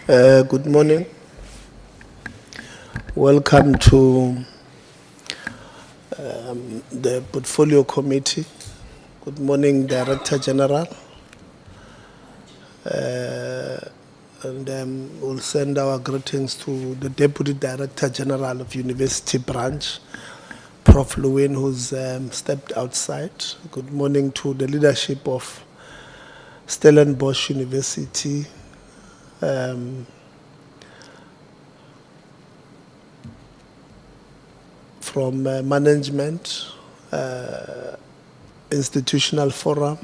Good morning. Welcome to the Portfolio Committee. Good morning, Director General. And we'll send our greetings to the Deputy Director General of University Branch, Prof. Lewin, who's stepped outside. Good morning to the leadership of Stellenbosch University. From management, institutional forum,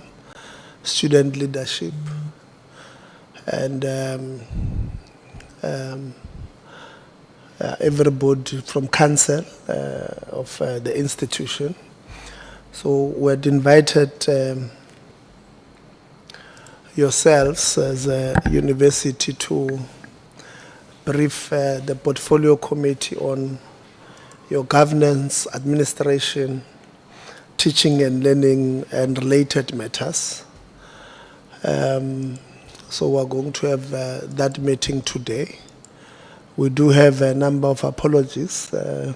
student leadership, and everybody from council of the institution. So we had invited yourselves as a university to brief the portfolio committee on your governance, administration, teaching and learning, and related matters. So we're going to have that meeting today. We do have a number of apologies. The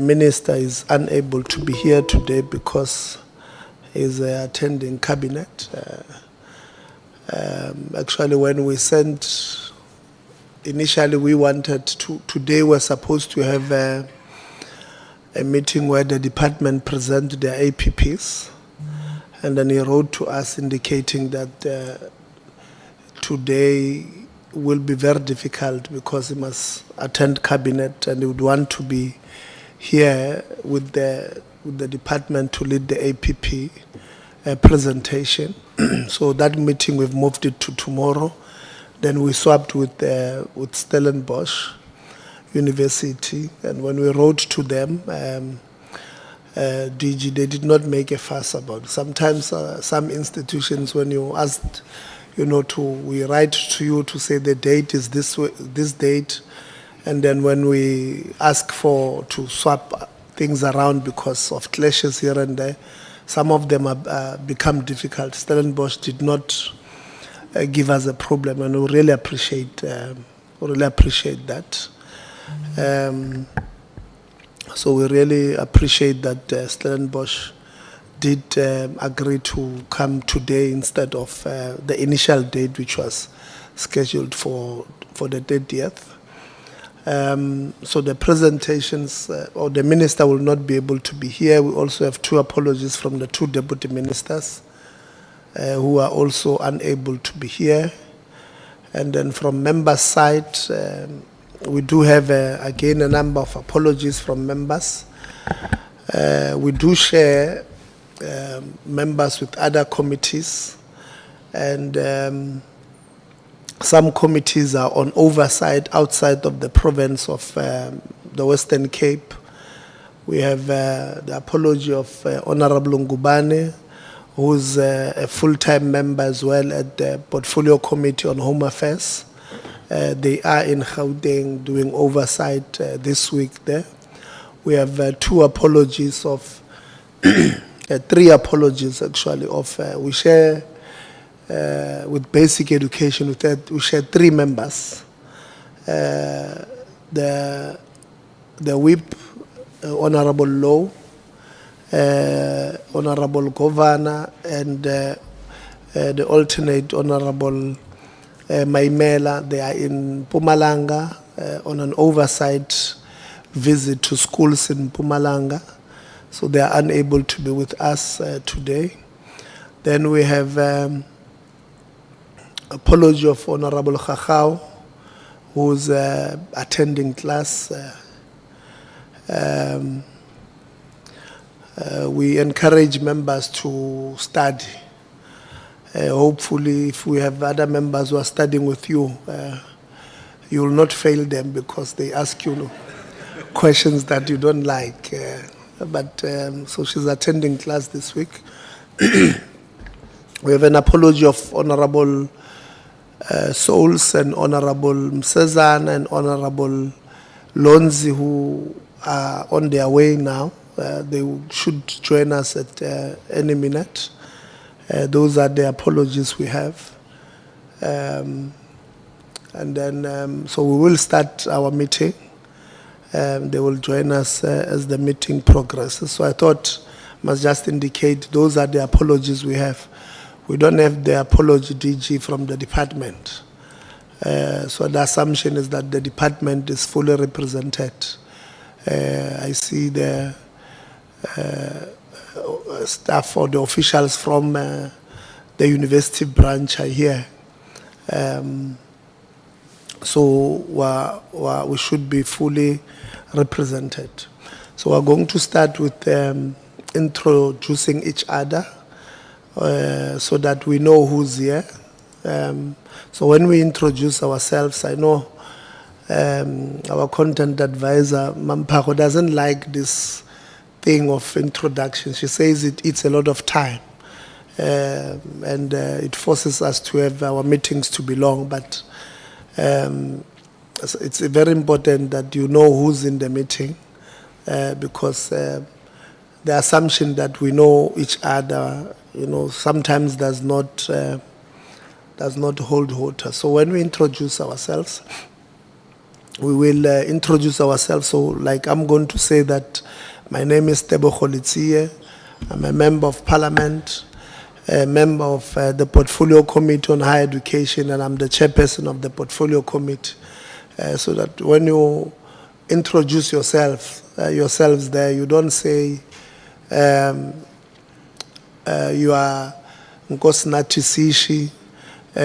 minister is unable to be here today because he's attending cabinet. Actually, when we sent, initially we wanted to, today we're supposed to have a meeting where the department present their APPs. And then he wrote to us indicating that today will be very difficult because he must attend cabinet and he would want to be here with the department to lead the APP presentation. So that meeting, we've moved it to tomorrow. Then we swapped with Stellenbosch University, and when we wrote to them, DG, they did not make a fuss about it. Sometimes some institutions, when you asked, we write to you to say the date is this date, and then when we ask to swap things around because of clashes here and there, some of them have become difficult. Stellenbosch did not give us a problem, and we really appreciate that. So we really appreciate that Stellenbosch did agree to come today instead of the initial date, which was scheduled for the 30th. So the presentations, or the minister will not be able to be here. We also have two apologies from the two deputy ministers who are also unable to be here. And then from members' side, we do have, again, a number of apologies from members. We do share members with other committees, and some committees are on oversight outside of the province of the Western Cape. We have the apology of Honorable Ngubane, who's a full-time member as well at the Portfolio Committee on Home Affairs. They are in Gauteng doing oversight this week there. We have two apologies of, three apologies actually of, we share with basic education, we share three members. The whip, Honorable Low, Honorable Governor, and the alternate Honorable Maimela. They are in Mpumalanga on an oversight visit to schools in Mpumalanga, so they are unable to be with us today. Then we have apology of Honorable Khachau, who's attending class. We encourage members to study. Hopefully, if we have other members who are studying with you, you will not fail them because they ask you questions that you don't like. So she's attending class this week. We have an apology of Honorable Souls and Honorable Msezana and Honorable Lonzi, who are on their way now. They should join us at any minute. Those are the apologies we have. And then, so we will start our meeting. They will join us as the meeting progresses. So I thought I must just indicate those are the apologies we have. We don't have the apology DG from the department. So the assumption is that the department is fully represented. I see the staff or the officials from the university branch are here. So we should be fully represented. So we're going to start with introducing each other so that we know who's here. So when we introduce ourselves, I know our content advisor, Mampako, doesn't like this thing of introduction. She says it eats a lot of time. And it forces us to have our meetings to be long, but it's very important that you know who's in the meeting because the assumption that we know each other, sometimes does not hold water. So when we introduce ourselves, we will introduce ourselves. So like I'm going to say that my name is Tebo Kholitsiye. I'm a member of parliament, a member of the Portfolio Committee on Higher Education, and I'm the chairperson of the Portfolio Committee. So that when you introduce yourselves there, you don't say you are Nkosinathi Sishi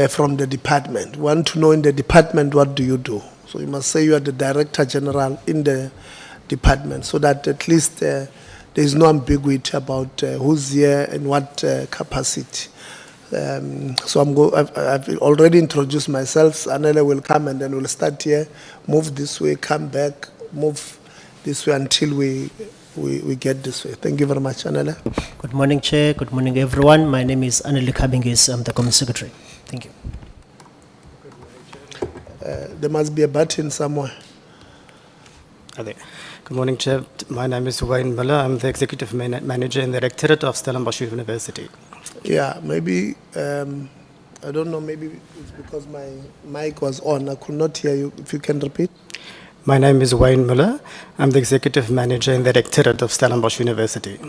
from the department. We want to know in the department, what do you do? So you must say you are the Director General in the department, so that at least there is no ambiguity about who's here and what capacity. So I've already introduced myself. Anele will come and then we'll start here, move this way, come back, move this way until we get this way. Thank you very much, Anele. Good morning, Chair. Good morning, everyone. My name is Anele Kabingis. I'm the Committee Secretary. Thank you. There must be a button somewhere. Good morning, Chair. My name is Wayne Miller. I'm the Executive Manager in the Rectorate of Stellenbosch University. Yeah, maybe, I don't know, maybe it's because my mic was on. I could not hear you. If you can repeat. My name is Wayne Miller. I'm the Executive Manager in the Rectorate of Stellenbosch University.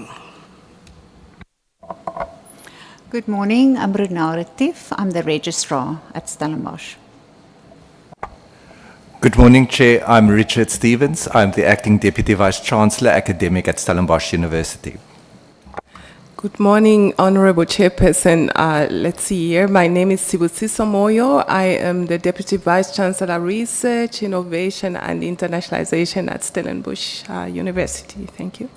Good morning. I'm Renal Retief. I'm the Registrar at Stellenbosch. Good morning, Chair. I'm Richard Stevens. I'm the Acting Deputy Vice-Chancellor Academic at Stellenbosch University. Good morning, Honorable Chairperson. Let's see here. My name is Sibusiso Moyo. I am the Deputy Vice-Chancellor Research, Innovation and Internationalization at Stellenbosch University. Thank you.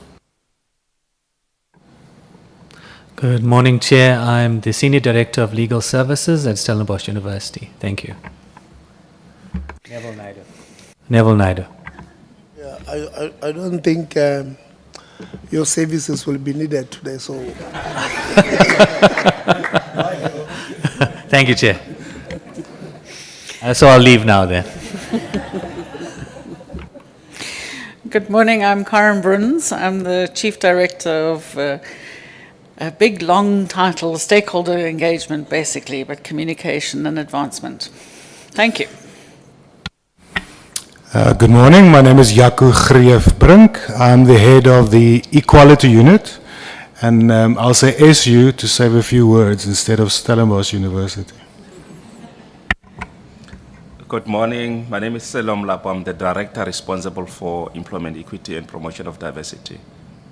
Good morning, Chair. I'm the Senior Director of Legal Services at Stellenbosch University. Thank you. Neville Naidu. Yeah, I don't think your services will be needed today, so. Thank you, Chair. So I'll leave now then. Good morning, I'm Karen Bruns. I'm the Chief Director of a big, long title, stakeholder engagement, basically, but communication and advancement. Thank you. Good morning. My name is Jaco Greef Brink. I'm the head of the Equality Unit, and I'll say SU to save a few words instead of Stellenbosch University. Good morning. My name is Selom Lapo. I'm the Director responsible for employment equity and promotion of diversity.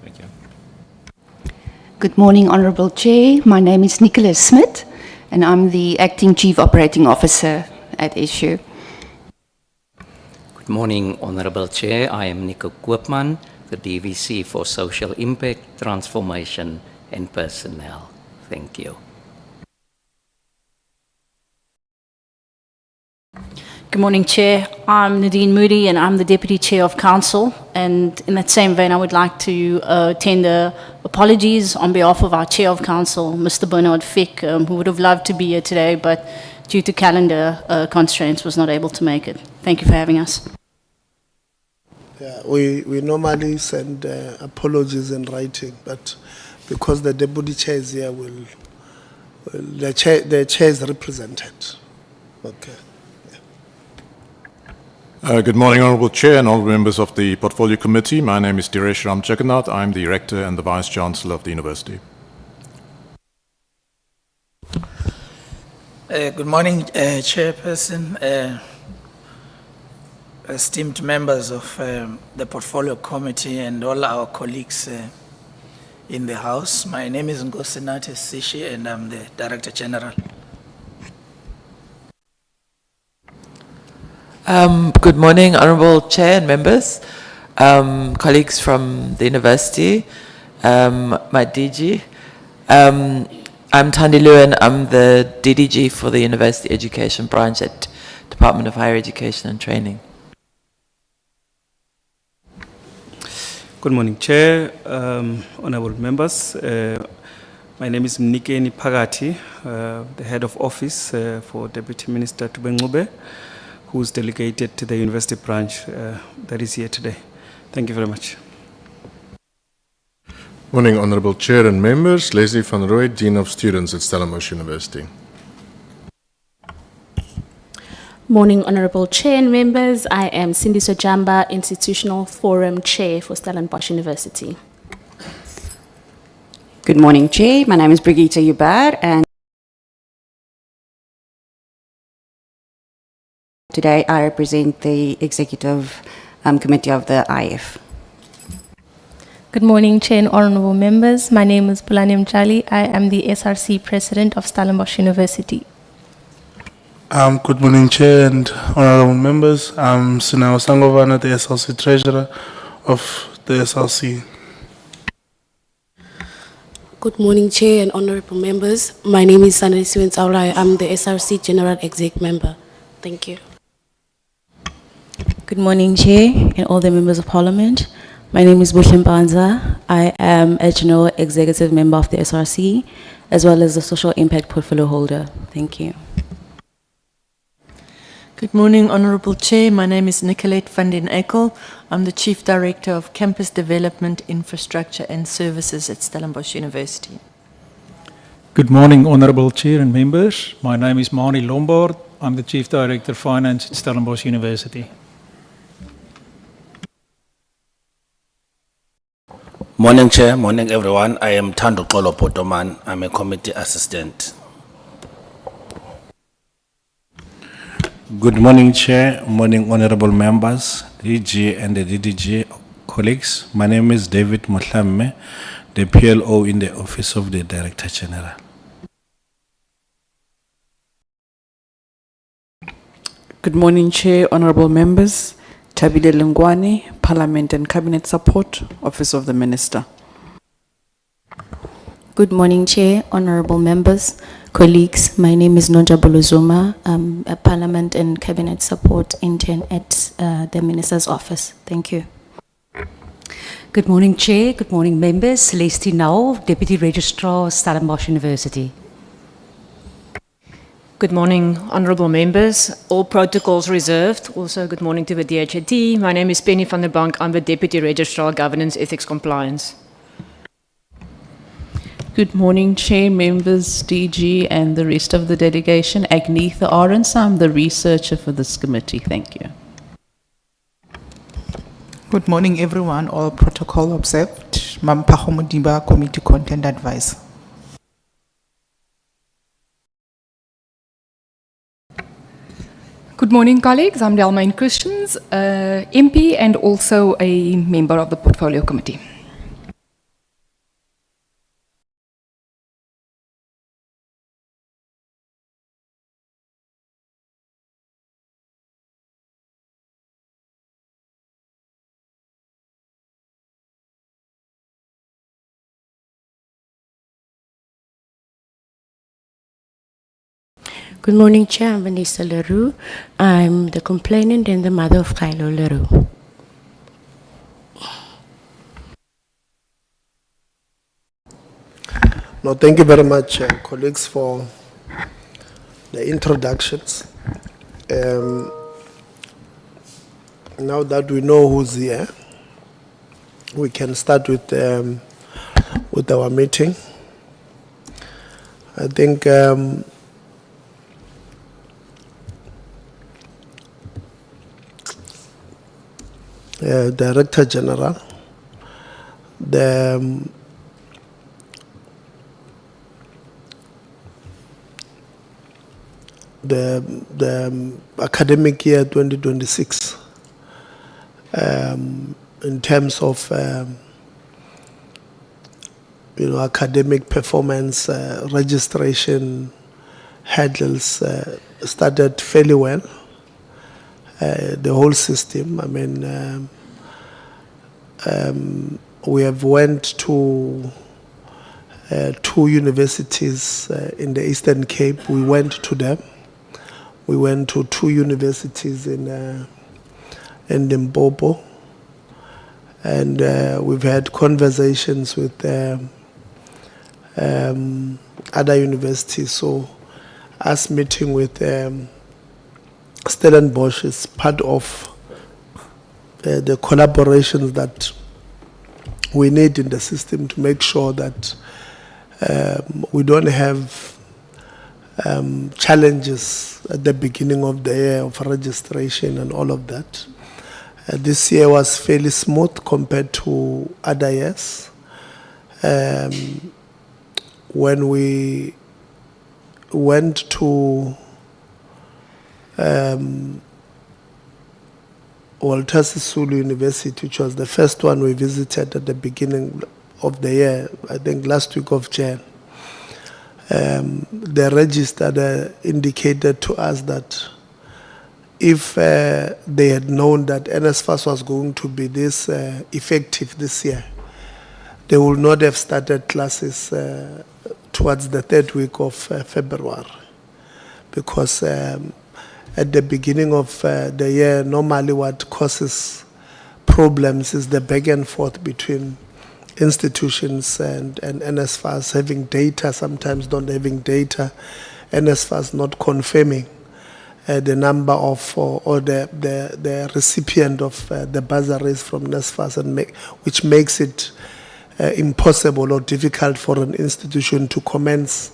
Thank you. Good morning, Honourable Chair. My name is Nicholas Smith, and I'm the Acting Chief Operating Officer at SU. Good morning, Honourable Chair. I am Nico Koopman, the DVC for Social Impact, Transformation and Personnel. Thank you. Good morning, Chair. I'm Nadine Moody and I'm the Deputy Chair of Council. And in that same vein, I would like to tender apologies on behalf of our Chair of Council, Mr. Bernard Fick, who would have loved to be here today, but due to calendar constraints was not able to make it. Thank you for having us. Yeah, we normally send apologies in writing, but because the Deputy Chair is here, the chair is represented. Okay. Good morning, Honourable Chair and honourable members of the Portfolio Committee. My name is Diresh Ram Jagannath. I'm the Rector and the Vice Chancellor of the University. Good morning, Chairperson, esteemed members of the Portfolio Committee and all our colleagues in the House. My name is Ngosinate Sishi and I'm the Director General. Good morning, Honourable Chair and members, colleagues from the University, my DG. I'm Thandi Lewin, I'm the DDG for the University Education Branch at Department of Higher Education and Training. Good morning, Chair, honourable members. My name is Mnikeni Phakathi, the Head of Office for Deputy Minister Tubengube, who's delegated to the University Branch that is here today. Thank you very much. Morning, Honourable Chair and members. Leslie van Rooyen, Dean of Students at Stellenbosch University. Morning, Honourable Chair and members. I am Cindy Sojamba, Institutional Forum Chair for Stellenbosch University. Good morning, Chair. My name is Brigitte Joubert, and today I represent the Executive Committee of the IF. Good morning, Chair and honourable members. My name is Bulani Mjali. I am the SRC President of Stellenbosch University. Good morning, Chair and honourable members. I'm Sinao Sangovana, the SLC Treasurer of the SLC. Good morning, Chair and honourable members. My name is Sanari Siwens. I'm the SRC General Exec Member. Thank you. Good morning, Chair and all the members of Parliament. My name is Bushim Banza. I am a General Executive Member of the SRC, as well as the Social Impact Portfolio Holder. Thank you. Good morning, Honourable Chair. My name is Nicolette van den Eykel. I'm the Chief Director of Campus Development, Infrastructure and Services at Stellenbosch University. Good morning, Honourable Chair and members. My name is Mani Lombard. I'm the Chief Director Finance at Stellenbosch University. Morning, Chair. Morning, everyone. I am Thando Xolo Potoman. I'm a committee assistant. Good morning, Chair. Morning, honorable members, DG and the DDG colleagues. My name is David Mohlamme, the PLO in the Office of the Director General. Good morning, Chair, honorable members. Tabile Lungwani, Parliament and Cabinet Support, Office of the Minister. Good morning, Chair, honourable members, colleagues. My name is Nonja Bolozuma. I'm a Parliament and Cabinet Support intern at the Minister's Office. Thank you. Good morning, Chair. Good morning, members. Celeste Nau, Deputy Registrar, Stellenbosch University. Good morning, honourable members. All protocols reserved. Also, good morning to the DHAT. My name is Penny van der Bank. I'm the Deputy Registrar, Governance, Ethics, Compliance. Good morning, Chair, members, DG, and the rest of the delegation. Agnetha Arends, I'm the researcher for this committee. Thank you. Good morning, everyone. All protocol observed. Mampaho Modiba, Committee Content Advice. Good morning, colleagues. I'm Delmaine Christians, MP and also a member of the Portfolio Committee. Good morning, Chair. I'm Vanessa Leroux. I'm the complainant and the mother of Kylo Leroux. No, thank you very much, colleagues, for the introductions. Now that we know who's here, we can start with our meeting. I think Director General, the academic year 2026 in terms of academic performance, registration hurdles started fairly well. The whole system. I mean, we have went to 2 universities in the Eastern Cape. We went to them. We went to 2 universities in Limpopo, and we've had conversations with other universities. So, us meeting with Stellenbosch is part of the collaborations that we need in the system to make sure that we don't have challenges at the beginning of the year of registration and all of that. This year was fairly smooth compared to other years. When we went to Walter Sisulu University, which was the first one we visited at the beginning of the year, I think last week of Jan. The register indicated to us that if they had known that NSFAS was going to be this effective this year, they would not have started classes towards the 3rd week of February. Because at the beginning of the year, normally what causes problems is the back and forth between institutions and NSFAS having data, sometimes not having data, NSFAS not confirming the number of or the recipient of the bursaries from NSFAS, and which makes it impossible or difficult for an institution to commence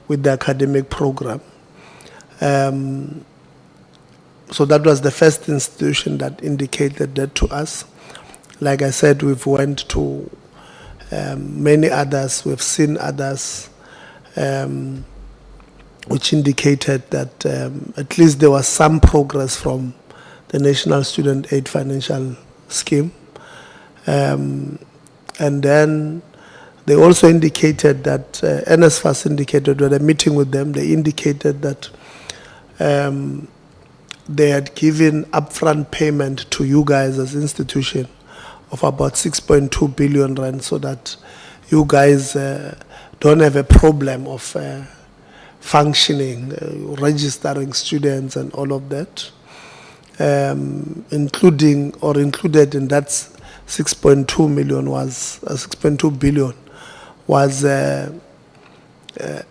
with the academic program. So that was the first institution that indicated that to us. Like I said, we've went to many others, we've seen others, which indicated that at least there was some progress from the National Student Aid Financial Scheme. And then they also indicated that, NSFAS indicated, when a meeting with them, they indicated that they had given upfront payment to you guys as institution of about 6.2 billion rand, so that you guys don't have a problem of functioning, registering students and all of that, included in that 6.2 million was 6.2 billion was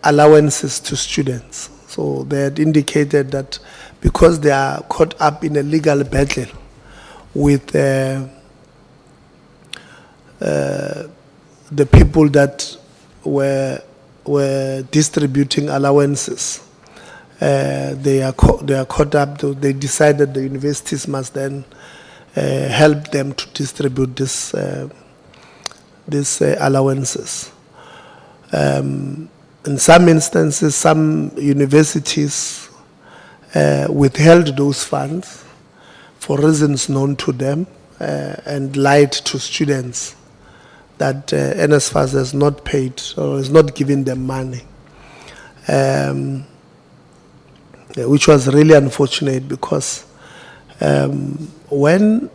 allowances to students. So they had indicated that because they are caught up in a legal battle with the people that were distributing allowances, they are caught up. They decided the universities must then help them to distribute these allowances. In some instances, some universities withheld those funds for reasons known to them and lied to students that NSFAS has not paid or has not given them money, which was really unfortunate, because when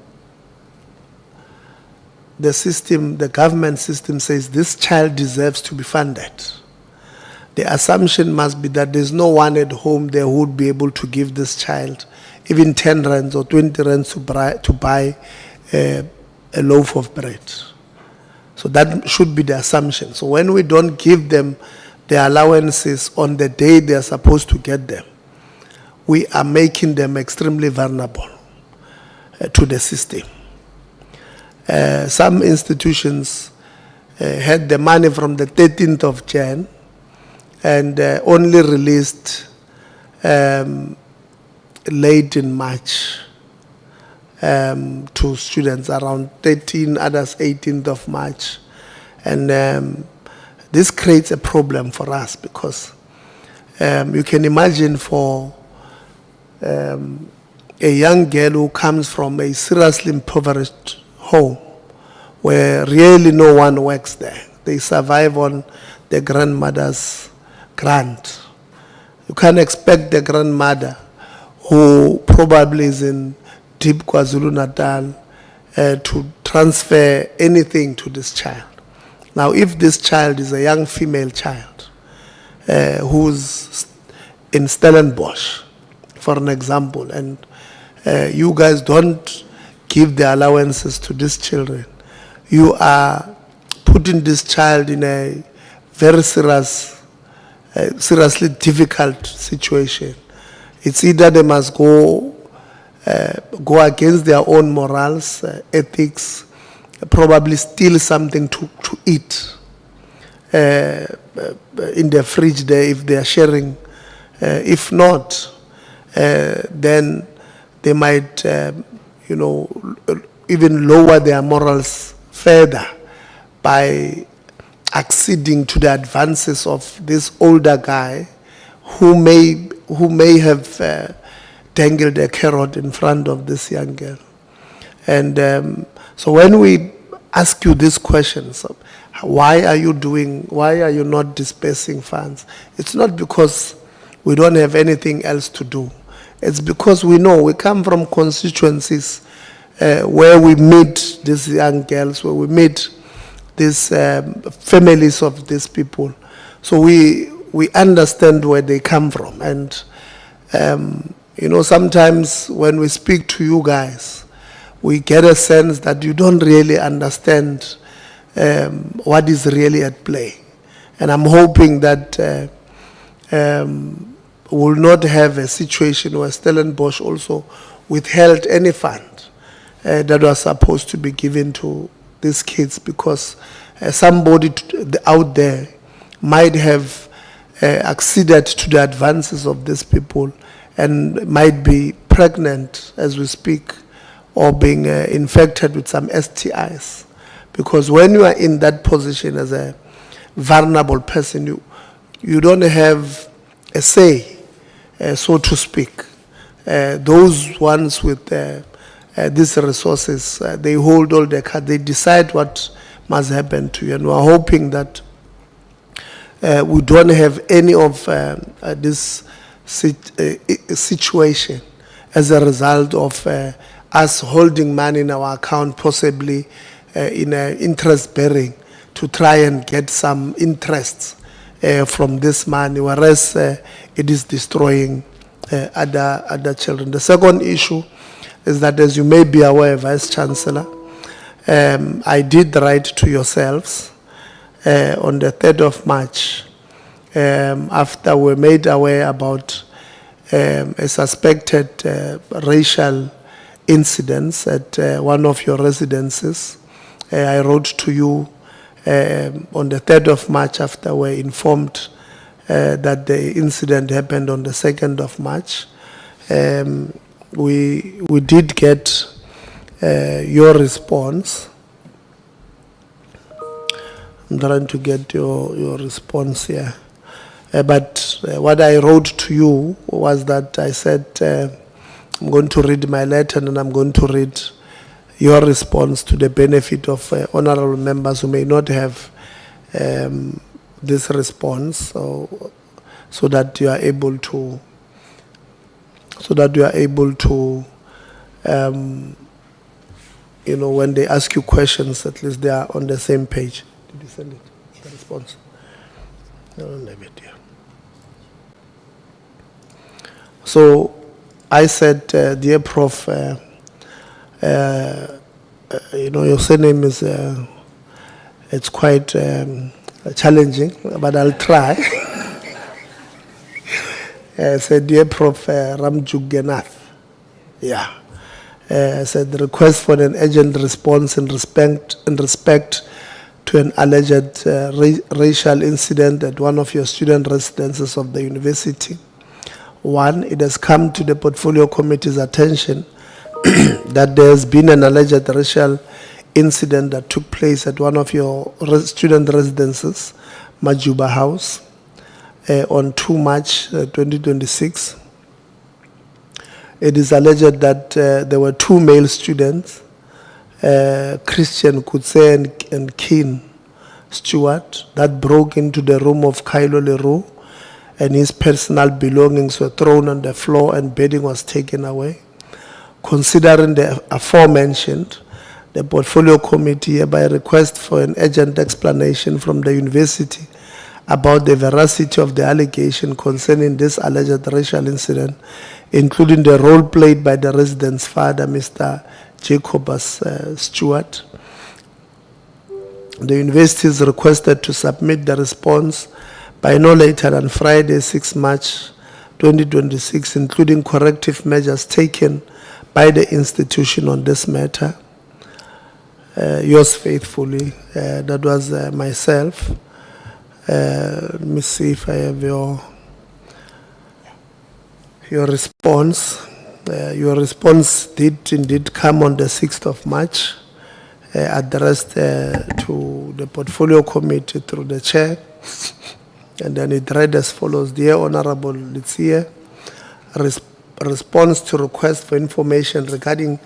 the government system says this child deserves to be funded, the assumption must be that there's no one at home there who would be able to give this child even 10 rands or 20 rands to buy a loaf of bread. So that should be the assumption. So when we don't give them the allowances on the day they are supposed to get them, we are making them extremely vulnerable to the system. Some institutions had the money from the 13th of Jan and only released late in March to students, around 13, others 18th of March. And this creates a problem for us because you can imagine for a young girl who comes from a seriously impoverished home where really no one works there. They survive on their grandmother's grant. You can't expect the grandmother who probably is in deep KwaZulu-Natal to transfer anything to this child. Now, if this child is a young female child who's in Stellenbosch, for an example, and you guys don't give the allowances to these children, you are putting this child in a very seriously difficult situation. It's either they must go against their own morals, ethics, probably steal something to eat in the fridge there if they are sharing. If not, then they might, even lower their morals further by acceding to the advances of this older guy who may have dangled a carrot in front of this young girl. And so when we ask you these questions, why are you not dispersing funds? It's not because we don't have anything else to do. It's because we know we come from constituencies where we meet these young girls, where we meet these families of these people. So we understand where they come from. And, sometimes when we speak to you guys, we get a sense that you don't really understand what is really at play. And I'm hoping that we'll not have a situation where Stellenbosch also withheld any fund that was supposed to be given to these kids because somebody out there might have acceded to the advances of these people and might be pregnant as we speak or being infected with some STIs. Because when you are in that position as a vulnerable person, you don't have a say, so to speak. Those ones with these resources, they hold all the cards, they decide what must happen to you. And we're hoping that we don't have any of this situation as a result of us holding money in our account, possibly in interest bearing, to try and get some interest from this money, whereas it is destroying other children. The second issue is that, as you may be aware, Vice Chancellor, I did write to yourselves on the 3rd of March after we were made aware about a suspected racial incidents at one of your residences. I wrote to you on the 3rd of March after we were informed that the incident happened on the 2nd of March. We did get your response. I'm trying to get your response here. But what I wrote to you was that I said, I'm going to read my letter and I'm going to read your response to the benefit of honorable members who may not have this response, so that you are able to, when they ask you questions, at least they are on the same page. Did you send it, the response? I don't have it here. So I said, dear Prof, your surname is, it's quite challenging, but I'll try. I said, dear Prof Ramjugenath. Yeah. I said, the request for an urgent response in respect to an alleged racial incident at one of your student residences of the university. One, it has come to the Portfolio Committee's attention that there has been an alleged racial incident that took place at one of your student residences, Majuba House, on 2 March 2026. It is alleged that there were 2 male students, Christian Kutse and Keen Stewart, that broke into the room of Kylo Leroux, and his personal belongings were thrown on the floor and bedding was taken away. Considering the aforementioned, the Portfolio Committee hereby request for an urgent explanation from the university about the veracity of the allegation concerning this alleged racial incident, including the role played by the resident's father, Mr. Jacobus Stewart. The university is requested to submit the response by no later than Friday, 6 March 2026, including corrective measures taken by the institution on this matter. Yours faithfully, that was myself. Let me see if I have your response. Your response did indeed come on the 6th of March, addressed to the Portfolio Committee through the chair. And then it read as follows: Dear Honorable Litsia, response to request for information regarding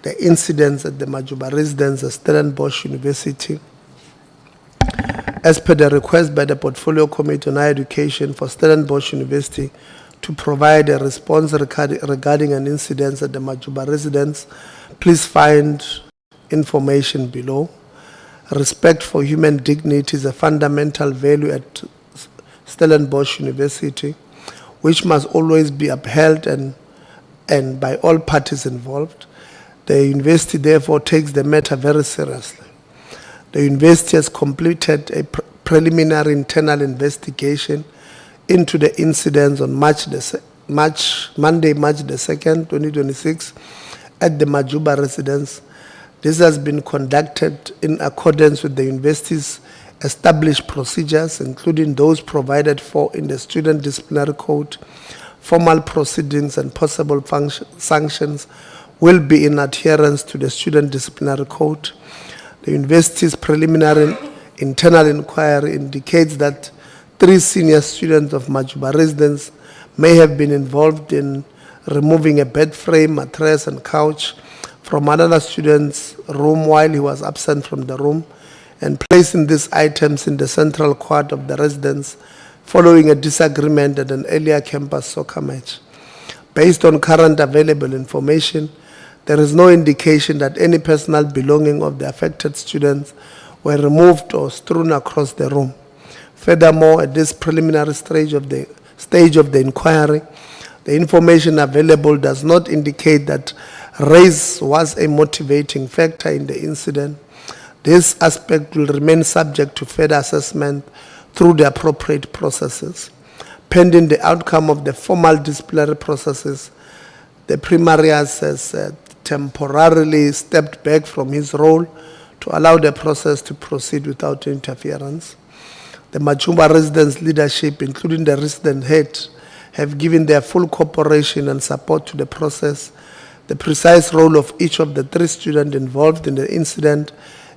the incidents at the Majuba residence at Stellenbosch University. As per the request by the Portfolio Committee on Higher Education for Stellenbosch University to provide a response regarding an incident at the Majuba residence, please find information below. Respect for human dignity is a fundamental value at Stellenbosch University, which must always be upheld and by all parties involved. The university therefore takes the matter very seriously. The university has completed a preliminary internal investigation into the incidents on Monday, March the 2nd, 2026 at the Majuba residence. This has been conducted in accordance with the university's established procedures, including those provided for in the Student Disciplinary Code. Formal proceedings and possible sanctions will be in adherence to the Student Disciplinary Code. The university's preliminary internal inquiry indicates that 3 senior students of Majuba residence may have been involved in removing a bed frame, mattress, and couch from another student's room while he was absent from the room, and placing these items in the central court of the residence following a disagreement at an earlier campus soccer match. Based on current available information, there is no indication that any personal belonging of the affected students were removed or strewn across the room. Furthermore, at this preliminary stage of the inquiry, the information available does not indicate that race was a motivating factor in the incident. This aspect will remain subject to further assessment through the appropriate processes. Pending the outcome of the formal disciplinary processes, the primarius has temporarily stepped back from his role to allow the process to proceed without interference. The Majuba residence leadership, including the resident head, have given their full cooperation and support to the process. The precise role of each of the 3 students involved in the incident,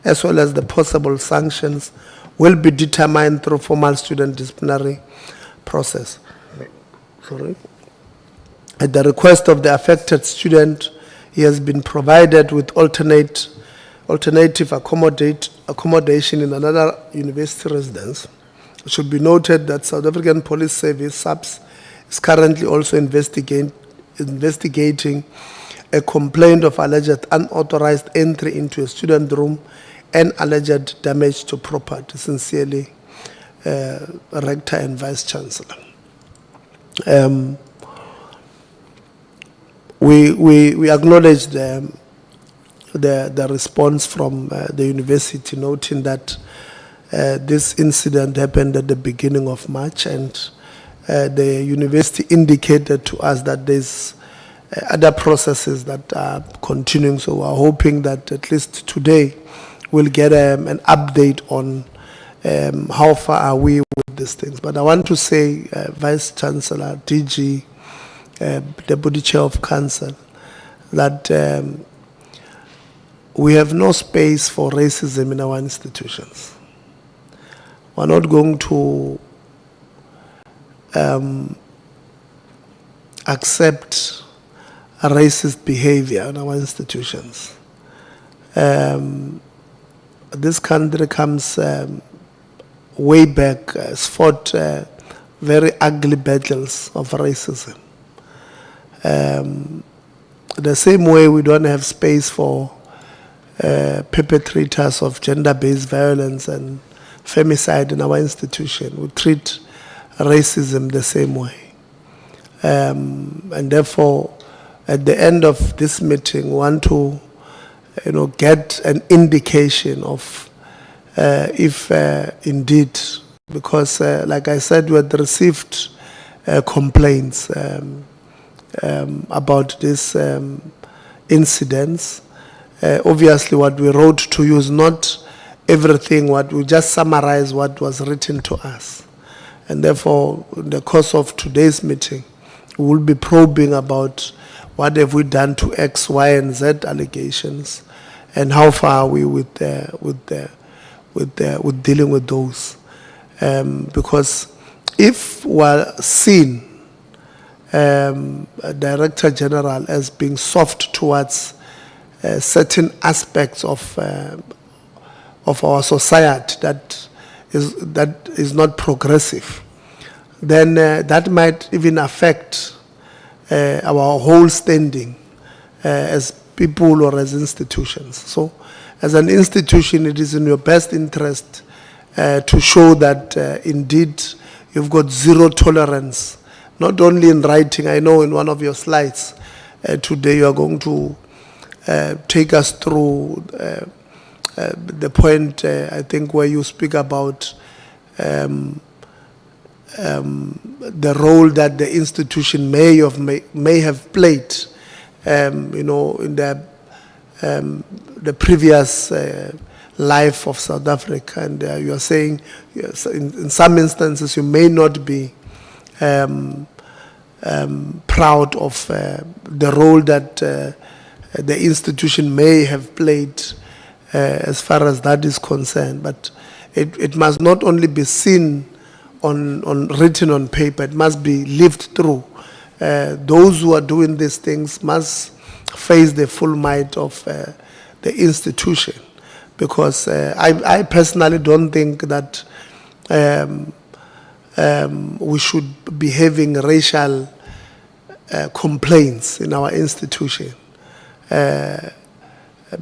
as well as the possible sanctions, will be determined through formal student disciplinary process. At the request of the affected student, he has been provided with alternative accommodation in another university residence. It should be noted that South African Police Service SAPS is currently also investigating a complaint of alleged unauthorized entry into a student room and alleged damage to property. Sincerely, Rector and Vice Chancellor. We acknowledge the response from the university, noting that this incident happened at the beginning of March, and the university indicated to us that there's other processes that are continuing. So we're hoping that at least today we'll get an update on how far are we with these things. But I want to say, Vice Chancellor, DG, Deputy Chair of Council, that we have no space for racism in our institutions. We're not going to accept racist behavior in our institutions. This country comes way back, has fought very ugly battles of racism. The same way we don't have space for perpetrators of gender-based violence and femicide in our institution. We treat racism the same way. And therefore, at the end of this meeting, we want to get an indication of if indeed, because like I said, we had received complaints about these incidents. Obviously, what we wrote to you is not everything, what we just summarize what was written to us. And therefore, in the course of today's meeting, we will be probing about what have we done to X, Y, and Z allegations, and how far are we with dealing with those. Because if we're seen, Director General, as being soft towards certain aspects of our society that is not progressive, then that might even affect our whole standing as people or as institutions. So, as an institution, it is in your best interest to show that indeed you've got zero tolerance, not only in writing. I know in one of your slides today you are going to take us through the point, I think, where you speak about the role that the institution may have played, in the previous life of South Africa. And you are saying, yes, in some instances, you may not be proud of the role that the institution may have played as far as that is concerned. But it must not only be seen on written on paper, it must be lived through. Those who are doing these things must face the full might of the institution, because I personally don't think that we should be having racial complaints in our institution,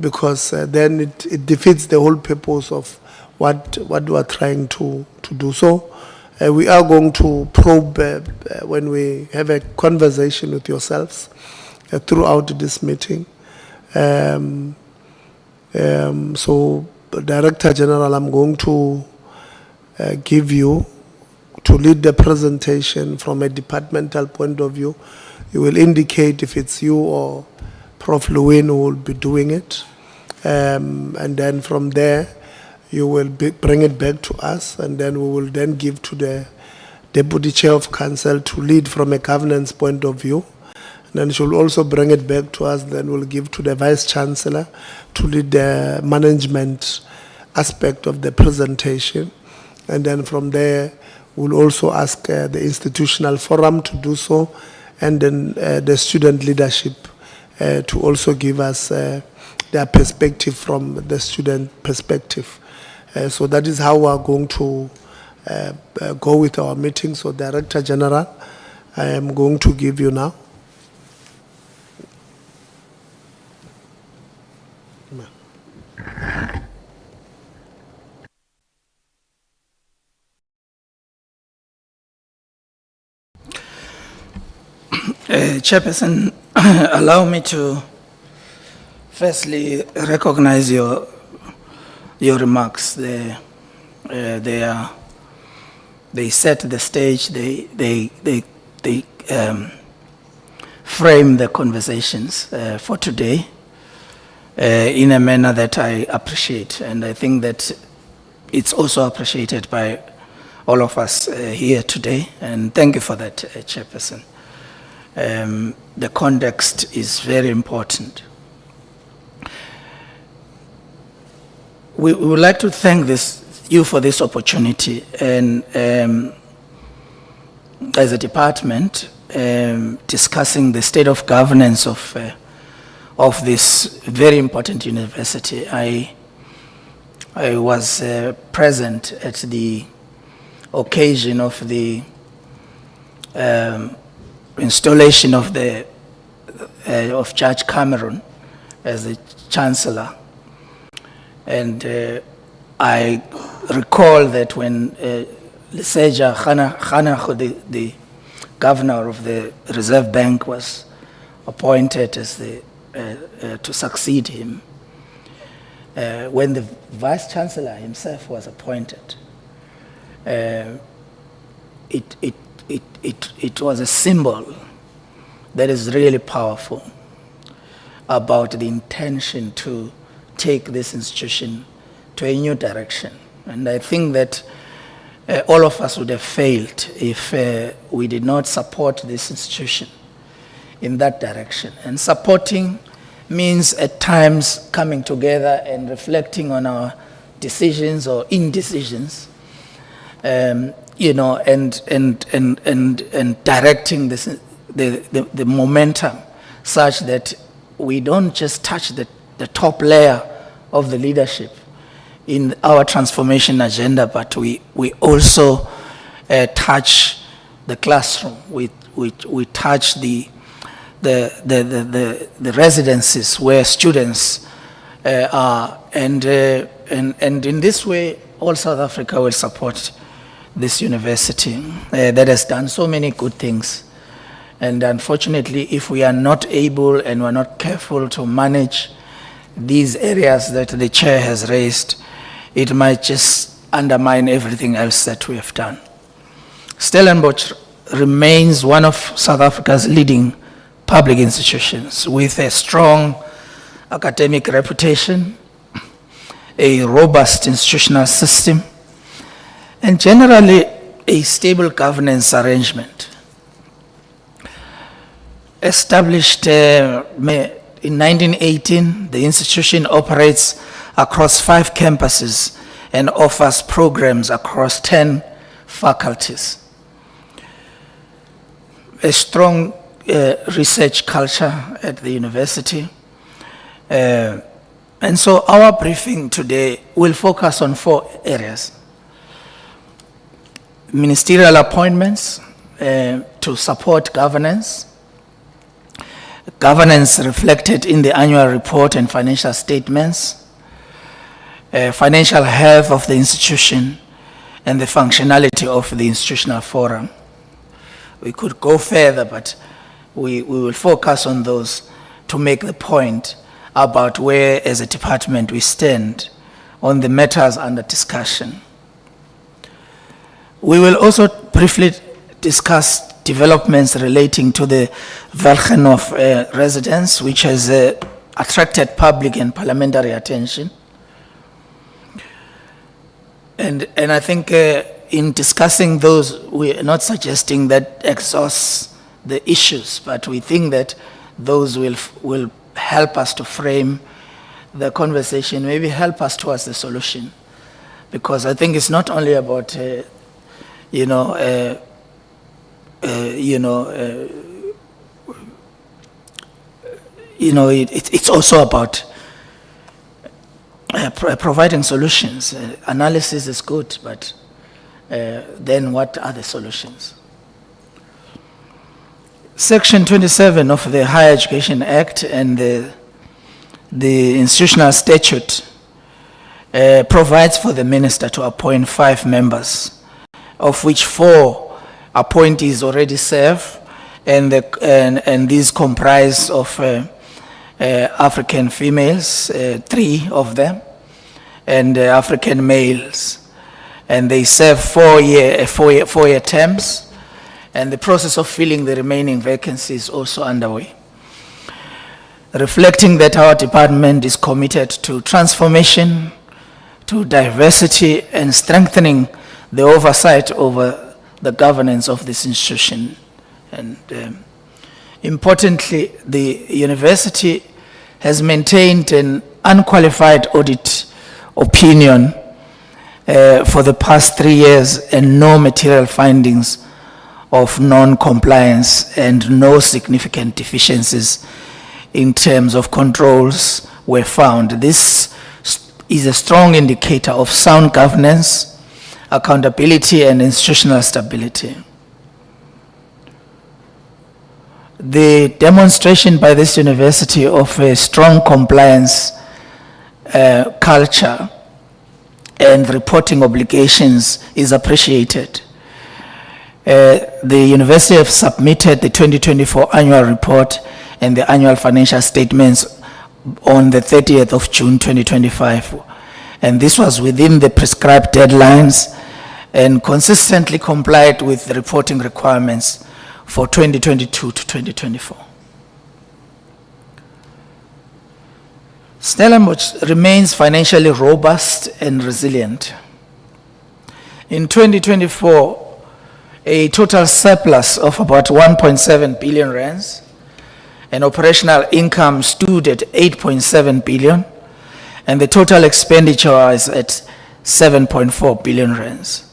because then it defeats the whole purpose of what we are trying to do. So we are going to probe when we have a conversation with yourselves throughout this meeting. So, Director General, I'm going to give you to lead the presentation from a departmental point of view. You will indicate if it's you or Prof. Lewin who will be doing it. And then from there, you will bring it back to us, and then we will then give to the Deputy Chair of Council to lead from a governance point of view. And then she will also bring it back to us, then we'll give to the Vice Chancellor to lead the management aspect of the presentation. And then from there, we'll also ask the institutional forum to do so, and then the student leadership to also give us their perspective from the student perspective. So that is how we are going to go with our meeting. So, Director General, I am going to give you now. Chairperson, allow me to firstly recognize your remarks. They set the stage. They frame the conversations for today in a manner that I appreciate, and I think that it's also appreciated by all of us here today. And thank you for that, Chairperson. the context is very important. We would like to thank you for this opportunity, and as a department, discussing the state of governance of this very important university. I was present at the occasion of the installation of Judge Cameron as the Chancellor, and I recall that when Leseja Khanako, the governor of the Reserve Bank, was appointed as to succeed him, when the Vice Chancellor himself was appointed, it was a symbol that is really powerful about the intention to take this institution to a new direction. And I think that all of us would have failed if we did not support this institution in that direction. And supporting means at times coming together and reflecting on our decisions or indecisions, you know, and directing the momentum such that we don't just touch the top layer of the leadership in our transformation agenda, but we also touch the classroom. We touch the residences where students are, and in this way, all South Africa will support this university that has done so many good things. And unfortunately, if we are not able and we're not careful to manage these areas that the chair has raised, it might just undermine everything else that we have done. Stellenbosch remains one of South Africa's leading public institutions with a strong academic reputation, a robust institutional system, and generally a stable governance arrangement. Established in 1918, the institution operates across 5 campuses and offers programs across 10 faculties. A strong research culture at the university. And so our briefing today will focus on 4 areas. Ministerial appointments to support governance. Governance reflected in the annual report and financial statements. Financial health of the institution, and the functionality of the institutional forum. We could go further, but we will focus on those to make the point about where, as a department, we stand on the matters under discussion. We will also briefly discuss developments relating to the Velgenhof residence, which has attracted public and parliamentary attention. And I think in discussing those, we are not suggesting that exhausts the issues, but we think that those will help us to frame the conversation, maybe help us towards the solution. Because I think it's not only about, it's also about providing solutions. Analysis is good, but then what are the solutions? Section 27 of the Higher Education Act and the Institutional Statute provides for the minister to appoint 5 members, of which 4 appointees already serve, and these comprise of African females, 3 of them, and African males, and they serve 4-year terms, and the process of filling the remaining vacancies is also underway. Reflecting that our department is committed to transformation, to diversity, and strengthening the oversight over the governance of this institution. And Importantly, the university has maintained an unqualified audit opinion for the past 3 years and no material findings of non-compliance and no significant deficiencies in terms of controls were found. This is a strong indicator of sound governance, accountability, and institutional stability. The demonstration by this university of a strong compliance culture and reporting obligations is appreciated. The university have submitted the 2024 annual report and the annual financial statements on the 30th of June 2025. And this was within the prescribed deadlines and consistently complied with the reporting requirements for 2022 to 2024. Stellenbosch remains financially robust and resilient. In 2024, a total surplus of about 1.7 billion rands, and operational income stood at 8.7 billion, and the total expenditure is at 7.4 billion rands.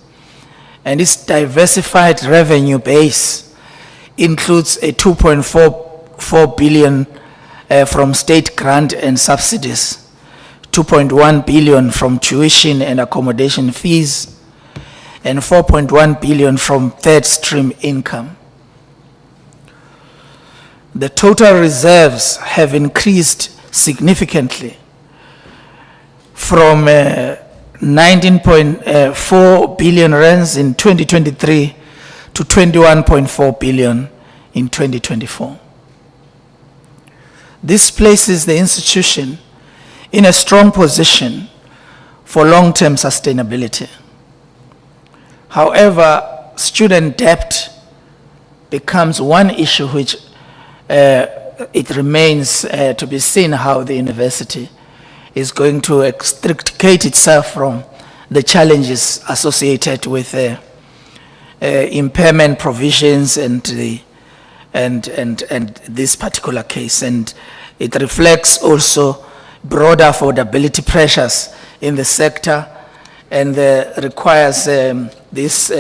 And its diversified revenue base includes a 2.44 billion from state grant and subsidies, 2.1 billion from tuition and accommodation fees, and 4.1 billion from third stream income. The total reserves have increased significantly from 19.4 billion rands in 2023 to 21.4 billion in 2024. This places the institution in a strong position for long-term sustainability. However, student debt becomes one issue which it remains to be seen how the university is going to extricate itself from the challenges associated with impairment provisions and this particular case. And it reflects also broader affordability pressures in the sector, and requires this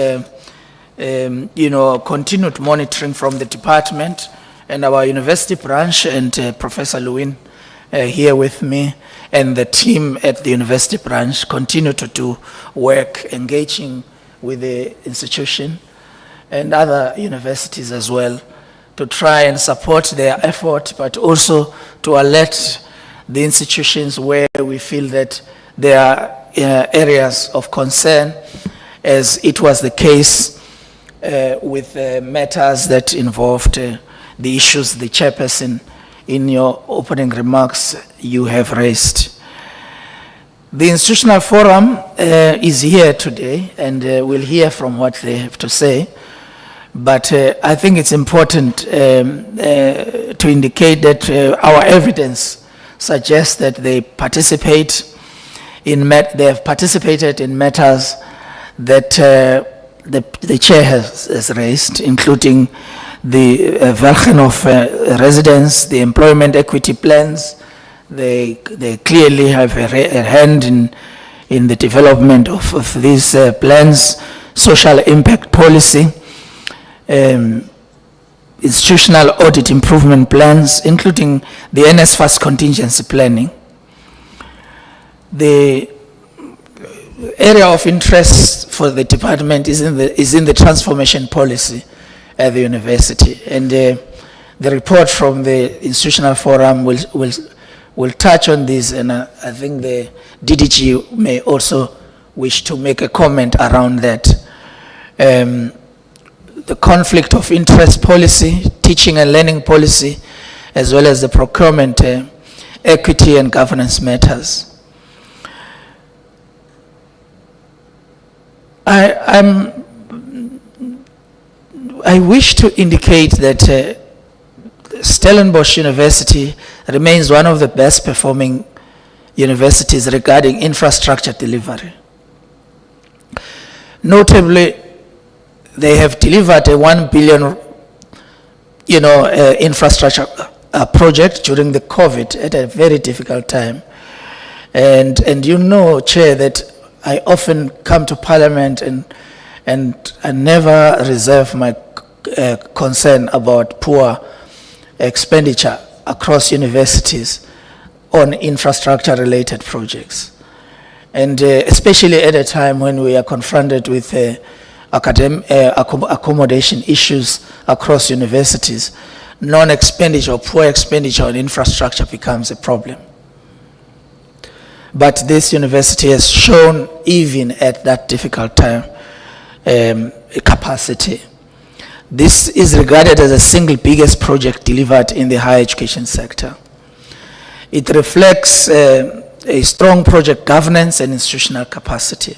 continued monitoring from the department and our university branch, and Professor Lewin here with me, and the team at the university branch continue to do work engaging with the institution and other universities as well to try and support their effort, but also to alert the institutions where we feel that there are areas of concern, as it was the case with matters that involved the issues the chairperson in your opening remarks you have raised. The institutional forum is here today, and we'll hear from what they have to say. But I think it's important to indicate that our evidence suggests that they participate they have participated in matters that the chair has raised, including the Welchen of residence, the employment equity plans. They clearly have a hand in the development of these plans, social impact policy, institutional audit improvement plans, including the NSFAS contingency planning. The area of interest for the department is in the transformation policy at the university, and the report from the institutional forum will touch on this, and I think the DDG may also wish to make a comment around that. The conflict of interest policy, teaching and learning policy, as well as the procurement, equity and governance matters. I wish to indicate that Stellenbosch University remains one of the best performing universities regarding infrastructure delivery. Notably, they have delivered a 1 billion infrastructure project during the COVID at a very difficult time. And Chair, that I often come to Parliament and I never reserve my concern about poor expenditure across universities on infrastructure-related projects. And especially at a time when we are confronted with accommodation issues across universities, non-expenditure or poor expenditure on infrastructure becomes a problem. But this university has shown, even at that difficult time, capacity. This is regarded as the single biggest project delivered in the higher education sector. It reflects a strong project governance and institutional capacity.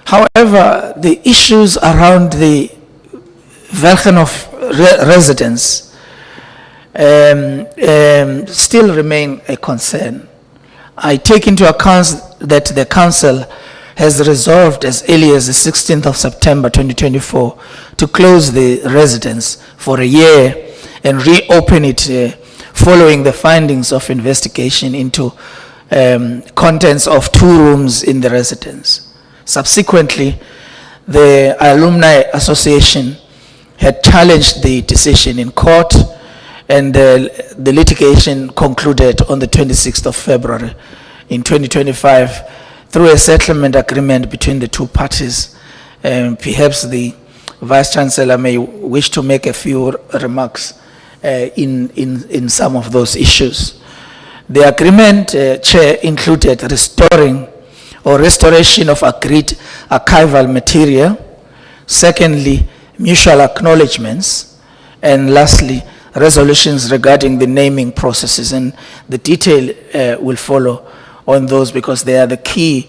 However, the issues around the welcome of residents still remain a concern. I take into account that the Council has resolved as early as the 16th of September 2024 to close the residence for a year and reopen it following the findings of investigation into contents of 2 rooms in the residence. Subsequently, the Alumni Association had challenged the decision in court, and the litigation concluded on the 26th of February in 2025 through a settlement agreement between the 2 parties. Perhaps the Vice Chancellor may wish to make a few remarks in some of those issues. The agreement, Chair, included restoration of agreed archival material. Secondly, mutual acknowledgements. And lastly, resolutions regarding the naming processes. And the detail will follow on those because they are the key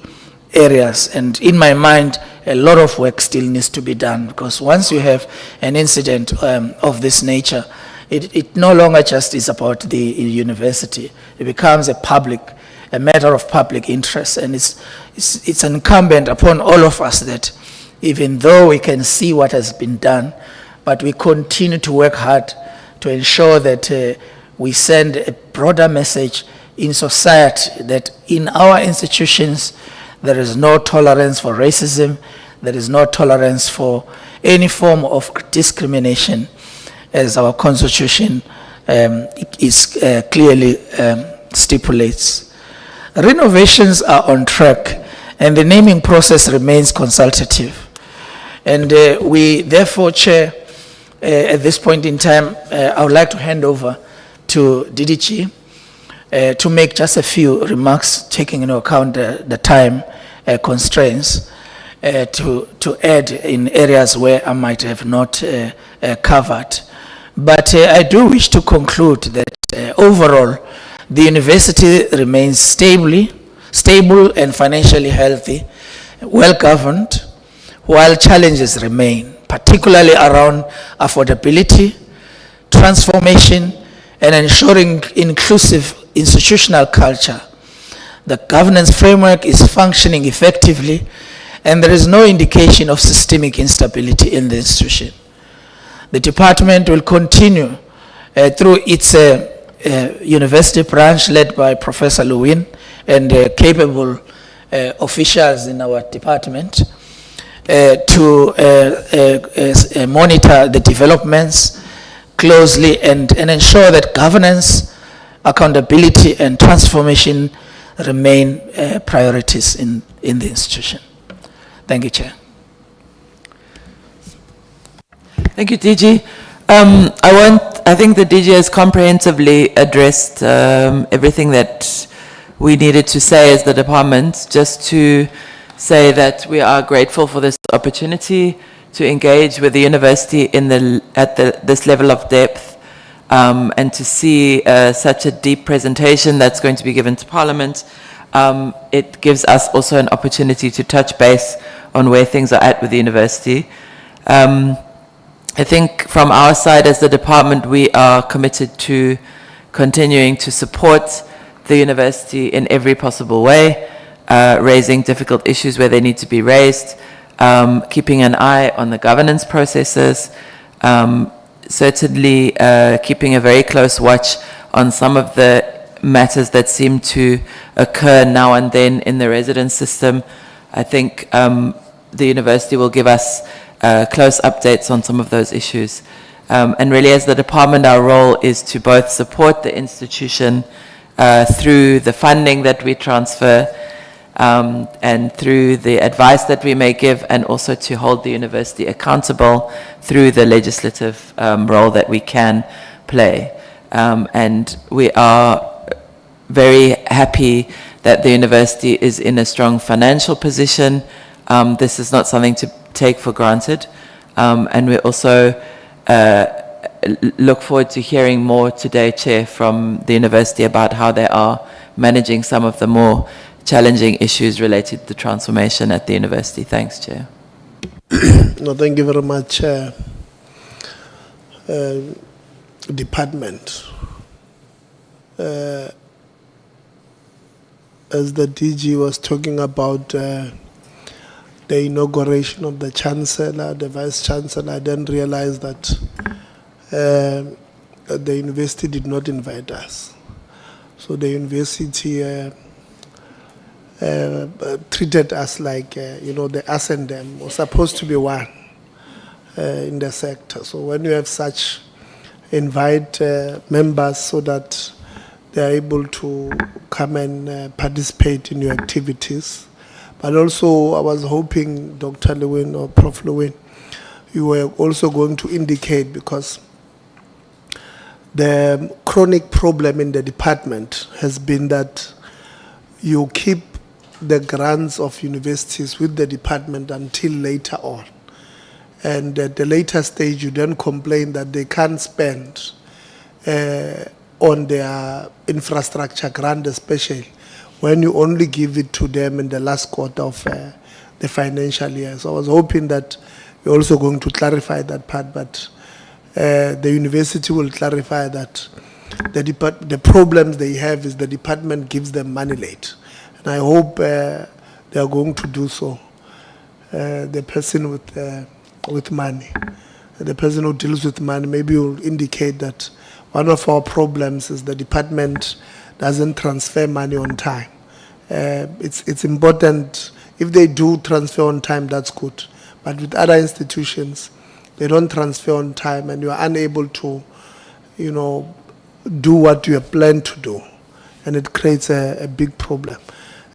areas. And in my mind, a lot of work still needs to be done, because once you have an incident of this nature, it no longer just is about the university. It becomes a matter of public interest, and it's incumbent upon all of us that even though we can see what has been done, but we continue to work hard to ensure that we send a broader message in society that in our institutions there is no tolerance for racism, there is no tolerance for any form of discrimination, as our constitution clearly stipulates. Renovations are on track, and the naming process remains consultative. And we therefore, Chair, at this point in time, I would like to hand over to DDG to make just a few remarks, taking into account the time constraints, to add in areas where I might have not covered. But I do wish to conclude that overall, the university remains stable and financially healthy, well-governed, while challenges remain, particularly around affordability, transformation, and ensuring inclusive institutional culture. The governance framework is functioning effectively, and there is no indication of systemic instability in the institution. The department will continue through its university branch led by Professor Lewin and capable officials in our department to monitor the developments closely and ensure that governance, accountability, and transformation remain priorities in the institution. Thank you, Chair. Thank you, DG. I think the DG has comprehensively addressed everything that we needed to say as the department. Just to say that we are grateful for this opportunity to engage with the university at this level of depth, and to see such a deep presentation that's going to be given to Parliament. It gives us also an opportunity to touch base on where things are at with the university. I think from our side as the department, we are committed to continuing to support the university in every possible way, raising difficult issues where they need to be raised, keeping an eye on the governance processes, certainly keeping a very close watch on some of the matters that seem to occur now and then in the residence system. I think the university will give us close updates on some of those issues. And really, as the department, our role is to both support the institution through the funding that we transfer and through the advice that we may give, and also to hold the university accountable through the legislative role that we can play. And we are very happy that the university is in a strong financial position. This is not something to take for granted. And we also look forward to hearing more today, Chair, from the university about how they are managing some of the more challenging issues related to the transformation at the university. Thanks, Chair. No, thank you very much, Department. As the DG was talking about the inauguration of the Chancellor, the Vice Chancellor, I then realized that the university did not invite us. So the university treated us like, the us and them was supposed to be one in the sector. So when you have such, invite members so that they are able to come and participate in your activities. But also, I was hoping, Dr. Lewin or Prof. Lewin, you were also going to indicate, because the chronic problem in the department has been that you keep the grants of universities with the department until later on. And at the later stage, you then complain that they can't spend on their infrastructure grant, especially when you only give it to them in the last quarter of the financial year. So I was hoping that you're also going to clarify that part, but the university will clarify that the problems they have is the department gives them money late. And I hope they are going to do so. The person with money, the person who deals with money, maybe will indicate that one of our problems is the department doesn't transfer money on time. It's important. If they do transfer on time, that's good. But with other institutions, they don't transfer on time, and you are unable to, do what you have planned to do, and it creates a big problem.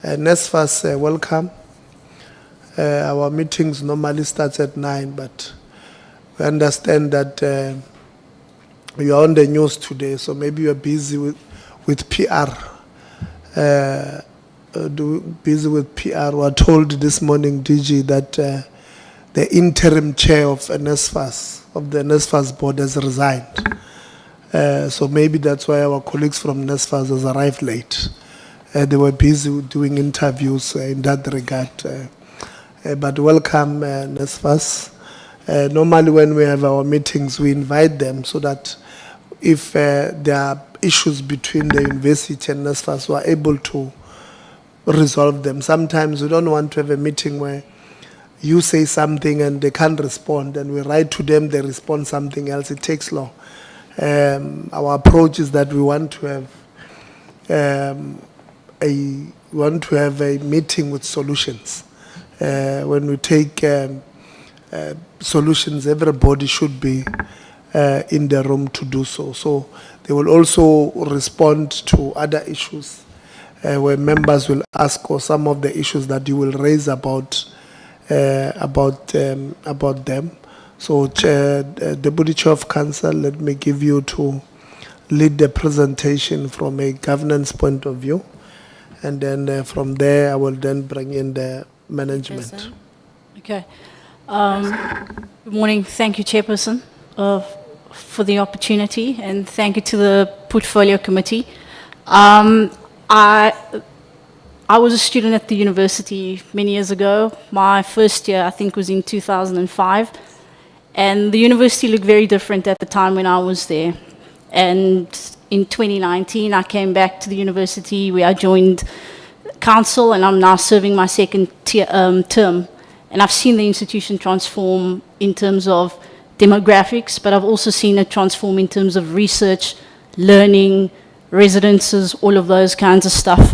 NSFAS, welcome. Our meetings normally starts at 9, but we understand that you are on the news today, so maybe you are busy with PR. Busy with PR. We are told this morning, DG, that the interim chair of NSFAS, of the NSFAS board, has resigned. So maybe that's why our colleagues from NSFAS has arrived late. They were busy doing interviews in that regard. But welcome, NSFAS. Normally when we have our meetings, we invite them so that if there are issues between the university and NSFAS, we are able to resolve them. Sometimes we don't want to have a meeting where you say something and they can't respond, and we write to them, they respond something else. It takes long. Our approach is that we want to have a meeting with solutions. When we take solutions, everybody should be in the room to do so. So they will also respond to other issues where members will ask, or some of the issues that you will raise about them. So, Deputy Chair of Council, let me give you to lead the presentation from a governance point of view, and then from there I will then bring in the management. Yes, okay. Good morning. Thank you, Chairperson, for the opportunity, and thank you to the Portfolio Committee. I was a student at the university many years ago. My first year, I think, was in 2005. And the university looked very different at the time when I was there. And in 2019, I came back to the university where I joined council, and I'm now serving my second term. And I've seen the institution transform in terms of demographics, but I've also seen it transform in terms of research, learning, residences, all of those kinds of stuff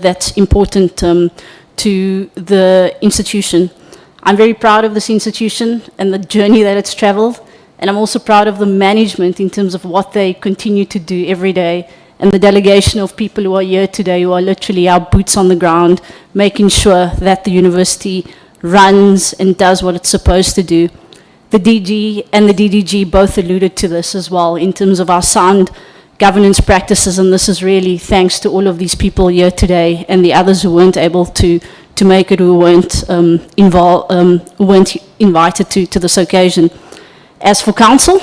that's important to the institution. I'm very proud of this institution and the journey that it's traveled, and I'm also proud of the management in terms of what they continue to do every day, and the delegation of people who are here today who are literally our boots on the ground, making sure that the university runs and does what it's supposed to do. The DG and the DDG both alluded to this as well in terms of our sound governance practices, and this is really thanks to all of these people here today and the others who weren't able to make it, who weren't weren't invited to this occasion. As for council,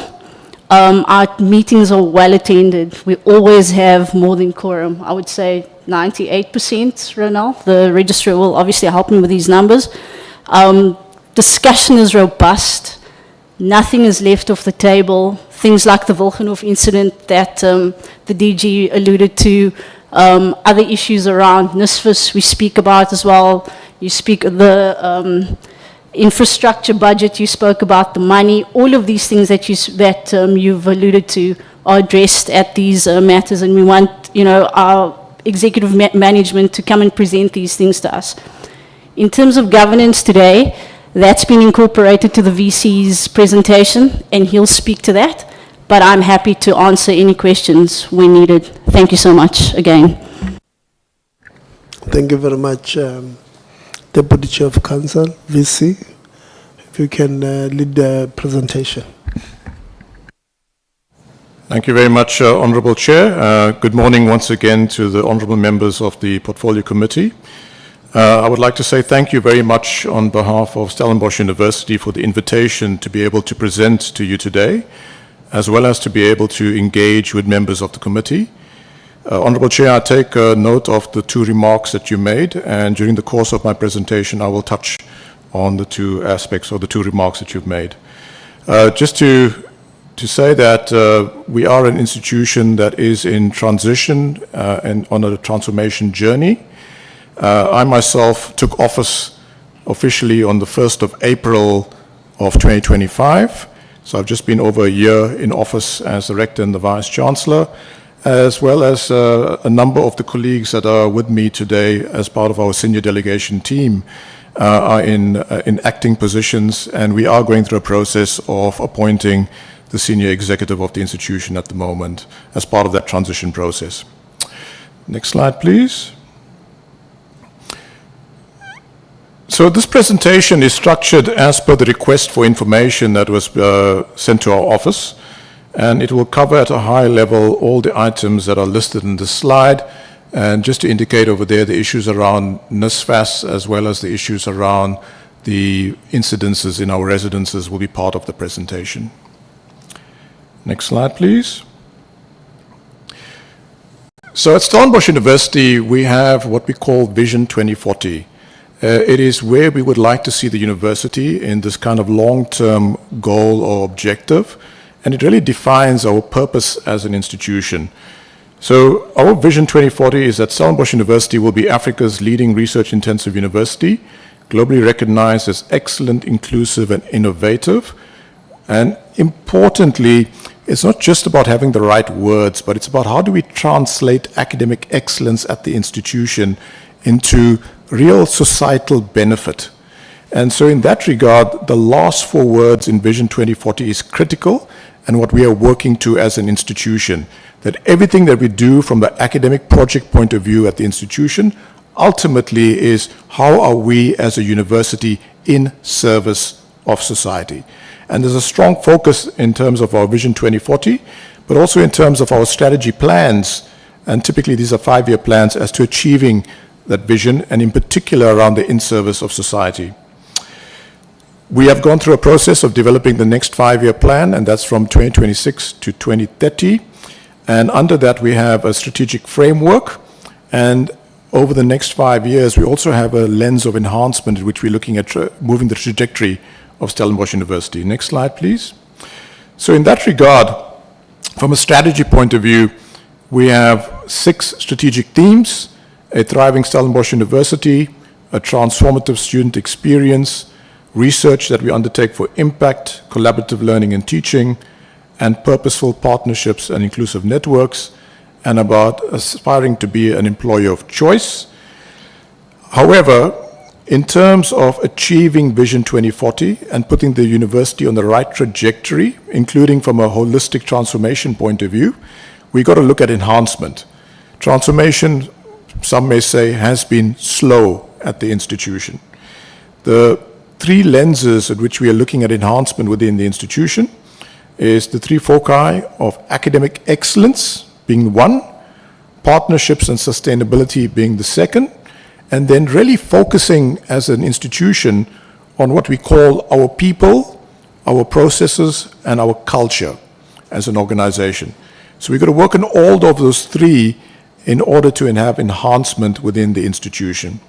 our meetings are well attended. We always have more than quorum. I would say 98%, Ronald. The registrar will obviously help me with these numbers. Discussion is robust. Nothing is left off the table. Things like the Wilgenhof incident that the DG alluded to, other issues around NSFAS we speak about as well. You speak of the infrastructure budget, you spoke about the money. All of these things that you've alluded to are addressed at these matters, and we want our executive management to come and present these things to us. In terms of governance today, that's been incorporated to the VC's presentation, and he'll speak to that. But I'm happy to answer any questions when needed. Thank you so much again. Thank you very much, Deputy Chair of Council, VC. If you can lead the presentation. Thank you very much, Honourable Chair. Good morning once again to the honourable members of the Portfolio Committee. I would like to say thank you very much on behalf of Stellenbosch University for the invitation to be able to present to you today, as well as to be able to engage with members of the committee. Honourable Chair, I take note of the two remarks that you made, and during the course of my presentation I will touch on the two aspects or the two remarks that you've made. Just to say that we are an institution that is in transition and on a transformation journey. I myself took office officially on the 1st of April of 2025. So I've just been over a year in office as the Rector and the Vice Chancellor, as well as a number of the colleagues that are with me today as part of our senior delegation team are in acting positions, and we are going through a process of appointing the senior executive of the institution at the moment as part of that transition process. Next slide, please. So this presentation is structured as per the request for information that was sent to our office, and it will cover at a high level all the items that are listed in this slide, and just to indicate over there the issues around NSFAS as well as the issues around the incidences in our residences will be part of the presentation. Next slide, please. So at Stellenbosch University we have what we call Vision 2040. It is where we would like to see the university in this kind of long-term goal or objective, and it really defines our purpose as an institution. So our Vision 2040 is that Stellenbosch University will be Africa's leading research-intensive university, globally recognized as excellent, inclusive, and innovative. And importantly, it's not just about having the right words, but it's about how do we translate academic excellence at the institution into real societal benefit. And so in that regard, the last four words in Vision 2040 is critical, and what we are working to as an institution, that everything that we do from the academic project point of view at the institution ultimately is how are we as a university in service of society. And there's a strong focus in terms of our Vision 2040, but also in terms of our strategy plans, and typically these are 5-year plans as to achieving that vision, and in particular around the in-service of society. We have gone through a process of developing the next 5-year plan, and that's from 2026 to 2030. And under that we have a strategic framework, and over the next 5 years we also have a lens of enhancement in which we're looking at moving the trajectory of Stellenbosch University. Next slide, please. So in that regard, from a strategy point of view, we have 6 strategic themes: a thriving Stellenbosch University, a transformative student experience, research that we undertake for impact, collaborative learning and teaching, and purposeful partnerships and inclusive networks, and about aspiring to be an employer of choice. However, in terms of achieving Vision 2040 and putting the university on the right trajectory, including from a holistic transformation point of view, we got to look at enhancement. Transformation, some may say, has been slow at the institution. The three lenses at which we are looking at enhancement within the institution is the three foci of academic excellence being one, partnerships and sustainability being the second, and then really focusing as an institution on what we call our people, our processes, and our culture as an organization. So we've got to work on all of those three in order to have enhancement within the institution.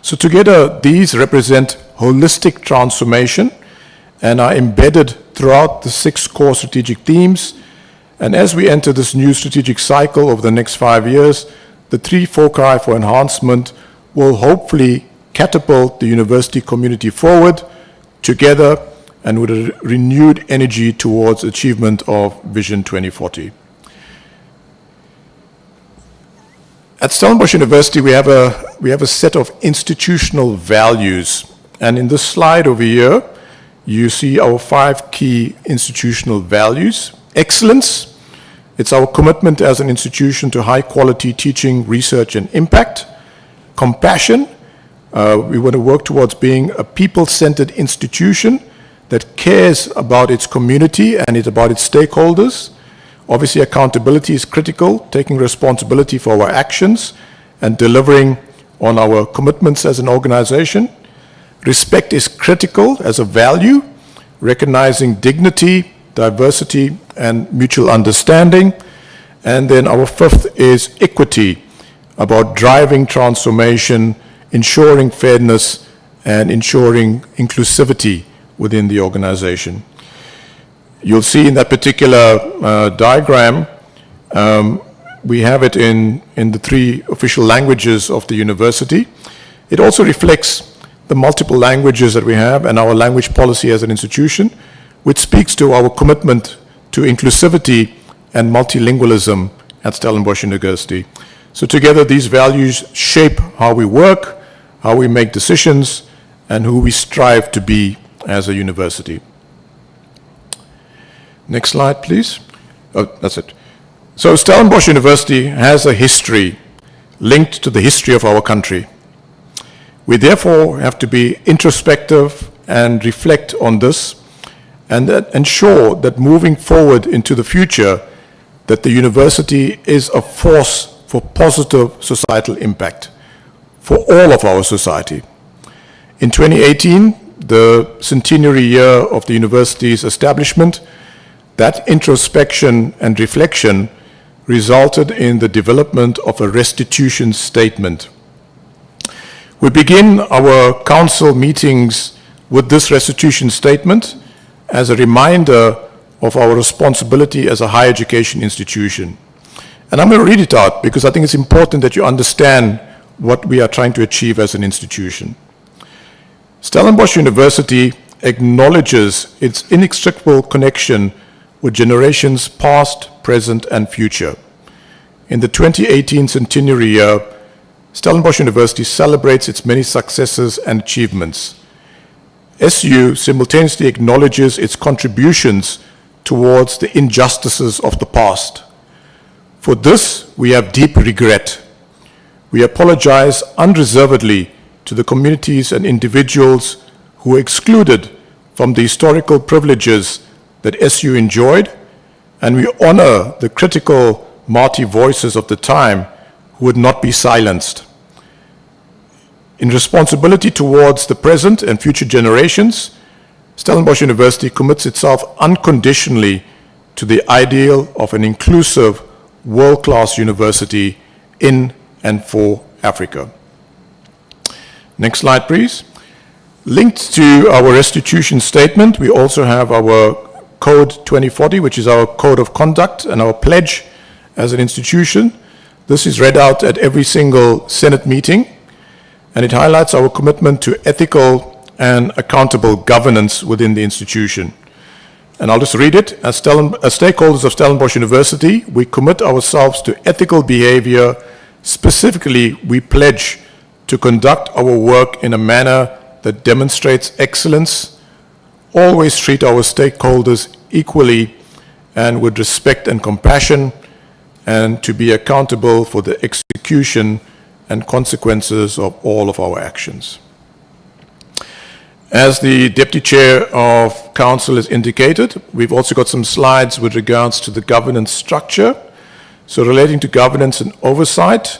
So together, these represent holistic transformation and are embedded throughout the 6 core strategic themes. And as we enter this new strategic cycle over the next 5 years, the 3 foci for enhancement will hopefully catapult the university community forward together and with a renewed energy towards achievement of Vision 2040. At Stellenbosch University, we have a set of institutional values. And in this slide over here, you see our 5 key institutional values. Excellence. It's our commitment as an institution to high quality teaching, research, and impact. Compassion. We want to work towards being a people-centered institution that cares about its community and about its stakeholders. Obviously, accountability is critical, taking responsibility for our actions and delivering on our commitments as an organization. Respect is critical as a value, recognizing dignity, diversity, and mutual understanding. And then our 5th is equity, about driving transformation, ensuring fairness, and ensuring inclusivity within the organization. You'll see in that particular diagram, we have it in the 3 official languages of the university. It also reflects the multiple languages that we have and our language policy as an institution, which speaks to our commitment to inclusivity and multilingualism at Stellenbosch University. So together, these values shape how we work, how we make decisions, and who we strive to be as a university. Next slide, please. Oh, that's it. So Stellenbosch University has a history linked to the history of our country. We therefore have to be introspective and reflect on this and ensure that moving forward into the future, that the university is a force for positive societal impact for all of our society. In 2018, the centenary year of the university's establishment, that introspection and reflection resulted in the development of a restitution statement. We begin our council meetings with this restitution statement as a reminder of our responsibility as a higher education institution. And I'm going to read it out because I think it's important that you understand what we are trying to achieve as an institution. Stellenbosch University acknowledges its inextricable connection with generations past, present, and future. In the 2018 centenary year, Stellenbosch University celebrates its many successes and achievements. SU simultaneously acknowledges its contributions towards the injustices of the past. For this, we have deep regret. We apologize unreservedly to the communities and individuals who were excluded from the historical privileges that SU enjoyed, and we honor the critical Māori voices of the time who would not be silenced. In responsibility towards the present and future generations, Stellenbosch University commits itself unconditionally to the ideal of an inclusive, world-class university in and for Africa. Next slide, please. Linked to our restitution statement, we also have our Code 2040, which is our code of conduct and our pledge as an institution. This is read out at every single Senate meeting, and it highlights our commitment to ethical, and accountable governance within the institution. And I'll just read it. As stakeholders of Stellenbosch University, we commit ourselves to ethical behavior. Specifically, we pledge to conduct our work in a manner that demonstrates excellence, always treat our stakeholders equally and with respect and compassion, and to be accountable for the execution and consequences of all of our actions. As the Deputy Chair of Council has indicated, we've also got some slides with regards to the governance structure. So relating to governance and oversight,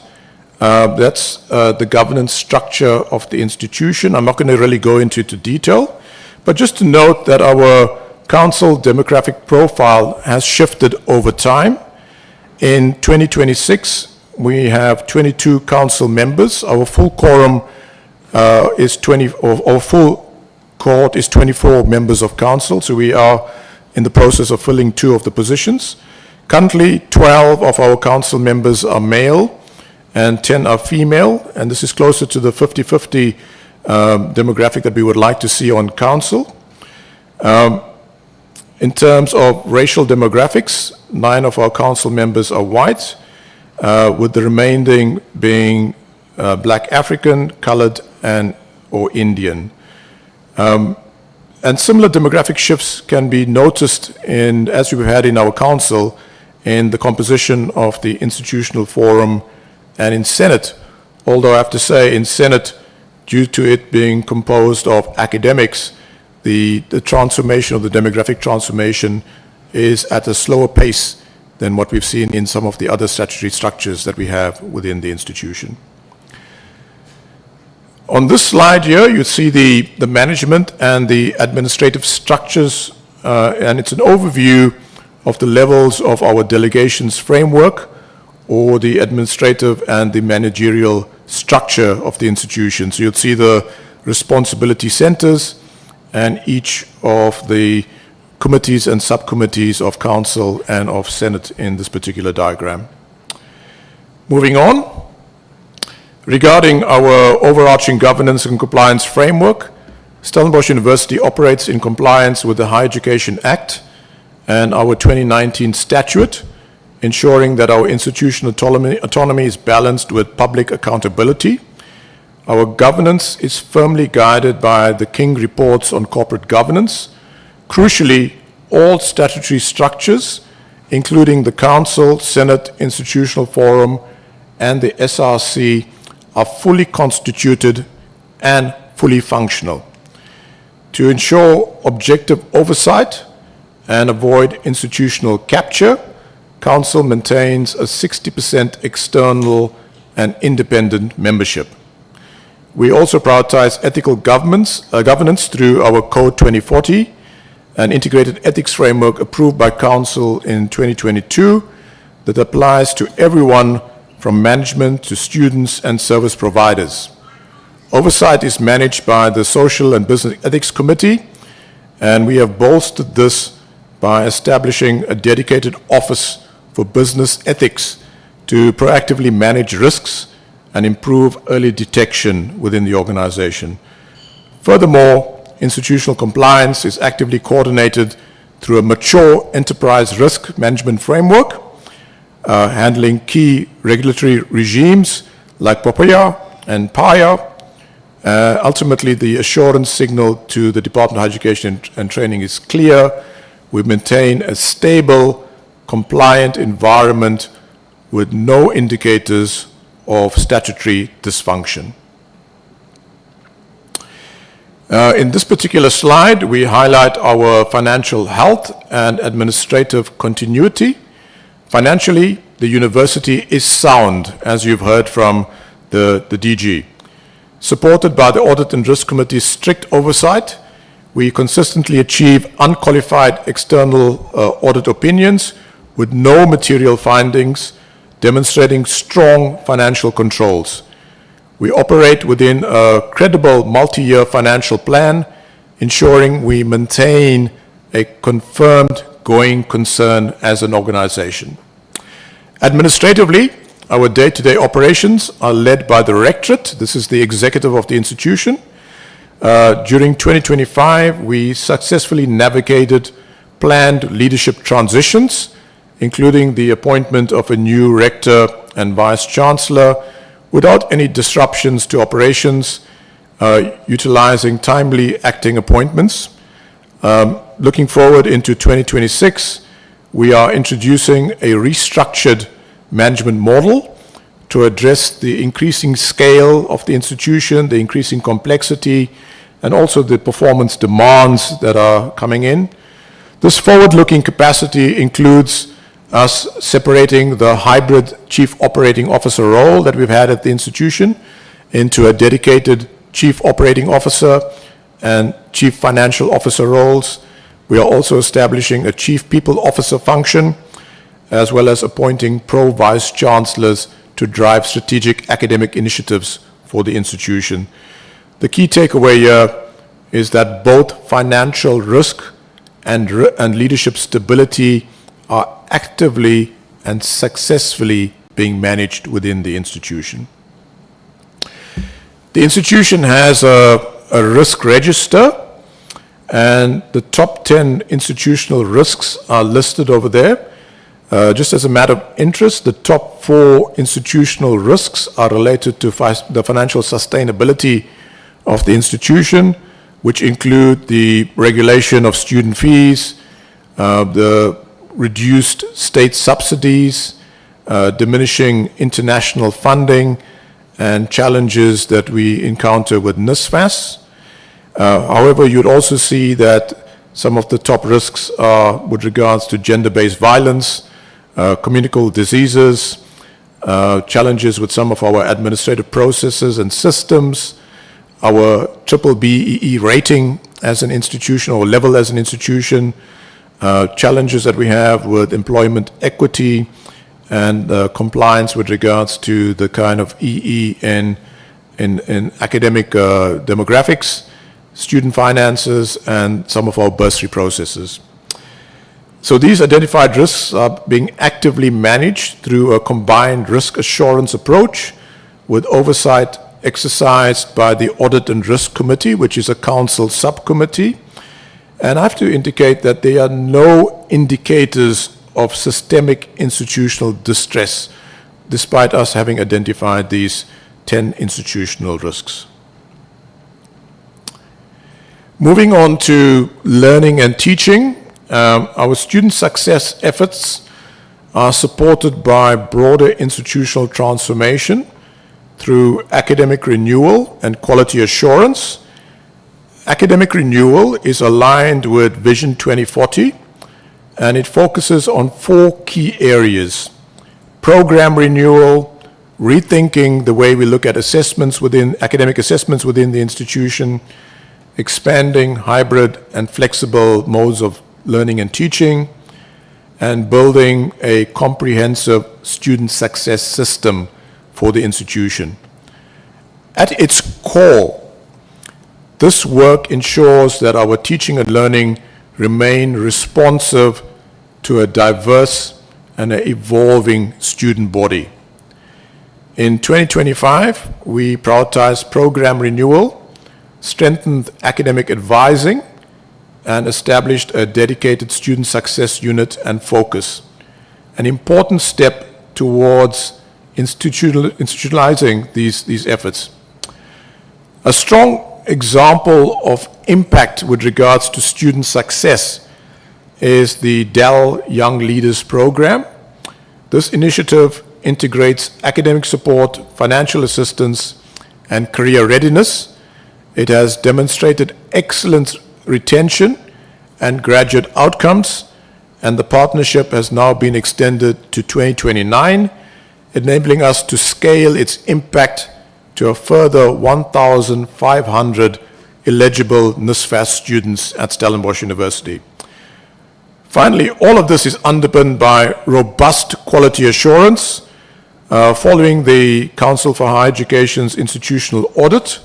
that's the governance structure of the institution. I'm not going to really go into detail, but just to note that our council demographic profile has shifted over time. In 2026, we have 22 council members. Our full quorum is 20, or full cohort is 24 members of council, so we are in the process of filling 2 of the positions. Currently, 12 of our council members are male and 10 are female, and this is closer to the 50-50 demographic that we would like to see on council. In terms of racial demographics, 9 of our council members are white, with the remaining being Black African, colored, and or Indian. And similar demographic shifts can be noticed in, as we've had in our council, in the composition of the institutional forum and in Senate. Although I have to say in Senate, due to it being composed of academics, the transformation of the demographic transformation is at a slower pace than what we've seen in some of the other statutory structures that we have within the institution. On this slide here, you see the management and the administrative structures, and it's an overview of the levels of our delegations framework, or the administrative and the managerial structure of the institution. So you'll see the responsibility centers and each of the committees and subcommittees of council and of Senate in this particular diagram. Moving on. Regarding our overarching governance and compliance framework, Stellenbosch University operates in compliance with the Higher Education Act and our 2019 statute, ensuring that our institutional autonomy is balanced with public accountability. Our governance is firmly guided by the King reports on corporate governance. Crucially, all statutory structures, including the Council, Senate, Institutional Forum, and the SRC, are fully constituted and fully functional. To ensure objective oversight and avoid institutional capture, Council maintains a 60% external and independent membership. We also prioritize ethical governance through our Code 2040, an integrated ethics framework approved by Council in 2022 that applies to everyone from management to students and service providers. Oversight is managed by the Social and Business Ethics Committee, and we have bolstered this by establishing a dedicated office for business ethics to proactively manage risks and improve early detection within the organization. Furthermore, institutional compliance is actively coordinated through a mature enterprise risk management framework, handling key regulatory regimes like POPIA and PIA. Ultimately, the assurance signal to the Department of Higher Education and Training is clear. We maintain a stable, compliant environment with no indicators of statutory dysfunction. In this particular slide, we highlight our financial health and administrative continuity. Financially, the university is sound, as you've heard from the DG. Supported by the Audit and Risk Committee's strict oversight, we consistently achieve unqualified external audit opinions with no material findings, demonstrating strong financial controls. We operate within a credible multi-year financial plan, ensuring we maintain a confirmed going concern as an organization. Administratively, our day-to-day operations are led by the Rectorate. This is the executive of the institution. During 2025, we successfully navigated planned leadership transitions, including the appointment of a new rector and vice-chancellor without any disruptions to operations, utilizing timely acting appointments. Looking forward into 2026, we are introducing a restructured management model to address the increasing scale of the institution, the increasing complexity, and also the performance demands that are coming in. This forward-looking capacity includes us separating the hybrid chief operating officer role that we've had at the institution into a dedicated chief operating officer and chief financial officer roles. We are also establishing a chief people officer function, as well as appointing pro-vice chancellors to drive strategic academic initiatives for the institution. The key takeaway here is that both financial risk and leadership stability are actively and successfully being managed within the institution. The institution has a risk register, and the top 10 institutional risks are listed over there. Just as a matter of interest, the top 4 institutional risks are related to the financial sustainability of the institution, which include the regulation of student fees, the reduced state subsidies, diminishing international funding, and challenges that we encounter with NSFAS. However, you'd also see that some of the top risks are with regards to gender-based violence, communicable diseases, challenges with some of our administrative processes and systems, our BBBEE rating as an institution or level as an institution, challenges that we have with employment equity and compliance with regards to the kind of EE in academic demographics, student finances, and some of our bursary processes. So these identified risks are being actively managed through a combined risk assurance approach with oversight exercised by the Audit and Risk Committee, which is a council subcommittee. And I have to indicate that there are no indicators of systemic institutional distress, despite us having identified these 10 institutional risks. Moving on to learning and teaching, our student success efforts are supported by broader institutional transformation through academic renewal and quality assurance. Academic renewal is aligned with Vision 2040, and it focuses on 4 key areas: program renewal, rethinking the way we look at assessments within academic assessments within the institution, expanding hybrid and flexible modes of learning and teaching, and building a comprehensive student success system for the institution. At its core, this work ensures that our teaching and learning remain responsive to a diverse and an evolving student body. In 2025, we prioritized program renewal, strengthened academic advising, and established a dedicated student success unit and focus, an important step towards institutionalizing these efforts. A strong example of impact with regards to student success is the Dell Young Leaders Program. This initiative integrates academic support, financial assistance, and career readiness. It has demonstrated excellent retention and graduate outcomes, and the partnership has now been extended to 2029, enabling us to scale its impact to a further 1,500 eligible NSFAS students at Stellenbosch University. Finally, all of this is underpinned by robust quality assurance. Following the Council for Higher Education's institutional audit,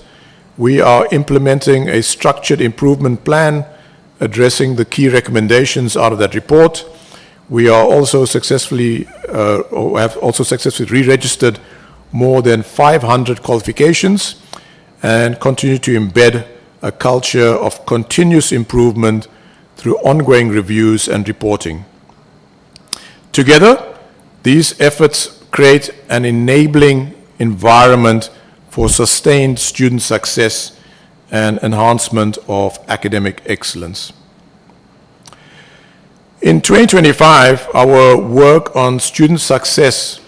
we are implementing a structured improvement plan addressing the key recommendations out of that report. We are also successfully, have also successfully re-registered more than 500 qualifications and continue to embed a culture of continuous improvement through ongoing reviews and reporting. Together, these efforts create an enabling environment for sustained student success and enhancement of academic excellence. In 2025, our work on student success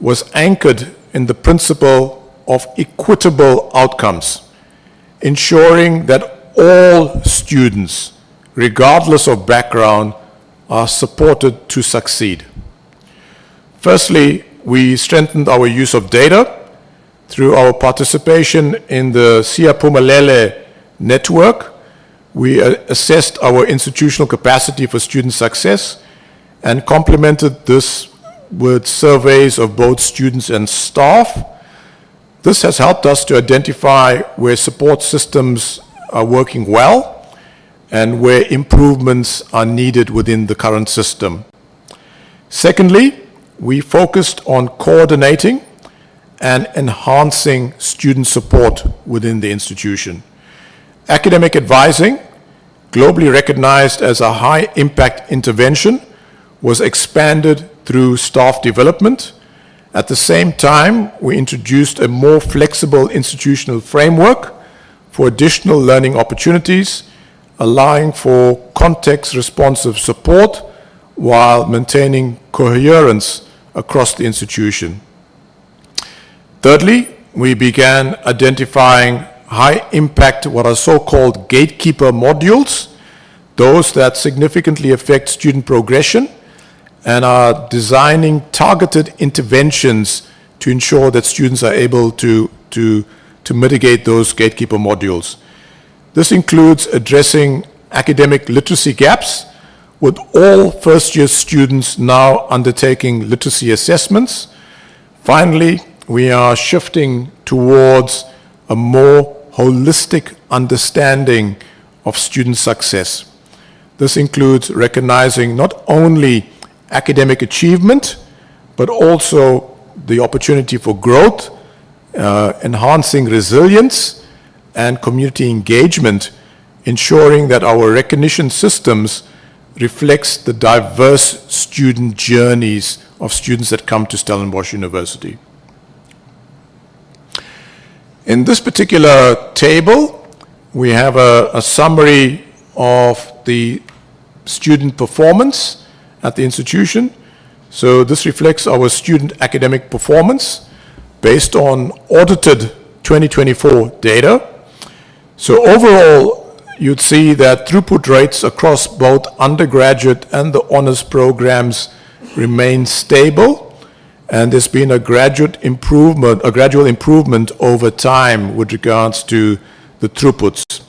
was anchored in the principle of equitable outcomes, ensuring that all students, regardless of background, are supported to succeed. Firstly, we strengthened our use of data through our participation in the Siyaphumelele network. We assessed our institutional capacity for student success and complemented this with surveys of both students and staff. This has helped us to identify where support systems are working well and where improvements are needed within the current system. Secondly, we focused on coordinating and enhancing student support within the institution. Academic advising, globally recognized as a high-impact intervention, was expanded through staff development. At the same time, we introduced a more flexible institutional framework for additional learning opportunities, allowing for context-responsive support while maintaining coherence across the institution. Thirdly, we began identifying high-impact, what are so-called gatekeeper modules, those that significantly affect student progression, and are designing targeted interventions to ensure that students are able to mitigate those gatekeeper modules. This includes addressing academic literacy gaps, with all first-year students now undertaking literacy assessments. Finally, we are shifting towards a more holistic understanding of student success. This includes recognizing not only academic achievement, but also the opportunity for growth, enhancing resilience and community engagement, ensuring that our recognition systems reflects the diverse student journeys of students that come to Stellenbosch University. In this particular table, we have a summary of the student performance at the institution. So this reflects our student academic performance based on audited 2024 data. So overall, you'd see that throughput rates across both undergraduate and the honors programs remain stable, and there's been a gradual improvement over time with regards to the throughputs.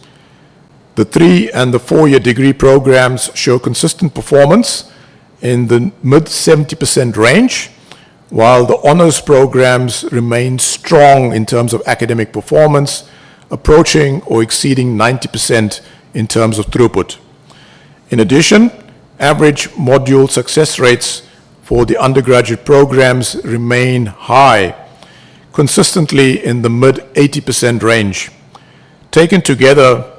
The 3- and the 4-year degree programs show consistent performance in the mid 70% range, while the honors programs remain strong in terms of academic performance, approaching or exceeding 90% in terms of throughput. In addition, average module success rates for the undergraduate programs remain high, consistently in the mid 80% range. Taken together,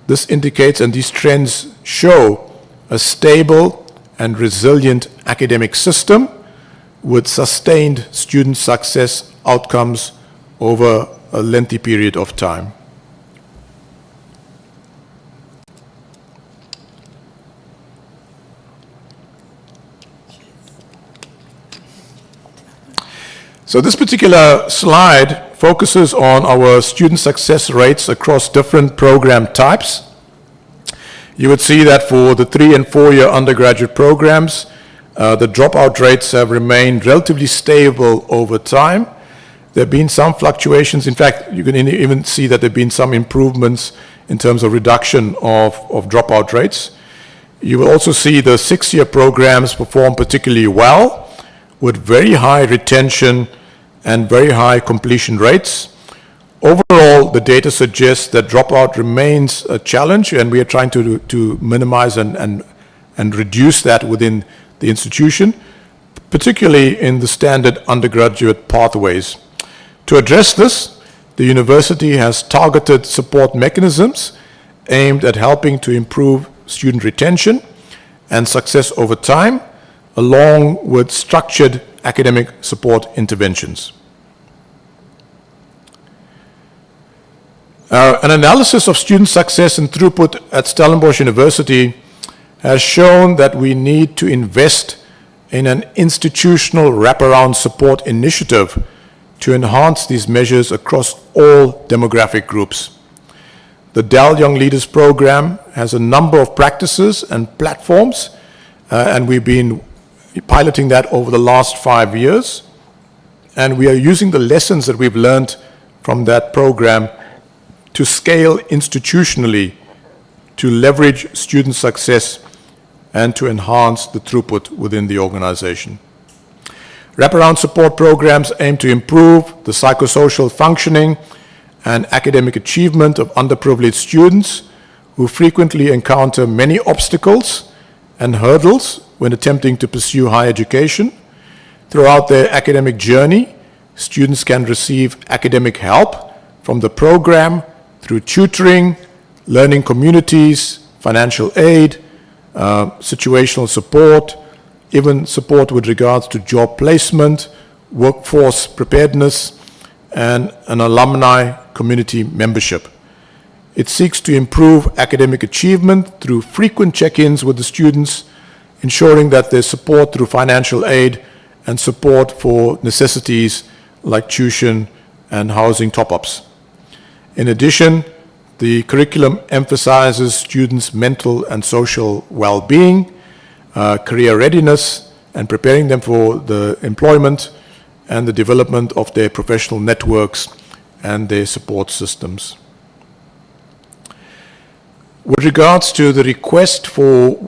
this indicates, and these trends show, a stable and resilient academic system with sustained student success outcomes over a lengthy period of time. So this particular slide focuses on our student success rates across different program types. You would see that for the 3- and 4-year undergraduate programs, the dropout rates have remained relatively stable over time. There have been some fluctuations. In fact, you can even see that there have been some improvements in terms of reduction of dropout rates. You will also see the 6-year programs perform particularly well, with very high retention and very high completion rates. Overall, the data suggests that dropout remains a challenge, and we are trying to minimize and reduce that within the institution, particularly in the standard undergraduate pathways. To address this, the university has targeted support mechanisms aimed at helping to improve student retention and success over time, along with structured academic support interventions. An analysis of student success and throughput at Stellenbosch University has shown that we need to invest in an institutional wraparound support initiative to enhance these measures across all demographic groups. The Dell Young Leaders Program has a number of practices and platforms, and we've been piloting that over the last 5 years. And we are using the lessons that we've learned from that program to scale institutionally to leverage student success and to enhance the throughput within the organization. Wraparound support programs aim to improve the psychosocial functioning and academic achievement of underprivileged students who frequently encounter many obstacles and hurdles when attempting to pursue higher education. Throughout their academic journey, students can receive academic help from the program through tutoring, learning communities, financial aid, situational support, even support with regards to job placement, workforce preparedness, and an alumni community membership. It seeks to improve academic achievement through frequent check-ins with the students, ensuring that there's support through financial aid and support for necessities like tuition and housing top-ups. In addition, the curriculum emphasizes students' mental and social well-being, career readiness, and preparing them for the employment and the development of their professional networks and their support systems. With regards to the request for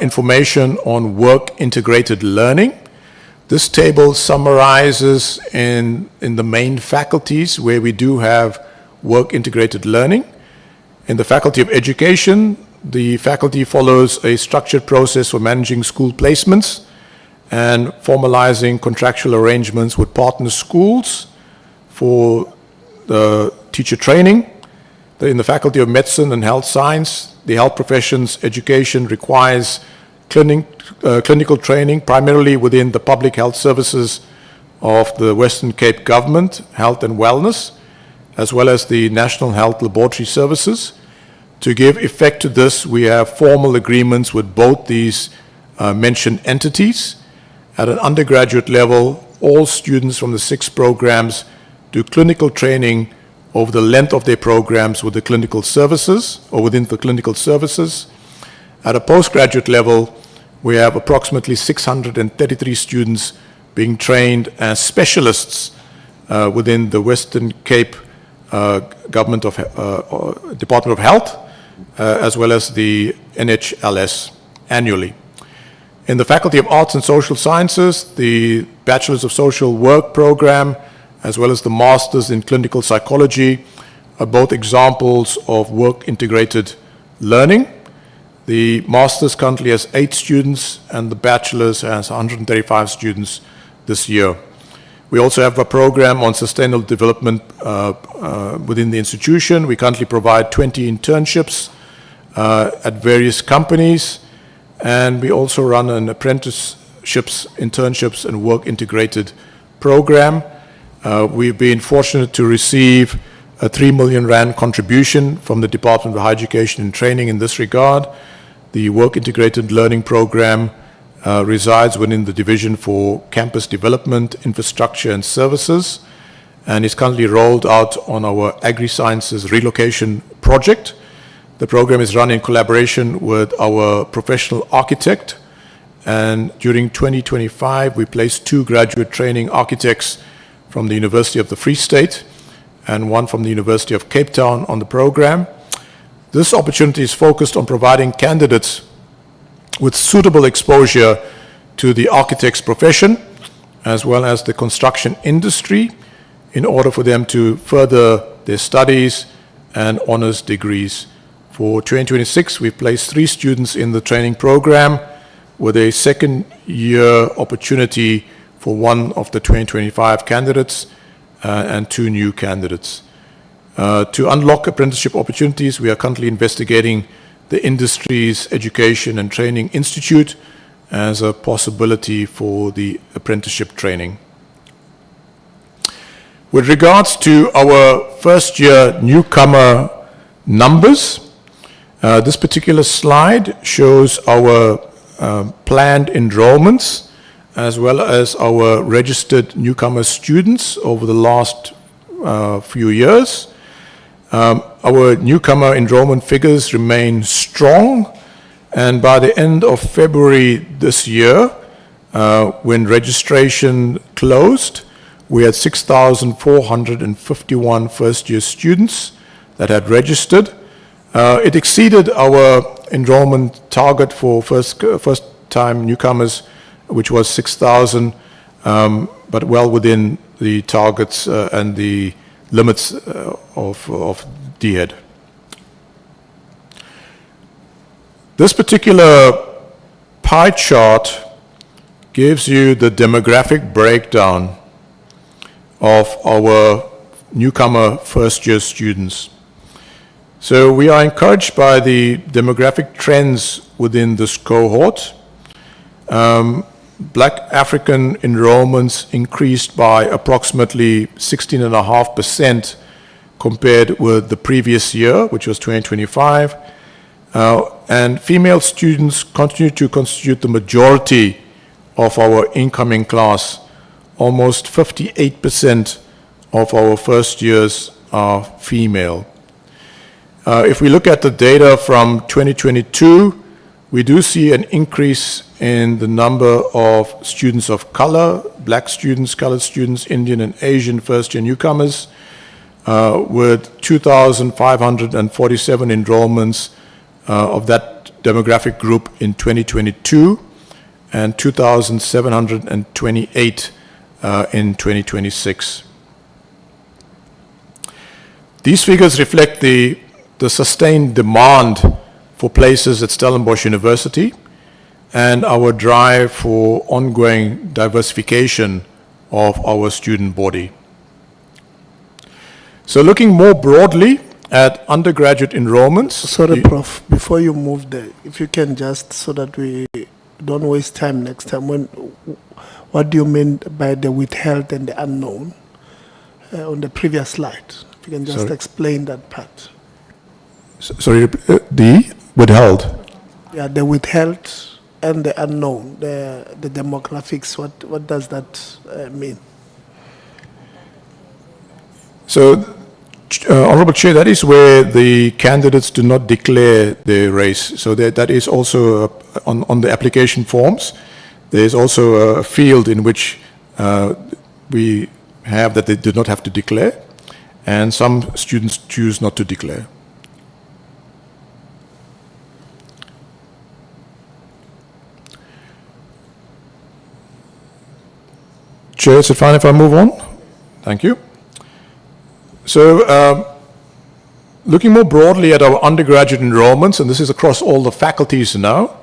information on work-integrated learning, this table summarizes in the main faculties where we do have work-integrated learning. In the Faculty of Education, the faculty follows a structured process for managing school placements and formalizing contractual arrangements with partner schools for the teacher training. In the Faculty of Medicine and Health Science, the health professions education requires clinical training, primarily within the public health services of the Western Cape Government, Health and Wellness, as well as the National Health Laboratory Services. To give effect to this, we have formal agreements with both these mentioned entities. At an undergraduate level, all students from the 6 programs do clinical training over the length of their programs with the clinical services or within the clinical services. At a postgraduate level, we have approximately 633 students being trained as specialists within the Western Cape Department of Health, as well as the NHLS annually. In the Faculty of Arts and Social Sciences, the Bachelors of Social Work program, as well as the Masters in Clinical Psychology, are both examples of work-integrated learning. The Masters currently has 8 students, and the Bachelors has 135 students this year. We also have a program on sustainable development within the institution. We currently provide 20 internships at various companies, and we also run an apprenticeships, internships, and work-integrated program. We've been fortunate to receive a 3 million rand contribution from the Department of Higher Education and Training in this regard. The work-integrated learning program resides within the Division for Campus Development, Infrastructure and Services, and is currently rolled out on our Agri-Sciences relocation project. The program is run in collaboration with our professional architect, and during 2025 we placed 2 graduate training architects from the University of the Free State and 1 from the University of Cape Town on the program. This opportunity is focused on providing candidates with suitable exposure to the architect's profession as well as the construction industry in order for them to further their studies and honors degrees. For 2026, we've placed 3 students in the training program with a second-year opportunity for 1 of the 2025 candidates and 2 new candidates. To unlock apprenticeship opportunities, we are currently investigating the Industries Education and Training Institute as a possibility for the apprenticeship training. With regards to our first year newcomer numbers, this particular slide shows our planned enrollments as well as our registered newcomer students over the last few years. Our newcomer enrollment figures remain strong, and by the end of February this year, when registration closed, we had 6,451 first-year students that had registered. It exceeded our enrollment target for first-time newcomers, which was 6,000, but well within the targets and the limits of DHED. This particular pie chart gives you the demographic breakdown of our newcomer first-year students. So we are encouraged by the demographic trends within this cohort. Black African enrollments increased by approximately 16.5% compared with the previous year, which was 2025. And female students continue to constitute the majority of our incoming class. Almost 58% of our first years are female. If we look at the data from 2022, we do see an increase in the number of students of color, black students, colored students, Indian and Asian first-year newcomers, with 2,547 enrollments of that demographic group in 2022 and 2,728 in 2026. These figures reflect the sustained demand for places at Stellenbosch University and our drive for ongoing diversification of our student body. So looking more broadly at undergraduate enrollments. Sorry, Prof, before you move there, if you can just, so that we don't waste time next time, what do you mean by the withheld and the unknown on the previous slide? If you can just explain that part. Sorry, the withheld? Yeah, the withheld and the unknown, the demographics, what does that mean? So, Honorable Chair, that is where the candidates do not declare their race. So that is also on the application forms. There is also a field in which we have that they do not have to declare, and some students choose not to declare. Chair, is it fine if I move on? Thank you. So, looking more broadly at our undergraduate enrollments, and this is across all the faculties now,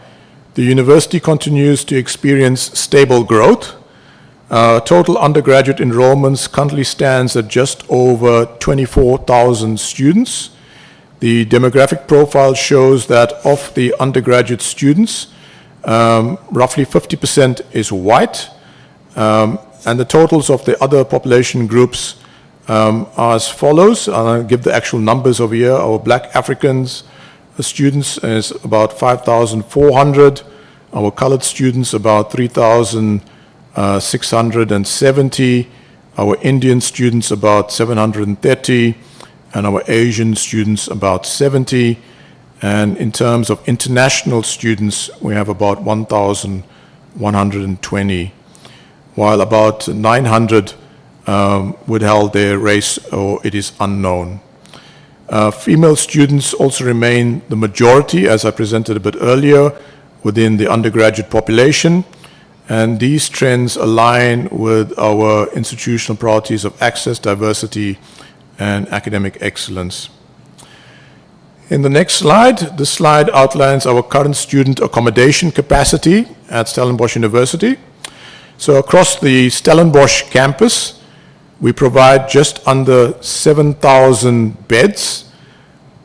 the university continues to experience stable growth. Total undergraduate enrollments currently stands at just over 24,000 students. The demographic profile shows that of the undergraduate students, roughly 50% is white, and the totals of the other population groups are as follows. I'll give the actual numbers over here. Our black Africans students is about 5,400. Our colored students about 3,670. Our Indian students about 730. And our Asian students about 70. And in terms of international students, we have about 1,120, while about 900 withheld their race or it is unknown. Female students also remain the majority, as I presented a bit earlier, within the undergraduate population, and these trends align with our institutional priorities of access, diversity, and academic excellence. In the next slide, this slide outlines our current student accommodation capacity at Stellenbosch University. So across the Stellenbosch campus, we provide just under 7,000 beds,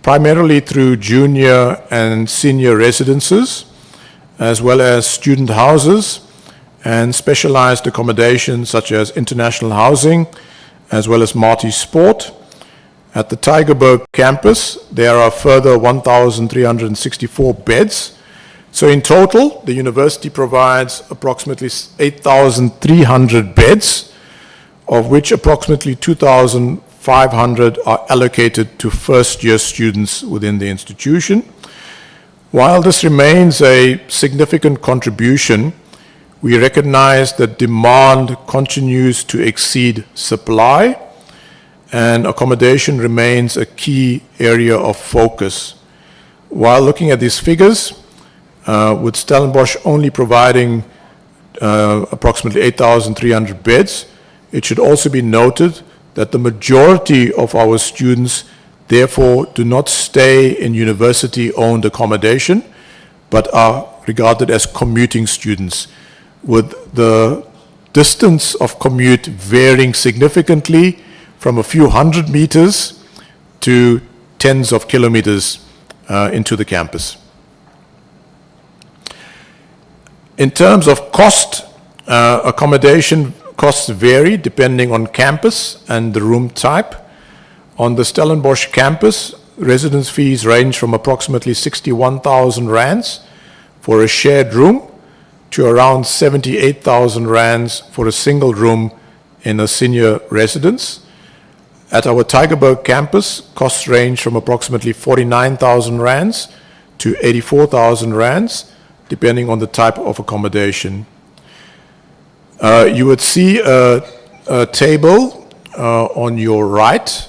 primarily through junior and senior residences, as well as student houses and specialized accommodations such as international housing, as well as multi-sport. At the Tygerberg campus, there are further 1,364 beds. So in total, the university provides approximately 8,300 beds, of which approximately 2,500 are allocated to first-year students within the institution. While this remains a significant contribution, we recognize that demand continues to exceed supply, and accommodation remains a key area of focus. While looking at these figures, with Stellenbosch only providing approximately 8,300 beds, it should also be noted that the majority of our students therefore do not stay in university-owned accommodation, but are regarded as commuting students, with the distance of commute varying significantly from a few hundred meters to tens of kilometers into the campus. In terms of cost, accommodation costs vary depending on campus and the room type. On the Stellenbosch campus, residence fees range from approximately 61,000 rands for a shared room to around 78,000 rands for a single room in a senior residence. At our Tygerberg campus, costs range from approximately 49,000 rands to 84,000 rands, depending on the type of accommodation. You would see a table on your right.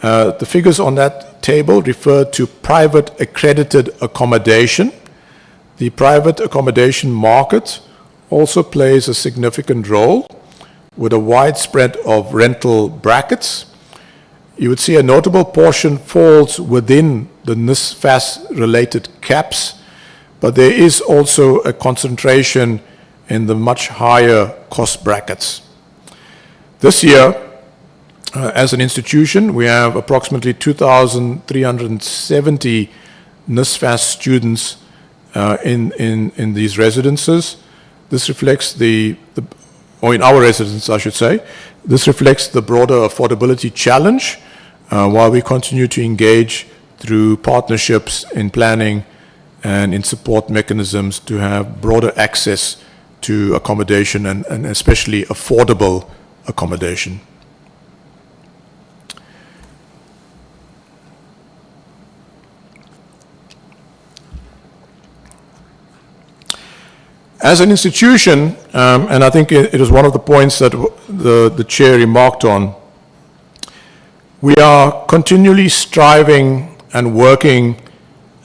The figures on that table refer to private accredited accommodation. The private accommodation market also plays a significant role with a wide spread of rental brackets. You would see a notable portion falls within the NSFAS related caps, but there is also a concentration in the much higher cost brackets. This year, as an institution, we have approximately 2,370 NSFAS students in these residences. This reflects or in our residence, I should say, this reflects the broader affordability challenge, while we continue to engage through partnerships in planning and in support mechanisms to have broader access to accommodation and especially affordable accommodation. As an institution, and I think it was one of the points that the chair remarked on, we are continually striving and working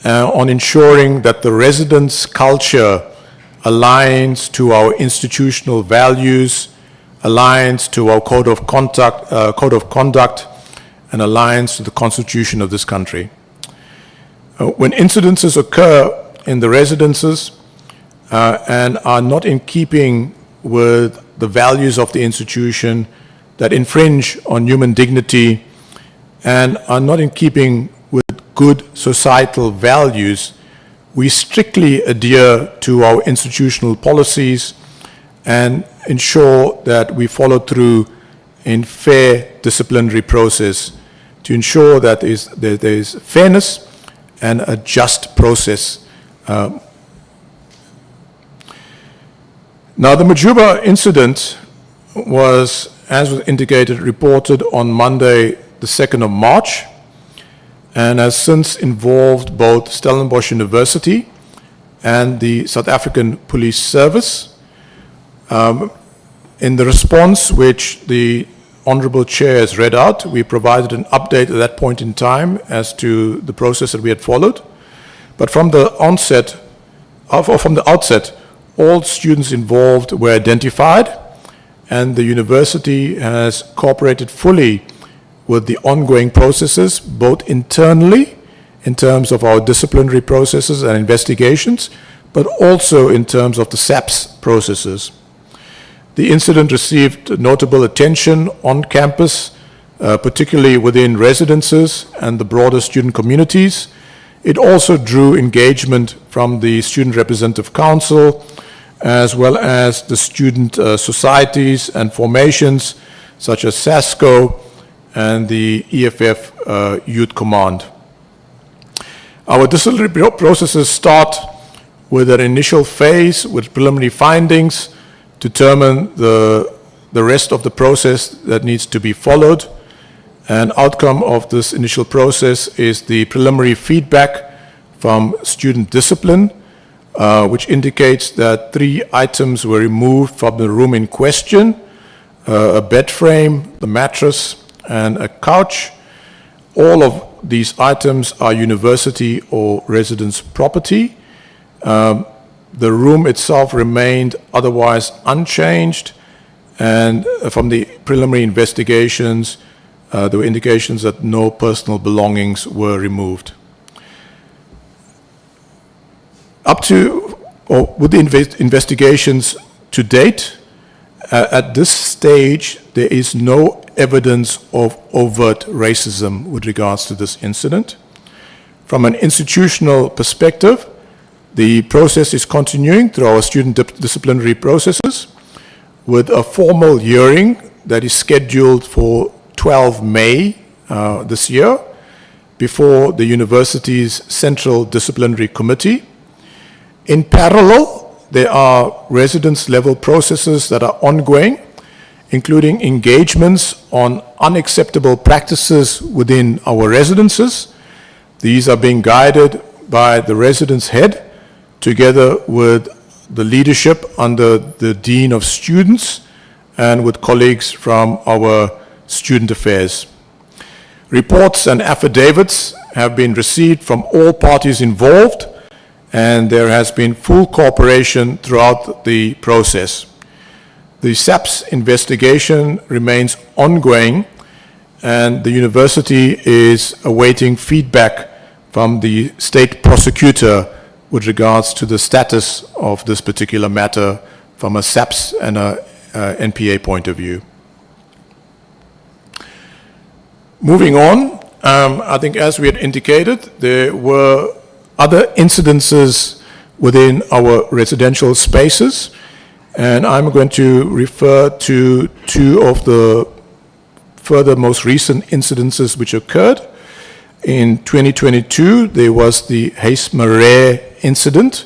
on ensuring that the residence culture aligns to our institutional values, aligns to our code of conduct, and aligns to the constitution of this country. When incidences occur in the residences and are not in keeping with the values of the institution, that infringe on human dignity and are not in keeping with good societal values, we strictly adhere to our institutional policies and ensure that we follow through in fair disciplinary process to ensure that there is fairness and a just process. Now, the Majuba incident was, as was indicated, reported on Monday, the 2nd of March, and has since involved both Stellenbosch University and the South African Police Service. In the response which the Honourable Chair has read out, we provided an update at that point in time as to the process that we had followed. But from the outset, all students involved were identified, and the university has cooperated fully with the ongoing processes, both internally in terms of our disciplinary processes and investigations, but also in terms of the SAPS processes. The incident received notable attention on campus, particularly within residences and the broader student communities. It also drew engagement from the Student Representative Council, as well as the student societies and formations such as SASCO and the EFF Youth Command. Our disciplinary processes start with an initial phase with preliminary findings to determine the rest of the process that needs to be followed. An outcome of this initial process is the preliminary feedback from student discipline, which indicates that 3 items were removed from the room in question: a bed frame, the mattress, and a couch. All of these items are university or residence property. The room itself remained otherwise unchanged, and from the preliminary investigations, there were indications that no personal belongings were removed. Up to, or with the investigations to date, at this stage, there is no evidence of overt racism with regards to this incident. From an institutional perspective, the process is continuing through our student disciplinary processes with a formal hearing that is scheduled for 12 May this year before the university's Central Disciplinary Committee. In parallel, there are residence-level processes that are ongoing, including engagements on unacceptable practices within our residences. These are being guided by the residence head, together with the leadership under the Dean of Students and with colleagues from our Student Affairs. Reports and affidavits have been received from all parties involved, and there has been full cooperation throughout the process. The SAPS investigation remains ongoing, and the university is awaiting feedback from the state prosecutor with regards to the status of this particular matter from a SAPS and a NPA point of view. Moving on, I think as we had indicated, there were other incidences within our residential spaces, and I'm going to refer to 2 of the further most recent incidences which occurred. In 2022, there was the Hays Marais incident.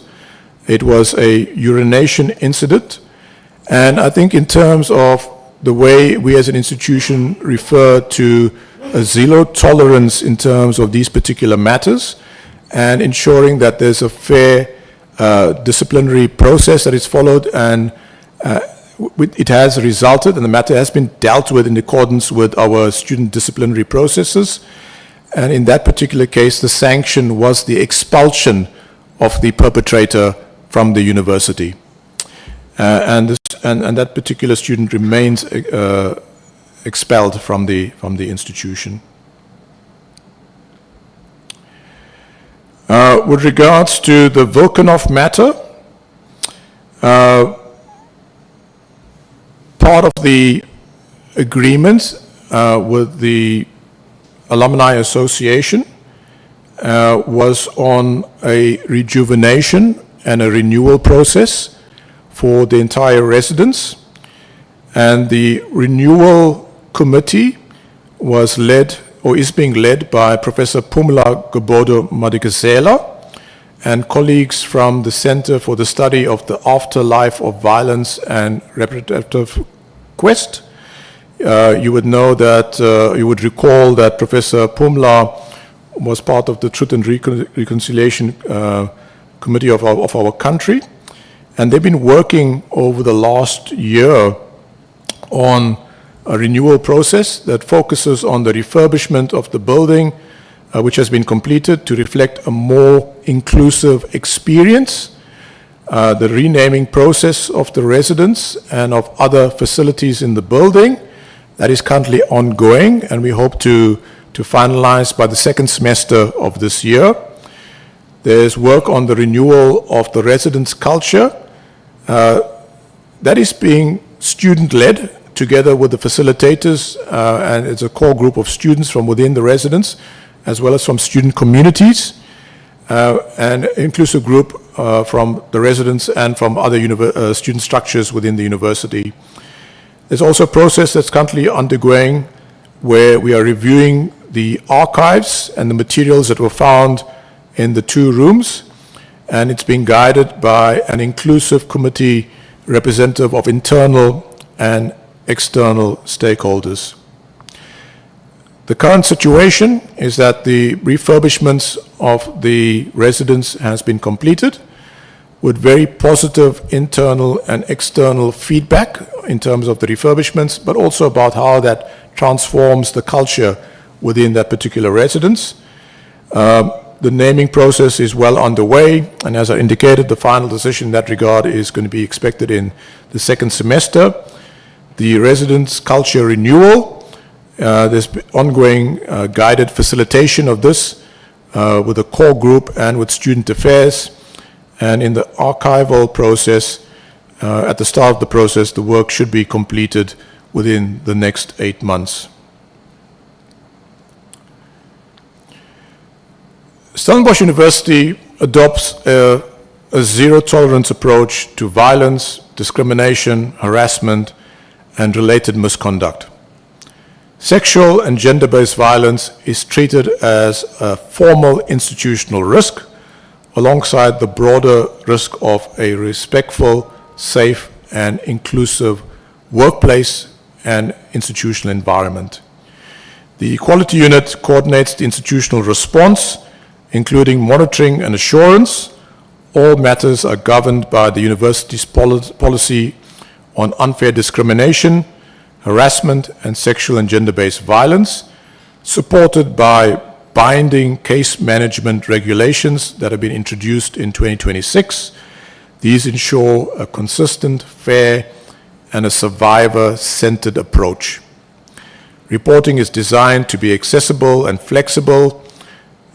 It was a urination incident, and I think in terms of the way we as an institution refer to a zero tolerance in terms of these particular matters, and ensuring that there's a fair disciplinary process that is followed, and it has resulted, and the matter has been dealt with in accordance with our student disciplinary processes. And in that particular case, the sanction was the expulsion of the perpetrator from the university. And that particular student remains expelled from the institution. With regards to the Vilkenhoff matter, part of the agreement with the Alumni Association was on a rejuvenation and a renewal process for the entire residence. And the renewal committee was led, or is being led, by Professor Pumla Gobodo Madikizela and colleagues from the Center for the Study of the Afterlife of Violence and Reproductive Quest. You would know that, you would recall that Professor Pumla was part of the Truth and Reconciliation Committee of our country, and they've been working over the last year on a renewal process that focuses on the refurbishment of the building, which has been completed to reflect a more inclusive experience, the renaming process of the residence and of other facilities in the building. That is currently ongoing, and we hope to finalize by the second semester of this year. There's work on the renewal of the residence culture. That is being student-led, together with the facilitators, and it's a core group of students from within the residence, as well as from student communities, and inclusive group from the residents and from other student structures within the university. There's also a process that's currently undergoing where we are reviewing the archives and the materials that were found in the 2 rooms, and it's being guided by an inclusive committee representative of internal and external stakeholders. The current situation is that the refurbishments of the residence has been completed with very positive internal and external feedback in terms of the refurbishments, but also about how that transforms the culture within that particular residence. The naming process is well underway, and as I indicated, the final decision in that regard is going to be expected in the 2nd semester. The residence culture renewal, there's ongoing guided facilitation of this with a core group and with student affairs. And in the archival process, at the start of the process, the work should be completed within the next 8 months. Stellenbosch University adopts a zero-tolerance approach to violence, discrimination, harassment, and related misconduct. Sexual and gender-based violence is treated as a formal institutional risk, alongside the broader risk of a respectful, safe, and inclusive workplace and institutional environment. The Equality Unit coordinates the institutional response, including monitoring and assurance. All matters are governed by the university's policy on unfair discrimination, harassment, and sexual and gender-based violence, supported by binding case management regulations that have been introduced in 2026. These ensure a consistent, fair, and a survivor-centered approach. Reporting is designed to be accessible and flexible.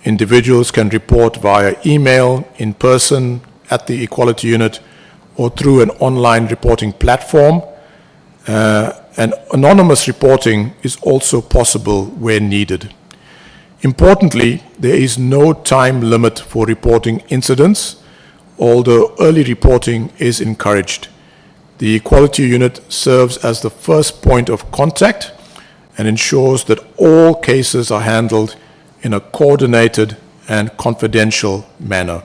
Individuals can report via email, in person, at the Equality Unit, or through an online reporting platform. And anonymous reporting is also possible where needed. Importantly, there is no time limit for reporting incidents, although early reporting is encouraged. The Equality Unit serves as the first point of contact and ensures that all cases are handled in a coordinated and confidential manner.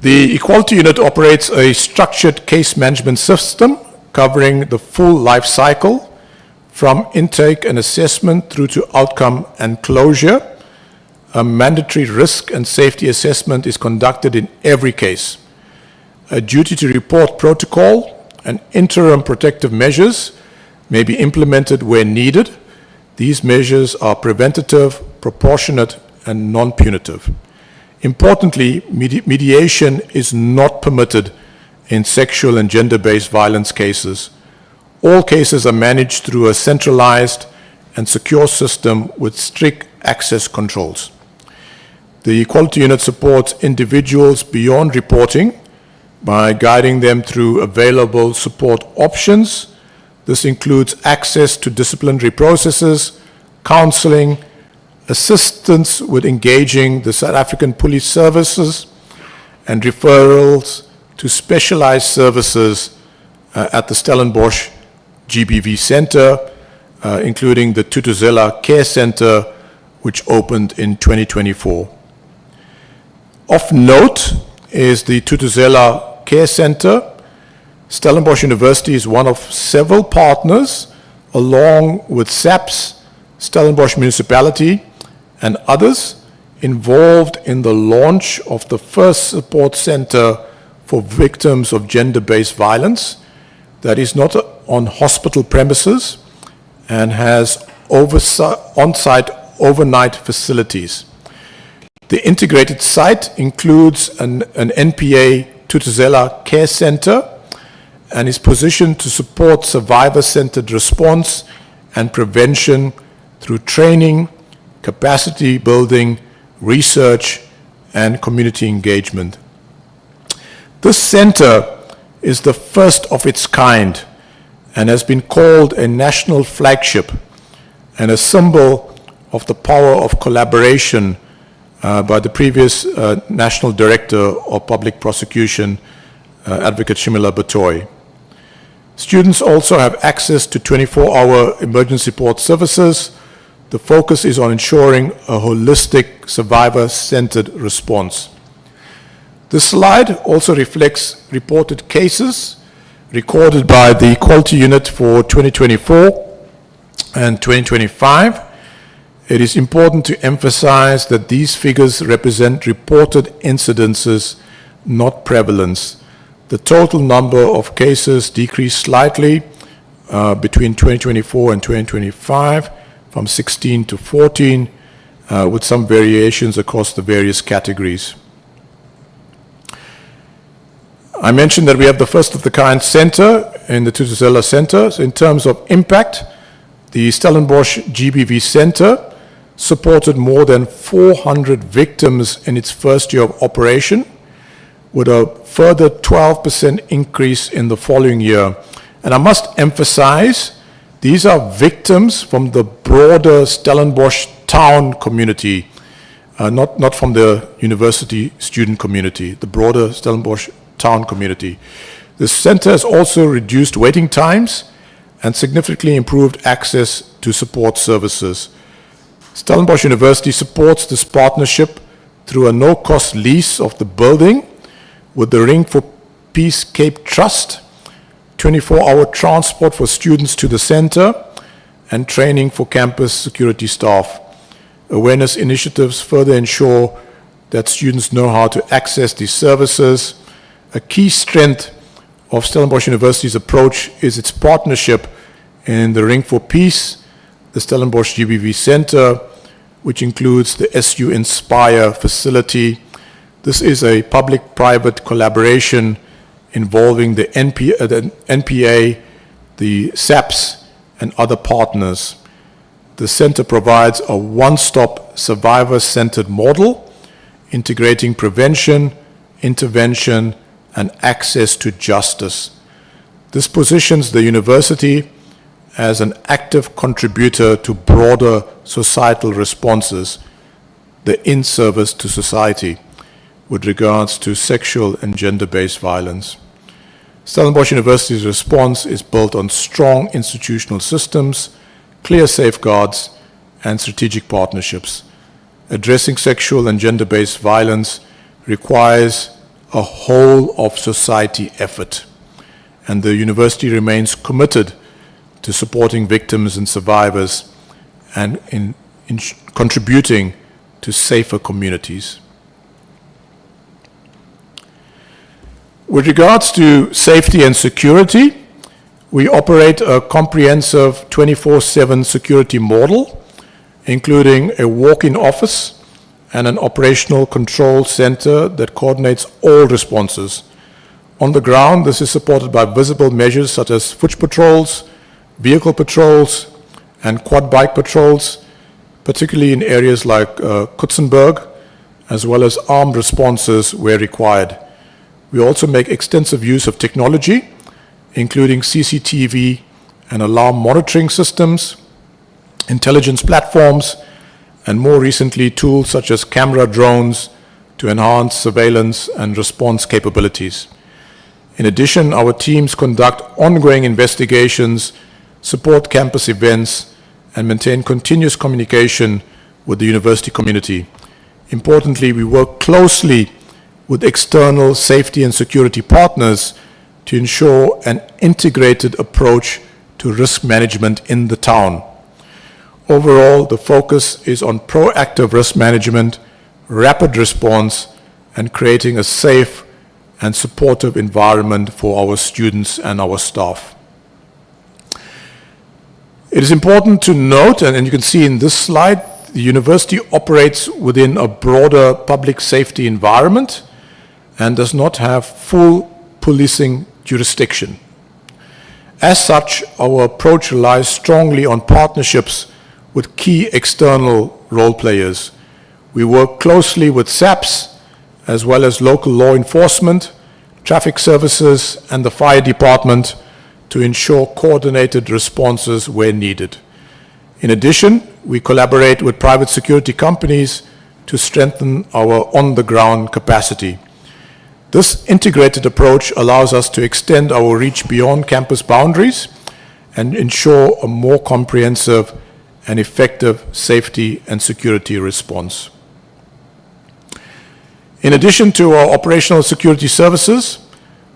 The Equality Unit operates a structured case management system covering the full life cycle, from intake and assessment through to outcome and closure. A mandatory risk and safety assessment is conducted in every case. A duty to report protocol and interim protective measures may be implemented where needed. These measures are preventative, proportionate, and non-punitive. Importantly, mediation is not permitted in sexual and gender-based violence cases. All cases are managed through a centralized and secure system with strict access controls. The Equality Unit supports individuals beyond reporting by guiding them through available support options. This includes access to disciplinary processes, counseling, assistance with engaging the South African Police Services, and referrals to specialized services at the Stellenbosch GBV Center, including the Tutuzela Care Center, which opened in 2024. Of note is the Tutuzela Care Center. Stellenbosch University is one of several partners, along with SAPS, Stellenbosch Municipality, and others, involved in the launch of the first support center for victims of gender-based violence that is not on hospital premises and has on-site overnight facilities. The integrated site includes an NPA Tutuzela Care Center and is positioned to support survivor-centered response and prevention through training, capacity building, research, and community engagement. This center is the first of its kind and has been called a national flagship and a symbol of the power of collaboration by the previous National Director of Public Prosecution, Advocate Shimila Batoy. Students also have access to 24-hour emergency support services. The focus is on ensuring a holistic, survivor-centered response. This slide also reflects reported cases recorded by the Equality Unit for 2024 and 2025. It is important to emphasize that these figures represent reported incidences, not prevalence. The total number of cases decreased slightly between 2024 and 2025 from 16 to 14, with some variations across the various categories. I mentioned that we have the first of the kind center in the Thuthuzela Center. So in terms of impact, the Stellenbosch GBV Center supported more than 400 victims in its first year of operation, with a further 12% increase in the following year. And I must emphasize, these are victims from the broader Stellenbosch town community, not from the university student community, the broader Stellenbosch town community. The center has also reduced waiting times and significantly improved access to support services. Stellenbosch University supports this partnership through a no-cost lease of the building with the Ring for Peace Cape Trust, 24-hour transport for students to the center, and training for campus security staff. Awareness initiatives further ensure that students know how to access these services. A key strength of Stellenbosch University's approach is its partnership in the Ring for Peace, the Stellenbosch GBV Center, which includes the SU Inspire facility. This is a public-private collaboration involving the NPA, the SAPS, and other partners. The center provides a one-stop survivor-centered model, integrating prevention, intervention, and access to justice. This positions the university as an active contributor to broader societal responses, the in-service to society, with regards to sexual and gender-based violence. Stellenbosch University's response is built on strong institutional systems, clear safeguards, and strategic partnerships. Addressing sexual and gender-based violence requires a whole of society effort, and the university remains committed to supporting victims and survivors and in contributing to safer communities. With regards to safety and security, we operate a comprehensive 24/7 security model, including a walk-in office and an operational control center that coordinates all responses. On the ground, this is supported by visible measures such as foot patrols, vehicle patrols, and quad bike patrols, particularly in areas like Kutsenberg, as well as armed responses where required. We also make extensive use of technology, including CCTV and alarm monitoring systems, intelligence platforms, and more recently, tools such as camera drones to enhance surveillance and response capabilities. In addition, our teams conduct ongoing investigations, support campus events, and maintain continuous communication with the university community. Importantly, we work closely with external safety and security partners to ensure an integrated approach to risk management in the town. Overall, the focus is on proactive risk management, rapid response, and creating a safe and supportive environment for our students and our staff. It is important to note, and you can see in this slide, the university operates within a broader public safety environment and does not have full policing jurisdiction. As such, our approach relies strongly on partnerships with key external role players. We work closely with SAPS as well as local law enforcement, traffic services, and the fire department to ensure coordinated responses where needed. In addition, we collaborate with private security companies to strengthen our on-the-ground capacity. This integrated approach allows us to extend our reach beyond campus boundaries and ensure a more comprehensive and effective safety and security response. In addition to our operational security services,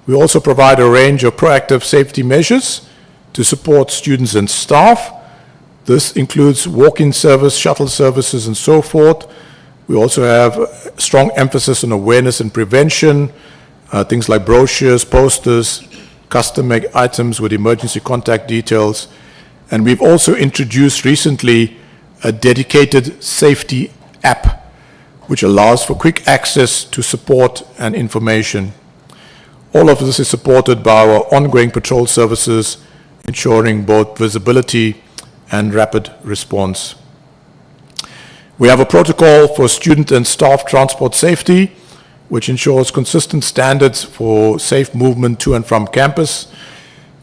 we also provide a range of proactive safety measures to support students and staff. This includes walk-in service, shuttle services, and so forth. We also have a strong emphasis on awareness and prevention, things like brochures, posters, custom-made items with emergency contact details. And we've also introduced recently a dedicated safety app, which allows for quick access to support and information. All of this is supported by our ongoing patrol services, ensuring both visibility and rapid response. We have a protocol for student and staff transport safety, which ensures consistent standards for safe movement to and from campus.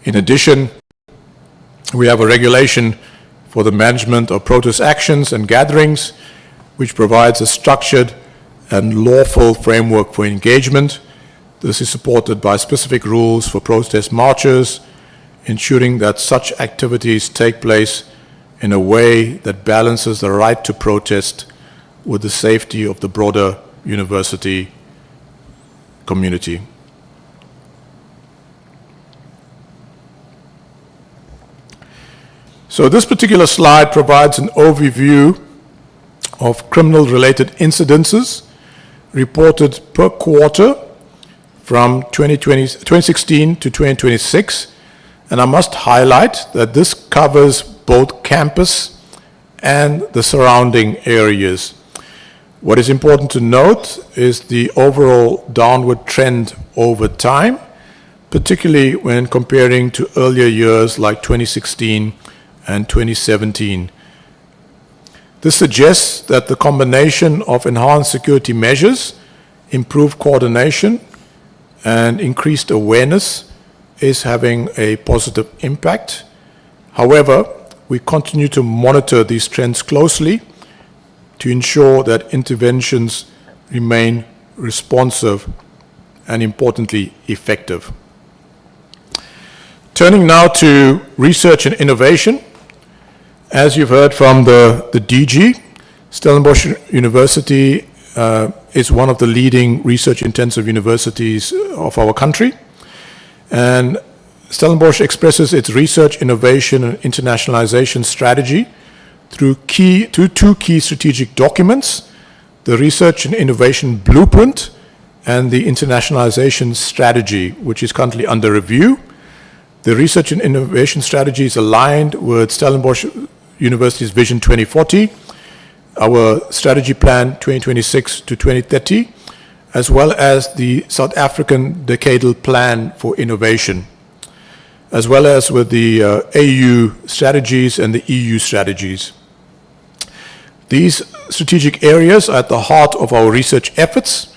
In addition, we have a regulation for the management of protest actions and gatherings, which provides a structured and lawful framework for engagement. This is supported by specific rules for protest marches, ensuring that such activities take place in a way that balances the right to protest with the safety of the broader university community. So this particular slide provides an overview of criminal-related incidences reported per quarter from 2016 to 2026. And I must highlight that this covers both campus and the surrounding areas. What is important to note is the overall downward trend over time, particularly when comparing to earlier years like 2016 and 2017. This suggests that the combination of enhanced security measures, improved coordination, and increased awareness is having a positive impact. However, we continue to monitor these trends closely to ensure that interventions remain responsive and, importantly, effective. Turning now to research and innovation. As you've heard from the DG, Stellenbosch University is one of the leading research-intensive universities of our country. And Stellenbosch expresses its research, innovation, and internationalization strategy through two key strategic documents, the Research and Innovation Blueprint and the Internationalization Strategy, which is currently under review. The Research and Innovation Strategy is aligned with Stellenbosch University's Vision 2040, our Strategy Plan 2026 to 2030, as well as the South African Decadal Plan for Innovation, as well as with the AU strategies and the EU strategies. These strategic areas are at the heart of our research efforts.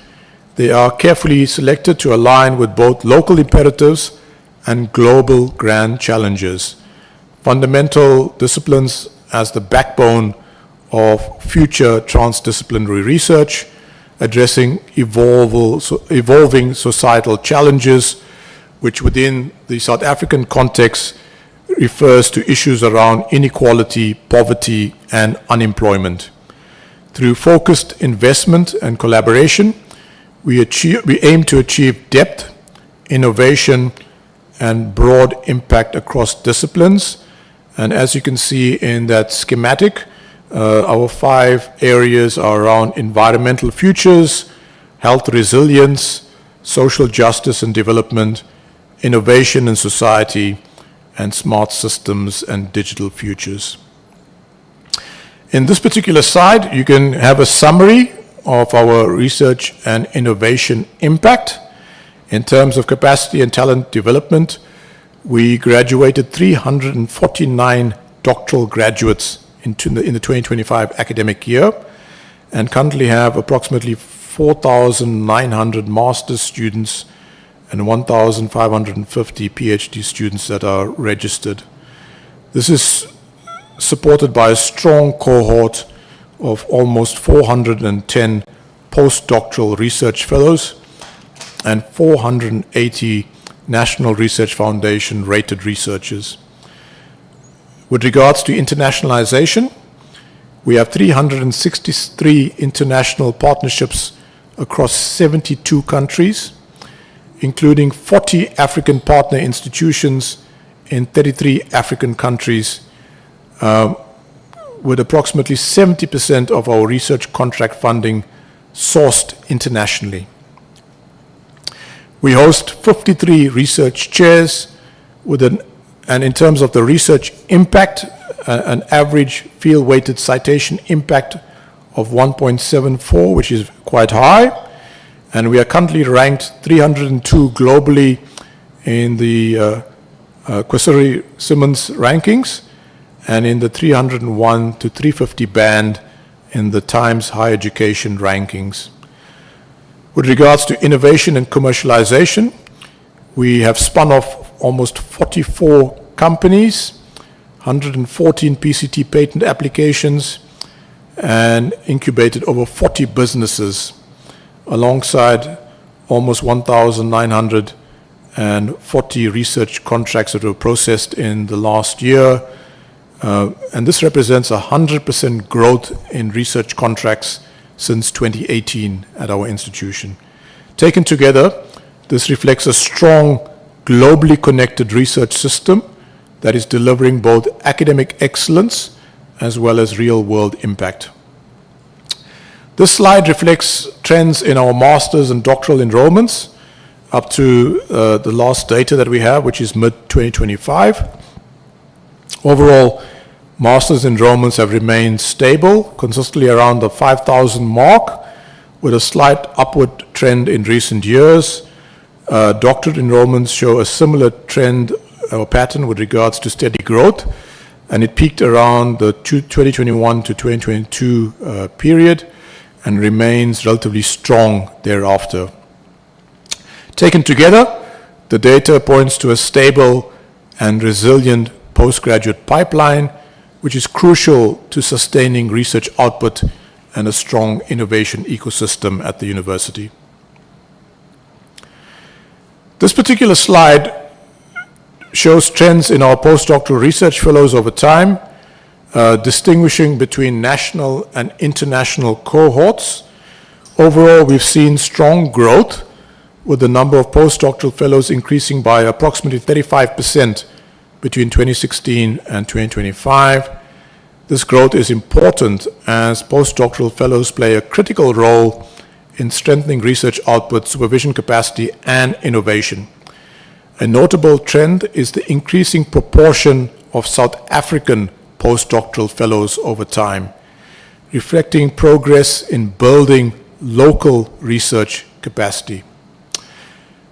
They are carefully selected to align with both local imperatives and global grand challenges. Fundamental disciplines as the backbone of future transdisciplinary research, addressing evolving societal challenges, which within the South African context refers to issues around inequality, poverty, and unemployment. Through focused investment and collaboration, we aim to achieve depth, innovation, and broad impact across disciplines. And as you can see in that schematic, our 5 areas are around environmental futures, health resilience, social justice and development, innovation in society, and smart systems and digital futures. In this particular slide, you can have a summary of our research and innovation impact. In terms of capacity and talent development, we graduated 349 doctoral graduates in the 2025 academic year and currently have approximately 4,900 master's students and 1,550 PhD students that are registered. This is supported by a strong cohort of almost 410 postdoctoral research fellows and 480 National Research Foundation rated researchers. With regards to internationalization, we have 363 international partnerships across 72 countries, including 40 African partner institutions in 33 African countries, with approximately 70% of our research contract funding sourced internationally. We host 53 research chairs with and in terms of the research impact, an average field-weighted citation impact of 1.74, which is quite high. And we are currently ranked 302 globally in the Quessary-Simmons rankings and in the 301 to 350 band in the Times Higher Education rankings. With regards to innovation and commercialization, we have spun off almost 44 companies, 114 PCT patent applications, and incubated over 40 businesses, alongside almost 1,940 research contracts that were processed in the last year. And this represents 100% growth in research contracts since 2018 at our institution. Taken together, this reflects a strong, globally connected research system that is delivering both academic excellence as well as real-world impact. This slide reflects trends in our master's and doctoral enrollments up to the last data that we have, which is mid-2025. Overall, master's enrollments have remained stable, consistently around the 5,000 mark, with a slight upward trend in recent years. Doctorate enrollments show a similar trend or pattern with regards to steady growth, and it peaked around the 2021 to 2022 period and remains relatively strong thereafter. Taken together, the data points to a stable and resilient postgraduate pipeline, which is crucial to sustaining research output and a strong innovation ecosystem at the university. This particular slide shows trends in our postdoctoral research fellows over time, distinguishing between national and international cohorts. Overall, we've seen strong growth, with the number of postdoctoral fellows increasing by approximately 35% between 2016 and 2025. This growth is important as postdoctoral fellows play a critical role in strengthening research output, supervision capacity, and innovation. A notable trend is the increasing proportion of South African postdoctoral fellows over time, reflecting progress in building local research capacity.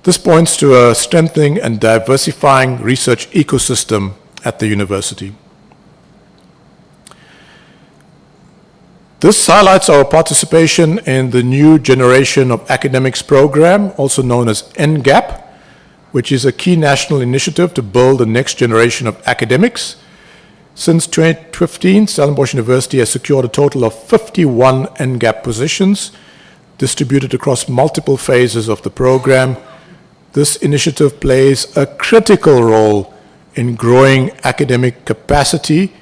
This points to a strengthening and diversifying research ecosystem at the university. This highlights our participation in the New Generation of Academics program, also known as NGAP, which is a key national initiative to build the next generation of academics. Since 2015, Stellenbosch University has secured a total of 51 NGAP positions distributed across multiple phases of the program. This initiative plays a critical role in growing academic capacity,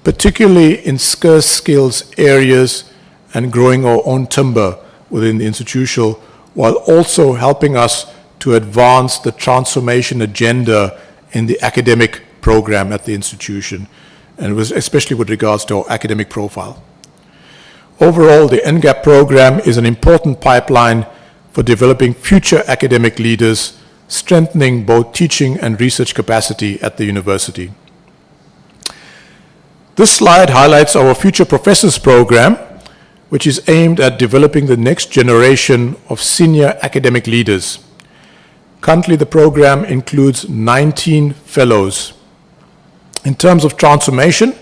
particularly in scarce skills areas, and growing our own timber within the institution, while also helping us to advance the transformation agenda in the academic program at the institution, and especially with regards to our academic profile. Overall, the NGAP program is an important pipeline for developing future academic leaders, strengthening both teaching and research capacity at the university. This slide highlights our Future Professors program, which is aimed at developing the next generation of senior academic leaders. Currently, the program includes 19 fellows. In terms of transformation,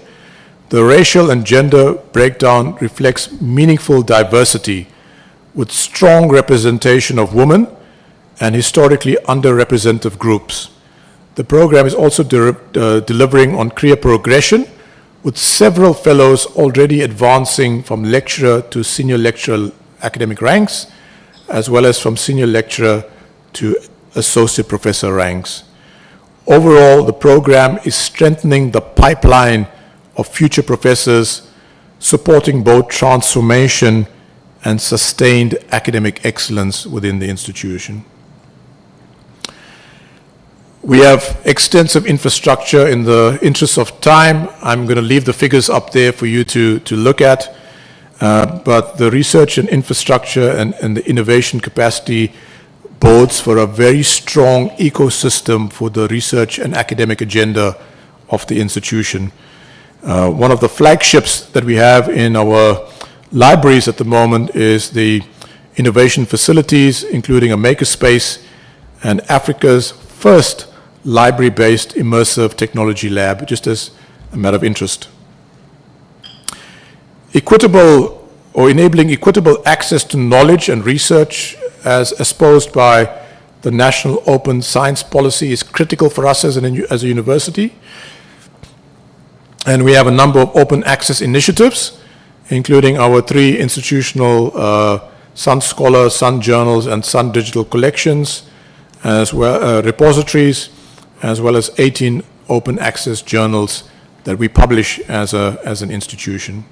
the racial and gender breakdown reflects meaningful diversity, with strong representation of women and historically underrepresented groups. The program is also delivering on career progression, with several fellows already advancing from lecturer to senior lecturer academic ranks, as well as from senior lecturer to associate professor ranks. Overall, the program is strengthening the pipeline of future professors, supporting both transformation and sustained academic excellence within the institution. We have extensive infrastructure. In the interest of time, I'm going to leave the figures up there for you to look at. But the research and infrastructure and the innovation capacity bodes for a very strong ecosystem for the research and academic agenda of the institution. One of the flagships that we have in our libraries at the moment is the innovation facilities, including a makerspace and Africa's first library-based immersive technology lab, just as a matter of interest. Equitable or enabling equitable access to knowledge and research as espoused by the National Open Science Policy is critical for us as a university. And we have a number of open access initiatives, including our 3 institutional Sun Scholar, Sun Journals, and Sun Digital collections, as well repositories, as well as 18 open access journals that we publish as an institution.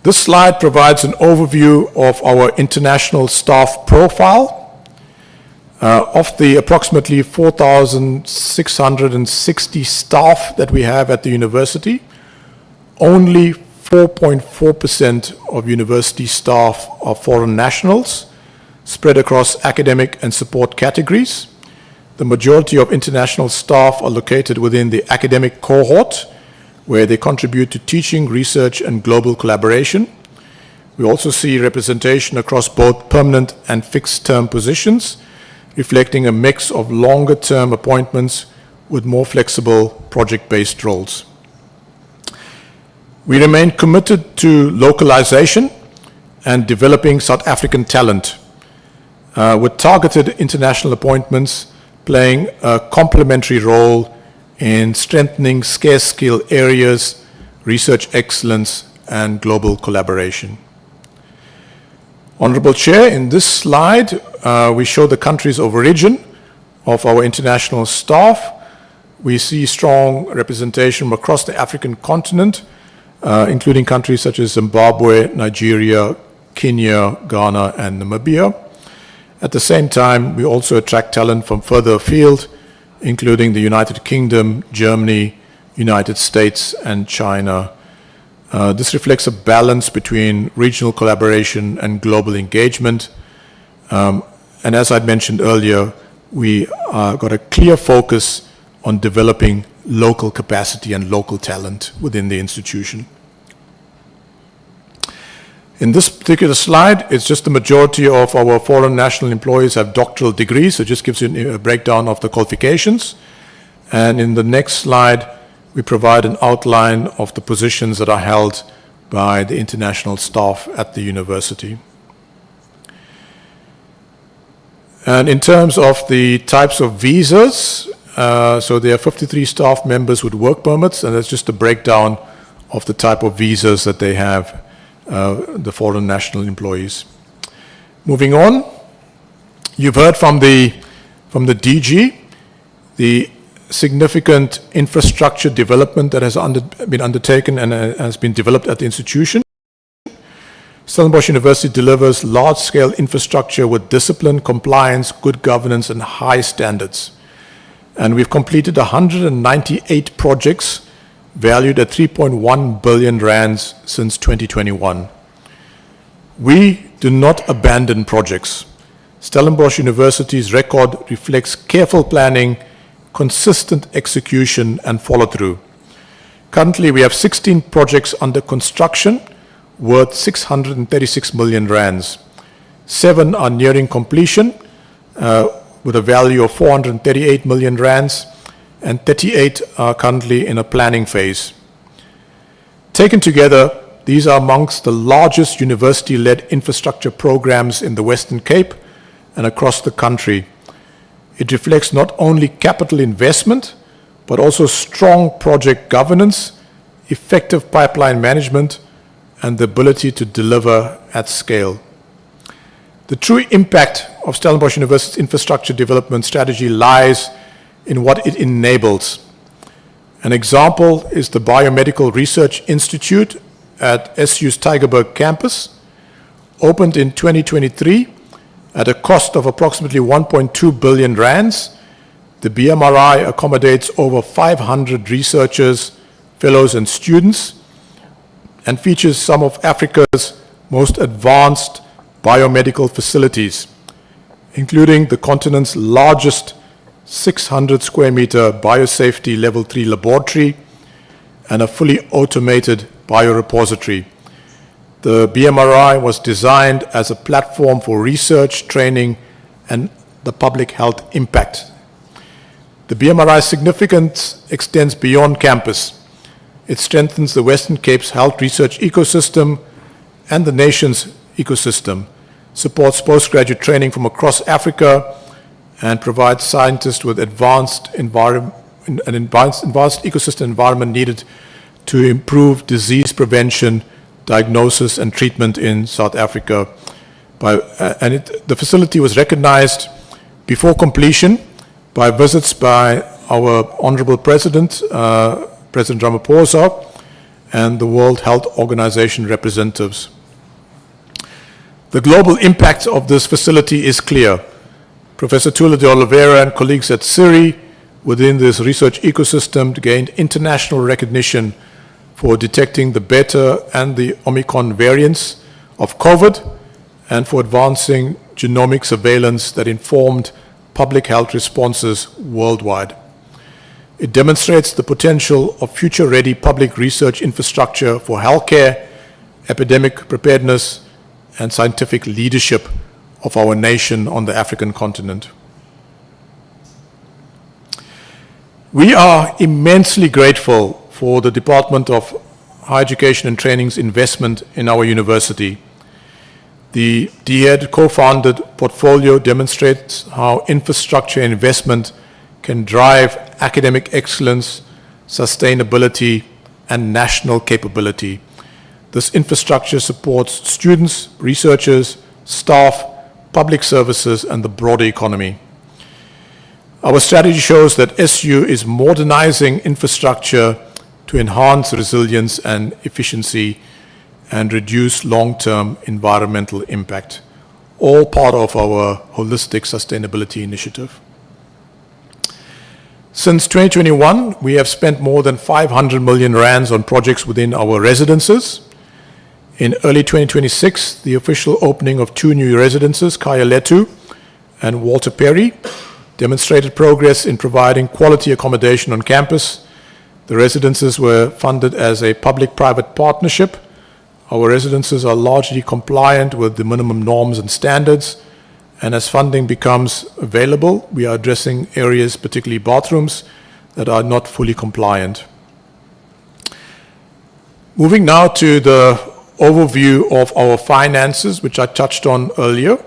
This slide provides an overview of our international staff profile. Of the approximately 4,660 staff that we have at the university, only 4.4% of university staff are foreign nationals, spread across academic and support categories. The majority of international staff are located within the academic cohort, where they contribute to teaching, research, and global collaboration. We also see representation across both permanent and fixed-term positions, reflecting a mix of longer-term appointments with more flexible project-based roles. We remain committed to localization and developing South African talent, with targeted international appointments playing a complementary role in strengthening scarce skill areas, research excellence, and global collaboration. Honorable Chair, in this slide, we show the countries of origin of our international staff. We see strong representation from across the African continent, including countries such as Zimbabwe, Nigeria, Kenya, Ghana, and Namibia. At the same time, we also attract talent from further afield, including the United Kingdom, Germany, United States, and China. This reflects a balance between regional collaboration and global engagement. And as I mentioned earlier, we got a clear focus on developing local capacity and local talent within the institution. In this particular slide, it's just the majority of our foreign national employees have doctoral degrees, so it just gives you a breakdown of the qualifications. And in the next slide, we provide an outline of the positions that are held by the international staff at the university. And in terms of the types of visas, so there are 53 staff members with work permits, and that's just a breakdown of the type of visas that they have, the foreign national employees. Moving on, you've heard from the DG, the significant infrastructure development that has been undertaken and has been developed at the institution. Stellenbosch University delivers large-scale infrastructure with discipline, compliance, good governance, and high standards. And we've completed 198 projects valued at 3.1 billion rands since 2021. We do not abandon projects. Stellenbosch University's record reflects careful planning, consistent execution, and follow-through. Currently, we have 16 projects under construction worth 636 million rands. 7 are nearing completion with a value of 438 million rands, and 38 are currently in a planning phase. Taken together, these are amongst the largest university-led infrastructure programs in the Western Cape, and across the country. It reflects not only capital investment, but also strong project governance, effective pipeline management, and the ability to deliver at scale. The true impact of Stellenbosch University's infrastructure development strategy lies in what it enables. An example is the Biomedical Research Institute at SU's Tygerberg campus, opened in 2023 at a cost of approximately 1.2 billion rands. The BMRI accommodates over 500 researchers, fellows, and students, and features some of Africa's most advanced biomedical facilities, including the continent's largest 600 square meter biosafety level 3 laboratory and a fully automated biorepository. The BMRI was designed as a platform for research, training, and the public health impact. The BMRI's significance extends beyond campus. It strengthens the Western Cape's health research ecosystem and the nation's ecosystem, supports postgraduate training from across Africa, and provides scientists with advanced ecosystem environment needed to improve disease prevention, diagnosis, and treatment in South Africa. The facility was recognized before completion by visits by our Honorable President, President Ramaphosa, and the World Health Organization representatives. The global impact of this facility is clear. Professor Tula de Oliveira and colleagues at CIRI within this research ecosystem gained international recognition for detecting the Beta and the Omicron variants of COVID and for advancing genomic surveillance that informed public health responses worldwide. It demonstrates the potential of future-ready public research infrastructure for healthcare, epidemic preparedness, and scientific leadership of our nation on the African continent. We are immensely grateful for the Department of Higher Education and Training's investment in our university. The DHED co-founded portfolio demonstrates how infrastructure investment can drive academic excellence, sustainability, and national capability. This infrastructure supports students, researchers, staff, public services, and the broader economy. Our strategy shows that SU is modernizing infrastructure to enhance resilience and efficiency and reduce long-term environmental impact, all part of our holistic sustainability initiative. Since 2021, we have spent more than 500 million rands on projects within our residences. In early 2026, the official opening of 2 new residences, Kaya Letu and Walter Perry, demonstrated progress in providing quality accommodation on campus. The residences were funded as a public-private partnership. Our residences are largely compliant with the minimum norms and standards, and as funding becomes available, we are addressing areas, particularly bathrooms, that are not fully compliant. Moving now to the overview of our finances, which I touched on earlier.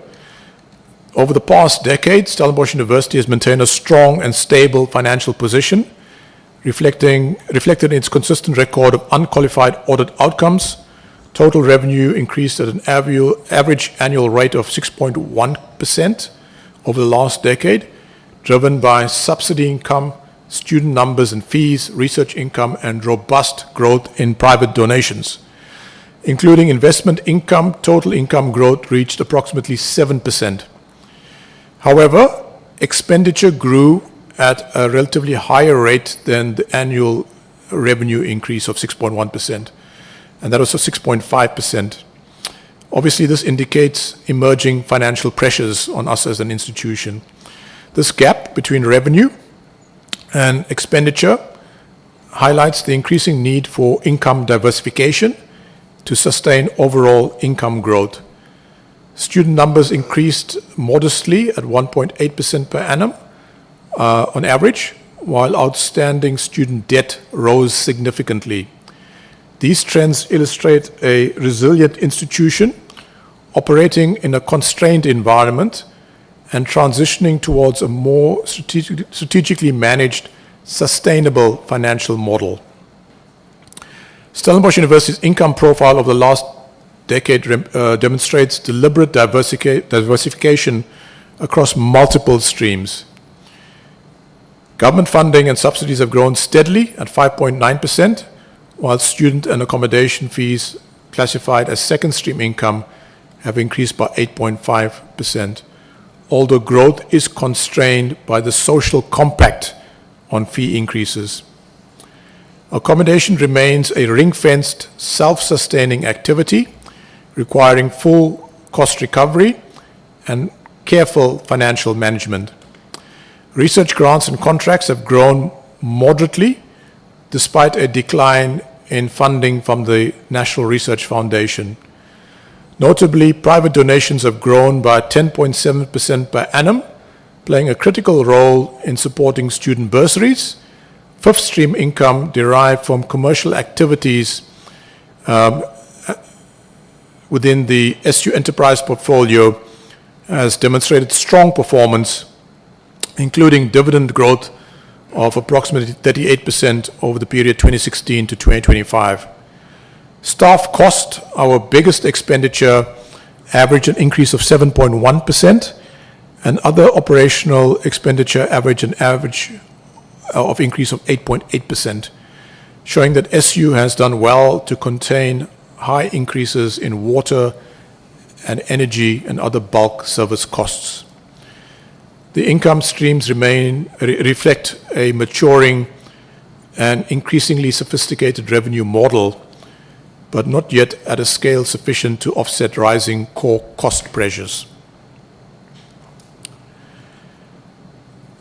Over the past decade, Stellenbosch University has maintained a strong and stable financial position, reflected in its consistent record of unqualified audit outcomes. Total revenue increased at an average annual rate of 6.1% over the last decade, driven by subsidy income, student numbers and fees, research income, and robust growth in private donations. Including investment income, total income growth reached approximately 7%. However, expenditure grew at a relatively higher rate than the annual revenue increase of 6.1%, and that was 6.5%. Obviously, this indicates emerging financial pressures on us as an institution. This gap between revenue and expenditure highlights the increasing need for income diversification to sustain overall income growth. Student numbers increased modestly at 1.8% per annum on average, while outstanding student debt rose significantly. These trends illustrate a resilient institution operating in a constrained environment and transitioning towards a more strategically managed, sustainable financial model. Stellenbosch University's income profile over the last decade demonstrates deliberate diversification across multiple streams. Government funding and subsidies have grown steadily at 5.9%, while student and accommodation fees classified as second stream income have increased by 8.5%, although growth is constrained by the social compact on fee increases. Accommodation remains a ring-fenced, self-sustaining activity requiring full cost recovery and careful financial management. Research grants and contracts have grown moderately despite a decline in funding from the National Research Foundation. Notably, private donations have grown by 10.7% per annum, playing a critical role in supporting student bursaries. Fifth stream income derived from commercial activities within the SU enterprise portfolio has demonstrated strong performance, including dividend growth of approximately 38% over the period 2016 to 2025. Staff cost, our biggest expenditure, averaged an increase of 7.1%, and other operational expenditure averaged an average of increase of 8.8%, showing that SU has done well to contain high increases in water and energy and other bulk service costs. The income streams reflect a maturing and increasingly sophisticated revenue model, but not yet at a scale sufficient to offset rising core cost pressures.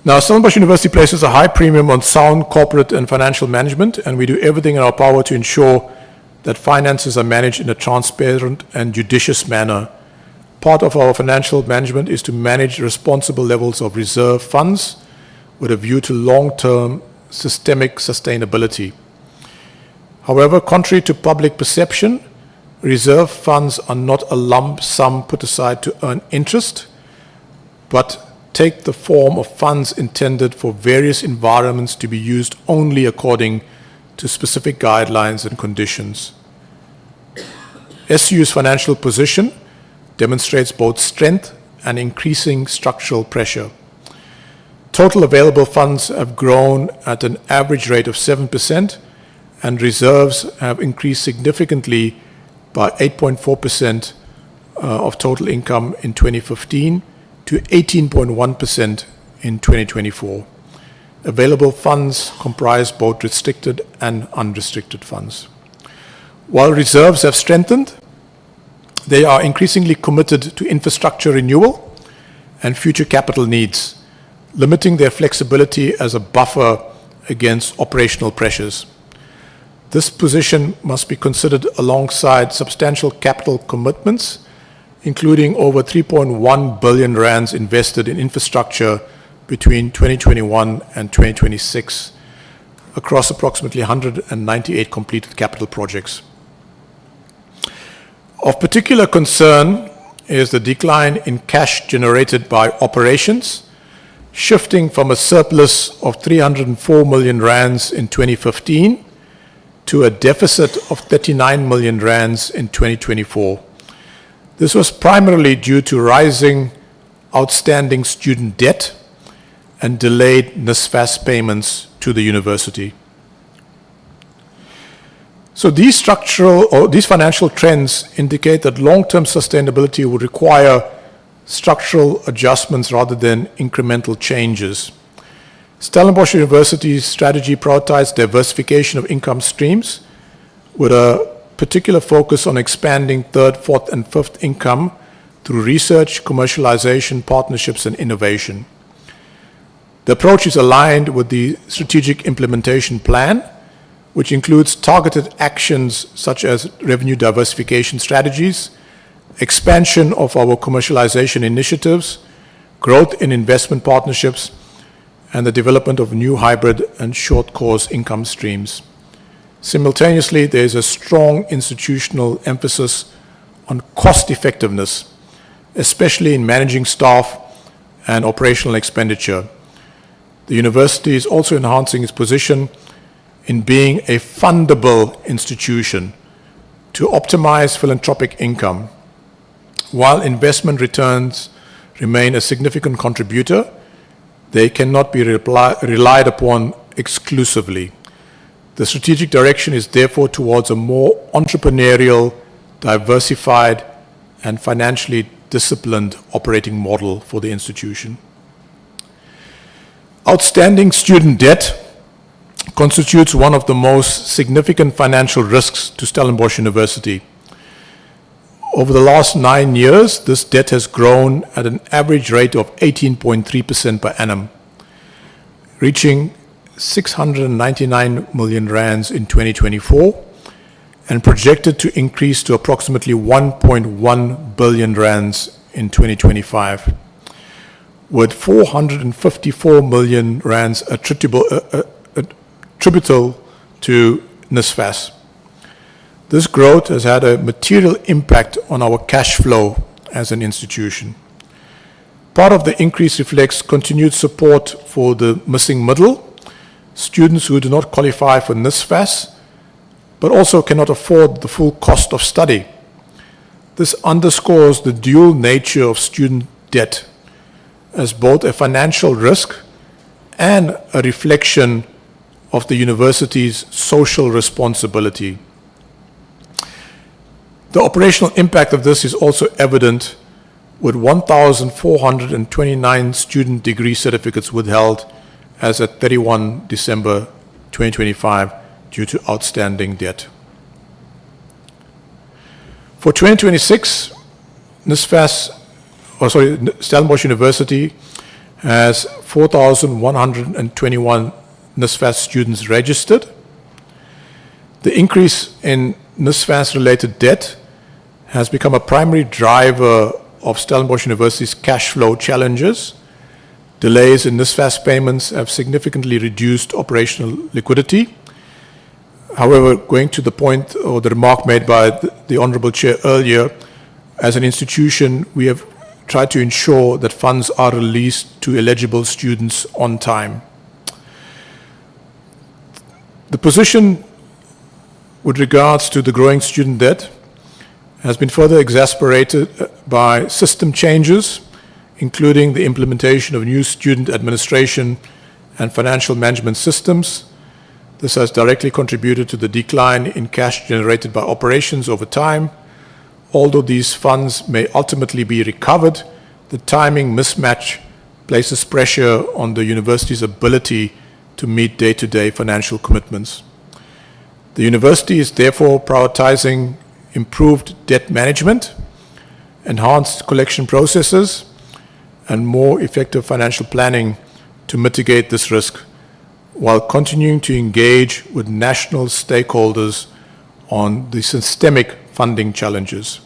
Now, Stellenbosch University places a high premium on sound corporate and financial management, and we do everything in our power to ensure that finances are managed in a transparent and judicious manner. Part of our financial management is to manage responsible levels of reserve funds with a view to long-term systemic sustainability. However, contrary to public perception, reserve funds are not a lump sum put aside to earn interest, but take the form of funds intended for various environments to be used only according to specific guidelines and conditions. SU's financial position demonstrates both strength and increasing structural pressure. Total available funds have grown at an average rate of 7%, and reserves have increased significantly by 8.4% of total income in 2015 to 18.1% in 2024. Available funds comprise both restricted and unrestricted funds. While reserves have strengthened, they are increasingly committed to infrastructure renewal and future capital needs, limiting their flexibility as a buffer against operational pressures. This position must be considered alongside substantial capital commitments, including over 3.1 billion rands invested in infrastructure between 2021 and 2026 across approximately 198 completed capital projects. Of particular concern is the decline in cash generated by operations, shifting from a surplus of 304 million rands in 2015 to a deficit of 39 million rands in 2024. This was primarily due to rising outstanding student debt and delayed NSFAS payments to the university. So these financial trends indicate that long-term sustainability will require structural adjustments rather than incremental changes. Stellenbosch University's strategy prioritized diversification of income streams with a particular focus on expanding third, fourth, and fifth income through research, commercialization, partnerships, and innovation. The approach is aligned with the strategic implementation plan, which includes targeted actions such as revenue diversification strategies, expansion of our commercialization initiatives, growth in investment partnerships, and the development of new hybrid and short course income streams. Simultaneously, there is a strong institutional emphasis on cost effectiveness, especially in managing staff and operational expenditure. The university is also enhancing its position in being a fundable institution to optimize philanthropic income. While investment returns remain a significant contributor, they cannot be relied upon exclusively. The strategic direction is therefore towards a more entrepreneurial, diversified, and financially disciplined operating model for the institution. Outstanding student debt constitutes one of the most significant financial risks to Stellenbosch University. Over the last 9 years, this debt has grown at an average rate of 18.3% per annum, reaching 699 million rands in 2024 and projected to increase to approximately 1.1 billion rands in 2025, with 454 million rands attributable to NSFAS. This growth has had a material impact on our cash flow as an institution. Part of the increase reflects continued support for the missing middle, students who do not qualify for NSFAS, but also cannot afford the full cost of study. This underscores the dual nature of student debt as both a financial risk and a reflection of the university's social responsibility. The operational impact of this is also evident, with 1,429 student degree certificates withheld as at 31 December 2025 due to outstanding debt. For 2026, Stellenbosch University has 4,121 NSFAS students registered. The increase in NSFAS-related debt has become a primary driver of Stellenbosch University's cash flow challenges. Delays in NSFAS payments have significantly reduced operational liquidity. However, going to the point or the remark made by the Honourable Chair earlier, as an institution, we have tried to ensure that funds are released to eligible students on time. The position with regards to the growing student debt has been further exacerbated by system changes, including the implementation of new student administration and financial management systems. This has directly contributed to the decline in cash generated by operations over time. Although these funds may ultimately be recovered, the timing mismatch places pressure on the university's ability to meet day-to-day financial commitments. The university is therefore prioritizing improved debt management, enhanced collection processes, and more effective financial planning to mitigate this risk, while continuing to engage with national stakeholders on the systemic funding challenges.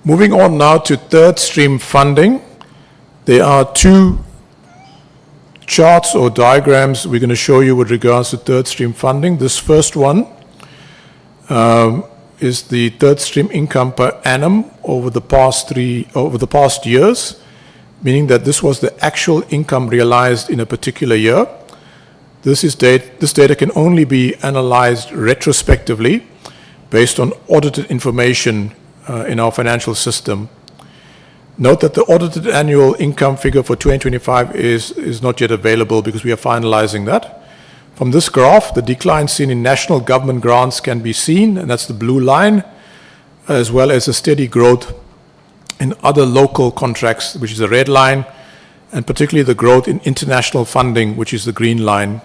Moving on now to third stream funding, there are two charts or diagrams we're going to show you with regards to third stream funding. This first one is the third stream income per annum over the past years, meaning that this was the actual income realized in a particular year. This data can only be analyzed retrospectively based on audited information in our financial system. Note that the audited annual income figure for 2025 is not yet available because we are finalizing that. From this graph, the decline seen in national government grants can be seen, and that's the blue line, as well as a steady growth in other local contracts, which is the red line, and particularly the growth in international funding, which is the green line.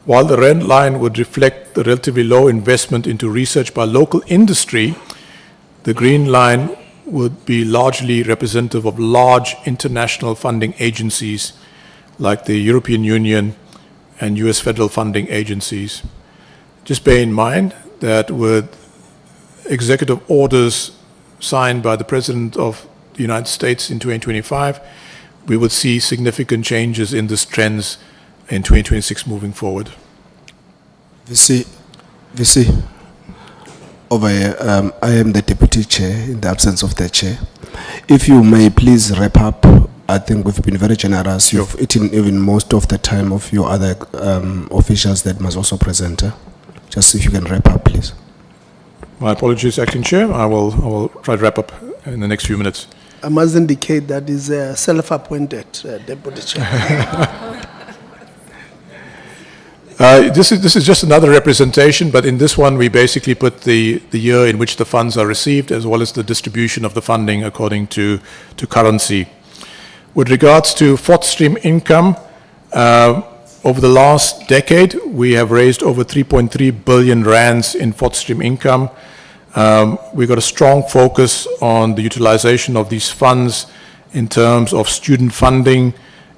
While the red line would reflect the relatively low investment into research by local industry, the green line would be largely representative of large international funding agencies like the European Union and US federal funding agencies. Just bear in mind that with executive orders signed by the President of the United States in 2025, we will see significant changes in these trends in 2026 moving forward. VC. over here. I am the deputy chair in the absence of the chair. If you may please wrap up. I think we've been very generous. You've eaten even most of the time of your other officials that must also present. Just if you can wrap up, please. My apologies, Acting Chair. I will try to wrap up in the next few minutes. I must indicate that is a self-appointed deputy chair. This is just another representation, but in this one we basically put the year in which the funds are received as well as the distribution of the funding according to currency. With regards to fourth stream income, over the last decade we have raised over 3.3 billion rands in fourth stream income. We've got a strong focus on the utilization of these funds in terms of student funding,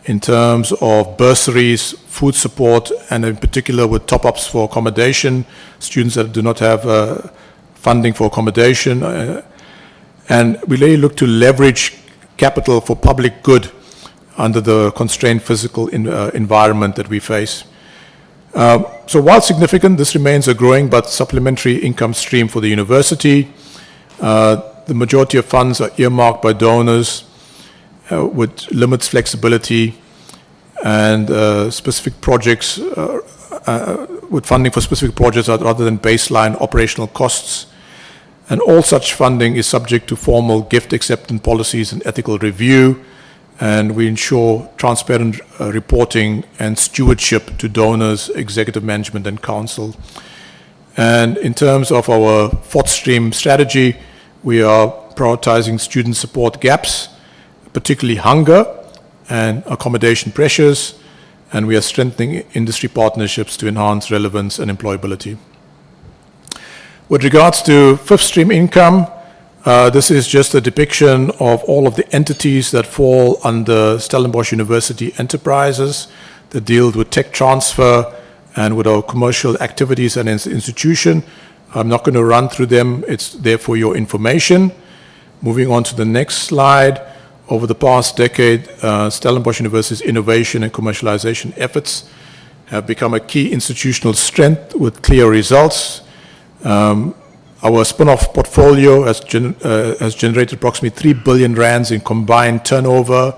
in terms of bursaries, food support, and in particular with top-ups for accommodation, students that do not have funding for accommodation. And we really look to leverage capital for public good under the constrained physical environment that we face. So while significant, this remains a growing but supplementary income stream for the university. The majority of funds are earmarked by donors with limits flexibility and specific projects with funding for specific projects rather than baseline operational costs. And all such funding is subject to formal gift acceptance policies and ethical review, and we ensure transparent reporting and stewardship to donors, executive management and council. And in terms of our fourth stream strategy, we are prioritizing student support gaps, particularly hunger and accommodation pressures, and we are strengthening industry partnerships to enhance relevance and employability. With regards to fifth stream income, this is just a depiction of all of the entities that fall under Stellenbosch University enterprises that deal with tech transfer and with our commercial activities and institution. I'm not going to run through them. It's there for your information. Moving on to the next slide. Over the past decade, Stellenbosch University's innovation and commercialization efforts have become a key institutional strength with clear results. Our spin-off portfolio has generated approximately 3 billion rands in combined turnover,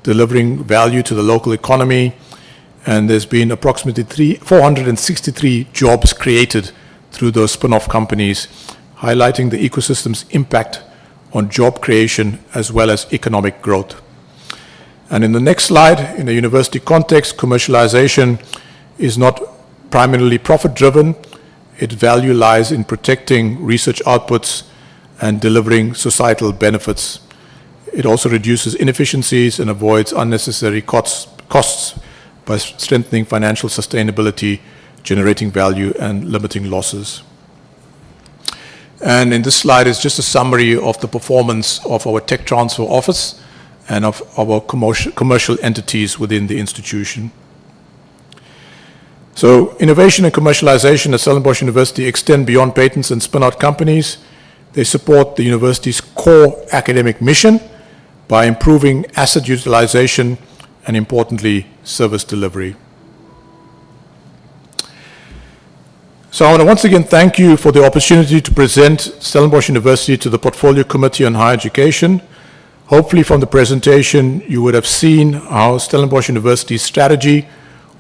delivering value to the local economy, and there's been approximately 463 jobs created through those spin-off companies, highlighting the ecosystem's impact on job creation as well as economic growth. And in the next slide, in a university context, commercialization is not primarily profit-driven. Its value lies in protecting research outputs and delivering societal benefits. It also reduces inefficiencies and avoids unnecessary costs by strengthening financial sustainability, generating value, and limiting losses. And in this slide is just a summary of the performance of our tech transfer office and of our commercial entities within the institution. So innovation and commercialization at Stellenbosch University extend beyond patents and spin-out companies. They support the university's core academic mission by improving asset utilization and, importantly, service delivery. So I want to once again thank you for the opportunity to present Stellenbosch University to the Portfolio Committee on Higher Education. Hopefully from the presentation you would have seen how Stellenbosch University's strategy,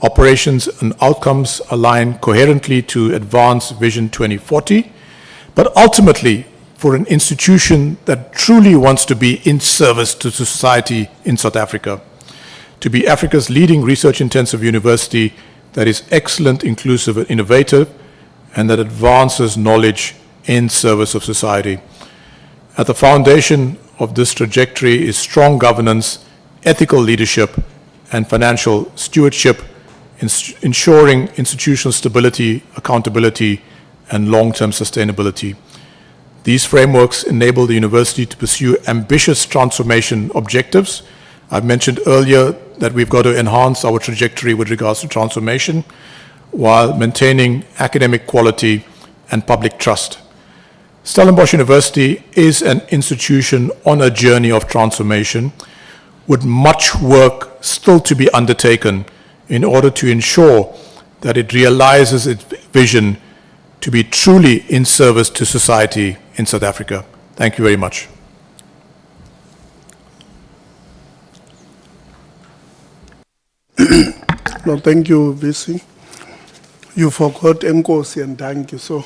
operations and outcomes align coherently to advance Vision 2040, but ultimately for an institution that truly wants to be in service to society in South Africa, to be Africa's leading research-intensive university that is excellent, inclusive and innovative, and that advances knowledge in service of society. At the foundation of this trajectory is strong governance, ethical leadership, and financial stewardship, ensuring institutional stability, accountability, and long-term sustainability. These frameworks enable the university to pursue ambitious transformation objectives. I've mentioned earlier that we've got to enhance our trajectory with regards to transformation, while maintaining academic quality and public trust. Stellenbosch University is an institution on a journey of transformation, with much work still to be undertaken in order to ensure that it realizes its vision to be truly in service to society in South Africa. Thank you very much. No, thank you, VC. You forgot Nkosi and thank you. So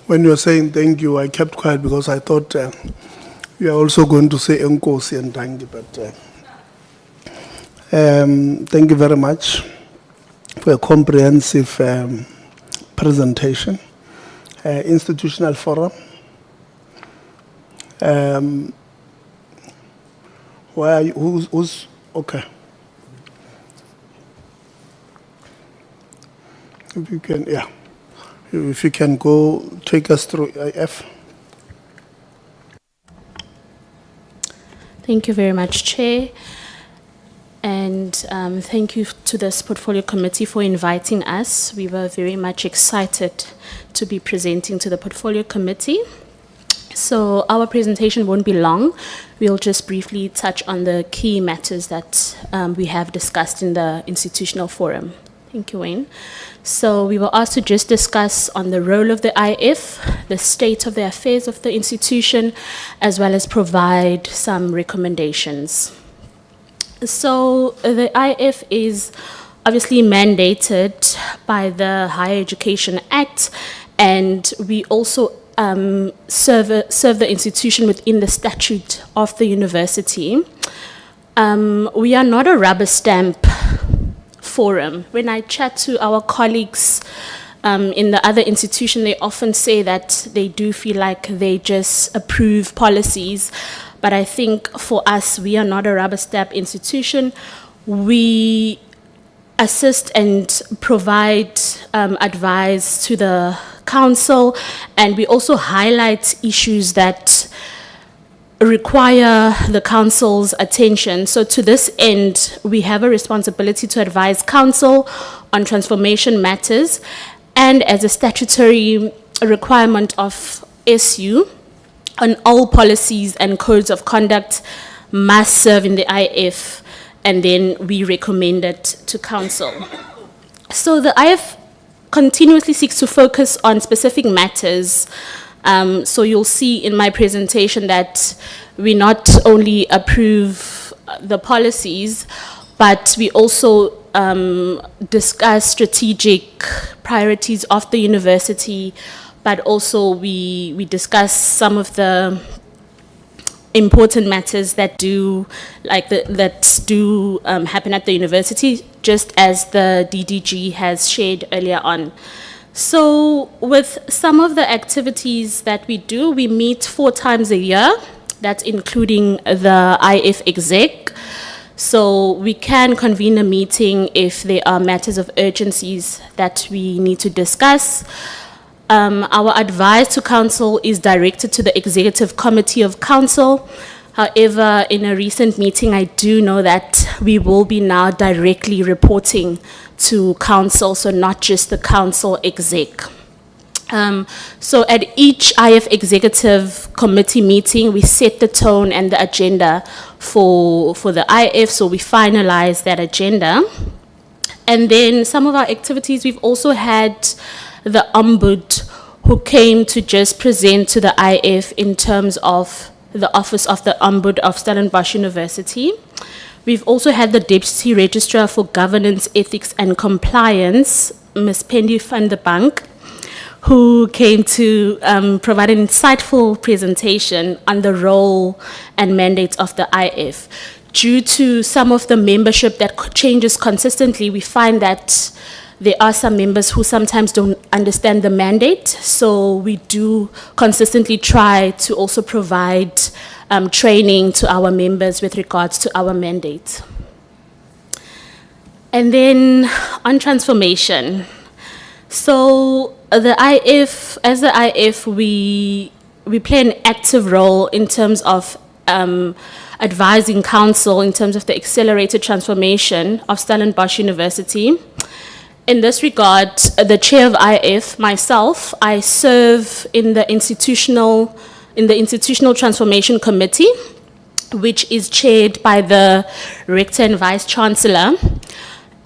when you were saying thank you, I kept quiet because I thought you are also going to say Nkosi and thank you. But thank you very much for a comprehensive presentation. Institutional forum. Where are you, who's okay? If you can, yeah. If you can go take us through IF. Thank you very much, Chair. And thank you to this portfolio committee for inviting us. We were very much excited to be presenting to the portfolio committee. So our presentation won't be long. We'll just briefly touch on the key matters that we have discussed in the institutional forum. Thank you, Wayne. So we were asked to just discuss on the role of the IF, the state of the affairs of the institution, as well as provide some recommendations. So the IF is obviously mandated by the Higher Education Act, and we also serve the institution within the statute of the university. We are not a rubber stamp forum. When I chat to our colleagues in the other institution, they often say that they do feel like they just approve policies. But I think for us, we are not a rubber stamp institution. We assist and provide advice to the council, and we also highlight issues that require the council's attention. So to this end, we have a responsibility to advise council on transformation matters, and as a statutory requirement of SU, on all policies and codes of conduct must serve in the IF, and then we recommend it to council. So the IF continuously seeks to focus on specific matters. So you'll see in my presentation that we not only approve the policies, but we also discuss strategic priorities of the university, but also we discuss some of the important matters that do happen at the university, just as the DDG has shared earlier on. So with some of the activities that we do, we meet 4 times a year. That's including the IF exec. So we can convene a meeting if there are matters of urgencies that we need to discuss. Our advice to council is directed to the executive committee of council. However, in a recent meeting, I do know that we will be now directly reporting to council, so not just the council exec. So at each IF executive committee meeting, we set the tone and the agenda for the IF, so we finalize that agenda. And then some of our activities, we've also had the Ombud who came to just present to the IF in terms of the Office of the Ombud of Stellenbosch University. We've also had the Deputy Registrar for Governance, Ethics and Compliance, Ms. Pendi van der Bank, who came to provide an insightful presentation on the role and mandates of the IF. Due to some of the membership that changes consistently, we find that there are some members who sometimes don't understand the mandate, so we do consistently try to also provide training to our members with regards to our mandate. And then on transformation. So the IF, as the IF, we play an active role in terms of advising council in terms of the accelerated transformation of Stellenbosch University. In this regard, the chair of IF, myself, I serve in the institutional transformation committee, which is chaired by the rector and vice chancellor.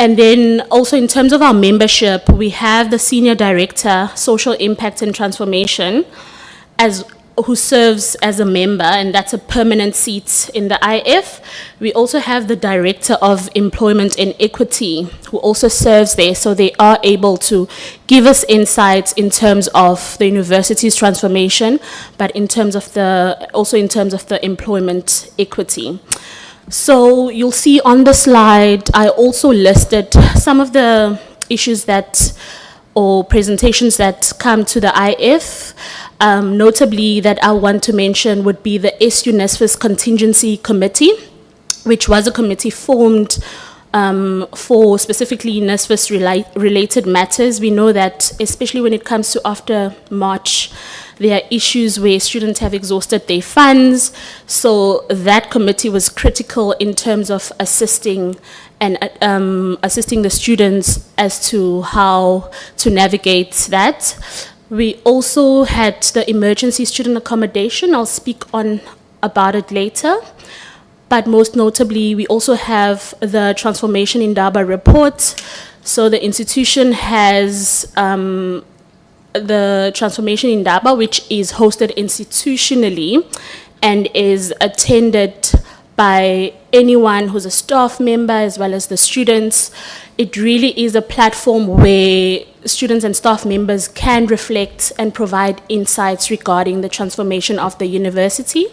And then also in terms of our membership, we have the Senior Director, Social Impact and Transformation, who serves as a member, and that's a permanent seat in the IF. We also have the Director of Employment and Equity, who also serves there, so they are able to give us insights in terms of the university's transformation, but also in terms of the employment equity. So you'll see on the slide, I also listed some of the issues or presentations that come to the IF. Notably that I want to mention would be the SU NSFAS Contingency Committee, which was a committee formed for specifically NSFAS related matters. We know that especially when it comes to after March, there are issues where students have exhausted their funds. So that committee was critical in terms of assisting the students as to how to navigate that. We also had the emergency student accommodation. I'll speak about it later. But most notably, we also have the Transformation in Daba report. So the institution has the Transformation in Daba, which is hosted institutionally and is attended by anyone who's a staff member as well as the students. It really is a platform where students and staff members can reflect and provide insights regarding the transformation of the university.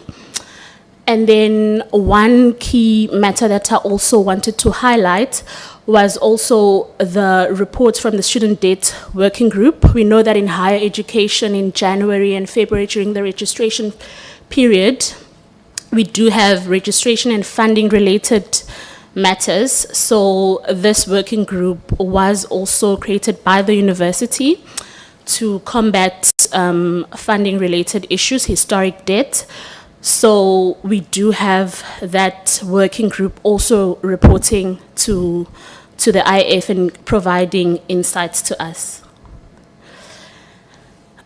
And then one key matter that I also wanted to highlight was also the reports from the Student Debt Working Group. We know that in higher education in January and February during the registration period, we do have registration and funding related matters. So this working group was also created by the university to combat funding related issues, historic debt. So we do have that working group also reporting to the IF and providing insights to us.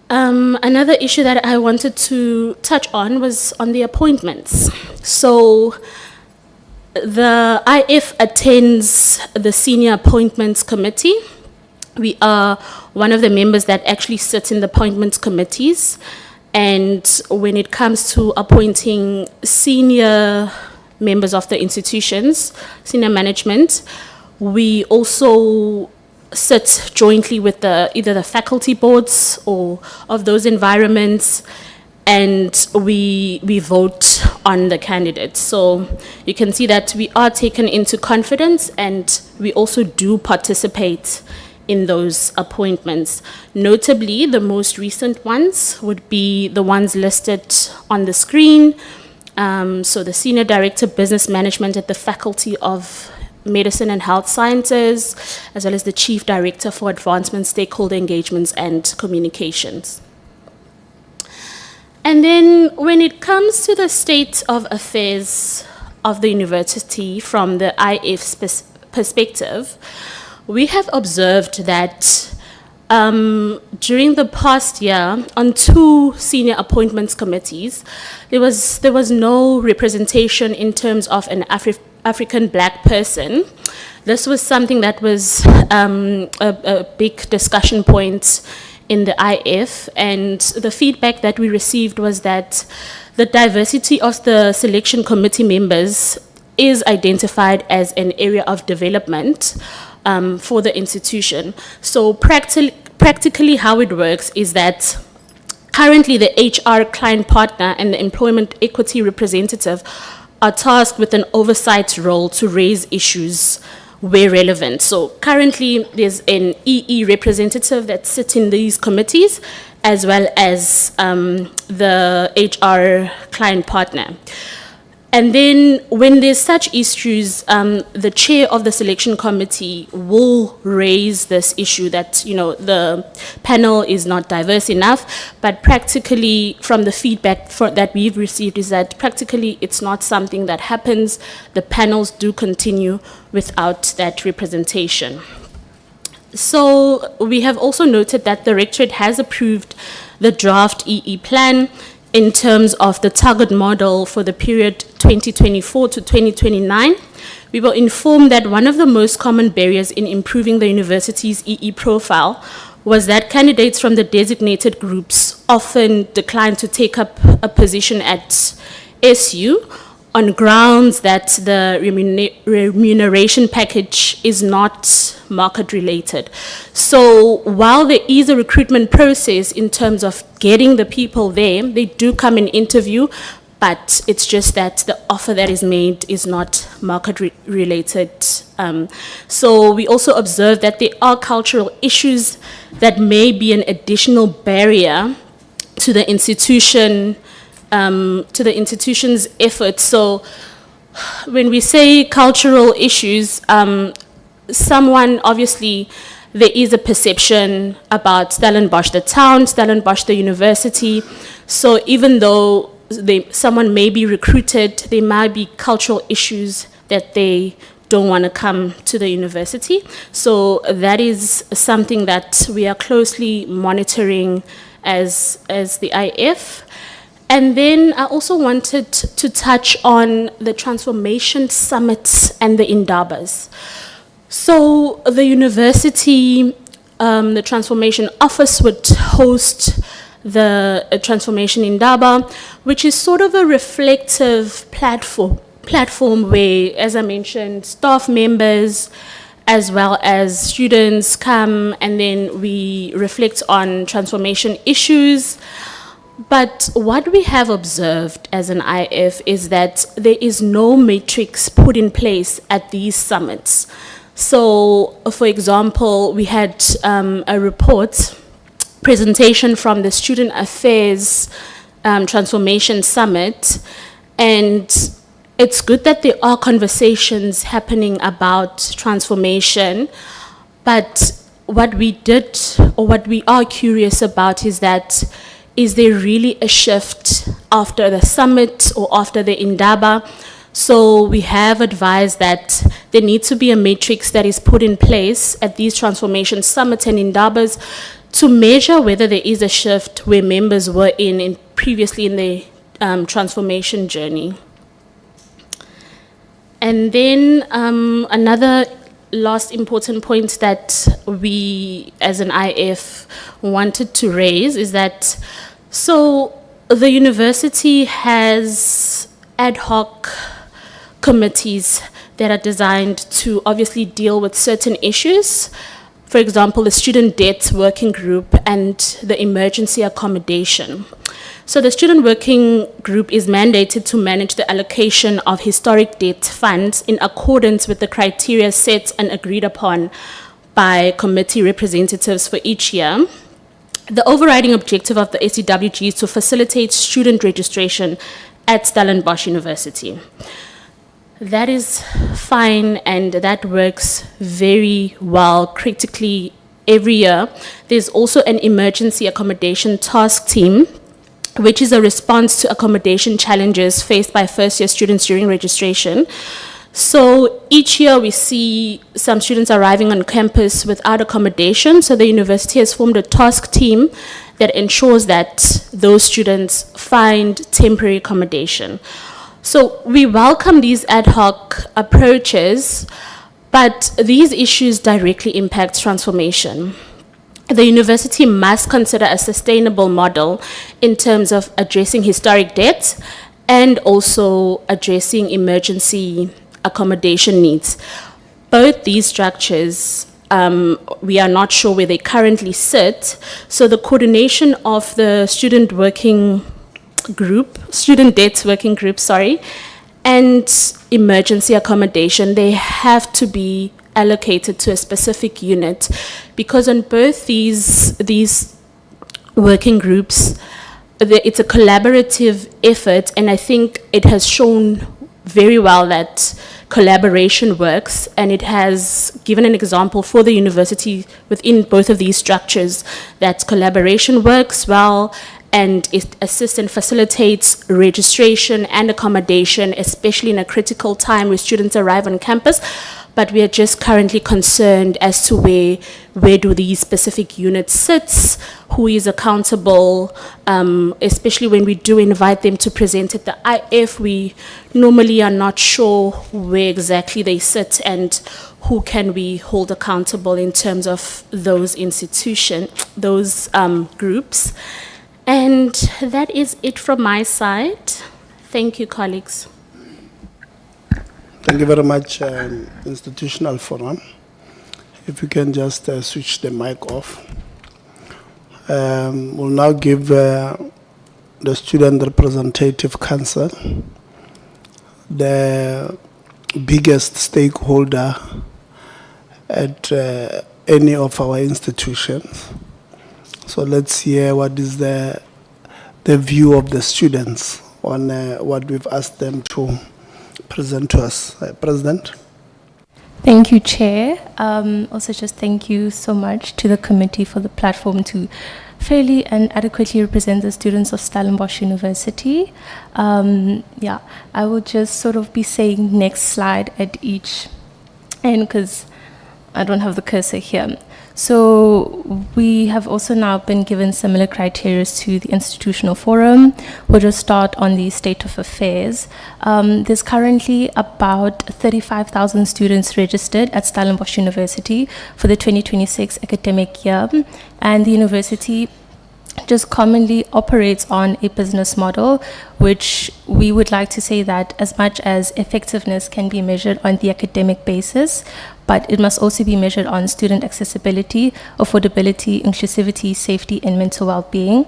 Another issue that I wanted to touch on was on the appointments. So the IF attends the Senior Appointments Committee. We are one of the members that actually sits in the appointments committees. And when it comes to appointing senior members of the institutions, senior management, we also sit jointly with either the faculty boards or of those environments, and we vote on the candidates. So you can see that we are taken into confidence, and we also do participate in those appointments. Notably, the most recent ones would be the ones listed on the screen. So the Senior Director Business Management at the Faculty of Medicine and Health Sciences, as well as the Chief Director for Advancement, Stakeholder Engagements and Communications. And then when it comes to the state of affairs of the university from the IF's perspective, we have observed that during the past year, on 2 senior appointments committees, there was no representation in terms of an African black person. This was something that was a big discussion point in the IF, and the feedback that we received was that the diversity of the selection committee members is identified as an area of development for the institution. So practically how it works is that currently the HR client partner and the employment equity representative are tasked with an oversight role to raise issues where relevant. So currently there's an EE representative that sits in these committees, as well as the HR client partner. And then when there's such issues, the chair of the selection committee will raise this issue that, you know, the panel is not diverse enough, but practically from the feedback that we've received is that practically it's not something that happens. The panels do continue without that representation. So we have also noted that the Rectorate has approved the draft EE plan, in terms of the target model for the period 2024 to 2029, we were informed that one of the most common barriers in improving the university's EE profile was that candidates from the designated groups often declined to take up a position at SU on grounds that the remuneration package is not market related. So while there is a recruitment process in terms of getting the people there, they do come and interview, but it's just that the offer that is made is not market related. So we also observe that there are cultural issues that may be an additional barrier to the institution, to the institution's efforts. So when we say cultural issues, someone, obviously, there is a perception about Stellenbosch, the town, Stellenbosch, the university. So even though someone may be recruited, there might be cultural issues that they don't want to come to the university. So that is something that we are closely monitoring as the IF. And then I also wanted to touch on the transformation summits and the indabas. So the university, the transformation office would host the transformation indaba, which is sort of a reflective platform where, as I mentioned, staff members as well as students come, and then we reflect on transformation issues. But what we have observed as an IF is that there is no matrix put in place at these summits. So, for example, we had a report presentation from the Student Affairs Transformation Summit, and it's good that there are conversations happening about transformation, but what we did, or what we are curious about, is that is there really a shift after the summit or after the indaba? So we have advised that there needs to be a matrix that is put in place at these transformation summits and indabas to measure whether there is a shift where members were in previously in the transformation journey. And then another last important point that we as an IF wanted to raise is that, so the university has ad hoc committees that are designed to obviously deal with certain issues. For example, the student debt working group and the emergency accommodation. So the student working group is mandated to manage the allocation of historic debt funds in accordance with the criteria set and agreed upon by committee representatives for each year. The overriding objective of the SEWG is to facilitate student registration at Stellenbosch University. That is fine, and that works very well, critically every year. There's also an emergency accommodation task team, which is a response to accommodation challenges faced by first-year students during registration. So each year we see some students arriving on campus without accommodation, so the university has formed a task team that ensures that those students find temporary accommodation. So we welcome these ad hoc approaches, but these issues directly impact transformation. The university must consider a sustainable model in terms of addressing historic debt and also addressing emergency accommodation needs. Both these structures, we are not sure where they currently sit, so the coordination of the student debt working group, and emergency accommodation, they have to be allocated to a specific unit, because on both these working groups, it's a collaborative effort, and I think it has shown very well that collaboration works, and it has given an example for the university within both of these structures that collaboration works well, and it assists and facilitates registration and accommodation, especially in a critical time where students arrive on campus. but we are just currently concerned as to where do these specific units sit, who is accountable, especially when we do invite them to present at the IF, we normally are not sure where exactly they sit and who can we hold accountable in terms of those those groups. And that is it from my side. Thank you, colleagues. Thank you very much, Institutional Forum. If you can just switch the mic off. We'll now give the Student Representative Council, the biggest stakeholder at any of our institutions. So let's hear what is the view of the students on what we've asked them to present to us. President. Thank you, Chair. Also, just thank you so much to the committee for the platform to fairly and adequately represent the students of Stellenbosch University. Yeah, I will just sort of be saying next slide at each end because I don't have the cursor here. So we have also now been given similar criteria to the institutional forum. We'll just start on the state of affairs. There's currently about 35,000 students registered at Stellenbosch University for the 2026 academic year, and the university just commonly operates on a business model, which we would like to say that as much as effectiveness can be measured on the academic basis, but it must also be measured on student accessibility, affordability, inclusivity, safety, and mental well-being.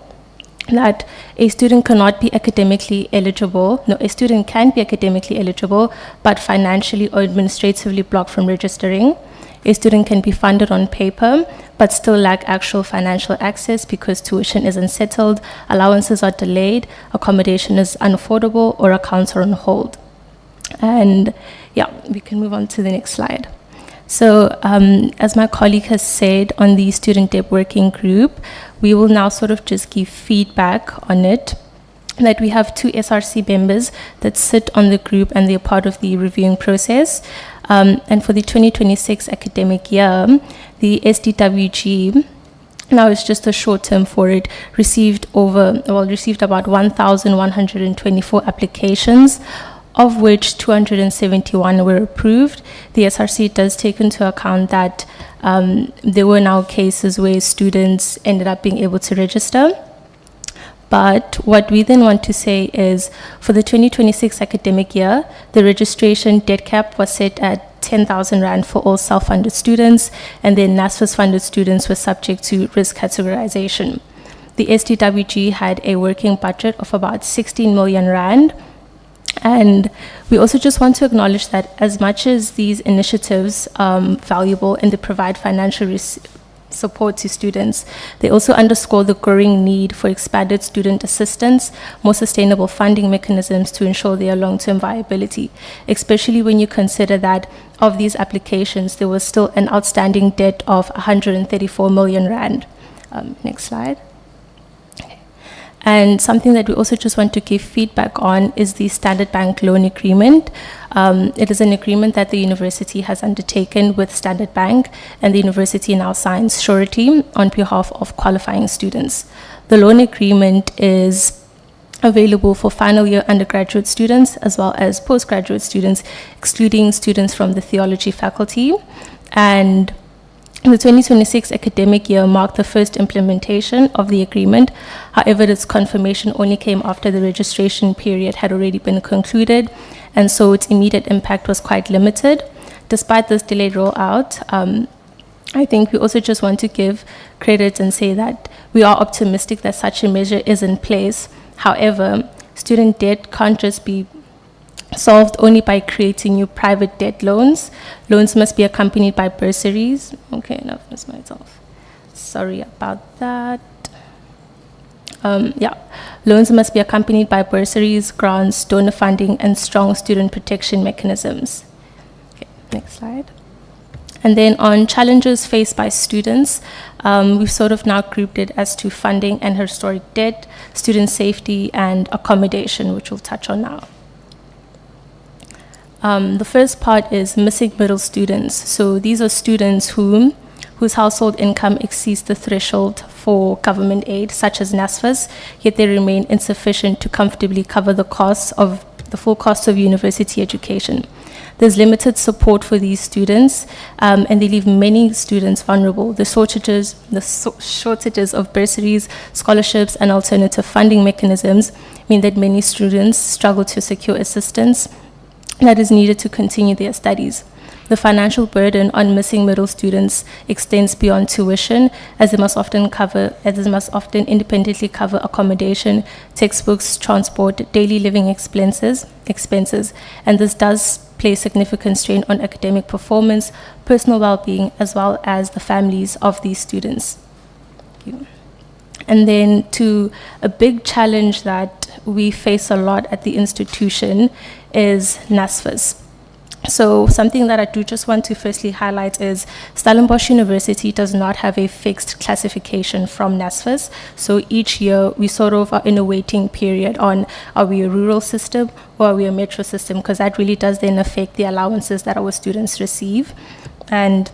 That a student cannot be academically eligible, no, a student can be academically eligible, but financially or administratively blocked from registering. A student can be funded on paper, but still lack actual financial access because tuition isn't settled, allowances are delayed, accommodation is unaffordable, or accounts are on hold. And yeah, we can move on to the next slide. So as my colleague has said on the student debt working group, we will now sort of just give feedback on it, that we have 2 SRC members that sit on the group and they're part of the reviewing process. And for the 2026 academic year, the SDWG, now it's just a short term for it, received about 1,124 applications, of which 271 were approved. The SRC does take into account that there were now cases where students ended up being able to register. But what we then want to say is, for the 2026 academic year, the registration debt cap was set at 10,000 Rand for all self-funded students, and then NSFAS funded students were subject to risk categorization. The SDWG had a working budget of about 16 million Rand. And we also just want to acknowledge that as much as these initiatives are valuable and they provide financial support to students, they also underscore the growing need for expanded student assistance, more sustainable funding mechanisms to ensure their long-term viability, especially when you consider that of these applications, there was still an outstanding debt of 134 million Rand. Next slide. And something that we also just want to give feedback on is the Standard Bank loan agreement. It is an agreement that the university has undertaken with Standard Bank, and the university now signs surety on behalf of qualifying students. The loan agreement is available for final year undergraduate students as well as postgraduate students, excluding students from the theology faculty. And the 2026 academic year marked the first implementation of the agreement. However, its confirmation only came after the registration period had already been concluded, and so its immediate impact was quite limited. Despite this delayed rollout, I think we also just want to give credit and say that we are optimistic that such a measure is in place. However, student debt can't just be solved only by creating new private debt loans. Loans must be accompanied by bursaries. Okay, enough of myself. Sorry about that. Loans must be accompanied by bursaries, grants, donor funding, and strong student protection mechanisms. Okay, next slide. And then on challenges faced by students, we've sort of now grouped it as to funding and historic debt, student safety, and accommodation, which we'll touch on now. The first part is missing middle students. So these are students whose household income exceeds the threshold for government aid, such as NSFAS, yet they remain insufficient to comfortably cover the full cost of university education. There's limited support for these students, and they leave many students vulnerable. The shortages of bursaries, scholarships, and alternative funding mechanisms mean that many students struggle to secure assistance that is needed to continue their studies. The financial burden on missing middle students extends beyond tuition, as they must often independently cover accommodation, textbooks, transport, daily living expenses, and this does place significant strain on academic performance, personal well-being, as well as the families of these students. Thank you. And then to a big challenge that we face a lot at the institution is NSFAS. So something that I do just want to firstly highlight is Stellenbosch University does not have a fixed classification from NSFAS. So each year we sort of are in a waiting period on, are we a rural system or are we a metro system? Because that really does then affect the allowances that our students receive. And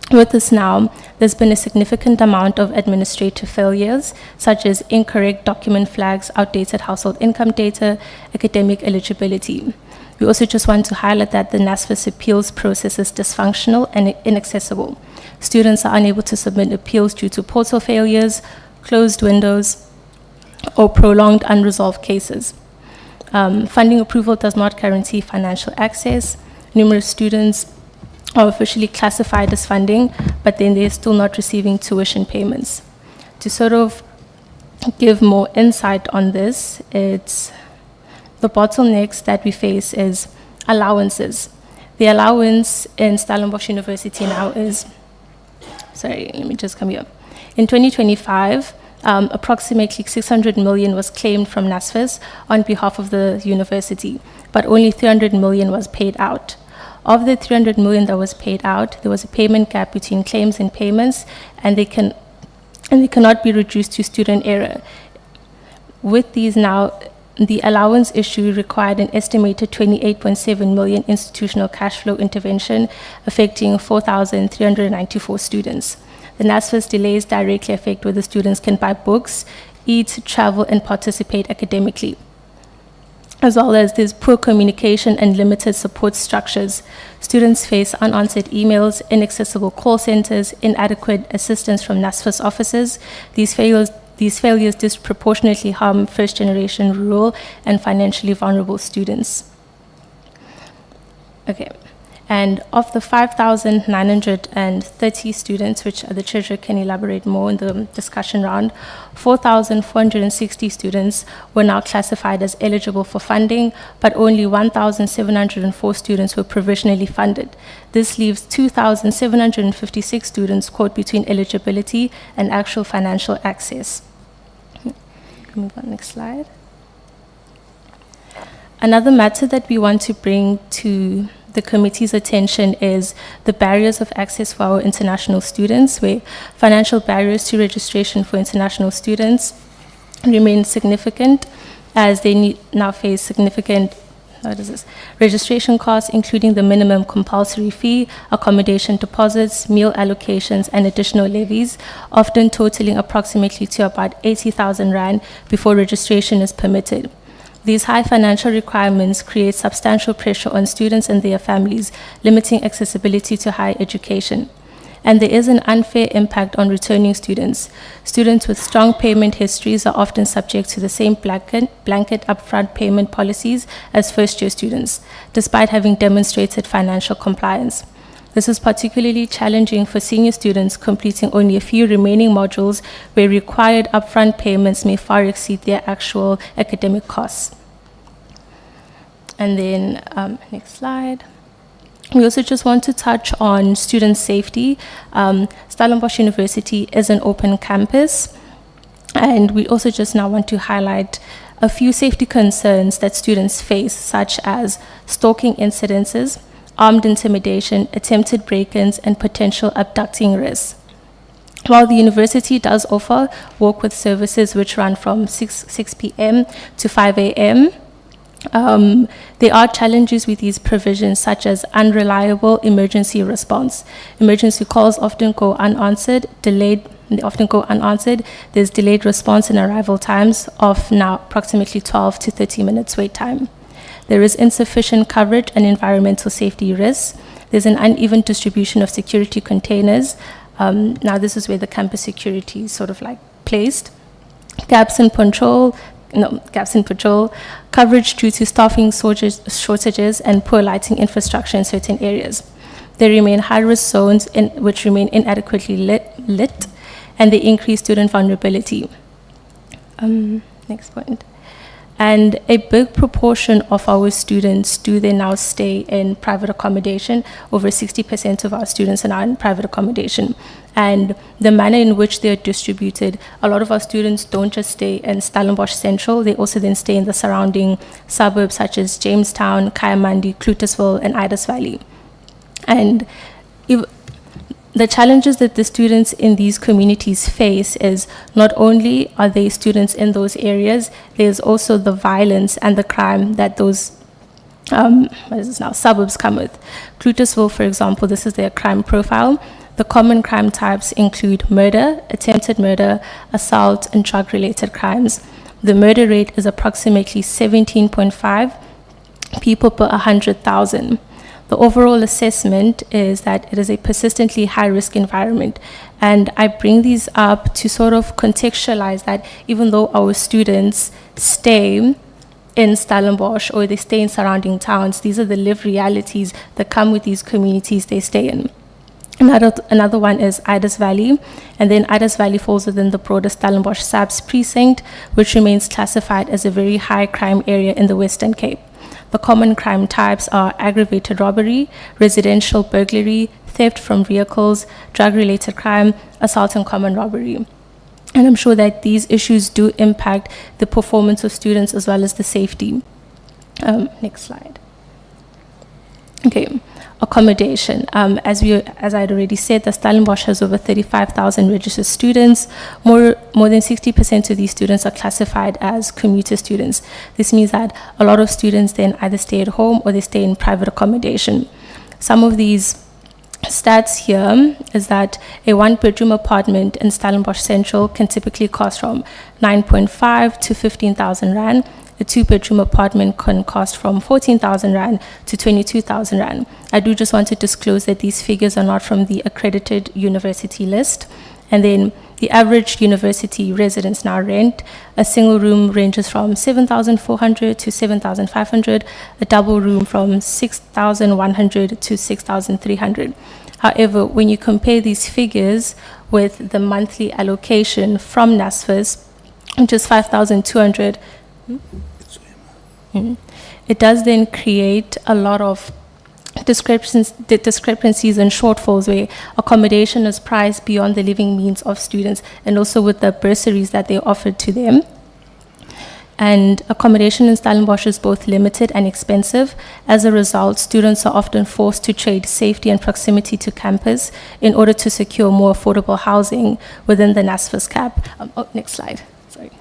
with this now, there's been a significant amount of administrative failures, such as incorrect document flags, outdated household income data, academic eligibility. We also just want to highlight that the NSFAS appeals process is dysfunctional and inaccessible. Students are unable to submit appeals due to portal failures, closed windows, or prolonged unresolved cases. Funding approval does not guarantee financial access. Numerous students are officially classified as funding, but then they're still not receiving tuition payments. To sort of give more insight on this, the bottlenecks that we face is allowances. The allowance in Stellenbosch University now is, in 2025, approximately 600 million was claimed from NSFAS on behalf of the university, but only 300 million was paid out. Of the 300 million that was paid out, there was a payment gap between claims and payments, and they cannot be reduced to student error. With these now, the allowance issue required an estimated 28.7 million institutional cash flow intervention, affecting 4,394 students. The NSFAS delays directly affect whether students can buy books, eat, travel, and participate academically. As well as there's poor communication and limited support structures. Students face unanswered emails, inaccessible call centers, inadequate assistance from NSFAS officers. These failures disproportionately harm first-generation rural and financially vulnerable students. Okay, and of the 5,930 students, which the treasurer can elaborate more in the discussion round, 4,460 students were now classified as eligible for funding, but only 1,704 students were provisionally funded. This leaves 2,756 students caught between eligibility and actual financial access. Move on, next slide. Another matter that we want to bring to the committee's attention is the barriers of access for our international students, where financial barriers to registration for international students remain significant, as they now face significant registration costs, including the minimum compulsory fee, accommodation deposits, meal allocations, and additional levies, often totaling approximately to about 80,000 rand before registration is permitted. These high financial requirements create substantial pressure on students and their families, limiting accessibility to higher education. And there is an unfair impact on returning students. Students with strong payment histories are often subject to the same blanket upfront payment policies as first-year students, despite having demonstrated financial compliance. This is particularly challenging for senior students completing only a few remaining modules, where required upfront payments may far exceed their actual academic costs. And then, next slide. We also just want to touch on student safety. Stellenbosch University is an open campus, and we also just now want to highlight a few safety concerns that students face, such as stalking incidences, armed intimidation, attempted break-ins, and potential abducting risks. While the university does offer walk-with services which run from 6 p.m. to 5 a.m., There are challenges with these provisions, such as unreliable emergency response. Emergency calls often go unanswered, they often go unanswered. There's delayed response and arrival times of now approximately 12 to 30 minutes wait time. There is insufficient coverage and environmental safety risks. There's an uneven distribution of security containers. Now this is where the campus security is sort of like placed. Gaps in patrol, coverage due to staffing shortages and poor lighting infrastructure in certain areas. There remain high-risk zones which remain inadequately lit, and they increase student vulnerability. Next point. And a big proportion of our students do they now stay in private accommodation. Over 60% of our students are now in private accommodation. And the manner in which they are distributed, a lot of our students don't just stay in Stellenbosch Central, they also then stay in the surrounding suburbs such as Jamestown, Kayamandi, Clutisville, and Idas Valley. And the challenges that the students in these communities face is not only are they students in those areas, there's also the violence and the crime that those suburbs come with. Clutisville, for example, this is their crime profile. The common crime types include murder, attempted murder, assault, and drug-related crimes. The murder rate is approximately 17.5 people per 100,000. The overall assessment is that it is a persistently high-risk environment. And I bring these up to sort of contextualize that even though our students stay in Stellenbosch or they stay in surrounding towns, these are the lived realities that come with these communities they stay in. Another one is Idas Valley, and then Idas Valley falls within the broader Stellenbosch SABS precinct, which remains classified as a very high crime area in the Western Cape. The common crime types are aggravated robbery, residential burglary, theft from vehicles, drug-related crime, assault and common robbery. And I'm sure that these issues do impact the performance of students as well as the safety. Next slide. Okay, accommodation. As I had already said, the Stellenbosch has over 35,000 registered students. More than 60% of these students are classified as commuter students. This means that a lot of students then either stay at home or they stay in private accommodation. Some of these stats here is that a one-bedroom apartment in Stellenbosch Central can typically cost from 9.5 to 15,000 Rand. A two-bedroom apartment can cost from 14,000 Rand to 22,000 Rand. I do just want to disclose that these figures are not from the accredited university list. And then the average university residence now rent, a single room ranges from 7,400 to 7,500, a double room from 6,100 to 6,300. However, when you compare these figures with the monthly allocation from NSFAS, which is 5,200, it does then create a lot of discrepancies and shortfalls where accommodation is priced beyond the living means of students and also with the bursaries that they offered to them. And accommodation in Stellenbosch is both limited and expensive. As a result, students are often forced to trade safety and proximity to campus in order to secure more affordable housing within the NSFAS cap. Next slide. Sorry.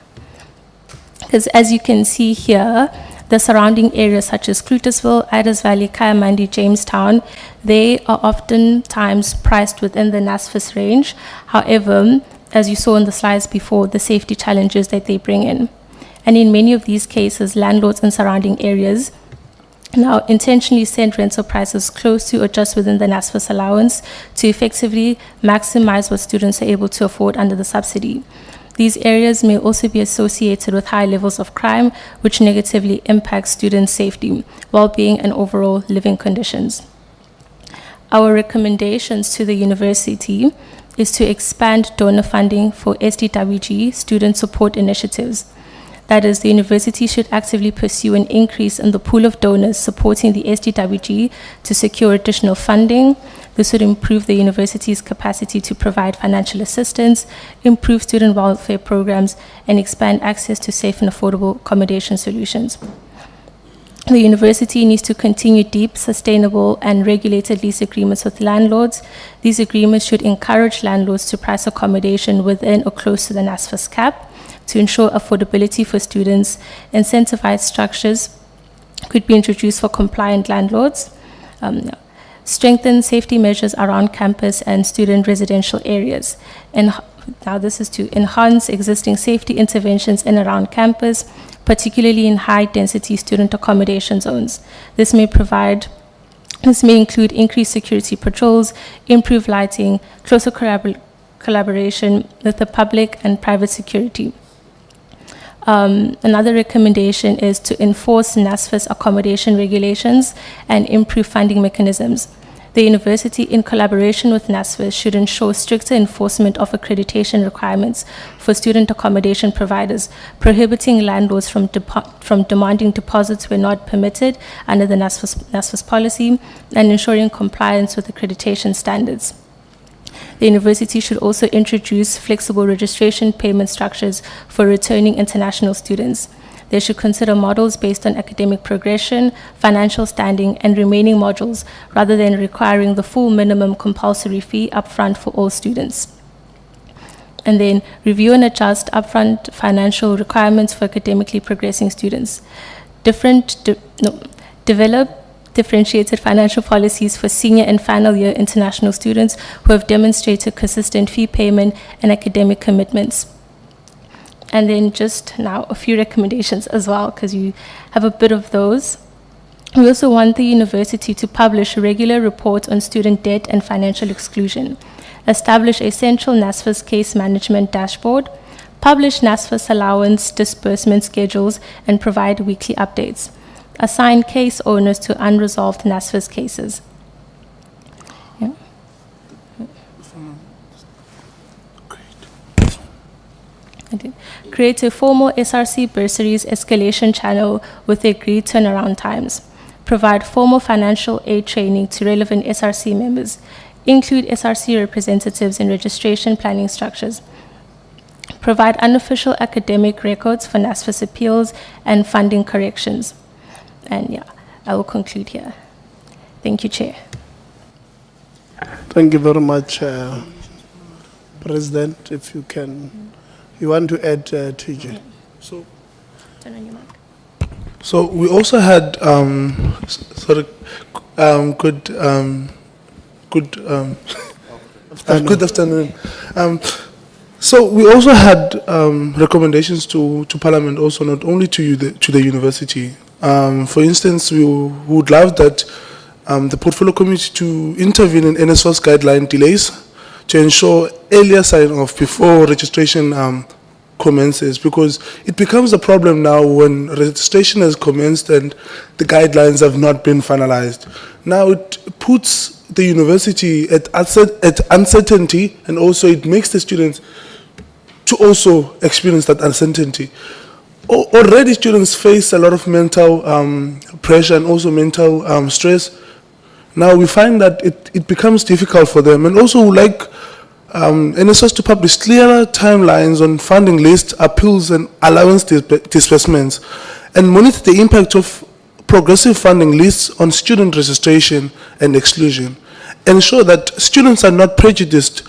Because as you can see here, the surrounding areas such as Clutisville, Idas Valley, Kayamandi, Jamestown, they are oftentimes priced within the NSFAS range. However, as you saw in the slides before, the safety challenges that they bring in. And in many of these cases, landlords in surrounding areas now intentionally set rental prices close to or just within the NSFAS allowance to effectively maximize what students are able to afford under the subsidy. These areas may also be associated with high levels of crime, which negatively impacts student safety, well-being, and overall living conditions. Our recommendations to the university is to expand donor funding for SDWG student support initiatives. That is, the university should actively pursue an increase in the pool of donors supporting the SDWG to secure additional funding. This would improve the university's capacity to provide financial assistance, improve student welfare programs, and expand access to safe and affordable accommodation solutions. The university needs to continue deep, sustainable, and regulated lease agreements with landlords. These agreements should encourage landlords to price accommodation within or close to the NSFAS cap to ensure affordability for students, incentivize structures could be introduced for compliant landlords. Strengthen safety measures around campus and student residential areas. And now this is to enhance existing safety interventions in around campus, particularly in high-density student accommodation zones. This may include increased security patrols, improved lighting, closer collaboration with the public and private security. Another recommendation is to enforce NSFAS accommodation regulations and improve funding mechanisms. The university, in collaboration with NSFAS, should ensure stricter enforcement of accreditation requirements for student accommodation providers, prohibiting landlords from demanding deposits where not permitted under the NSFAS policy, and ensuring compliance with accreditation standards. The university should also introduce flexible registration payment structures for returning international students. They should consider models based on academic progression, financial standing, and remaining modules, rather than requiring the full minimum compulsory fee upfront for all students. And then review and adjust upfront financial requirements for academically progressing students. Develop differentiated financial policies for senior and final year international students who have demonstrated consistent fee payment and academic commitments. And then just now a few recommendations as well, because you have a bit of those. We also want the university to publish regular reports on student debt and financial exclusion, establish a central NSFAS case management dashboard, publish NSFAS allowance disbursement schedules, and provide weekly updates. Assign case owners to unresolved NSFAS cases. Yeah. Create a formal SRC bursaries escalation channel with agreed turnaround times. Provide formal financial aid training to relevant SRC members. Include SRC representatives in registration planning structures. Provide unofficial academic records for NSFAS appeals and funding corrections. And yeah, I will conclude here. Thank you, Chair. Thank you very much, President. If you can, you want to add, TJ? So, turn on your mic. So we also had good afternoon. So we also had recommendations to Parliament, also not only to the university. For instance, we would love that the portfolio committee to intervene in NSFAS guideline delays to ensure earlier sign-off before registration commences, because it becomes a problem now when registration has commenced and the guidelines have not been finalized. Now it puts the university at uncertainty, and also it makes the students to also experience that uncertainty. Already students face a lot of mental pressure and also mental stress. Now we find that it becomes difficult for them, and also like NSFAS to publish clearer timelines on funding lists, appeals and allowance disbursements, and monitor the impact of progressive funding lists on student registration and exclusion. Ensure that students are not prejudiced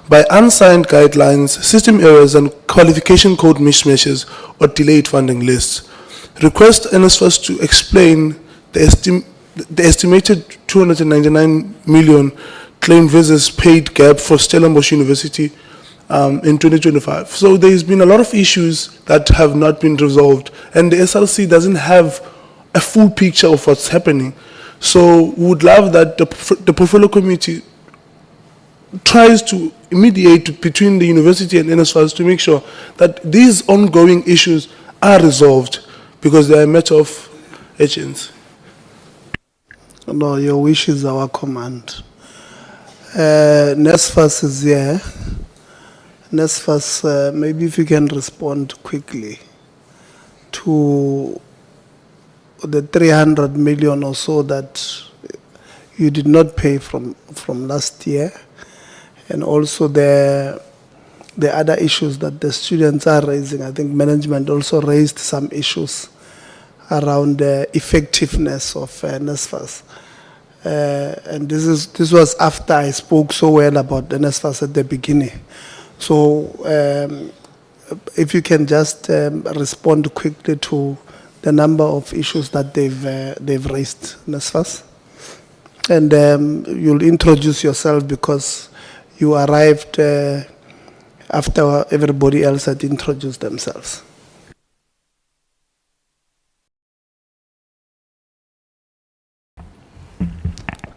by unsigned guidelines, system errors and qualification code mismatches or delayed funding lists. Request NSFAS to explain the estimated 299 million claim versus paid gap for Stellenbosch University in 2025. So there's been a lot of issues that have not been resolved, and the SRC doesn't have a full picture of what's happening. So we would love that the portfolio committee tries to mediate between the university and NSFAS to make sure that these ongoing issues are resolved, because they are a matter of urgency. No, your wish is our command. NSFAS is here. NSFAS, maybe if you can respond quickly to the 300 million or so that you did not pay from last year, and also the other issues that the students are raising. I think management also raised some issues around the effectiveness of NSFAS. And this was after I spoke so well about NSFAS at the beginning. So if you can just respond quickly to the number of issues that they've raised, NSFAS. And you'll introduce yourself because you arrived after everybody else had introduced themselves.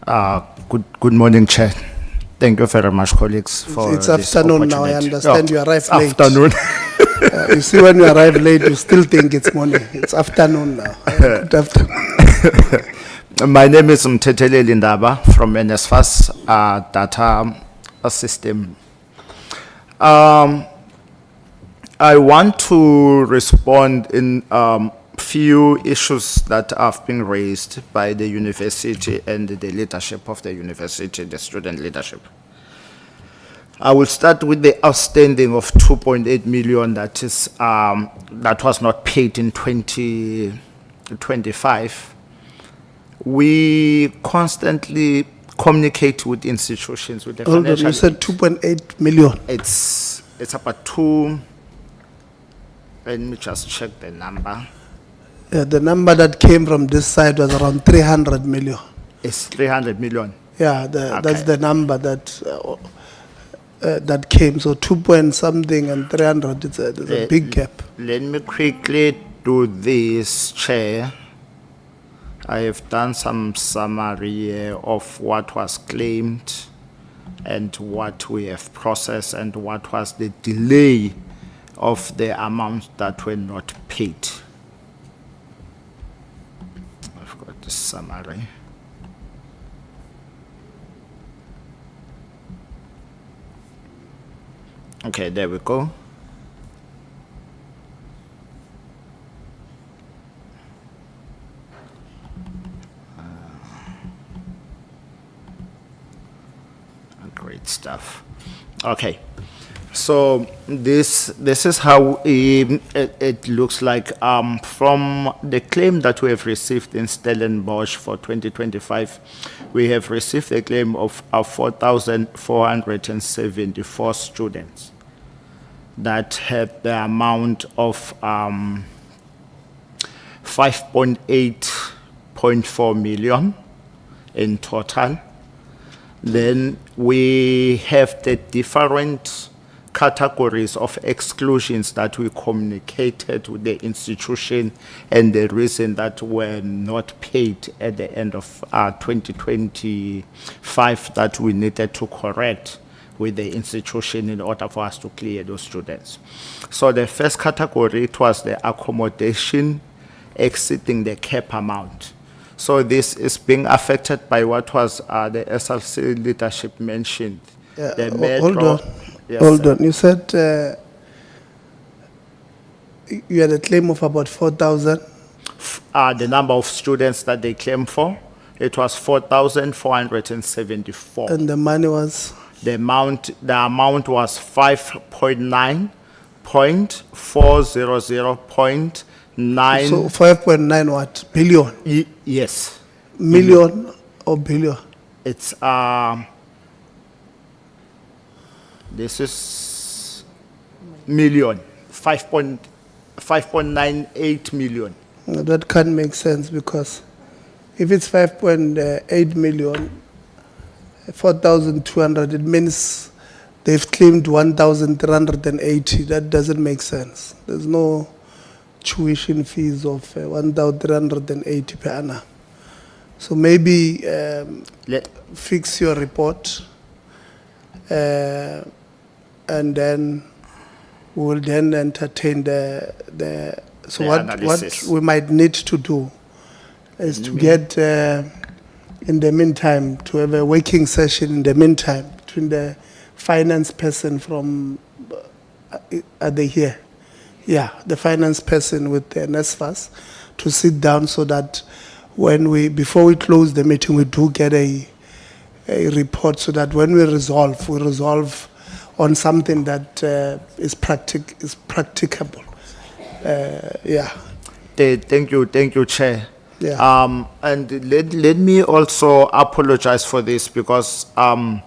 Good morning, Chair. Thank you very much, colleagues, for It's this afternoon now, I opportunity. understand you arrived late. Afternoon. You see, when you arrive late, you still think it's morning. It's afternoon now. Good afternoon. My name is Mtetele Lindaba from NSFAS Data System. I want to respond in few issues that have been raised by the university and the leadership of the university, the student leadership. I will start with the outstanding of 2.8 million that is that was not paid in 2025. We constantly communicate with institutions, with the Hold on, financial. you said 2.8 million. It's about two. Let me just check the number. The number that came from this side was around 300 million. It's 300 million. Yeah, that's the number that that came. So 2 point something and 300, there's a big gap. Let me quickly do this, Chair. I have done some summary here of what was claimed and what we have processed and what was the delay of the amounts that were not paid. I've got the summary. Okay, there we go. Great stuff. Okay, so this is how it looks like from the claim that we have received in Stellenbosch for 2025. We have received a claim of 4,474 students that had the amount of 5.8.4 million in total. Then we have the different categories of exclusions that we communicated with the institution and the reason that were not paid at the end of 2025 that we needed to correct with the institution in order for us to clear those students. So the first category, it was the accommodation exceeding the cap amount. So this is being affected by what was the SLC leadership mentioned. The Hold on. Yes, Hold sir. on. You said you had a claim of about 4,000. The number of students that they claimed for, it was 4,474. And the money was? The amount was 5.9.400.9. So 5.9 what? Billion? Yes. Million or billion? It's this is million, 5.98 million. No, that can't make sense because if it's 5.8 million, 4,200, it means they've claimed 1,380. That doesn't make sense. There's no tuition fees of 1,380 per annum. So maybe fix your report and then we'll then entertain so what we might need to do is to get in the meantime to have a working session in the meantime between the finance person from are they here? Yeah, the finance person with the NSFAS to sit down so that before we close the meeting, we do get a report so that when we resolve on something that is practicable. Yeah. Thank you, Chair. Yeah. And let me also apologize for this because I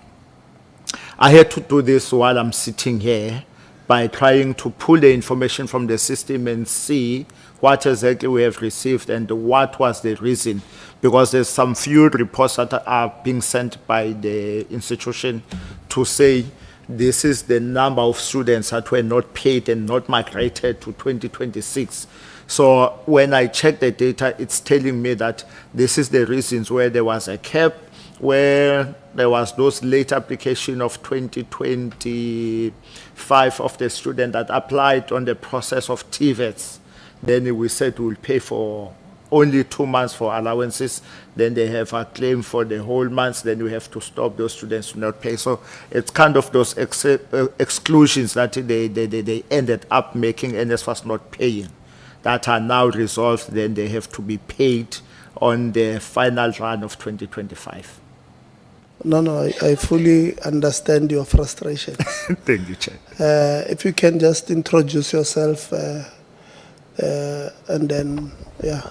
had to do this while I'm sitting here by trying to pull the information from the system and see what exactly we have received and what was the reason, because there's some few reports that are being sent by the institution to say this is the number of students that were not paid and not migrated to 2026. So when I check the data, it's telling me that this is the reasons where there was a cap, where there was those late application of 2025 of the student that applied on the process of TVETs. Then we said we'll pay for only 2 months for allowances. Then they have a claim for the whole months. Then we have to stop those students to not pay. So it's kind of those exclusions that they ended up making NSFAS not paying that are now resolved. Then they have to be paid on the final run of 2025. No, I fully understand your frustration. Thank you, Chair. If you can just introduce yourself and then, yeah.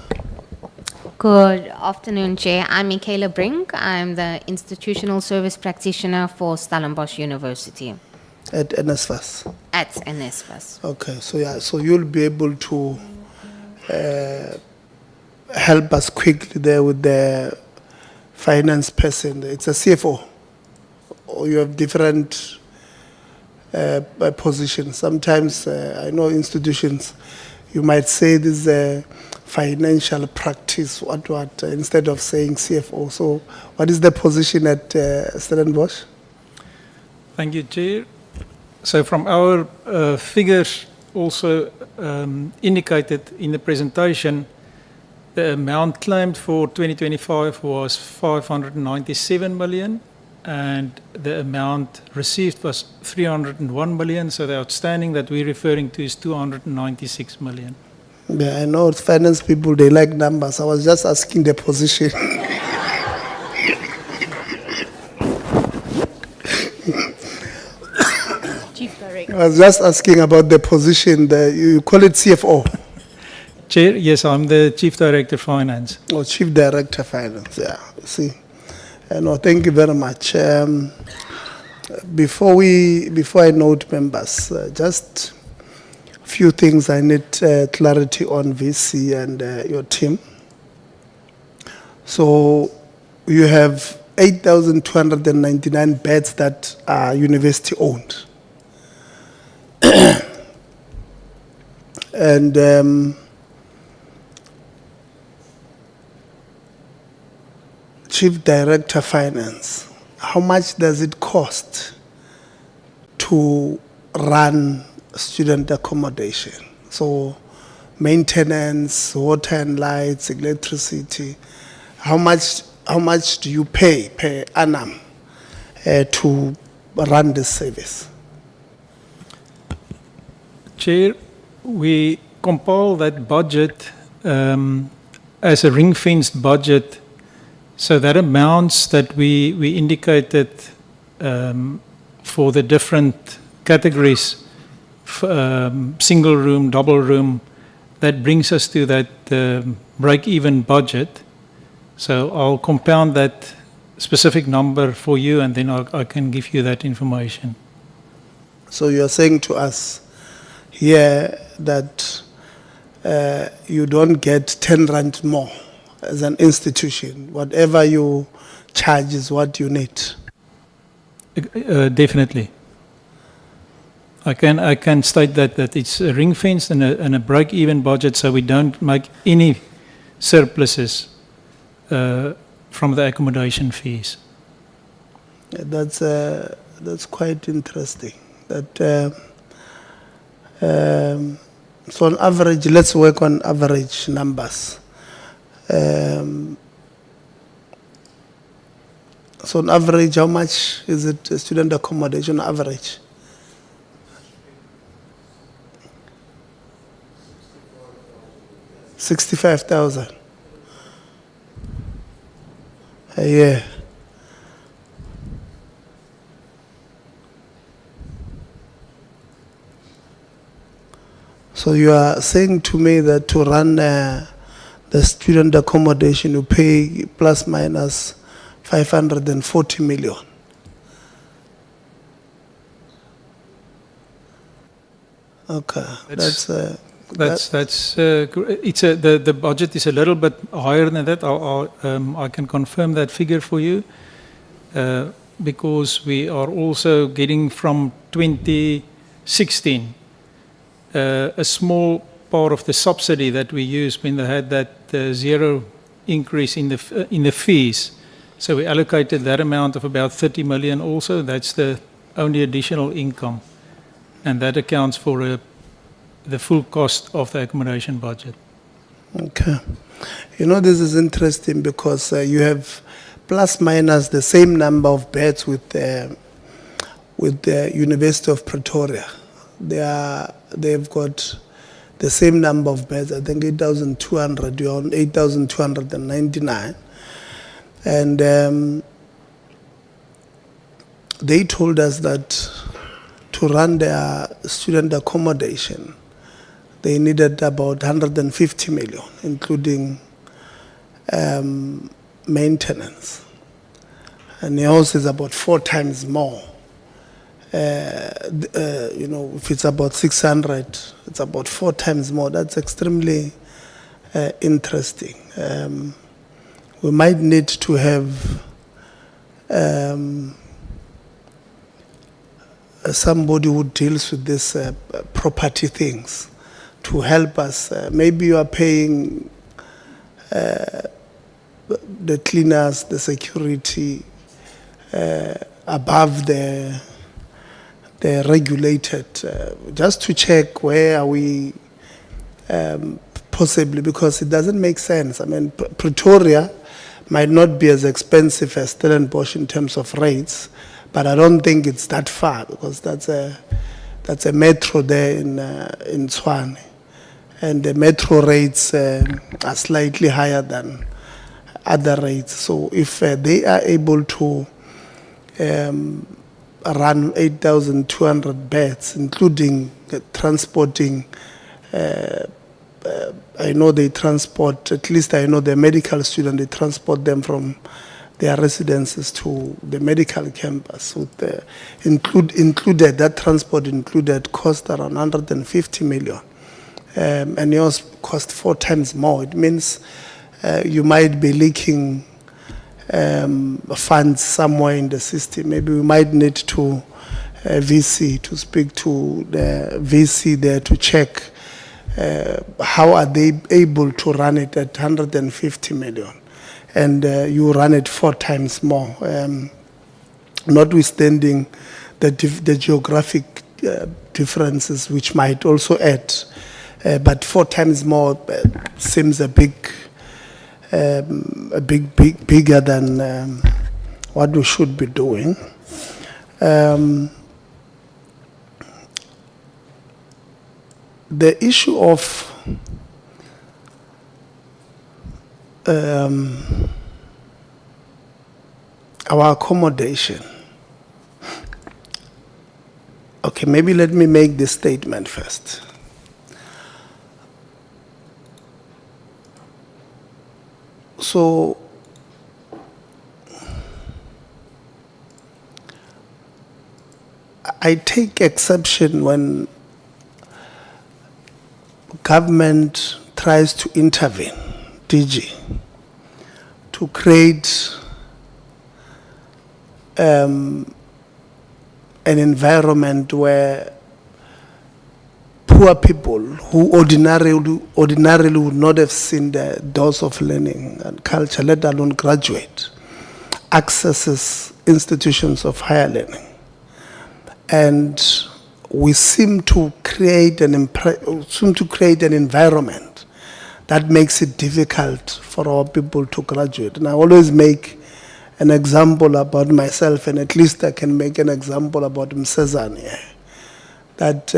Good afternoon, Chair. I'm Michaela Brink. I'm the Institutional Service Practitioner for Stellenbosch University. At NSFAS? At NSFAS. Okay, so yeah, so you'll be able to help us quickly there with the finance person. It's a CFO, or you have different positions. Sometimes I know institutions, you might say this is a financial practice, what, instead of saying CFO. So what is the position at Stellenbosch? Thank you, Chair. So from our figures also indicated in the presentation, the amount claimed for 2025 was 597 million, and the amount received was 301 million. So the outstanding that we're referring to is 296 million. Yeah, I know finance people, they like numbers. I was just asking the position. Chief Director. I was just asking about the position. You call it CFO? Chair, yes, I'm the Chief Director Finance. Oh, Chief Director Finance, yeah. See, no, thank you very much. Before I note members, just a few things I need clarity on, VC and your team. So you have 8,299 beds that are university owned. And Chief Director Finance, how much does it cost to run student accommodation? So maintenance, water and lights, electricity, how much do you pay per annum to run this service? Chair, we compile that budget as a ring-fenced budget. So that amounts that we indicated for the different categories, single room, double room, that brings us to that break-even budget. So I'll compound that specific number for you, and then I can give you that information. So you're saying to us here that you don't get 10 rand more as an institution. Whatever you charge is what you need. Definitely. I can state that it's a ring fence and a break-even budget, so we don't make any surpluses from the accommodation fees. That's quite interesting. That so on average, let's work on average numbers. So on average, how much is it student accommodation on average? $65,000 a year. So you are saying to me that to run the student accommodation, you pay plus minus 540 million. Okay, The budget is a little bit higher than that. I can confirm that figure for you, because we are also getting from 2016 a small part of the subsidy that we used when they had that zero increase in the fees. So we allocated that amount of about 30 million also. That's the only additional income, and that accounts for the full cost of the accommodation budget. Okay. You know, this is interesting because you have plus minus the same number of beds with the University of Pretoria. They've got the same number of beds, I think 8,200, you're on 8,299. And they told us that to run their student accommodation, they needed about 150 million, including maintenance. And yours is about 4 times more. You know, if it's about 600, it's about 4 times more. That's extremely interesting. We might need to have somebody who deals with this property things to help us. Maybe you are paying the cleaners, the security above the regulated, just to check where are we possibly, because it doesn't make sense. I mean, Pretoria might not be as expensive as Stellenbosch in terms of rates, but I don't think it's that far, because that's a metro there in Tshwane, and the metro rates are slightly higher than other rates. So if they are able to run 8,200 beds, including transporting, I know they transport, at least I know the medical students, they transport them from their residences to the medical campus. With the included, that transport included cost around 150 million. And yours cost 4 times more. It means you might be leaking funds somewhere in the system. Maybe we might need to VC, to speak to the VC there to check how are they able to run it at 150 million, and you run it 4 times more, notwithstanding the geographic differences, which might also add, but 4 times more seems bigger than what we should be doing. The issue of our accommodation. Okay, maybe let me make this statement first. So, I take exception when government tries to intervene, DG, to create an environment where poor people who ordinarily would not have seen the doors of learning and culture, let alone graduate, accesses institutions of higher learning. And we seem to create an environment that makes it difficult for our people to graduate. And I always make an example about myself, and at least I can make an example about Msezane, that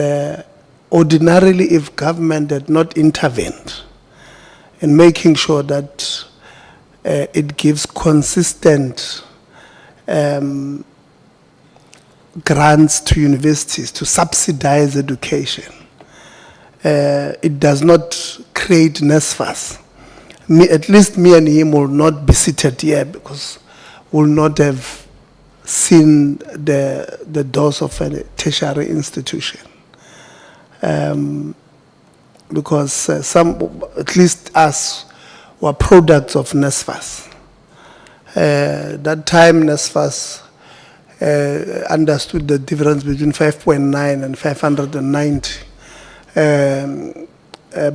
ordinarily, if government had not intervened in making sure that it gives consistent grants to universities to subsidize education, it does not create NSFAS. At least me and him will not be seated here, because we'll not have seen the doors of a tertiary institution. because some, at least us, were products of NSFAS. That time NSFAS understood the difference between 5.9 and 590,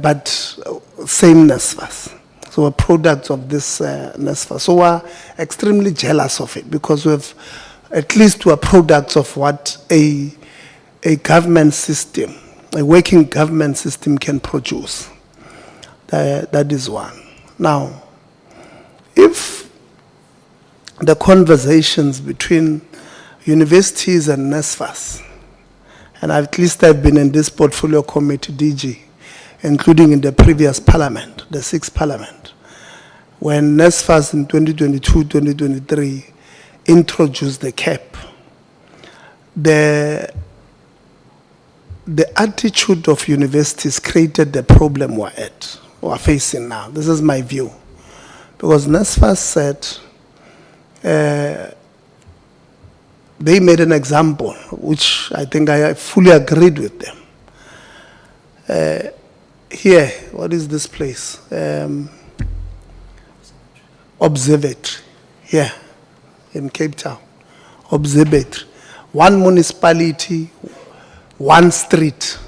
but same NSFAS. So we're products of this NSFAS. So we're extremely jealous of it because we've, at least we're products of what a government system, a working government system can produce. That is one. Now, if the conversations between universities and NSFAS, and at least I've been in this portfolio committee, DG, including in the previous parliament, the 6th parliament, when NSFAS in 2022-2023 introduced the cap, the attitude of universities created the problem we're facing now. This is my view. Because NSFAS said, they made an example, which I think I fully agreed with them. Here, what is this place? Observatory, here in Cape Town. Observatory. One municipality, one street.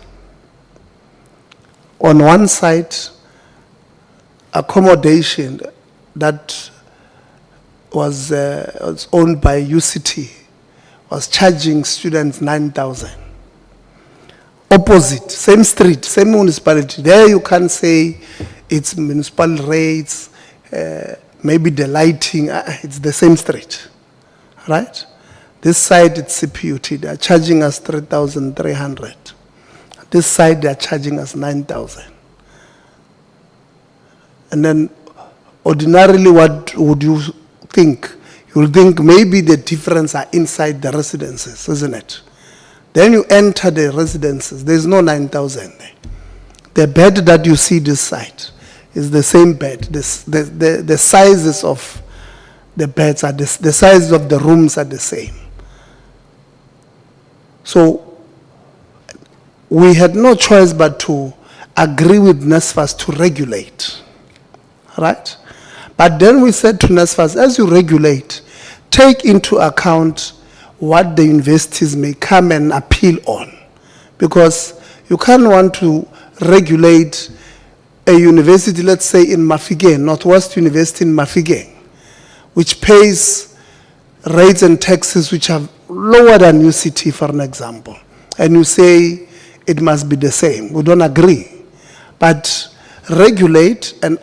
On one side, accommodation that was owned by UCT was charging students 9,000. Opposite, same street, same municipality. There you can say it's municipal rates, maybe the lighting, it's the same street, right? This side it's CPUT, they are charging us 3,300. This side they are charging us 9,000. And then ordinarily what would you think? You would think maybe the difference are inside the residences, isn't it? Then you enter the residences, there's no 9,000 there. The bed that you see this side is the same bed. The sizes of the beds are the sizes of the rooms are the same. So we had no choice but to agree with NSFAS to regulate, right? But then we said to NSFAS, as you regulate, take into account what the universities may come and appeal on. Because you can't want to regulate a university, let's say in Mafeking, Northwest University in Mafeking, which pays rates and taxes which are lower than UCT, for an example. And you say it must be the same. We don't agree. But regulate and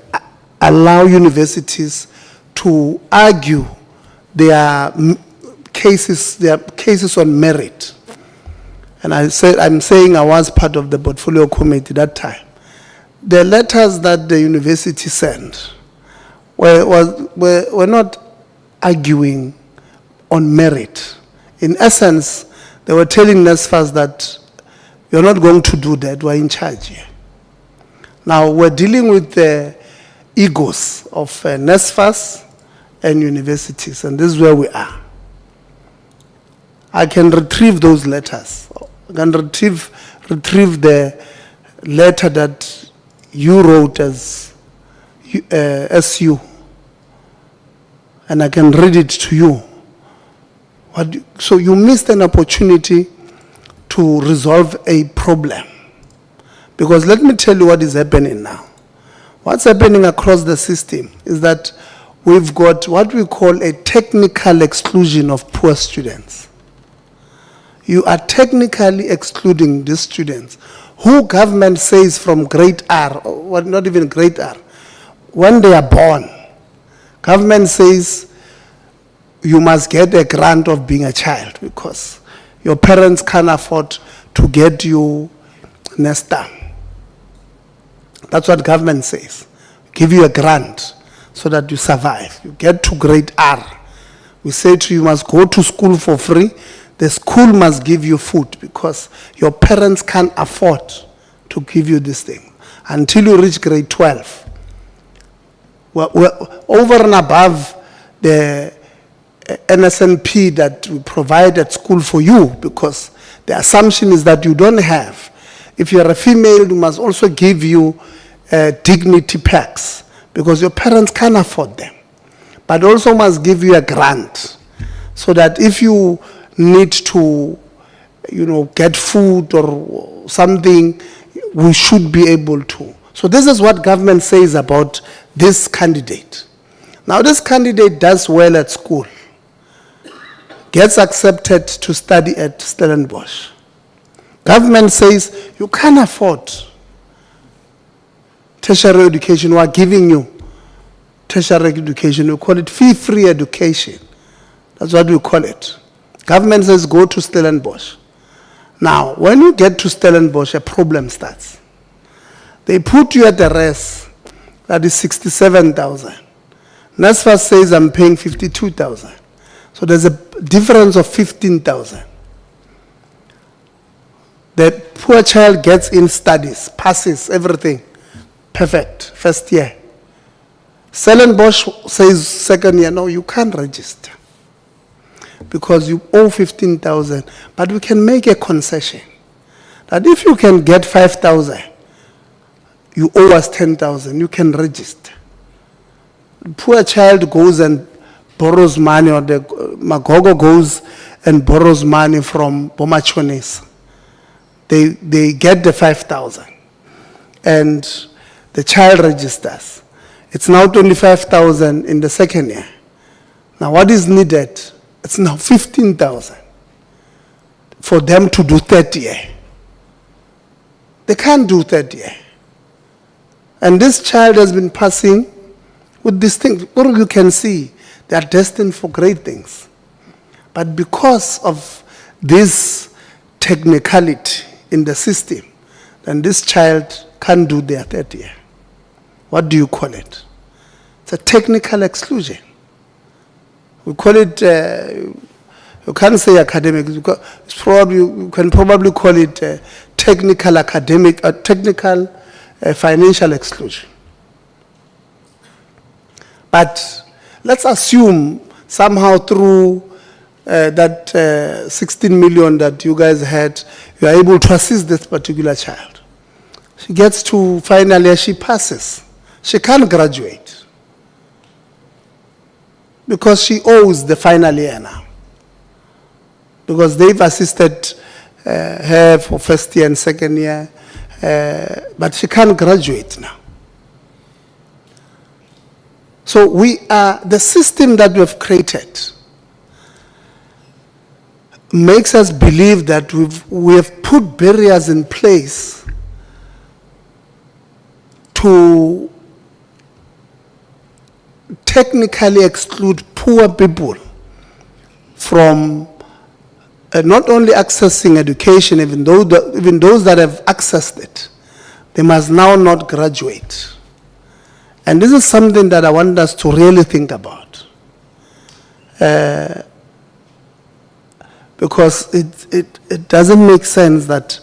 allow universities to argue their cases on merit. And I'm saying I was part of the portfolio committee that time. The letters that the university sent were not arguing on merit. In essence, they were telling NSFAS that you're not going to do that, we're in charge here. Now, we're dealing with the egos of NSFAS and universities, and this is where we are. I can retrieve those letters. I can retrieve the letter that you wrote as SU, and I can read it to you. So you missed an opportunity to resolve a problem. Because let me tell you what is happening now. What's happening across the system is that we've got what we call a technical exclusion of poor students. You are technically excluding these students who government says from grade R, or not even grade R, when they are born, government says you must get a grant of being a child because your parents can't afford to get you Nesta. That's what government says. Give you a grant so that you survive. You get to grade R. We say to you, you must go to school for free. The school must give you food because your parents can't afford to give you this thing until you reach grade 12. We're over and above the NSNP that we provide at school for you because the assumption is that you don't have. If you're a female, we must also give you dignity packs because your parents can't afford them. But also must give you a grant so that if you need to, get food or something, we should be able to. So this is what government says about this candidate. Now this candidate does well at school, gets accepted to study at Stellenbosch. Government says you can't afford tertiary education. We are giving you tertiary education. We call it fee-free education. That's what we call it. Government says go to Stellenbosch. Now, when you get to Stellenbosch, a problem starts. They put you at the rest, that is 67,000. NSFAS says I'm paying 52,000. So there's a difference of 15,000. The poor child gets in studies, passes everything, perfect, first year. Stellenbosch says second year, no, you can't register because you owe 15,000, but we can make a concession that if you can get 5,000, you owe us 10,000, you can register. The poor child goes and borrows money, or the Magogo goes and borrows money from Bomachonis. They get the 5,000 and the child registers. It's now 25,000 in the second year. Now what is needed? It's now 15,000 for them to do third year. They can't do third year. And this child has been passing with this thing. All you can see, they are destined for great things. But because of this technicality in the system, then this child can't do their third year. What do you call it? It's a technical exclusion. We call it, you can't say academic, it's probably, you can probably call it technical academic, technical financial exclusion. But let's assume somehow through that 16 million that you guys had, you are able to assist this particular child. She gets to final year, she passes. She can't graduate because she owes the final year now. Because they've assisted her for first year and second year, but she can't graduate now. So the system that we have created makes us believe that we have put barriers in place to technically exclude poor people from not only accessing education, even those that have accessed it, they must now not graduate. And this is something that I want us to really think about. Because it doesn't make sense that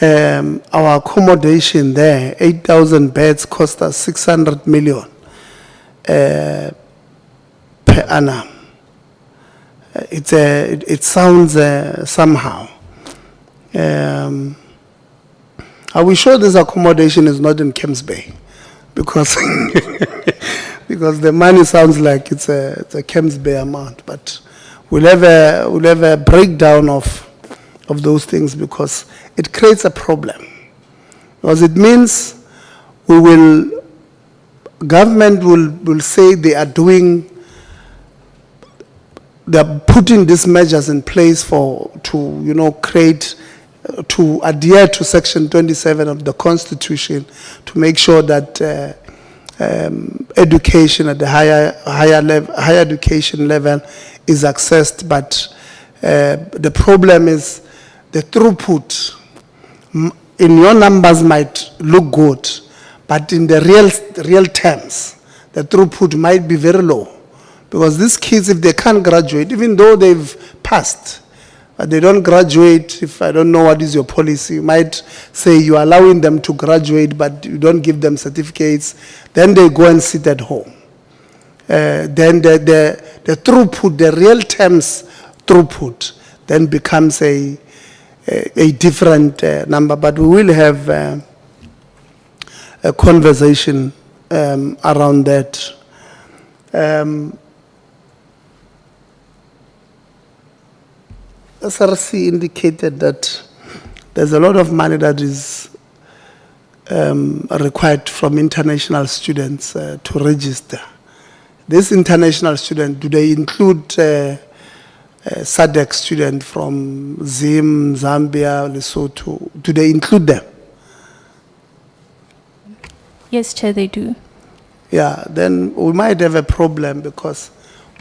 our accommodation there, 8,000 beds, cost us 600 million per annum. It sounds somehow. Are we sure this accommodation is not in Camps Bay? Because because the money sounds like it's a Camps Bay amount, but we'll have a breakdown of those things because it creates a problem. Because it means government will say they are putting these measures in place to adhere to Section 27 of the Constitution to make sure that education at the higher education level is accessed. But the problem is the throughput. In your numbers might look good, but in the real terms, the throughput might be very low. Because these kids, if they can't graduate, even though they've passed, but they don't graduate, if I don't know what is your policy, you might say you're allowing them to graduate, but you don't give them certificates, then they go and sit at home. Then the throughput, the real terms throughput, then becomes a a different number, but we will have a conversation around that. SRC indicated that there's a lot of money that is required from international students to register. This international student, do they include SADC student from Zim, Zambia, Lesotho? Do they include them? Yes, Chair, they do. Yeah, then we might have a problem because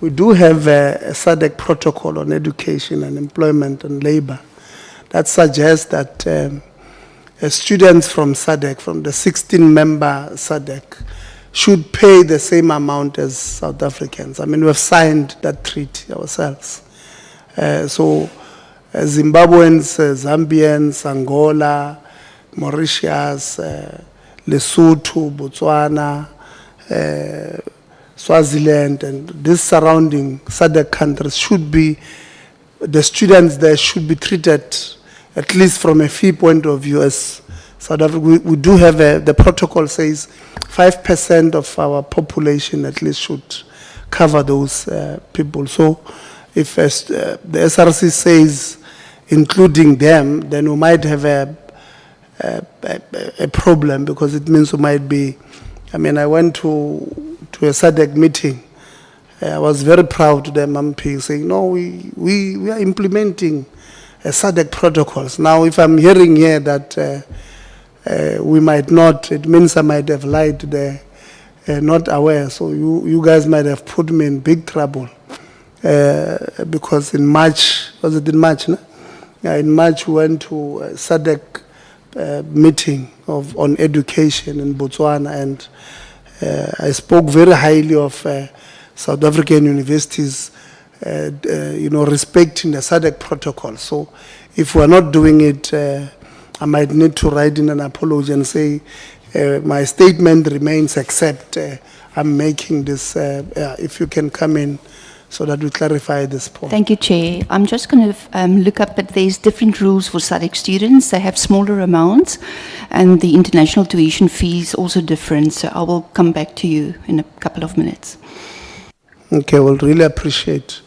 we do have a SADC protocol on education and employment and labor that suggests that students from SADC, from the 16-member SADC, should pay the same amount as South Africans. I mean, we've signed that treaty ourselves. So Zimbabweans, Zambians, Angola, Mauritius, Lesotho, Botswana, Swaziland, and these surrounding SADC countries should be, the students there should be treated, at least from a fee point of view, as South Africa. We do have the protocol says 5% of our population at least should cover those people. So if the SRC says including them, then we might have a problem, because it means we might be, I mean, I went to a SADC meeting. I was very proud to the MP saying, no, we are implementing SADC protocols. Now, if I'm hearing here that we might not, it means I might have lied there, not aware. So you guys might have put me in big trouble. Because in March, was it in March? No? Yeah, in March we went to a SADC meeting on education in Botswana, and I spoke very highly of South African universities, respecting the SADC protocol. So if we're not doing it, I might need to write in an apology and say my statement remains, except I'm making this, if you can come in so that we clarify this point. Thank you, Chair. I'm just going to look up, but there's different rules for SADC students. They have smaller amounts, and the international tuition fee is also different. So I will come back to you in a couple of minutes. Okay, well, really appreciate.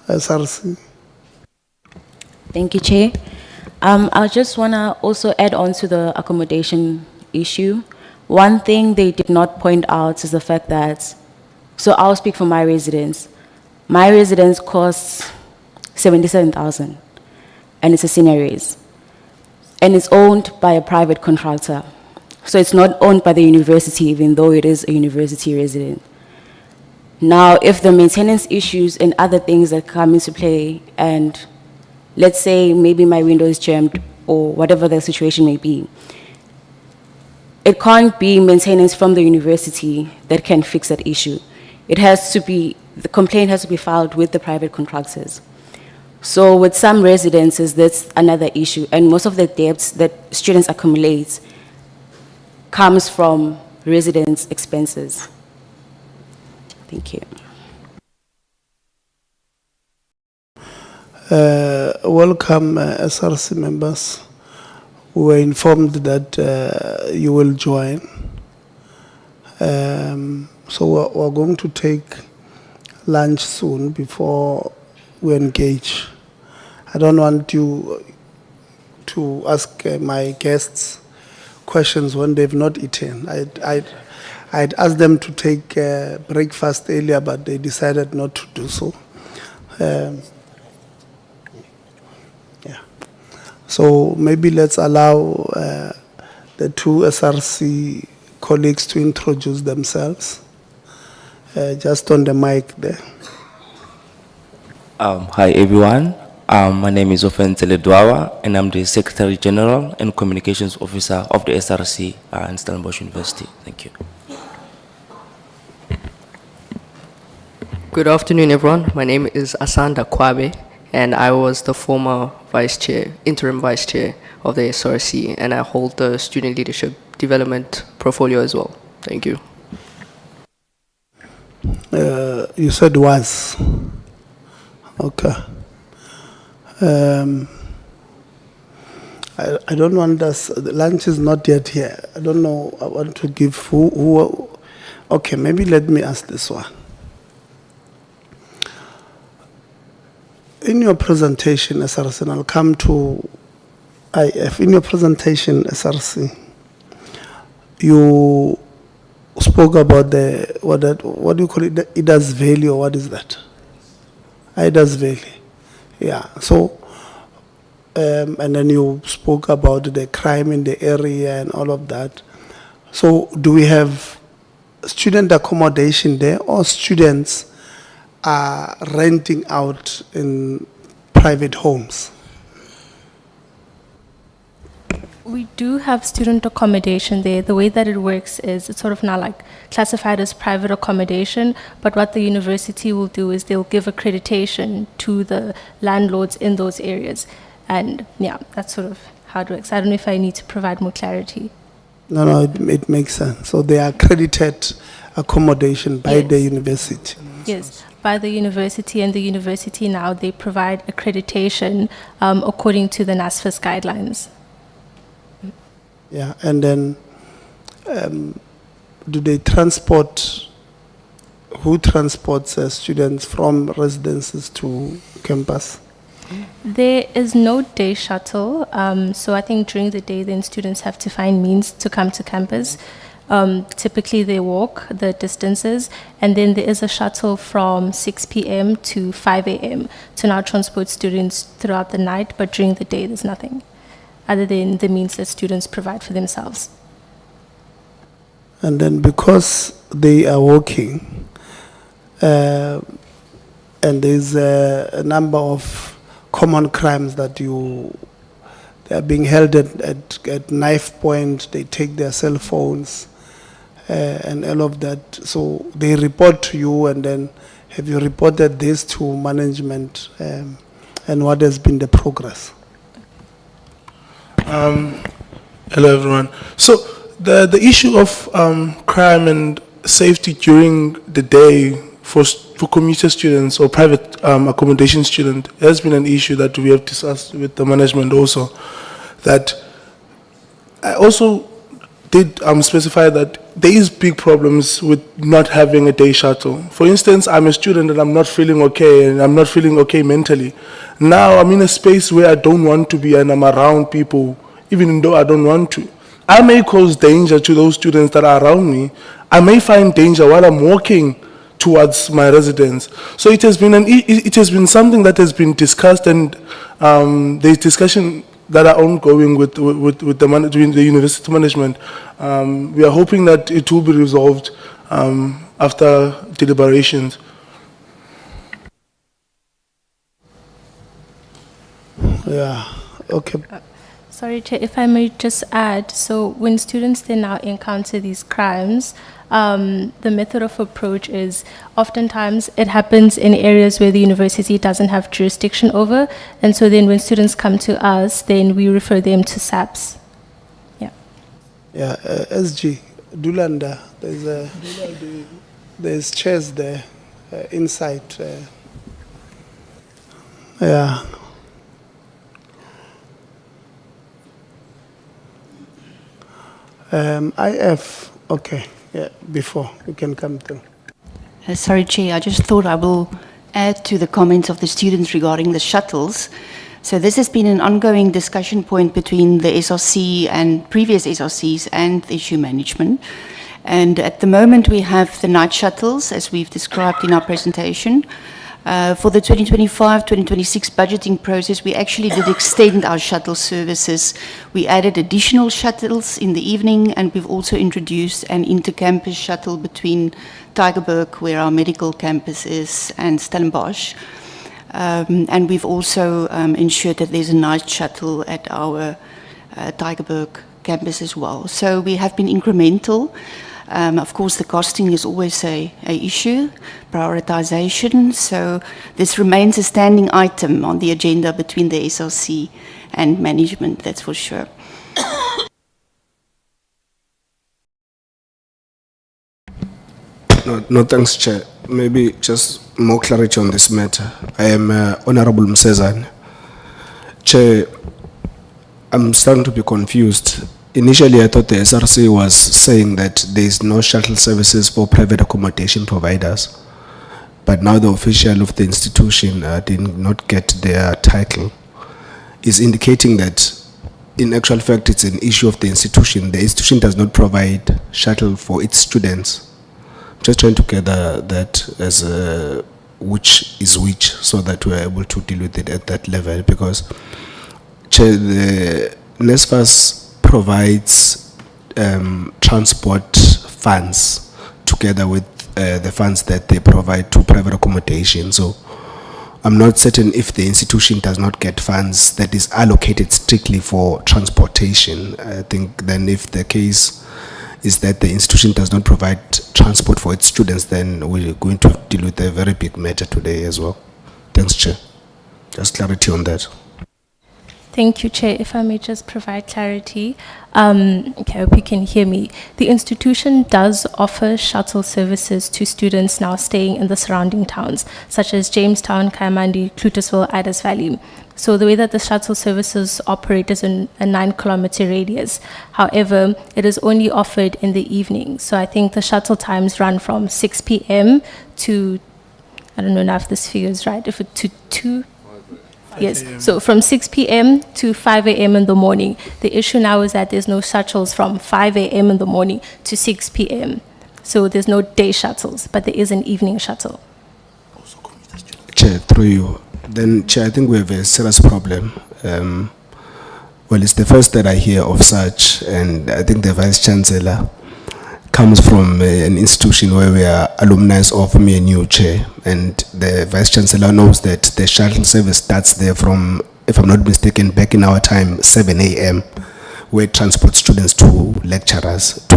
SRC. Thank you, Chair. I just want to also add on to the accommodation issue. One thing they did not point out is the fact that, so I'll speak for my residence. My residence costs 77,000, and it's a senior raise. And it's owned by a private contractor. So it's not owned by the university, even though it is a university resident. Now, if the maintenance issues and other things that come into play, and let's say maybe my window is jammed or whatever the situation may be, it can't be maintenance from the university that can fix that issue. It has to be, the complaint has to be filed with the private contractors. So with some residences, that's another issue. And most of the debts that students accumulate comes from residence expenses. Thank you. Welcome, SRC members. We were informed that you will join. So we're going to take lunch soon before we engage. I don't want you to ask my guests questions when they've not eaten. I'd asked them to take breakfast earlier, but they decided not to do so. So maybe let's allow the two SRC colleagues to introduce themselves. Just on the mic there. Hi everyone. My name is Ofentele Dwawa, and I'm the Secretary General and Communications Officer of the SRC in Stellenbosch University. Thank you. Good afternoon, everyone. My name is Asanda Kwabe, and I was the former Vice Chair, Interim Vice Chair of the SRC, and I hold the Student Leadership Development portfolio as well. Thank you. You said was. Okay. I don't want us, the lunch is not yet here. I don't know, I want to give who, okay, maybe let me ask this one. In your presentation, SRC, and I'll come to IF, in your presentation, SRC, you spoke about the, what do you call it, the IDAS Valley, or what is that? IDAS Valley. Yeah, so, and then you spoke about the crime in the area and all of that. So do we have student accommodation there, or students are renting out in private homes? We do have student accommodation there. The way that it works is it's sort of now like classified as private accommodation, but what the university will do is they'll give accreditation to the landlords in those areas. And yeah, that's sort of how it works. I don't know if I need to provide more clarity. No, it makes sense. So they are accredited accommodation by the university. Yes, by the university, and the university now, they provide accreditation according to the NSFAS guidelines. Yeah, and then do they transport, who transports students from residences to campus? There is no day shuttle, so I think during the day then students have to find means to come to campus. Typically they walk the distances, and then there is a shuttle from 6 p.m. to 5 a.m. to now transport students throughout the night, but during the day there's nothing other than the means that students provide for themselves. And then because they are working, and there's a number of common crimes that they are being held at knife point, they take their cell phones and all of that. So they report to you, and then have you reported this to management, and what has been the progress? Hello, everyone. So the issue of crime and safety during the day for commuter students or private accommodation student has been an issue that we have discussed with the management also. That I also did specify that there is big problems with not having a day shuttle. For instance, I'm a student and I'm not feeling okay, and I'm not feeling okay mentally. Now I'm in a space where I don't want to be, and I'm around people, even though I don't want to. I may cause danger to those students that are around me. I may find danger while I'm walking towards my residence. So it has been something that has been discussed, and there's discussion that are ongoing with the university management. We are hoping that it will be resolved after deliberations. Yeah, okay. Sorry, Chair, if I may just add, so when students then now encounter these crimes, the method of approach is oftentimes it happens in areas where the university doesn't have jurisdiction over, and so then when students come to us, then we refer them to SAPS. Yeah. Yeah, SG, Dulanda, there's chairs there inside. Yeah. IF, okay, yeah, before you can come through. Sorry, Chair, I just thought I will add to the comments of the students regarding the shuttles. So this has been an ongoing discussion point between the SRC and previous SRCs and the issue management. And at the moment we have the night shuttles, as we've described in our presentation. For the 2025-2026 budgeting process, we actually did extend our shuttle services. We added additional shuttles in the evening, and we've also introduced an inter-campus shuttle between Tygerberg, where our medical campus is, and Stellenbosch. And we've also ensured that there's a night shuttle at our Tygerberg campus as well. So we have been incremental. Of course, the costing is always a issue, prioritization. So this remains a standing item on the agenda between the SRC and management, that's for sure. No, thanks, Chair. Maybe just more clarity on this matter. I am Honorable Msezan. Chair, I'm starting to be confused. Initially, I thought the SRC was saying that there is no shuttle services for private accommodation providers. But now the official of the institution did not get their title, is indicating that in actual fact it's an issue of the institution. The institution does not provide shuttle for its students. Just trying to gather that as which is which, so that we're able to deal with it at that level, because Chair, the NSFAS provides transport funds together with the funds that they provide to private accommodation. So I'm not certain if the institution does not get funds that is allocated strictly for transportation. I think then if the case is that the institution does not provide transport for its students, then we're going to deal with a very big matter today as well. Thanks, Chair. Just clarity on that. Thank you, Chair. If I may just provide clarity. Okay, I hope you can hear me. The institution does offer shuttle services to students now staying in the surrounding towns, such as Jamestown, Kayamandi, Clutusville, Idas Valley. So the way that the shuttle services operate is in a 9-kilometer radius. However, it is only offered in the evening. So I think the shuttle times run from 6 p.m. to, I don't know now if this figure is right, if it to 2. Yes, so from 6 p.m. to 5 a.m. in the morning. The issue now is that there's no shuttles from 5 a.m. in the morning to 6 p.m. So there's no day shuttles, but there is an evening shuttle. Chair, through you. Then, Chair, I think we have a serious problem. Well, it's the first that I hear of such, and I think the Vice Chancellor comes from an institution where we are alumni of me and you, Chair, and the Vice Chancellor knows that the shuttle service starts there from, if I'm not mistaken, back in our time, 7 a.m., where it transports students to lectures.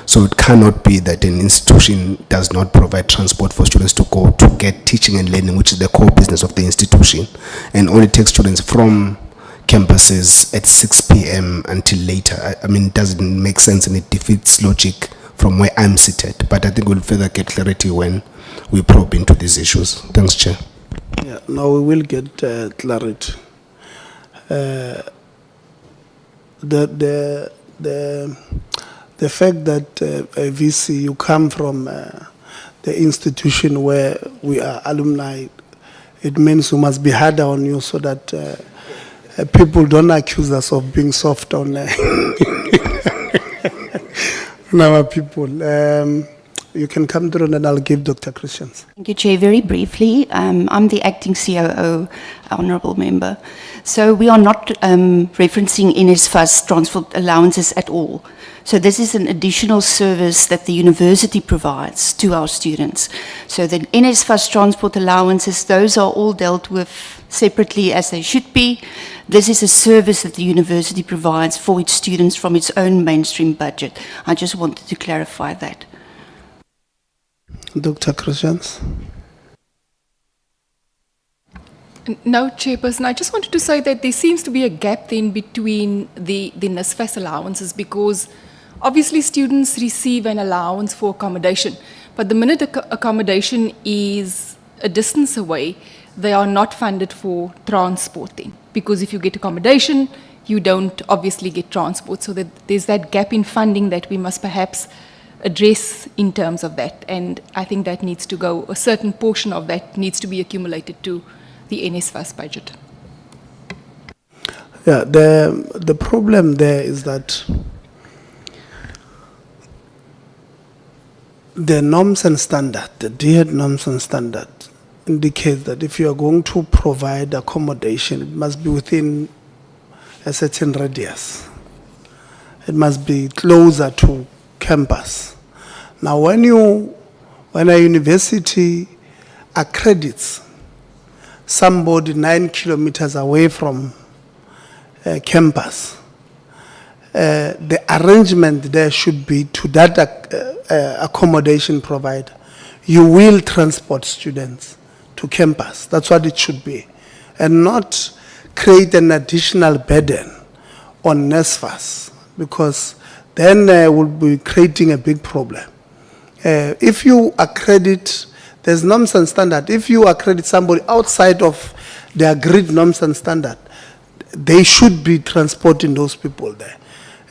So it cannot be that an institution does not provide transport for students to go to get teaching and learning, which is the core business of the institution, and only take students from campuses at 6 p.m. until later. I mean, it doesn't make sense and it defeats logic from where I'm seated. But I think we'll further get clarity when we probe into these issues. Thanks, Chair. Yeah, now we will get clarity. The fact that a VC, you come from the institution where we are alumni, it means we must be harder on you so that people don't accuse us of being soft on our people. You can come through and then I'll give Dr. Christians. Thank you, Chair. Very briefly, I'm the acting COO, Honourable Member. So we are not referencing NSFAS transport allowances at all. So this is an additional service that the university provides to our students. So the NSFAS transport allowances, those are all dealt with separately as they should be. This is a service that the university provides for its students from its own mainstream budget. I just wanted to clarify that. Dr. Christians. No, Chairperson, I just wanted to say that there seems to be a gap then between the NSFAS allowances, because obviously students receive an allowance for accommodation, but the minute accommodation is a distance away, they are not funded for transport then. Because if you get accommodation, you don't obviously get transport. So that there's that gap in funding that we must perhaps address in terms of that. And I think that needs to go, a certain portion of that needs to be accumulated to the NSFAS budget. Yeah, the problem there is that the norms and standard, the DHED norms and standard, indicate that if you are going to provide accommodation, it must be within a certain radius. It must be closer to campus. Now, when a university accredits somebody 9 kilometers away from campus, the arrangement there should be to that accommodation provider. You will transport students to campus. That's what it should be. And not create an additional burden on NSFAS, because then we'll be creating a big problem. If you accredit, there's norms and standard. If you accredit somebody outside of the agreed norms and standard, they should be transporting those people there.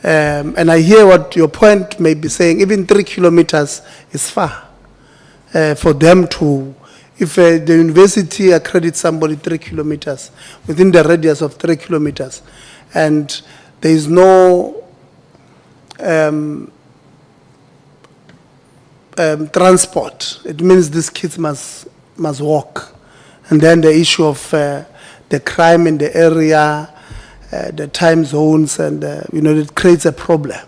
And I hear what your point may be saying, even 3 kilometers is far for them to, if the university accredits somebody 3 kilometers, within the radius of 3 kilometers, and there is no transport, it means these kids must walk. And then the issue of the crime in the area, the time zones, and it creates a problem.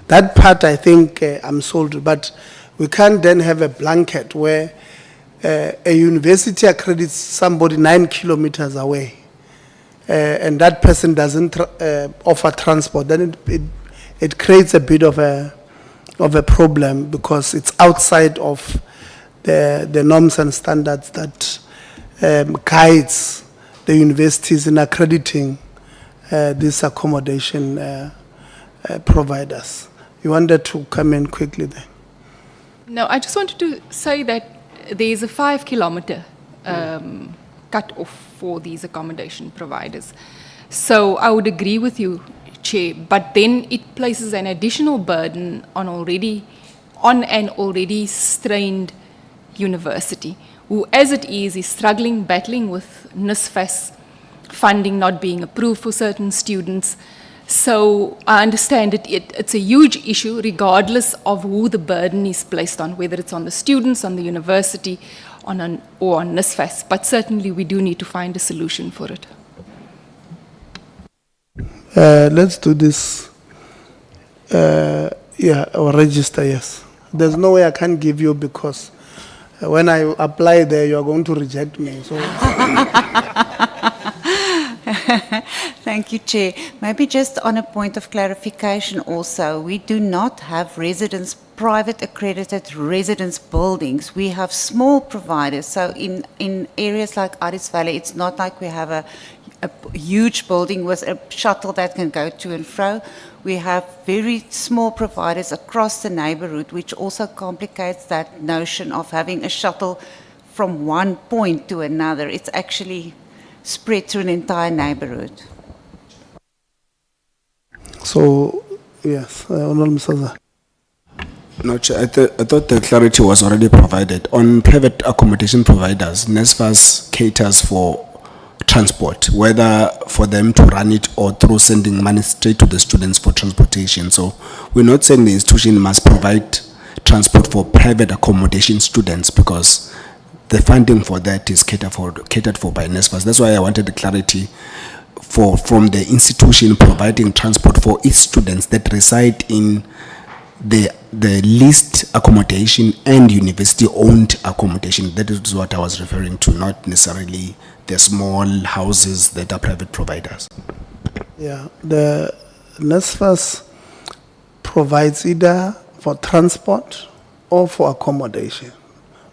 That part, I think, I'm sold. But we can't then have a blanket where a university accredits somebody 9 kilometers away, and that person doesn't offer transport. Then it creates a bit of a problem, because it's outside of the norms and standards that guides the universities in accrediting these accommodation providers. You wanted to come in quickly there. No, I just wanted to say that there is a 5 kilometer cut off for these accommodation providers. So I would agree with you, Chair, but then it places an additional burden on an already strained university, who as it is struggling, battling with NSFAS funding not being approved for certain students. So I understand it's a huge issue regardless of who the burden is placed on, whether it's on the students, on the university, or on NSFAS. But certainly we do need to find a solution for it. Let's do this. Or register, yes. There's no way I can give you, because when I apply there, you're going to reject me. So. Thank you, Chair. Maybe just on a point of clarification also, we do not have private accredited residence buildings. We have small providers. So in areas like Addis Valley, it's not like we have a huge building with a shuttle that can go to and fro. We have very small providers across the neighborhood, which also complicates that notion of having a shuttle from one point to another. It's actually spread through an entire neighborhood. So, yes, Honorable Msaza. No, Chair, I thought the clarity was already provided. On private accommodation providers, NSFAS caters for transport, whether for them to run it or through sending money straight to the students for transportation. So we're not saying the institution must provide transport for private accommodation students, because the funding for that is catered for by NSFAS. That's why I wanted the clarity from the institution providing transport for its students that reside in the leased accommodation and university-owned accommodation. That is what I was referring to, not necessarily the small houses that are private providers. Yeah, the NSFAS provides either for transport or for accommodation,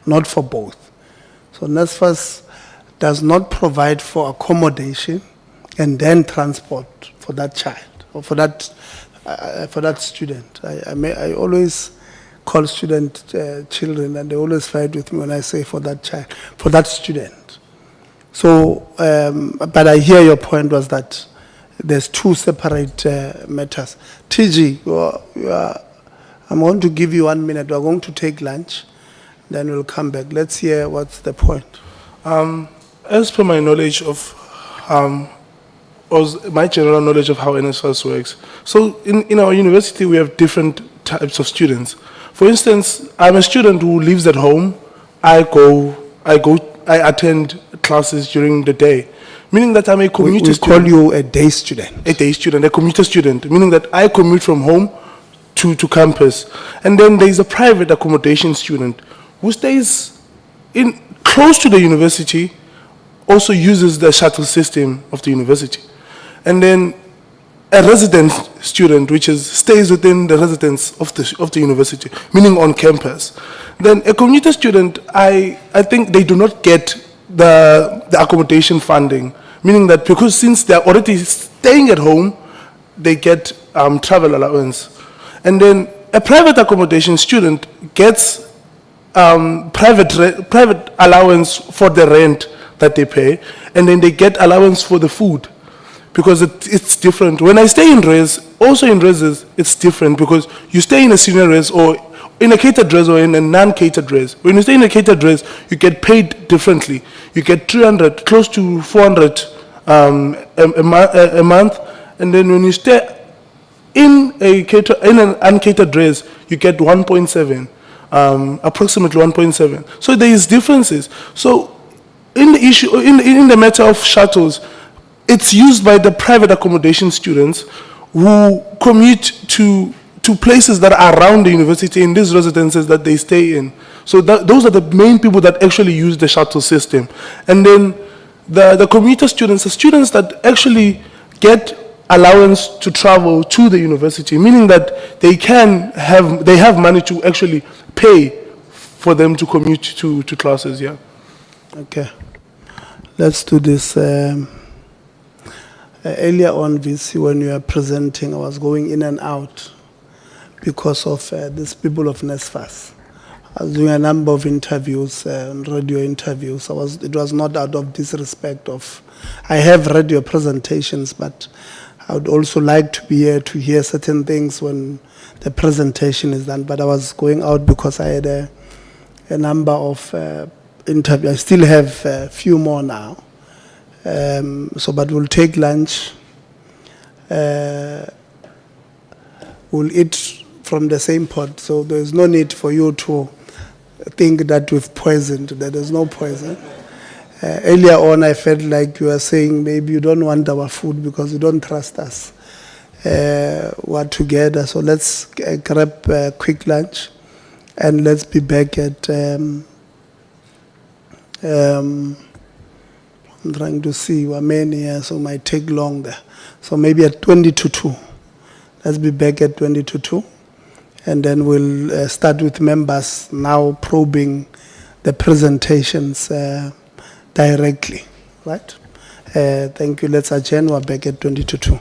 not for both. So NSFAS does not provide for accommodation and then transport for that child or for that student. I always call student children, and they always fight with me when I say for that child, for that student. So, but I hear your point was that there's two separate matters. TG, I'm going to give you 1 minute. We're going to take lunch, then we'll come back. Let's hear what's the point. As per my knowledge of, my general knowledge of how NSFAS works. So in our university, we have different types of students. For instance, I'm a student who lives at home. I attend classes during the day, meaning that I'm a commuter student. We call you a day student. A day student, a commuter student, meaning that I commute from home to campus. And then there's a private accommodation student who stays close to the university, also uses the shuttle system of the university. And then a resident student, which stays within the residence of the university, meaning on campus. Then a commuter student, I think they do not get the accommodation funding, meaning that because since they're already staying at home, they get travel allowance. And then a private accommodation student gets private allowance for the rent that they pay, and then they get allowance for the food, because it's different. When I stay in res, also in reses, it's different, because you stay in a senior res or in a catered res or in a non-catered res. When you stay in a catered res, you get paid differently. You get 300, close to 400 a month, and then when you stay in an uncatered res, you get 1.7, approximately 1.7. So there is differences. So in the issue, in the matter of shuttles, it's used by the private accommodation students who commute to places that are around the university in these residences that they stay in. So those are the main people that actually use the shuttle system. And then the commuter students, the students that actually get allowance to travel to the university, meaning that they have money to actually pay for them to commute to classes, yeah. Okay. Let's do this. Earlier on, VC, when you were presenting, I was going in and out because of these people of NSFAS. I was doing a number of interviews, radio interviews. It was not out of disrespect of, I have read your presentations, but I would also like to be here to hear certain things when the presentation is done. But I was going out because I had a number of interviews. I still have a few more now. But we'll take lunch. We'll eat from the same pot, so there's no need for you to think that we've poisoned. There is no poison. Earlier on, I felt like you were saying maybe you don't want our food because you don't trust us. We're together, so let's grab a quick lunch, and let's be back at. I'm trying to see, we're many here, so it might take longer. So maybe at 20 to 2. Let's be back at 20 to 2. And then we'll start with members now probing the presentations directly, right? Thank you. Let's adjourn. We're back at 20 to 2.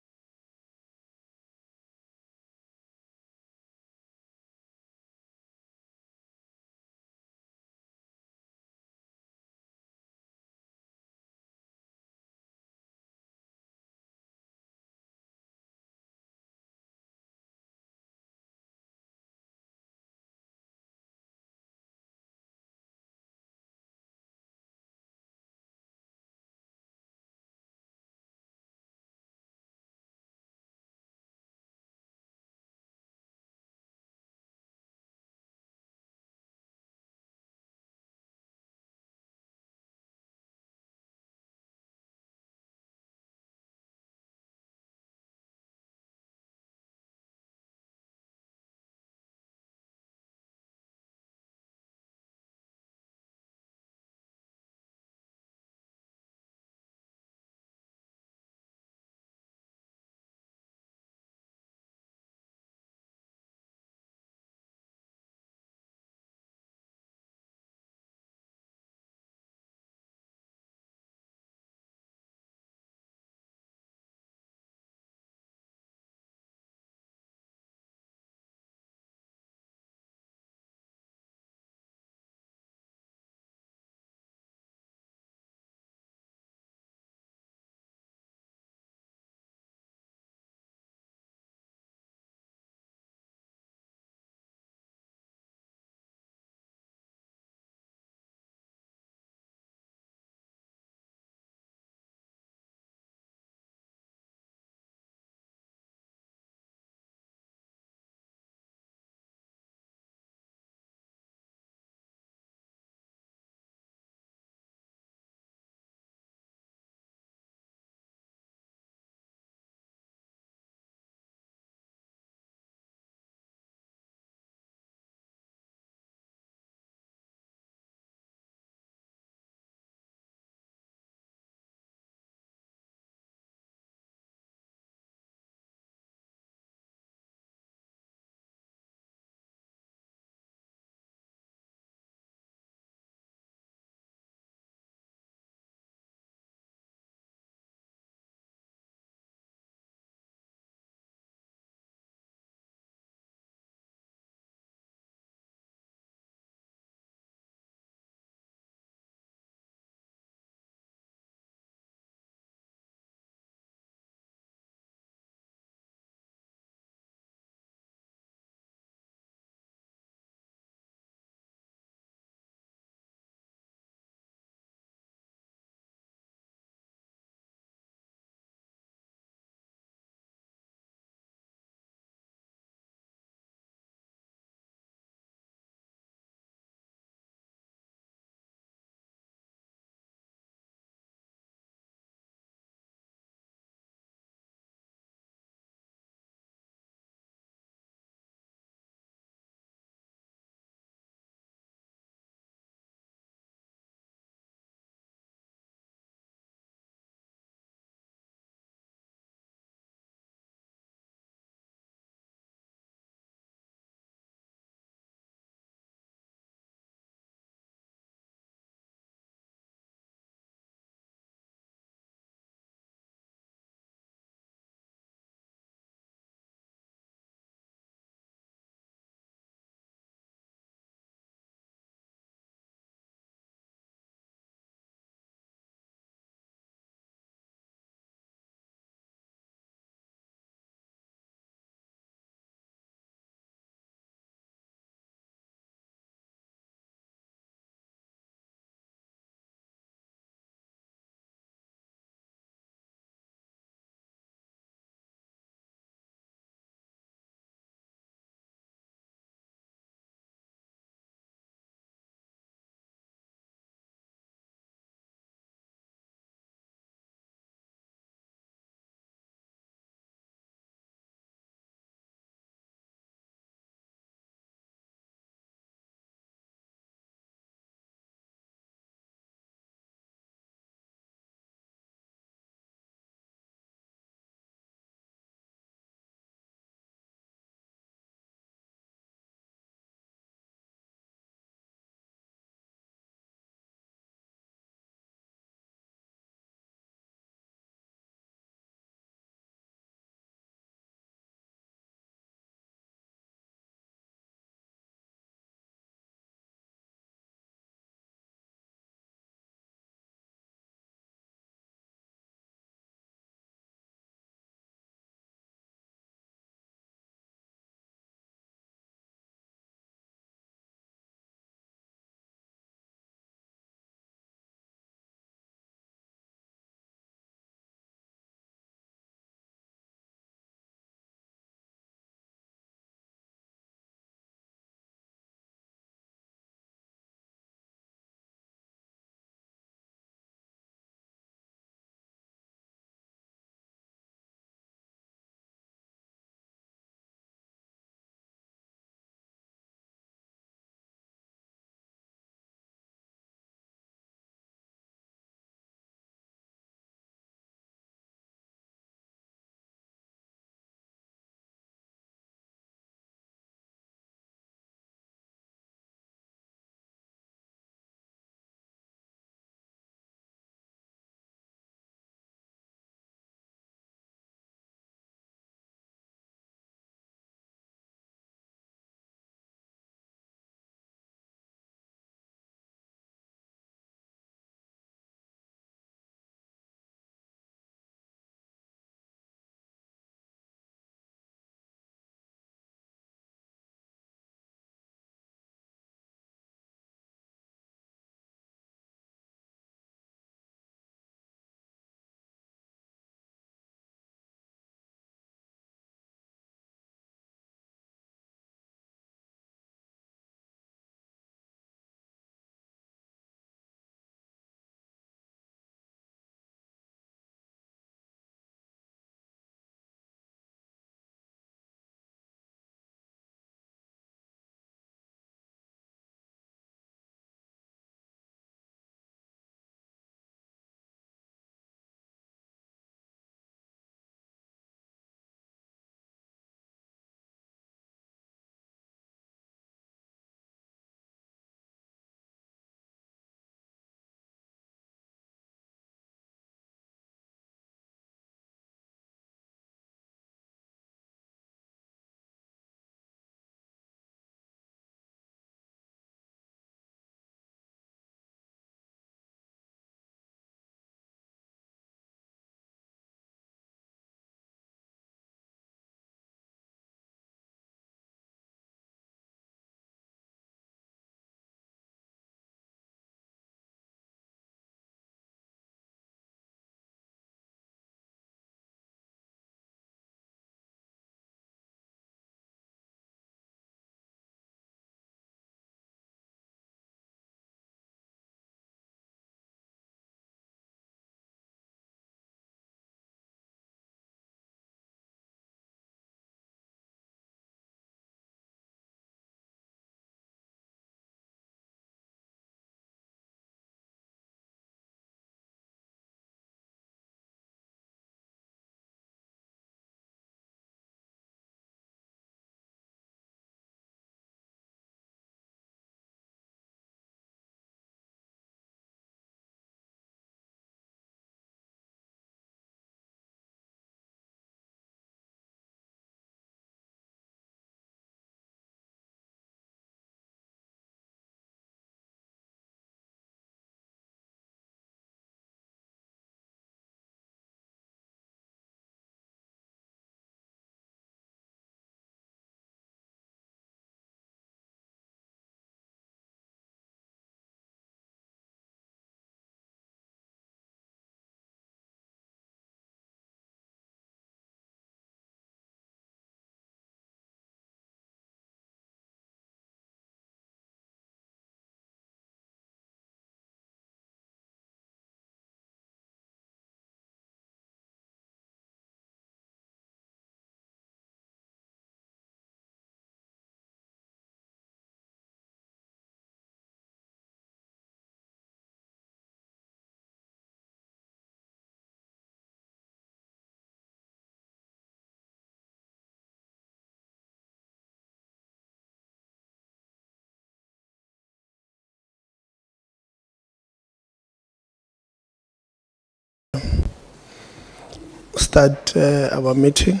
start our meeting.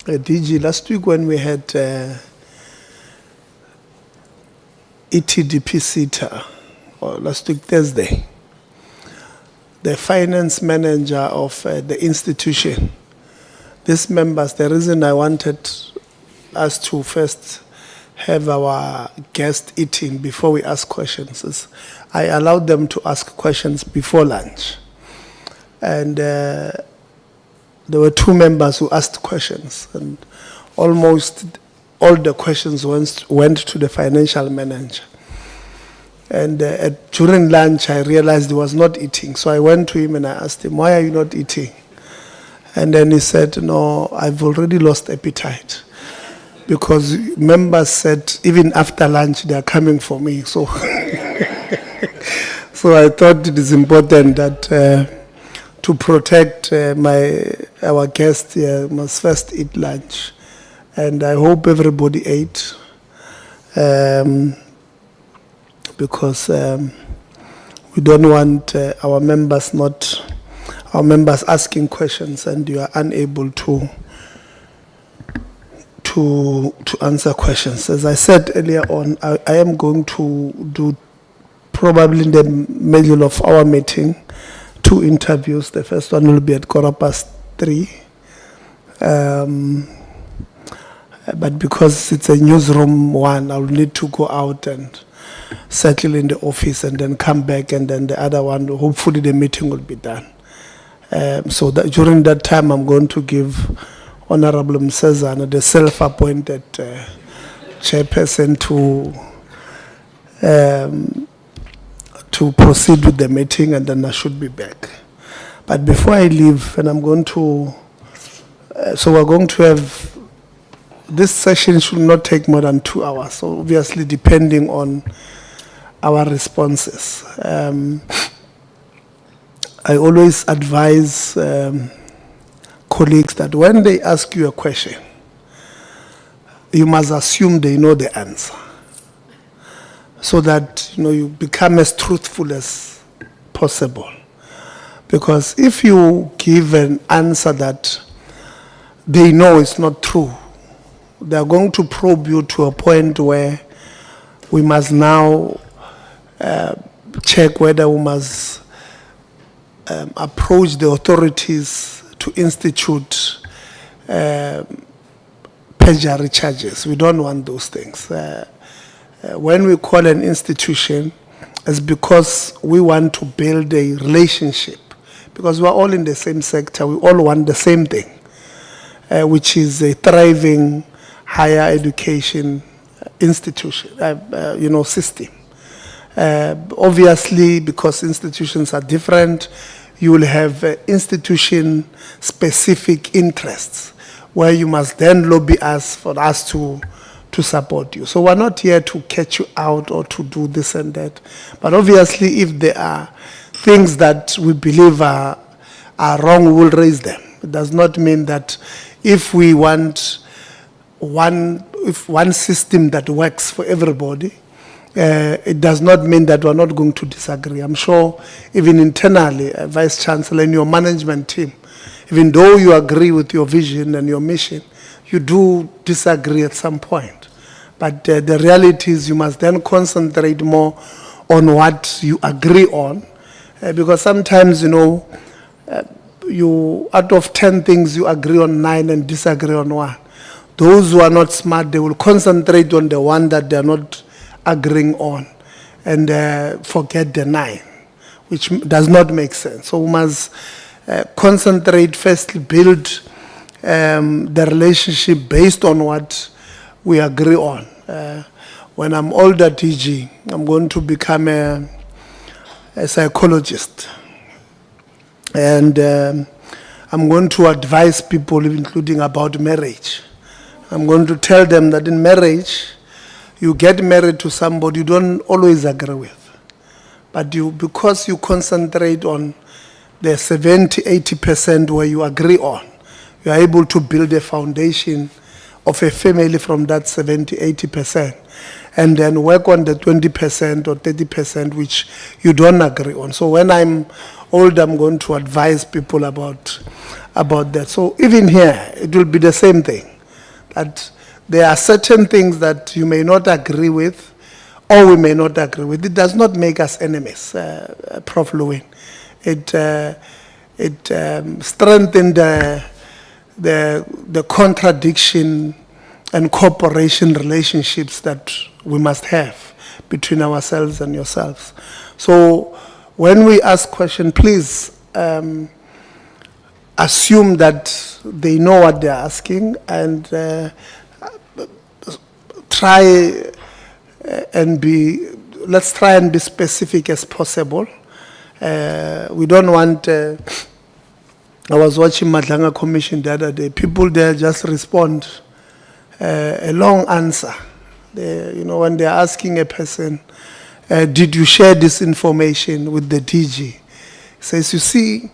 DG, last week when we had ETDP CETA, or last week Thursday, the finance manager of the institution, these members, the reason I wanted us to first have our guest eating before we ask questions is I allowed them to ask questions before lunch. And there were two members who asked questions, and almost all the questions went to the financial manager. And during lunch, I realized he was not eating. So I went to him and I asked him, why are you not eating? And then he said, no, I've already lost appetite. Because members said, even after lunch, they are coming for me. So, so I thought it is important that to protect our guests here must first eat lunch. And I hope everybody ate. Because we don't want our members asking questions and you are unable to answer questions. As I said earlier on, I am going to do probably in the middle of our meeting 2 interviews. The first one will be at 3:15. But because it's a newsroom one, I'll need to go out and settle in the office and then come back, and then the other one, hopefully the meeting will be done. So that during that time, I'm going to give Honorable Msezana, the self-appointed chairperson, to proceed with the meeting, and then I should be back. But before I leave, and I'm going to, so we're going to have, this session should not take more than 2 hours, so obviously depending on our responses. I always advise colleagues that when they ask you a question, you must assume they know the answer, so that you become as truthful as possible. Because if you give an answer that they know is not true, they are going to probe you to a point where we must now check whether we must approach the authorities to institute perjury charges. We don't want those things. When we call an institution, it's because we want to build a relationship, because we're all in the same sector. We all want the same thing, which is a thriving higher education institution, system. Obviously, because institutions are different, you will have institution-specific interests where you must then lobby us for us to support you. So we're not here to catch you out or to do this and that. But obviously, if there are things that we believe are wrong, we will raise them. It does not mean that if we want one system that works for everybody, it does not mean that we're not going to disagree. I'm sure even internally, Vice Chancellor and your management team, even though you agree with your vision and your mission, you do disagree at some point. But the reality is you must then concentrate more on what you agree on, because sometimes, you out of 10 things, you agree on 9 and disagree on 1. Those who are not smart, they will concentrate on the one that they're not agreeing on and forget the 9, which does not make sense. So we must concentrate, firstly build the relationship based on what we agree on. When I'm older, DG, I'm going to become a psychologist. And I'm going to advise people, including about marriage. I'm going to tell them that in marriage, you get married to somebody you don't always agree with. But because you concentrate on the 70-80% where you agree on, you are able to build a foundation of a family from that 70, 80%, and then work on the 20% or 30% which you don't agree on. So when I'm old, I'm going to advise people about that. So even here, it will be the same thing, that there are certain things that you may not agree with, or we may not agree with. It does not make us enemies, Prof. Lewin. It strengthens the contradiction and cooperation relationships that we must have between ourselves and yourselves. So when we ask questions, please assume that they know what they're asking, and let's try and be specific as possible. We don't want, I was watching Madlanga Commission the other day, people there just respond a long answer. When they're asking a person, did you share this information with the DG? Says, you see,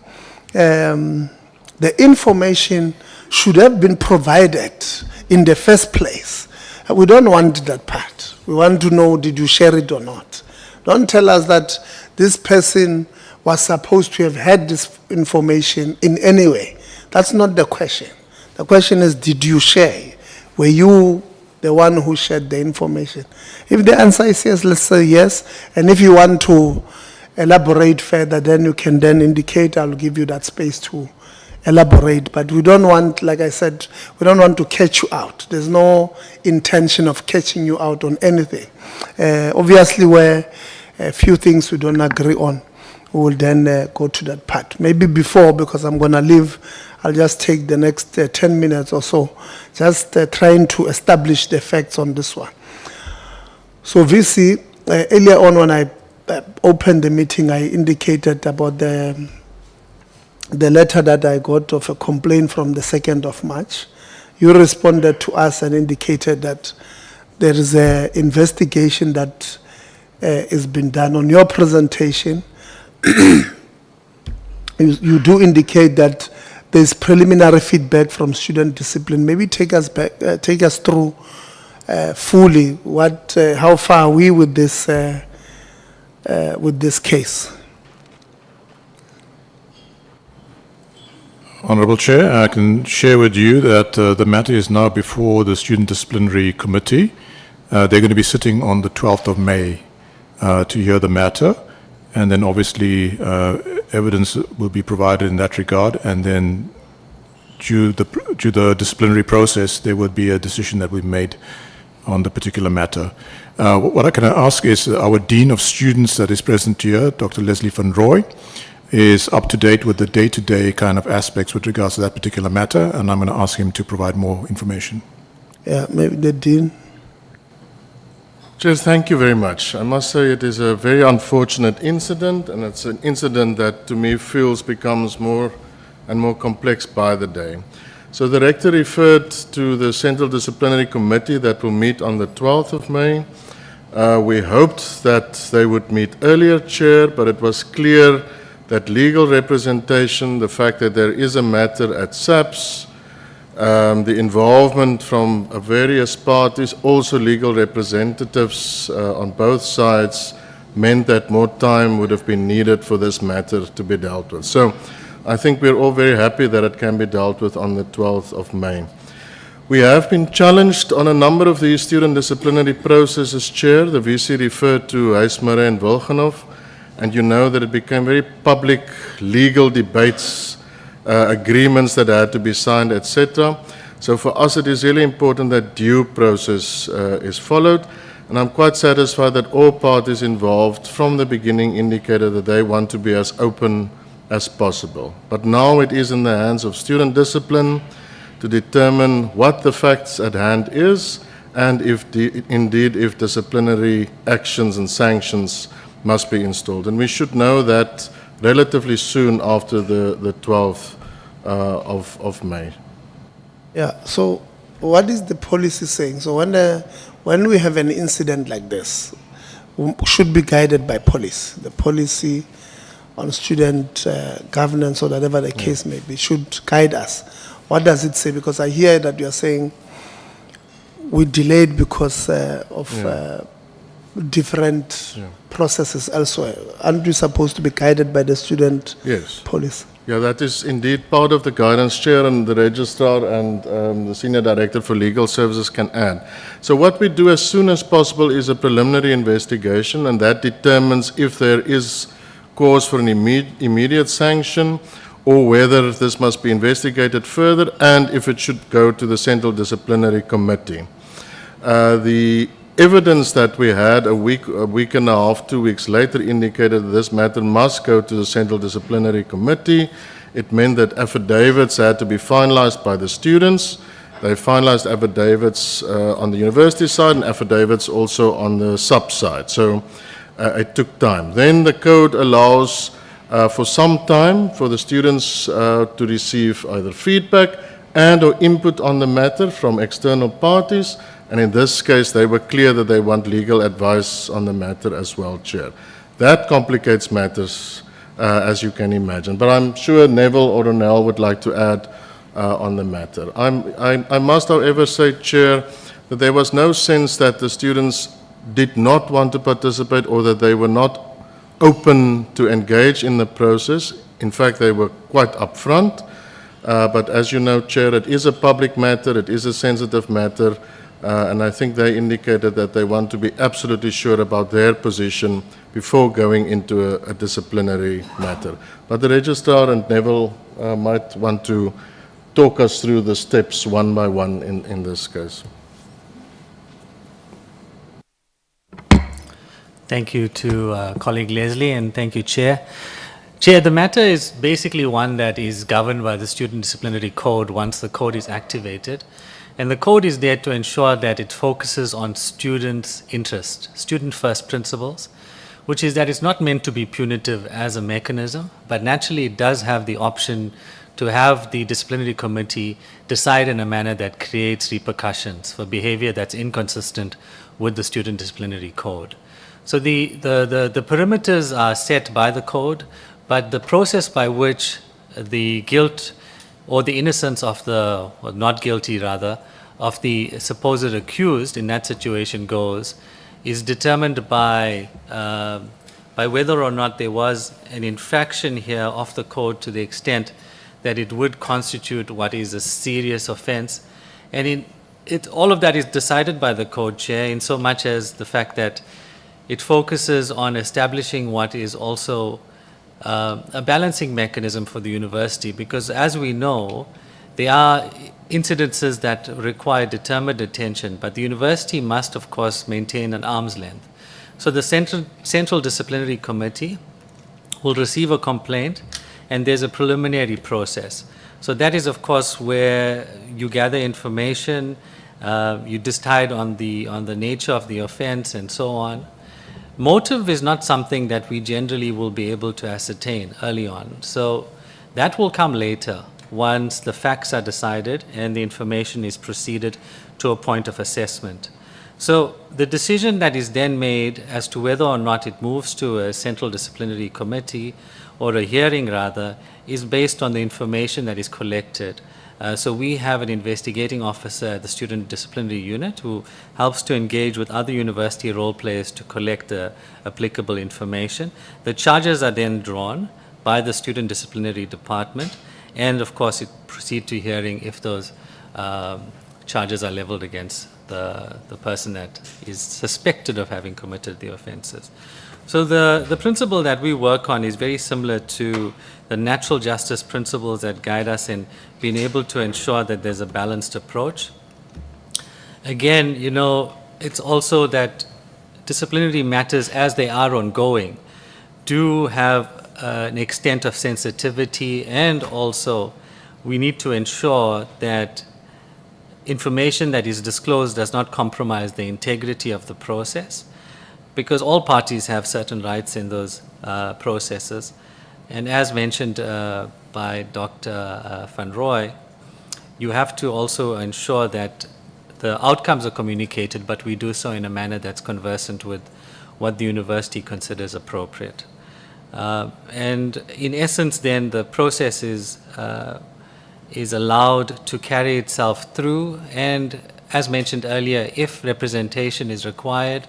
the information should have been provided in the first place. We don't want that part. We want to know, did you share it or not? Don't tell us that this person was supposed to have had this information in any way. That's not the question. The question is, did you share? Were you the one who shared the information? If the answer is yes, let's say yes. And if you want to elaborate further, then you can then indicate. I'll give you that space to elaborate. But we don't want, like I said, we don't want to catch you out. There's no intention of catching you out on anything. Obviously, where a few things we don't agree on, we will then go to that part. Maybe before, because I'm going to leave, I'll just take the next 10 minutes or so, just trying to establish the facts on this one. So VC, earlier on when I opened the meeting, I indicated about the letter that I got of a complaint from the 2nd of March. You responded to us and indicated that there is an investigation that is being done. On your presentation, you do indicate that there's preliminary feedback from student discipline. Maybe take us through fully how far are we with this case. Honorable Chair, I can share with you that the matter is now before the Student Disciplinary Committee. They're going to be sitting on the 12th of May to hear the matter, and then obviously evidence will be provided in that regard, and then due the disciplinary process, there would be a decision that we made on the particular matter. What I can ask is our Dean of Students that is present here, Dr. Leslie van Roy, is up to date with the day-to-day kind of aspects with regards to that particular matter, and I'm going to ask him to provide more information. Yeah, maybe the Dean. Chair, thank you very much. I must say it is a very unfortunate incident, and it's an incident that to me becomes more and more complex by the day. So the rector referred to the Central Disciplinary Committee that will meet on the 12th of May. We hoped that they would meet earlier, Chair, but it was clear that legal representation, the fact that there is a matter at SAPS, the involvement from various parties, also legal representatives on both sides, meant that more time would have been needed for this matter to be dealt with. So I think we're all very happy that it can be dealt with on the 12th of May. We have been challenged on a number of these student disciplinary processes, Chair. The VC referred to Huismurray and Wilgenhof, and you know that it became very public legal debates, agreements that had to be signed, etc. So for us it is really important that due process is followed, and I'm quite satisfied that all parties involved from the beginning indicated that they want to be as open as possible. But now it is in the hands of student discipline to determine what the facts at hand is, and if indeed if disciplinary actions and sanctions must be installed. And we should know that relatively soon after the 12th of May. Yeah, so what is the policy saying? So when we have an incident like this, we should be guided by policy. The policy on student governance or whatever the case may be should guide us. What does it say? Because I hear that you are saying we delayed because of different processes elsewhere. Aren't we supposed to be guided by the student Yes. policy? Yeah, that is indeed part of the guidance, Chair, and the Registrar and the Senior Director for Legal Services can add. So what we do as soon as possible is a preliminary investigation, and that determines if there is cause for an immediate sanction or whether this must be investigated further and if it should go to the Central Disciplinary Committee. The evidence that we had a week and a half, 2 weeks later indicated that this matter must go to the Central Disciplinary Committee. It meant that affidavits had to be finalized by the students. They finalized affidavits on the university side and affidavits also on the sub side. So it took time. Then the code allows for some time for the students to receive either feedback and or input on the matter from external parties. And in this case, they were clear that they want legal advice on the matter as well, Chair. That complicates matters, as you can imagine. But I'm sure Neville or Ronel would like to add on the matter. I must, however, say, Chair, that there was no sense that the students did not want to participate or that they were not open to engage in the process. In fact, they were quite upfront. But as you know, Chair, it is a public matter, it is a sensitive matter, and I think they indicated that they want to be absolutely sure about their position before going into a disciplinary matter. But the Registrar and Neville might want to talk us through the steps one by one in this case. Thank you to colleague Leslie, and thank you, Chair. Chair, the matter is basically one that is governed by the Student Disciplinary Code once the code is activated. And the code is there to ensure that it focuses on students' interest, student-first principles, which is that it's not meant to be punitive as a mechanism, but naturally it does have the option to have the disciplinary committee decide in a manner that creates repercussions for behavior that's inconsistent with the Student Disciplinary Code. So the perimeters are set by the code, but the process by which the guilt or the innocence of the, or not guilty rather, of the supposed accused in that situation goes is determined by whether or not there was an infraction here of the code to the extent that it would constitute what is a serious offense. And all of that is decided by the code, Chair, in so much as the fact that it focuses on establishing what is also a balancing mechanism for the university, because as we know, there are incidences that require determined attention, but the university must, of course, maintain an arm's length. So the Central Disciplinary Committee will receive a complaint, and there's a preliminary process. So that is, of course, where you gather information, you decide on the nature of the offense, and so on. Motive is not something that we generally will be able to ascertain early on. So that will come later once the facts are decided and the information is proceeded to a point of assessment. So the decision that is then made as to whether or not it moves to a Central Disciplinary Committee or a hearing rather is based on the information that is collected. So we have an investigating officer at the Student Disciplinary Unit who helps to engage with other university role players to collect the applicable information. The charges are then drawn by the Student Disciplinary Department, and of course it proceeds to hearing if those charges are leveled against the person that is suspected of having committed the offenses. So the principle that we work on is very similar to the natural justice principles that guide us in being able to ensure that there's a balanced approach. Again, you know, it's also that disciplinary matters as they are ongoing do have an extent of sensitivity, and also we need to ensure that information that is disclosed does not compromise the integrity of the process, because all parties have certain rights in those processes. And as mentioned by Dr. Van Roy, you have to also ensure that the outcomes are communicated, but we do so in a manner that's conversant with what the university considers appropriate. And in essence then the process is allowed to carry itself through, and as mentioned earlier, if representation is required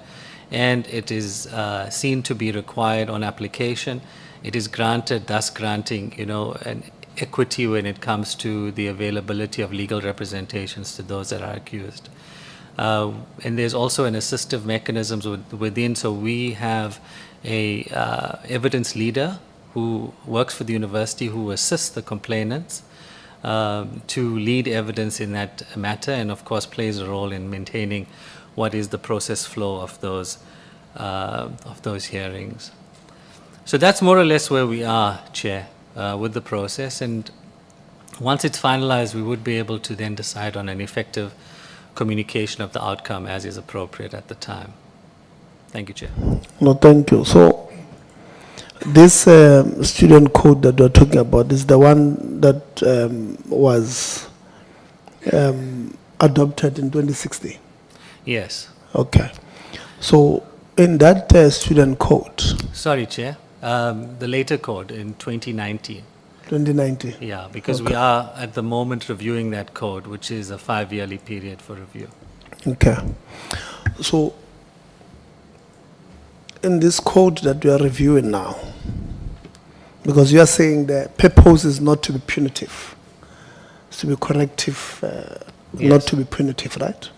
and it is seen to be required on application, it is granted, thus granting, an equity when it comes to the availability of legal representations to those that are accused. And there's also an assistive mechanisms within, so we have a evidence leader who works for the university who assists the complainants to lead evidence in that matter, and of course plays a role in maintaining what is the process flow of those hearings. So that's more or less where we are, Chair, with the process, and once it's finalized, we would be able to then decide on an effective communication of the outcome as is appropriate at the time. Thank you, Chair. No, thank you. So this student code that we're talking about is the one that was adopted in 2016? Yes. Okay. So in that student code... Sorry, Chair. The later code in 2019. 2019? Yeah, because Okay. we are at the moment reviewing that code, which is a 5-yearly period for review. Okay. So in this code that we are reviewing now, because you are saying the purpose is not to be punitive, it's to be corrective, not to be punitive, right?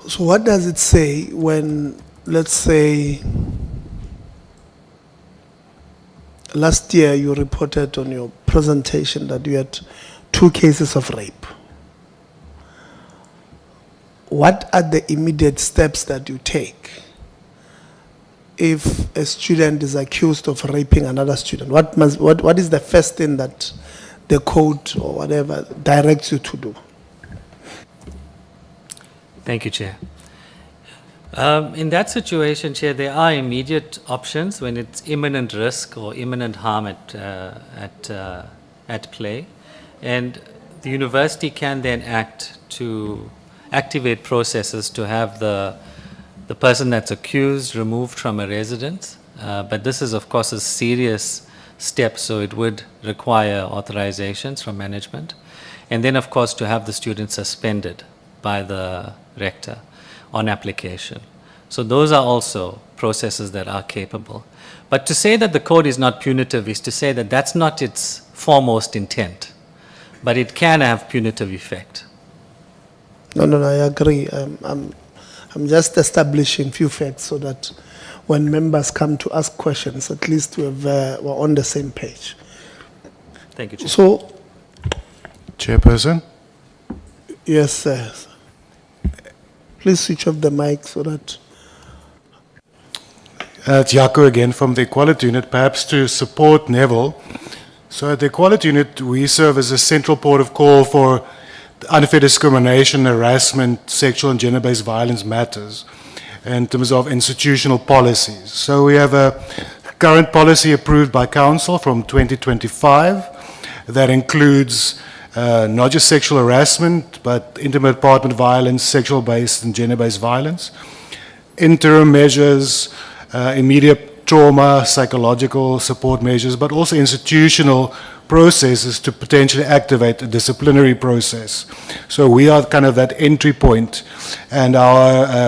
So what does it say when, let's say, last year you reported on your presentation that you had 2 cases of rape? What are the immediate steps that you take if a student is accused of raping another student? What is the first thing that the code or whatever directs you to do? Thank you, Chair. In that situation, Chair, there are immediate options when it's imminent risk or imminent harm at play, and the university can then act to activate processes to have the person that's accused removed from a residence. But this is, of course, a serious step, so it would require authorizations from management. And then, of course, to have the student suspended by the rector on application. So those are also processes that are capable. But to say that the code is not punitive is to say that that's not its foremost intent, but it can have punitive effect. No, I agree. I'm just establishing few facts so that when members come to ask questions, at least we're on the same page. Thank you, Chair. So, Chairperson? yes, sir. Please switch off the mic so that... It's Jaco again from the Equality Unit, perhaps to support Neville. So at the Equality Unit, we serve as a central port of call for unfair discrimination, harassment, sexual and gender-based violence matters in terms of institutional policies. So we have a current policy approved by Council from 2025 that includes not just sexual harassment, but intimate partner violence, sexual-based and gender-based violence, interim measures, immediate trauma, psychological support measures, but also institutional processes to potentially activate a disciplinary process. So we are kind of that entry point, and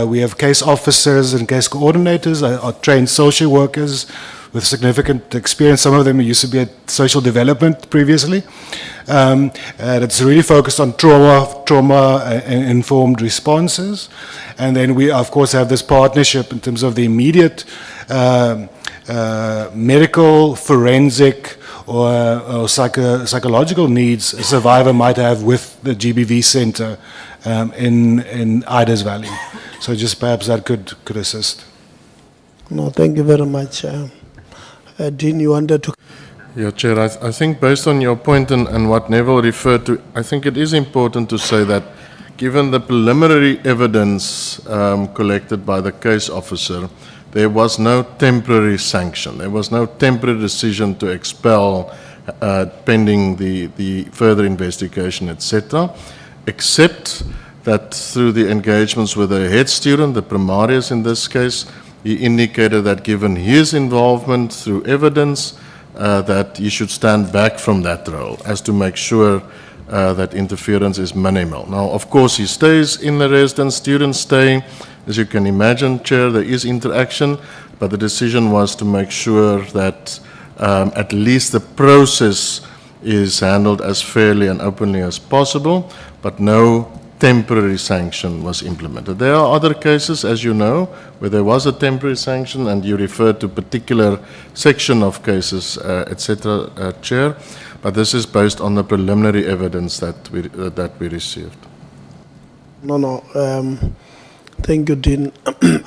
we have case officers and case coordinators, are trained social workers with significant experience. Some of them used to be at social development previously. That's really focused on trauma-informed responses. And then we, of course, have this partnership in terms of the immediate medical, forensic, or psychological needs a survivor might have with the GBV Center in Ida's Valley. So just perhaps that could assist. No, thank you very much. Dean, you wanted to... Yeah, Chair, I think based on your point and what Neville referred to, I think it is important to say that given the preliminary evidence collected by the case officer, there was no temporary sanction. There was no temporary decision to expel pending the further investigation, etc., except that through the engagements with the head student, the primarius in this case, he indicated that given his involvement through evidence, that he should stand back from that role as to make sure that interference is minimal. Now, of course, he stays in the residence, students stay. As you can imagine, Chair, there is interaction, but the decision was to make sure that at least the process is handled as fairly and openly as possible, but no temporary sanction was implemented. There are other cases, as you know, where there was a temporary sanction, and you referred to particular section of cases, etc., Chair, but this is based on the preliminary evidence that we received. No. Thank you, Dean.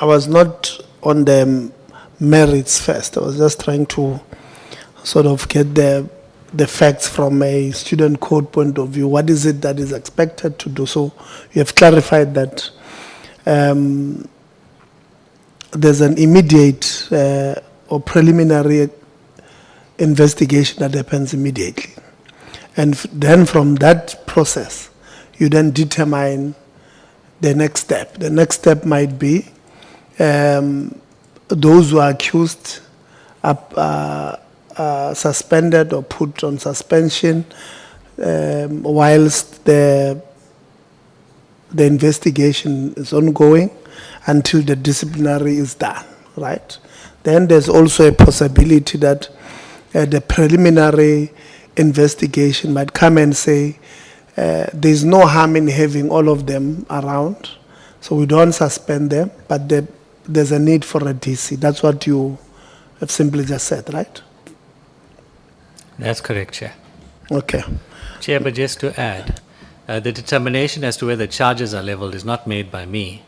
I was not on the merits first. I was just trying to sort of get the facts from a student code point of view. What is it that is expected to do? So you have clarified that there's an immediate or preliminary investigation that happens immediately. And then from that process, you then determine the next step. The next step might be those who are accused are suspended or put on suspension whilst the investigation is ongoing until the disciplinary is done, right? Then there's also a possibility that the preliminary investigation might come and say, there's no harm in having all of them around, so we don't suspend them, but there's a need for a DC. That's what you have simply just said, right? That's correct, Chair. Okay. Chair, but just to add, the determination as to whether charges are leveled is not made by me.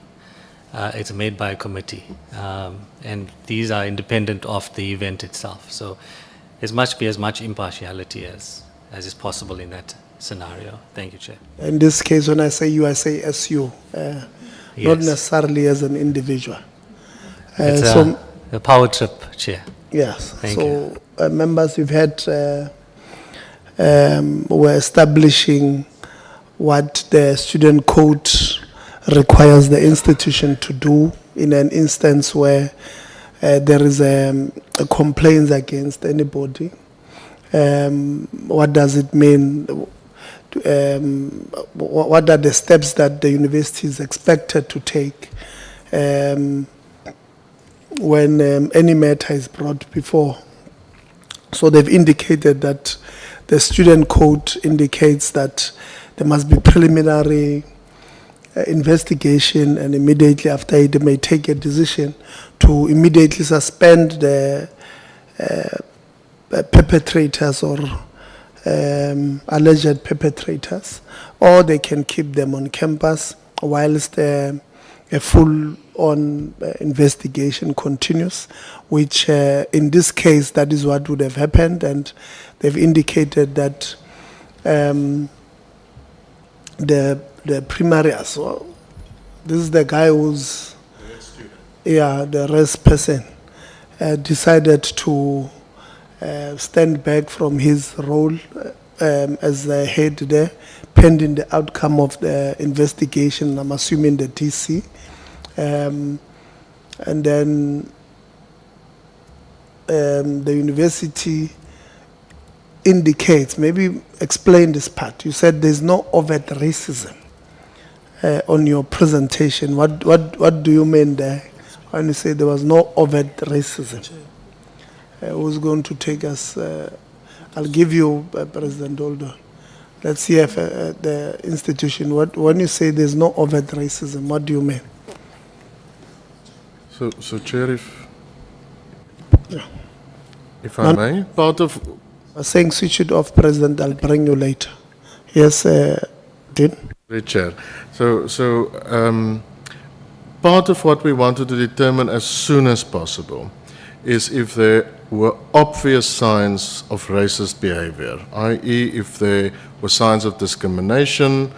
It's made by a committee. And these are independent of the event itself. So there must be as much impartiality as is possible in that scenario. Thank you, Chair. In this case, when I say you, I say SU, not necessarily as an individual. It's so a power trip, Chair. Yes. Thank you. Members, we've had, we're establishing what the student code requires the institution to do in an instance where there is a complaint against anybody. What does it mean? What are the steps that the university is expected to take when any matter is brought before? So they've indicated that the student code indicates that there must be preliminary investigation, and immediately after it, they may take a decision to immediately suspend the perpetrators or alleged perpetrators, or they can keep them on campus whilst a full-on investigation continues, which in this case, that is what would have happened, and they've indicated that the primary, so this is the guy who's, the arrest person, decided to stand back from his role as the head there, pending the outcome of the investigation, I'm assuming the DC. And then the university indicates, maybe explain this part. You said there's no overt racism on your presentation. What do you mean there when you say there was no overt racism? Who's going to take us? I'll give you President Oldo. Let's see if the institution, when you say there's no overt racism, what do you mean? So Chair, if I may, part of... I was saying switch it off, President, I'll bring you later. Yes, Dean? Great, Chair. So part of what we wanted to determine as soon as possible is if there were obvious signs of racist behavior, i.e. if there were signs of discrimination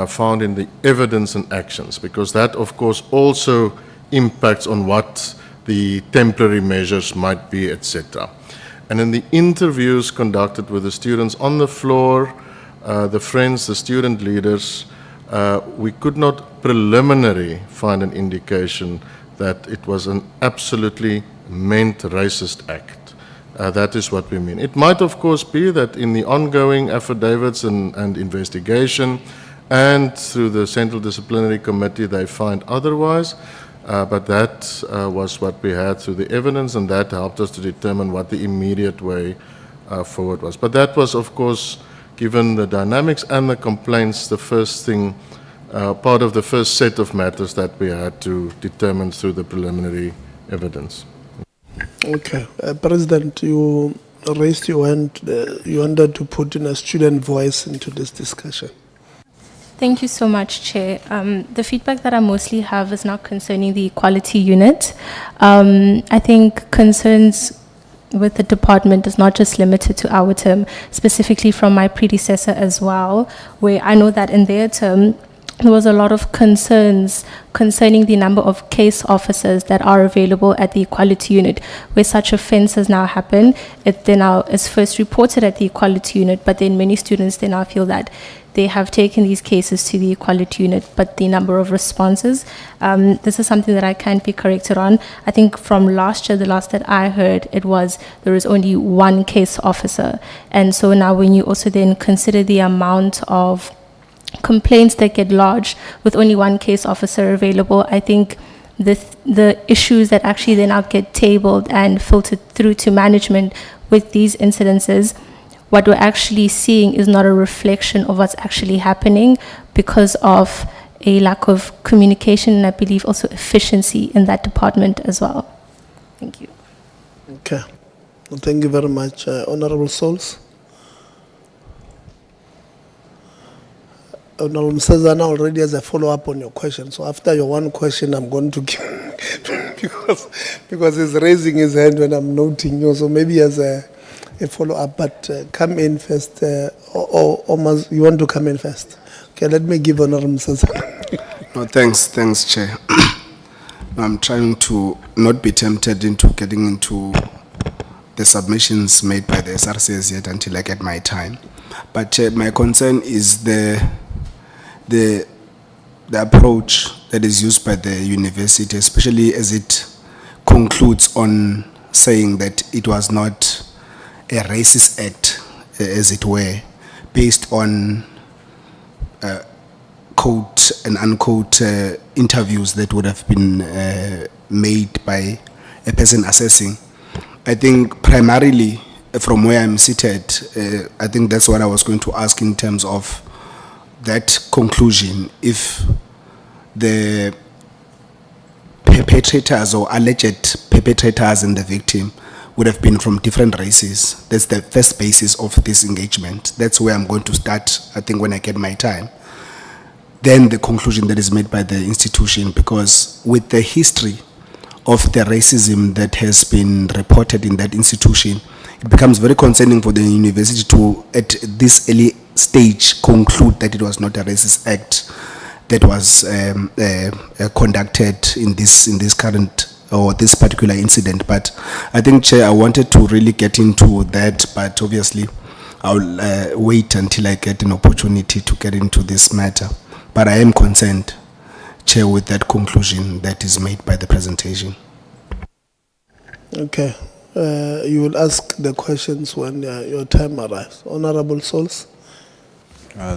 found in the evidence and actions, because that, of course, also impacts on what the temporary measures might be, etc. And in the interviews conducted with the students on the floor, the friends, the student leaders, we could not preliminarily find an indication that it was an absolutely meant racist act. That is what we mean. It might, of course, be that in the ongoing affidavits and investigation and through the Central Disciplinary Committee they find otherwise, but that was what we had through the evidence, and that helped us to determine what the immediate way forward was. But that was, of course, given the dynamics and the complaints, the first thing, part of the first set of matters that we had to determine through the preliminary evidence. Okay. President, you raised your hand. You wanted to put in a student voice into this discussion. Thank you so much, Chair. The feedback that I mostly have is now concerning the equality unit. I think concerns with the department is not just limited to our term, specifically from my predecessor as well, where I know that in their term, there was a lot of concerns concerning the number of case officers that are available at the equality unit. Where such offences now happen, it then now is first reported at the equality unit, but then many students then now feel that they have taken these cases to the equality unit, but the number of responses, this is something that I can't be corrected on. I think from last year, the last that I heard, it was there was only one case officer. And so now when you also then consider the amount of complaints that get lodged with only one case officer available, I think the issues that actually then now get tabled and filtered through to management with these incidences, what we're actually seeing is not a reflection of what's actually happening because of a lack of communication and I believe also efficiency in that department as well. Thank you. Okay. Well, thank you very much, Honorable Souls. Honorable Msazana already has a follow-up on your question. So after your one question, I'm going to give because he's raising his hand when I'm noting you. So maybe as a follow-up, but come in first. Or you want to come in first? Okay, let me give Honorable Msazana. No, thanks, Chair. I'm trying to not be tempted into getting into the submissions made by the SRCs yet until I get my time. But Chair, my concern is the approach that is used by the university, especially as it concludes on saying that it was not a racist act, as it were, based on quote and unquote interviews that would have been made by a person assessing. I think primarily from where I'm seated, I think that's what I was going to ask in terms of that conclusion, if the perpetrators or alleged perpetrators and the victim would have been from different races. That's the first basis of this engagement. That's where I'm going to start, I think, when I get my time. Then the conclusion that is made by the institution, because with the history of the racism that has been reported in that institution, it becomes very concerning for the university to, at this early stage, conclude that it was not a racist act that was conducted in this current or this particular incident. But I think, Chair, I wanted to really get into that, but obviously I'll wait until I get an opportunity to get into this matter. But I am concerned, Chair, with that conclusion that is made by the presentation. Okay. You will ask the questions when your time arrives. Honorable Souls.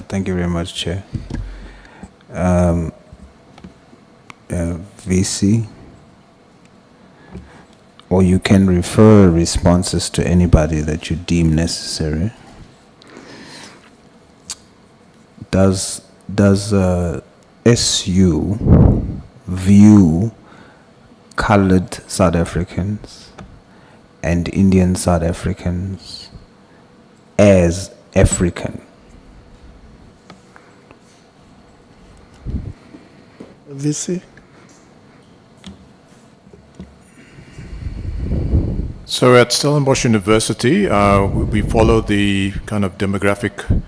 Thank you very much, Chair. VC, or you can refer responses to anybody that you deem necessary. Does SU view colored South Africans and Indian South Africans as African? VC. So at Stellenbosch University, we follow the kind of demographic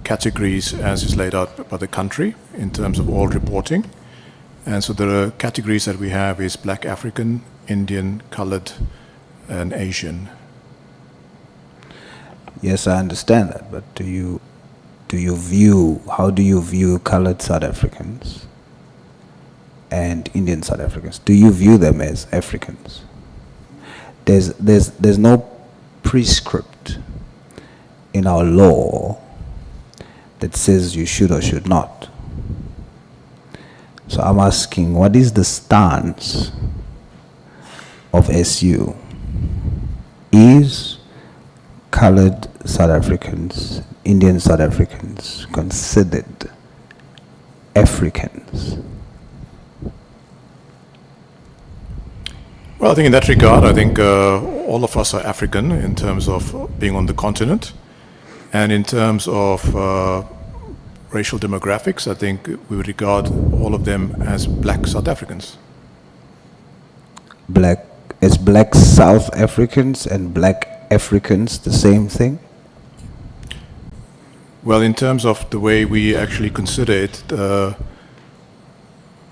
categories as is laid out by the country in terms of all reporting. And so the categories that we have is Black African, Indian, colored, and Asian. Yes, I understand that, but how do you view colored South Africans and Indian South Africans? Do you view them as Africans? there's no prescript in our law that says you should or should not. So I'm asking, what is the stance of SU? Is colored South Africans, Indian South Africans, considered Africans? Well, I think in that regard, I think all of us are African in terms of being on the continent. And in terms of racial demographics, I think we would regard all of them as black South Africans. Is black South Africans and black Africans the same thing? Well, in terms of the way we actually consider it, the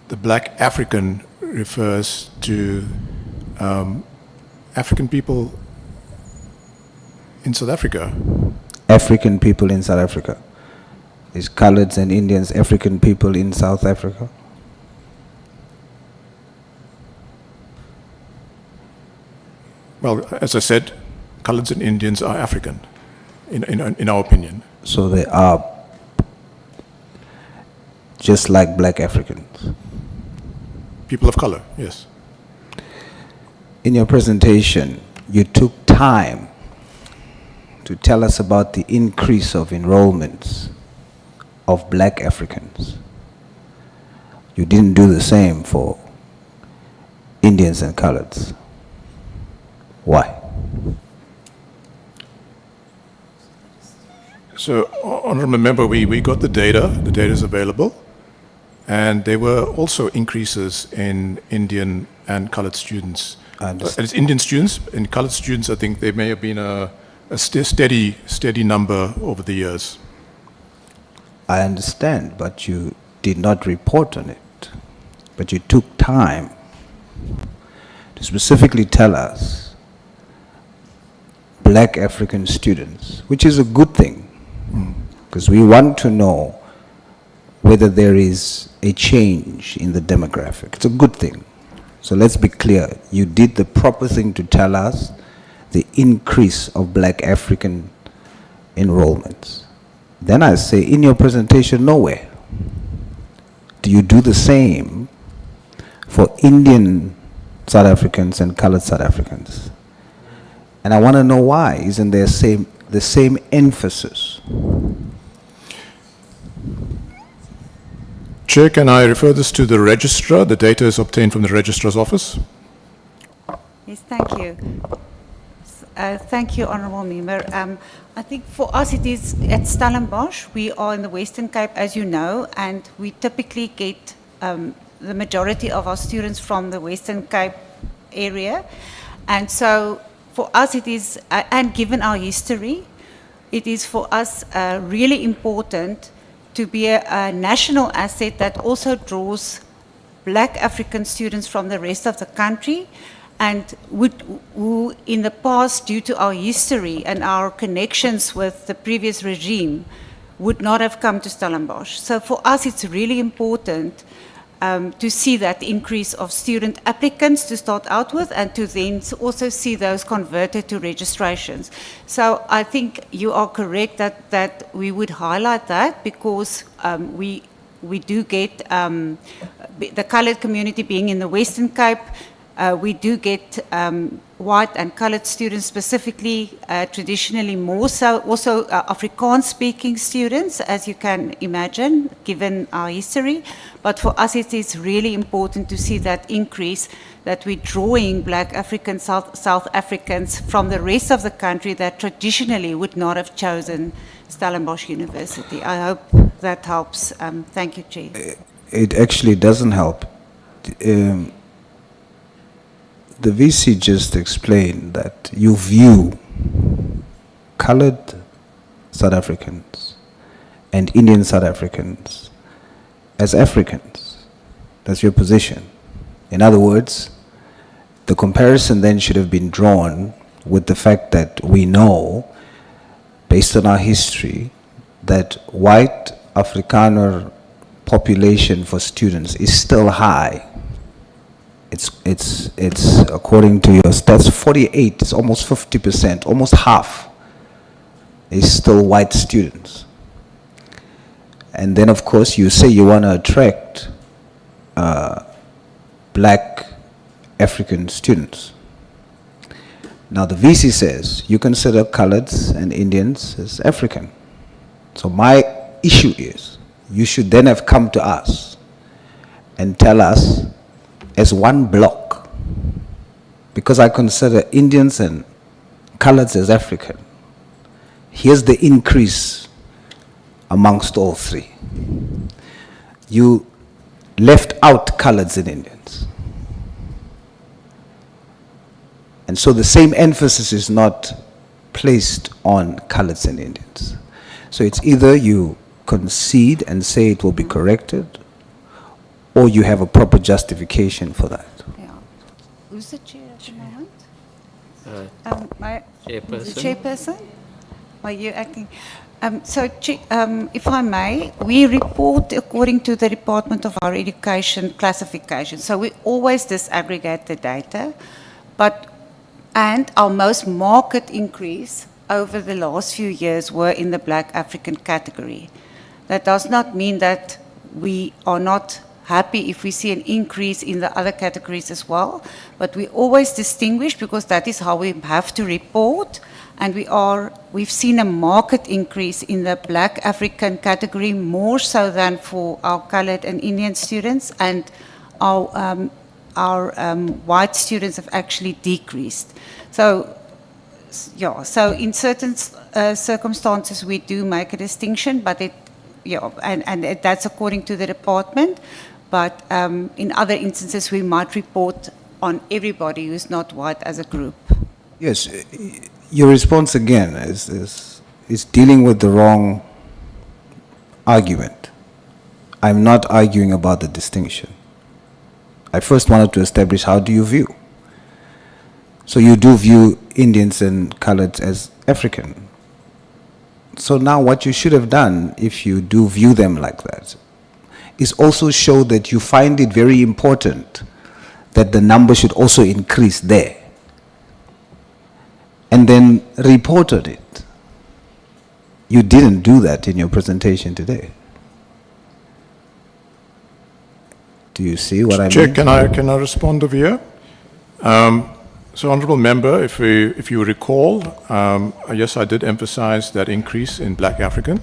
black African refers to African people in South Africa. African people in South Africa. Is coloreds and Indians African people in South Africa? Well, as I said, coloreds and Indians are African, in our opinion. So they are just like black Africans. People of color, yes. In your presentation, you took time to tell us about the increase of enrollments of black Africans. You didn't do the same for Indians and coloreds. Why? So, honorable member, we got the data is available, and there were also increases in Indian and colored students. And it's Indian students and colored students, I think there may have been a steady number over the years. I understand, but you did not report on it. But you took time to specifically tell us black African students, which is a good thing, because we want to know whether there is a change in the demographic. It's a good thing. So let's be clear. You did the proper thing to tell us the increase of black African enrollments. Then I say, in your presentation, nowhere do you do the same for Indian South Africans and colored South Africans. And I want to know why isn't there the same emphasis? Chair, can I refer this to the registrar? The data is obtained from the registrar's office. Yes, thank you. Thank you, Honourable Member. I think for us it is at Stellenbosch. We are in the Western Cape, as you know, and we typically get the majority of our students from the Western Cape area. And so for us it is, and given our history, it is for us really important to be a national asset that also draws black African students from the rest of the country, and who in the past, due to our history and our connections with the previous regime, would not have come to Stellenbosch. So for us it's really important to see that increase of student applicants to start out with, and to then also see those converted to registrations. So I think you are correct that we would highlight that, because we do get the coloured community being in the Western Cape. We do get white and coloured students specifically, traditionally more so, also Afrikaans-speaking students, as you can imagine, given our history. But for us it is really important to see that increase, that we're drawing black African, South Africans from the rest of the country that traditionally would not have chosen Stellenbosch University. I hope that helps. Thank you, Chair. It actually doesn't help. The VC just explained that you view colored South Africans and Indian South Africans as Africans. That's your position. In other words, the comparison then should have been drawn with the fact that we know, based on our history, that white Afrikaner population for students is still high. it's according to your stats, 48, it's almost 50%, almost half is still white students. And then, of course, you say you want to attract black African students. Now, the VC says you consider coloreds and Indians as African. So my issue is, you should then have come to us and tell us as one block, because I consider Indians and coloreds as African, here's the increase amongst all three. You left out coloreds and Indians. And so the same emphasis is not placed on coloreds and Indians. So it's either you concede and say it will be corrected, or you have a proper justification for that. Yeah. Who's the chair at the moment? Chairperson. The chairperson? Are you acting? If I may, we report according to the Department of Higher Education classification. So we always disaggregate the data, and our most marked increase over the last few years were in the Black African category. That does not mean that we are not happy if we see an increase in the other categories as well, but we always distinguish because that is how we have to report. And we've seen a marked increase in the Black African category, more so than for our colored and Indian students, and our white students have actually decreased. So, yeah, so in certain circumstances we do make a distinction, but that's according to the department. But in other instances we might report on everybody who's not white as a group. Yes. Your response again is dealing with the wrong argument. I'm not arguing about the distinction. I first wanted to establish, how do you view? So you do view Indians and coloreds as African. So now what you should have done, if you do view them like that, is also show that you find it very important that the number should also increase there, and then reported it. You didn't do that in your presentation today. Do you see what I mean? Chair, can I respond over here? So, Honourable Member, if you recall, yes, I did emphasize that increase in Black African,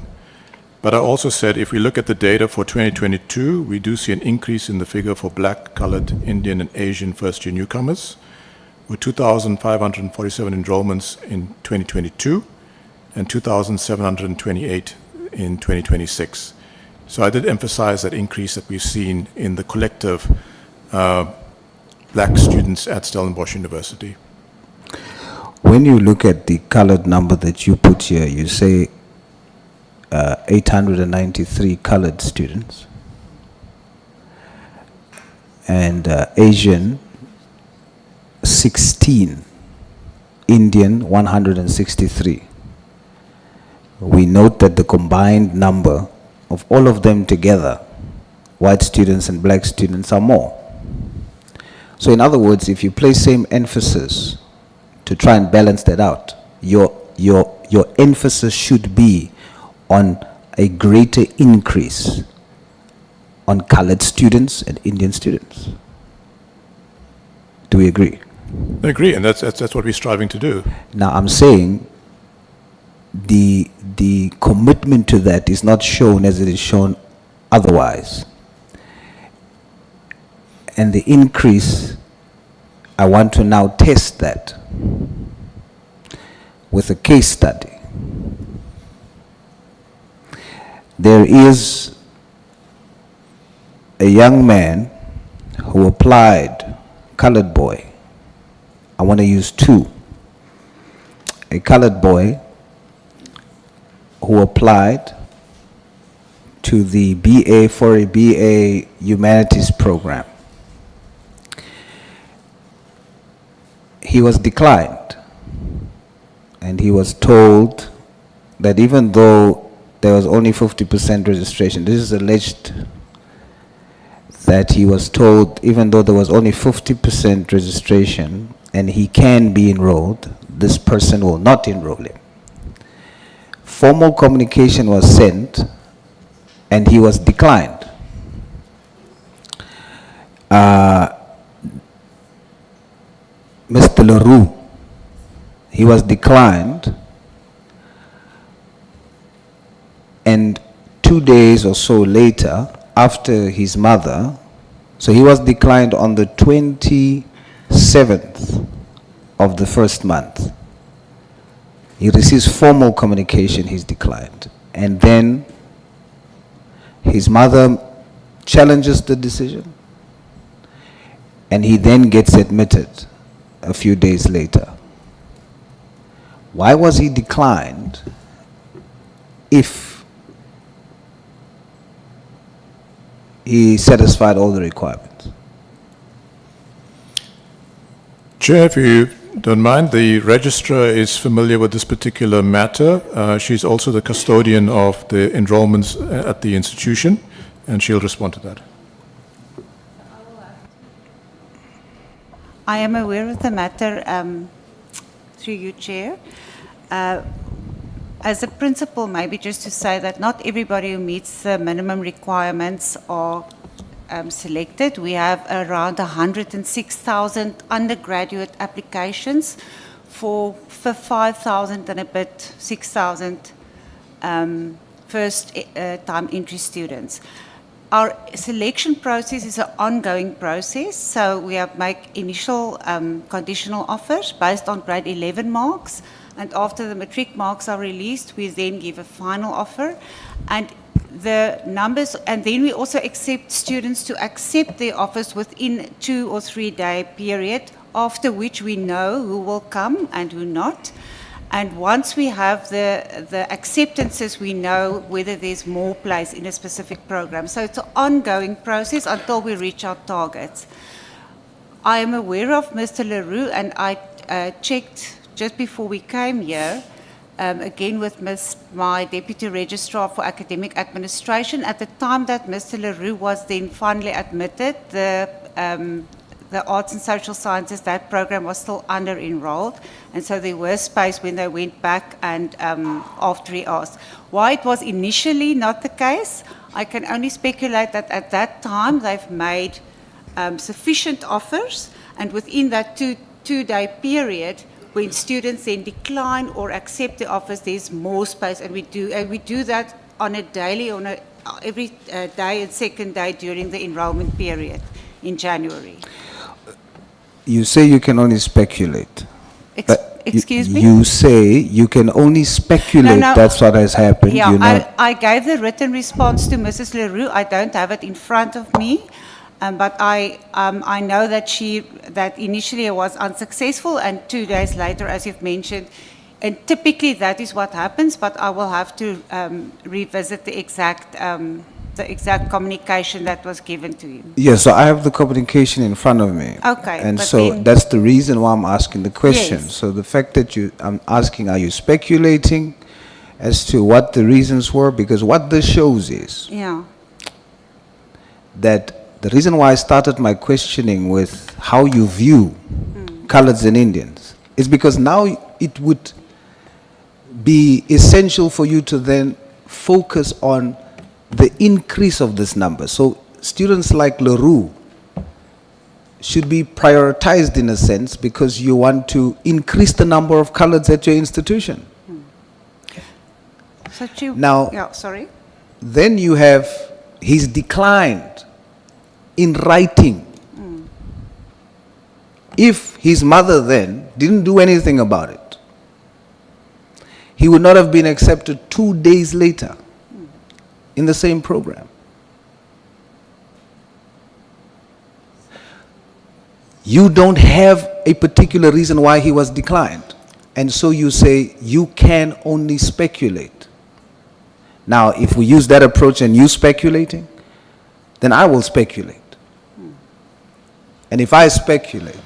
but I also said if we look at the data for 2022, we do see an increase in the figure for Black, Coloured, Indian and Asian first-year newcomers, with 2,547 enrollments in 2022 and 2,728 in 2026. So I did emphasize that increase that we've seen in the collective black students at Stellenbosch University. When you look at the colored number that you put here, you say 893 colored students, and Asian 16, Indian 163. We note that the combined number of all of them together, white students and black students, are more. So in other words, if you place same emphasis to try and balance that out, your emphasis should be on a greater increase on colored students and Indian students. Do we agree? I agree, and that's what we're striving to do. Now I'm saying the commitment to that is not shown as it is shown otherwise. And the increase, I want to now test that with a case study. There is a young man who applied, colored boy. I want to use two. A colored boy who applied to the for a BA Humanities program. He was declined, and he was told that even though there was only 50% registration, this is alleged, that he was told, even though there was only 50% registration and he can be enrolled, this person will not enroll him. Formal communication was sent and he was declined. Mr. Leroux, he was declined, and 2 days or so later, after his mother, so he was declined on the 27th of the first month. He receives formal communication, he's declined. And then his mother challenges the decision, and he then gets admitted a few days later. Why was he declined if he satisfied all the requirements? Chair, if you don't mind, the registrar is familiar with this particular matter. She's also the custodian of the enrollments at the institution, and she'll respond to that. I am aware of the matter through you, Chair. As a principle, maybe just to say that not everybody who meets the minimum requirements are selected. We have around 106,000 undergraduate applications for 5,000 and a bit, 6,000 first-time entry students. Our selection process is an ongoing process, so we have make initial conditional offers based on grade 11 marks, and after the matric marks are released, we then give a final offer, and the numbers, and then we also accept students to accept their offers within 2 or 3 day period, after which we know who will come and who not. And once we have the acceptances, we know whether there's more place in a specific program. So it's an ongoing process until we reach our targets. I am aware of Mr. Leroux, and I checked just before we came here, again with my Deputy Registrar for Academic Administration. At the time that Mr. Leroux was then finally admitted, the Arts and Social Sciences, that program was still under-enrolled, and so there was space when they went back and after he asked. Why it was initially not the case, I can only speculate that at that time they've made sufficient offers, and within that two-day period, when students then decline or accept the offers, there's more space, and we do that on a daily, every day and second day during the enrollment period in January. You say you can only speculate. Excuse me? You say you can only speculate. No, that's what has happened. Yeah, You're not- I gave the written response to Mrs. Leroux. I don't have it in front of me, but I know that initially it was unsuccessful, and 2 days later, as you've mentioned, and typically that is what happens. But I will have to revisit the exact communication that was given to him. Yes, so I have the communication in front of me. Okay, And but so then- that's the reason why I'm asking the question. Yes. So the fact that I'm asking, are you speculating as to what the reasons were? Because what this shows is Yeah. that the reason why I started my questioning with how you view coloreds and Indians is because now it would be essential for you to then focus on the increase of this number. So students like Leroux should be prioritized in a sense because you want to increase the number of coloreds at your institution. So Now- yeah, sorry. Then you have he's declined in writing. If his mother then didn't do anything about it, he would not have been accepted 2 days later in the same program. You don't have a particular reason why he was declined, and so you say you can only speculate. Now, if we use that approach and you speculating, then I will speculate. And if I speculate,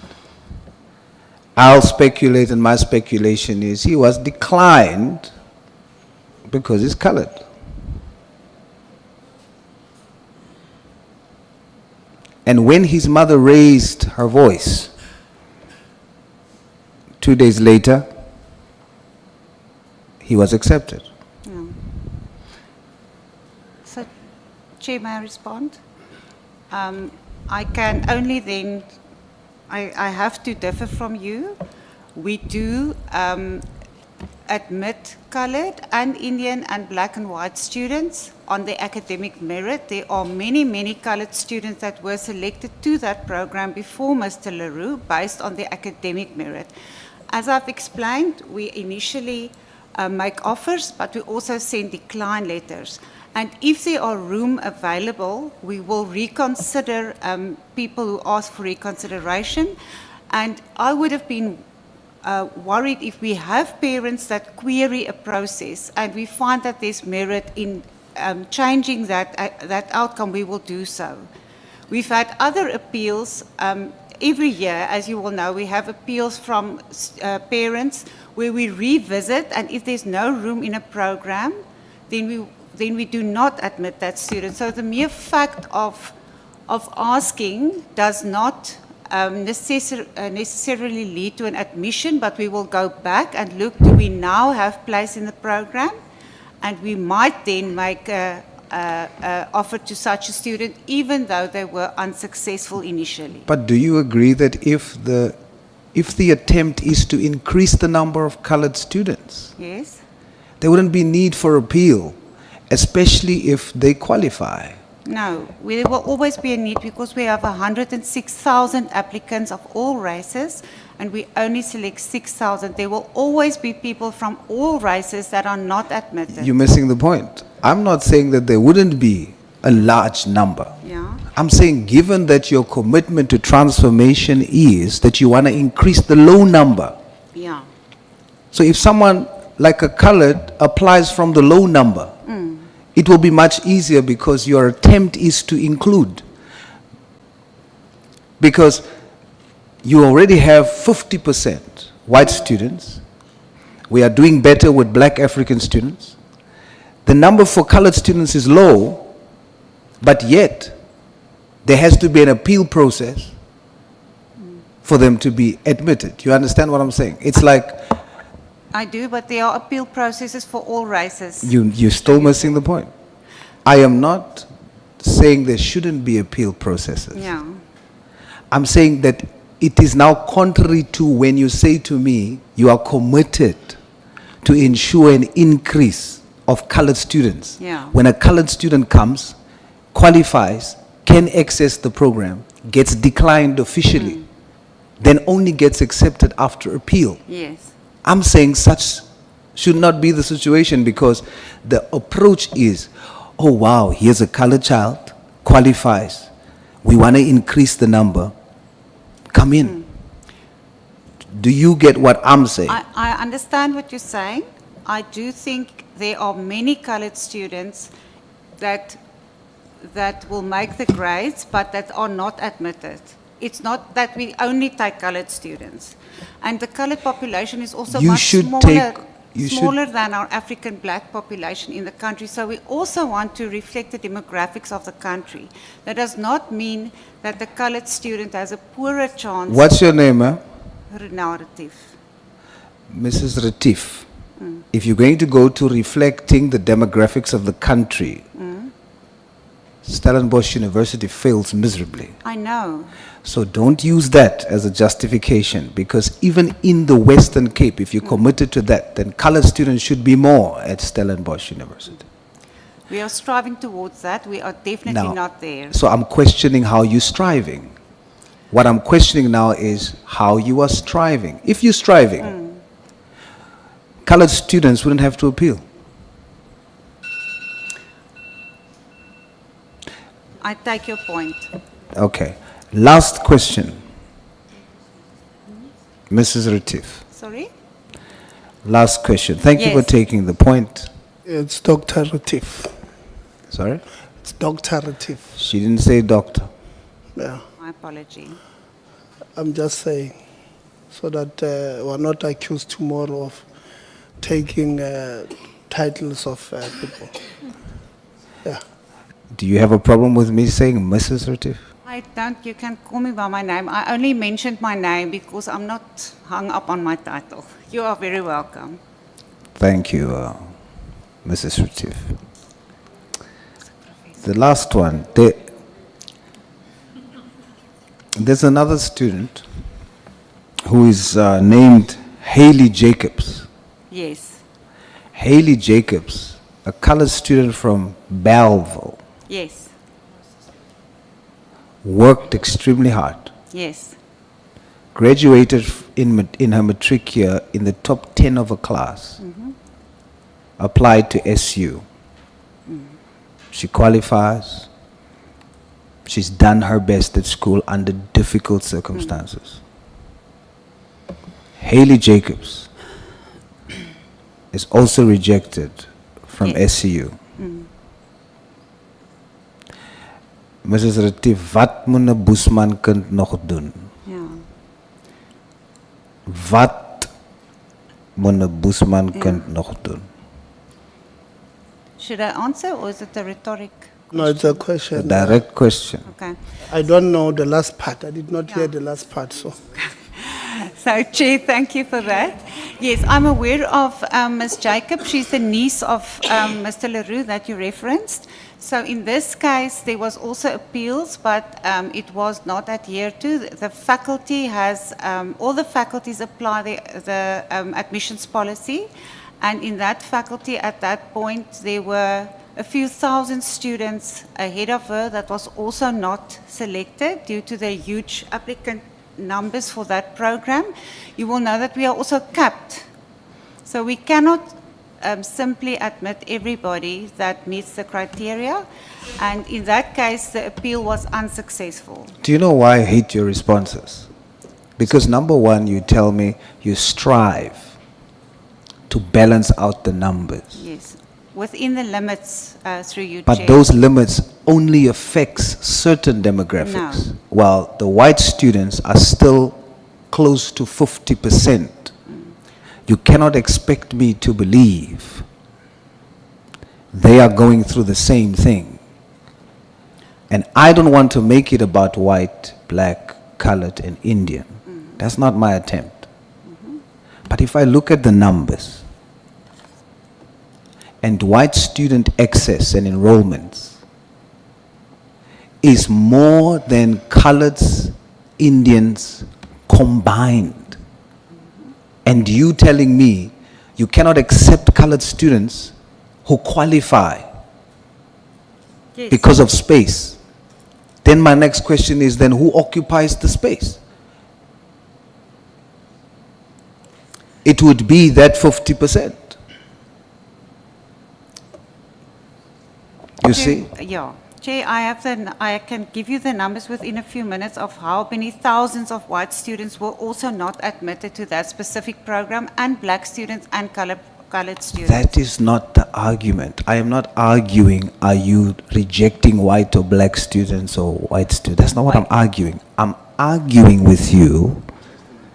I'll speculate, and my speculation is he was declined because he's colored. And when his mother raised her voice, 2 days later, he was accepted. So, Chair, may I respond? I can only then, I have to differ from you. We do admit coloured and Indian and black and white students on the academic merit. There are many, many coloured students that were selected to that program before Mr. LaRue based on the academic merit. As I've explained, we initially make offers, but we also send decline letters. And if there are room available, we will reconsider people who ask for reconsideration. And I would have been worried if we have parents that query a process and we find that there's merit in changing that outcome, we will do so. We've had other appeals. Every year, as you all know, we have appeals from parents where we revisit, and if there's no room in a program, then we do not admit that student. So the mere fact of asking does not necessarily lead to an admission, but we will go back and look, do we now have place in the program? And we might then make a offer to such a student, even though they were unsuccessful initially. But do you agree that if the attempt is to increase the number of colored students, Yes? there wouldn't be need for appeal, especially if they qualify? No, there will always be a need because we have 106,000 applicants of all races and we only select 6,000. There will always be people from all races that are not admitted. You're missing the point. I'm not saying that there wouldn't be a large number. Yeah. I'm saying given that your commitment to transformation is that you want to increase the low number. Yeah. So if someone like a colored applies from the low number, it will be much easier because your attempt is to include. Because you already have 50% white students. We are doing better with black African students. The number for colored students is low, but yet there has to be an appeal process for them to be admitted. You understand what I'm saying? It's like I do, but there are appeal processes for all races. you're still missing the point. I am not saying there shouldn't be appeal processes. Yeah. I'm saying that it is now contrary to when you say to me, you are committed to ensure an increase of colored students. Yeah. When a colored student comes, qualifies, can access the program, gets declined officially, then only gets accepted after appeal. Yes. I'm saying such should not be the situation because the approach is, oh wow, here's a colored child, qualifies, we want to increase the number, come in. Do you get what I'm saying? I understand what you're saying. I do think there are many colored students that will make the grades, but that are not admitted. It's not that we only take colored students. And the colored population is also You much should smaller than our African black population in the country. So we also want to reflect the demographics of the country. That does not mean that the colored student has a poorer chance. What's your name, eh? Narrative. Mrs. Retief. If you're going to go to reflecting the demographics of the country, Stellenbosch University fails miserably. I know. So don't use that as a justification because even in the Western Cape, if you're committed to that, then colored students should be more at Stellenbosch University. We are striving towards that. We are definitely Now, not there. So I'm questioning how you're striving. What I'm questioning now is how you are striving. If you're striving, colored students wouldn't have to appeal. I take your point. Okay. Last question. Mrs. Retief. Sorry? Last question. Thank you for Yes. taking the point. It's Dr. Retief. Sorry? It's Dr. Retief. She didn't say doctor. Yeah. My apology. I'm just saying, so that we're not accused tomorrow of taking titles of people. Yeah. Do you have a problem with me saying Mrs. Retief? I don't, you can call me by my name. I only mentioned my name because I'm not hung up on my title. You are very welcome. Thank you, Mrs. Retief. The last one. There's another student who is named Haley Jacobs. Yes, Haley Jacobs, a colored student from Belleville, yes, worked extremely hard, yes, graduated in her matric year in the top 10 of her class, applied to SU. She qualifies. She's done her best at school under difficult circumstances. Haley Jacobs is also rejected from SCU. Mrs. Retief, wat moet 'n Boesman kind nog doen? ja. Wat moet 'n Boesman kind nog doen? Should I answer or is it a rhetoric? No, it's a A question. direct question. Okay. I don't know the last part. I did not hear the last part, so. So, Chair, thank you for that. Yes, I'm aware of Ms. Jacob. She's the niece of Mr. LaRue that you referenced. So in this case, there was also appeals, but it was not adhered to. The faculty has, all the faculties apply the admissions policy. And in that faculty, at that point, there were a few thousand students ahead of her that was also not selected due to the huge applicant numbers for that program. You will know that we are also capped. So we cannot simply admit everybody that meets the criteria. And in that case, the appeal was unsuccessful. Do you know why I hate your responses? Because number one, you tell me you strive to balance out the numbers. Yes, within the limits through you, But Chair. those limits only affects certain demographics, No. while the white students are still close to 50%. You cannot expect me to believe they are going through the same thing. And I don't want to make it about white, black, colored, and Indian. That's not my attempt. But if I look at the numbers, and white student access and enrollments is more than coloreds, Indians combined. And you telling me you cannot accept colored students who qualify Yes. because of space. Then my next question is, then who occupies the space? It would be that 50%. You see? Yeah. Chair, I can give you the numbers within a few minutes of how many thousands of white students were also not admitted to that specific program, and black students and colored students. That is not the argument. I am not arguing, are you rejecting white or black students or white students? That's not what I'm arguing. I'm arguing with you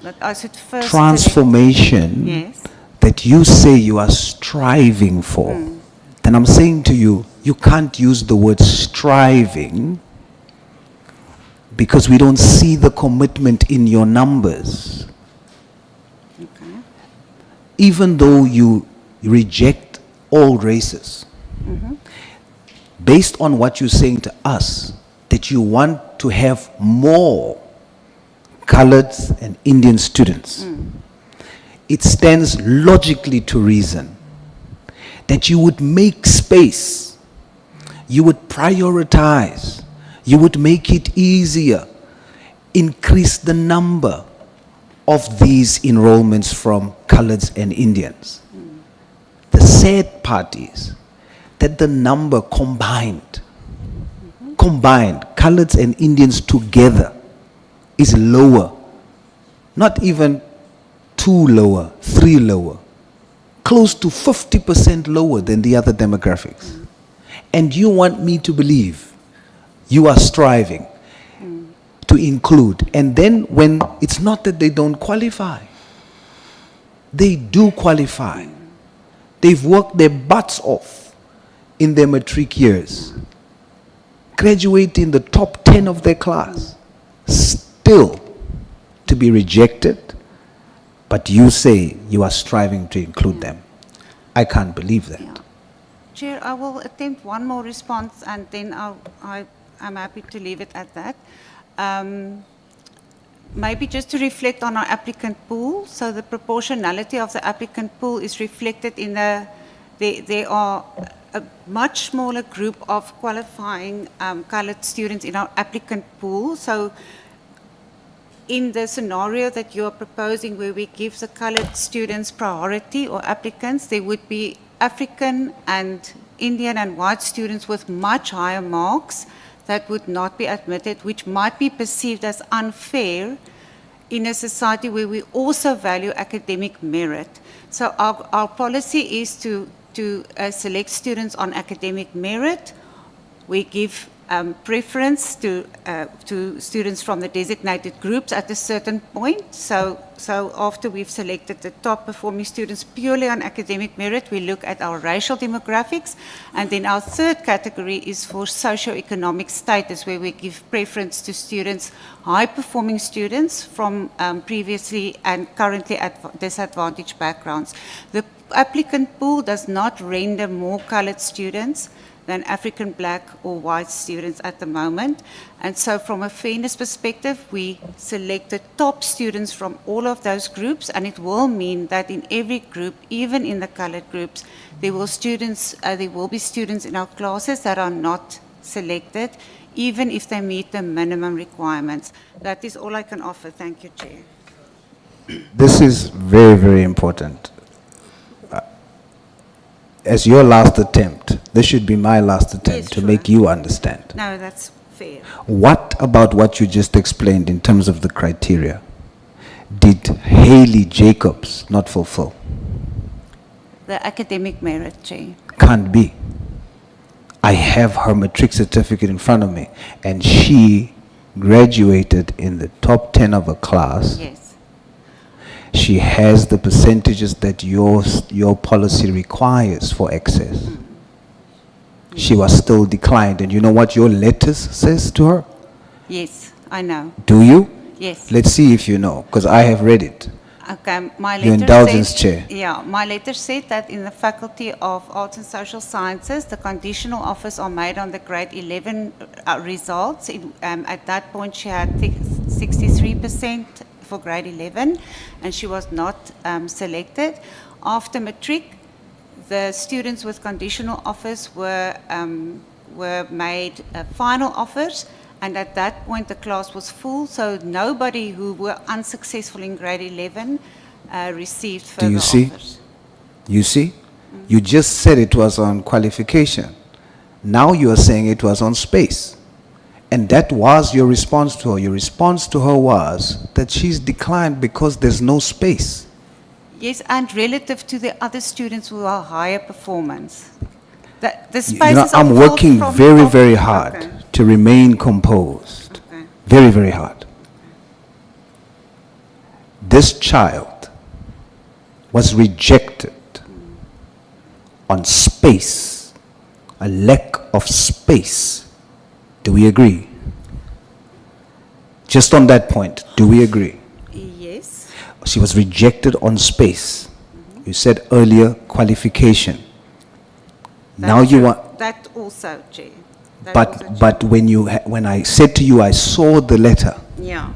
That I should first transformation Yes. that you say you are striving for. Then I'm saying to you, you can't use the word striving because we don't see the commitment in your numbers. Even though you reject all races, based on what you're saying to us, that you want to have more colored and Indian students, it stands logically to reason that you would make space, you would prioritize, you would make it easier, increase the number of these enrollments from coloreds and Indians. The sad part is that the number combined, coloreds and Indians together is lower, not even 2 lower, 3 lower, close to 50% lower than the other demographics. And you want me to believe you are striving to include. And then when it's not that they don't qualify, they do qualify. They've worked their butts off in their matric years graduate in the top 10 of their class, still to be rejected, but you say you are striving to include them. I can't believe that. Chair, I will attempt one more response and then I'm happy to leave it at that. Maybe just to reflect on our applicant pool. So the proportionality of the applicant pool is reflected in there are a much smaller group of qualifying colored students in our applicant pool. So in the scenario that you are proposing where we give the colored students priority or applicants, there would be African and Indian and white students with much higher marks that would not be admitted, which might be perceived as unfair in a society where we also value academic merit. So our policy is to select students on academic merit. We give preference to students from the designated groups at a certain point. So after we've selected the top performing students purely on academic merit, we look at our racial demographics. And then our third category is for socioeconomic status, where we give preference to students, high performing students from previously and currently disadvantaged backgrounds. The applicant pool does not render more colored students than African, black or white students at the moment. And so from a fairness perspective, we select the top students from all of those groups, and it will mean that in every group, even in the colored groups, there will be students in our classes that are not selected, even if they meet the minimum requirements. That is all I can offer. Thank you, Chair. This is very, very important. As your last attempt, this should be my last attempt to make you understand. No, that's fair. What about what you just explained in terms of the criteria did Haley Jacobs not fulfill? The academic merit, Chair. Can't be. I have her matric certificate in front of me, and she graduated in the top 10 of her class. Yes. She has the percentages that your policy requires for access. She was still declined, and you know what your letters says to her? Yes, I know. Do you? Yes. Let's see if you know, because I have read it. Okay, my Your letter indulgence, said, Chair. Yeah, my letter said that in the Faculty of Arts and Social Sciences, the conditional offers are made on the grade 11 results. At that point, she had 63% for grade 11, and she was not selected. After matric, the students with conditional offers were made final offers, and at that point the class was full, so nobody who were unsuccessful in grade 11 received further Do you see? offers. You see? You just said it was on qualification. Now you are saying it was on space. And that was your response to her. Your response to her was that she's declined because there's no space. Yes, and relative to the other students who are higher performance. The You spaces know, are I'm filled working from very, top- very hard Okay. to remain composed. Okay. Very, very hard. This child was rejected on space, a lack of space. Do we agree? Just on that point, do we agree? Yes. She was rejected on space. You said earlier qualification. Now you want, That also, Chair. That also, Chair. but when I said to you I saw the letter, Yeah.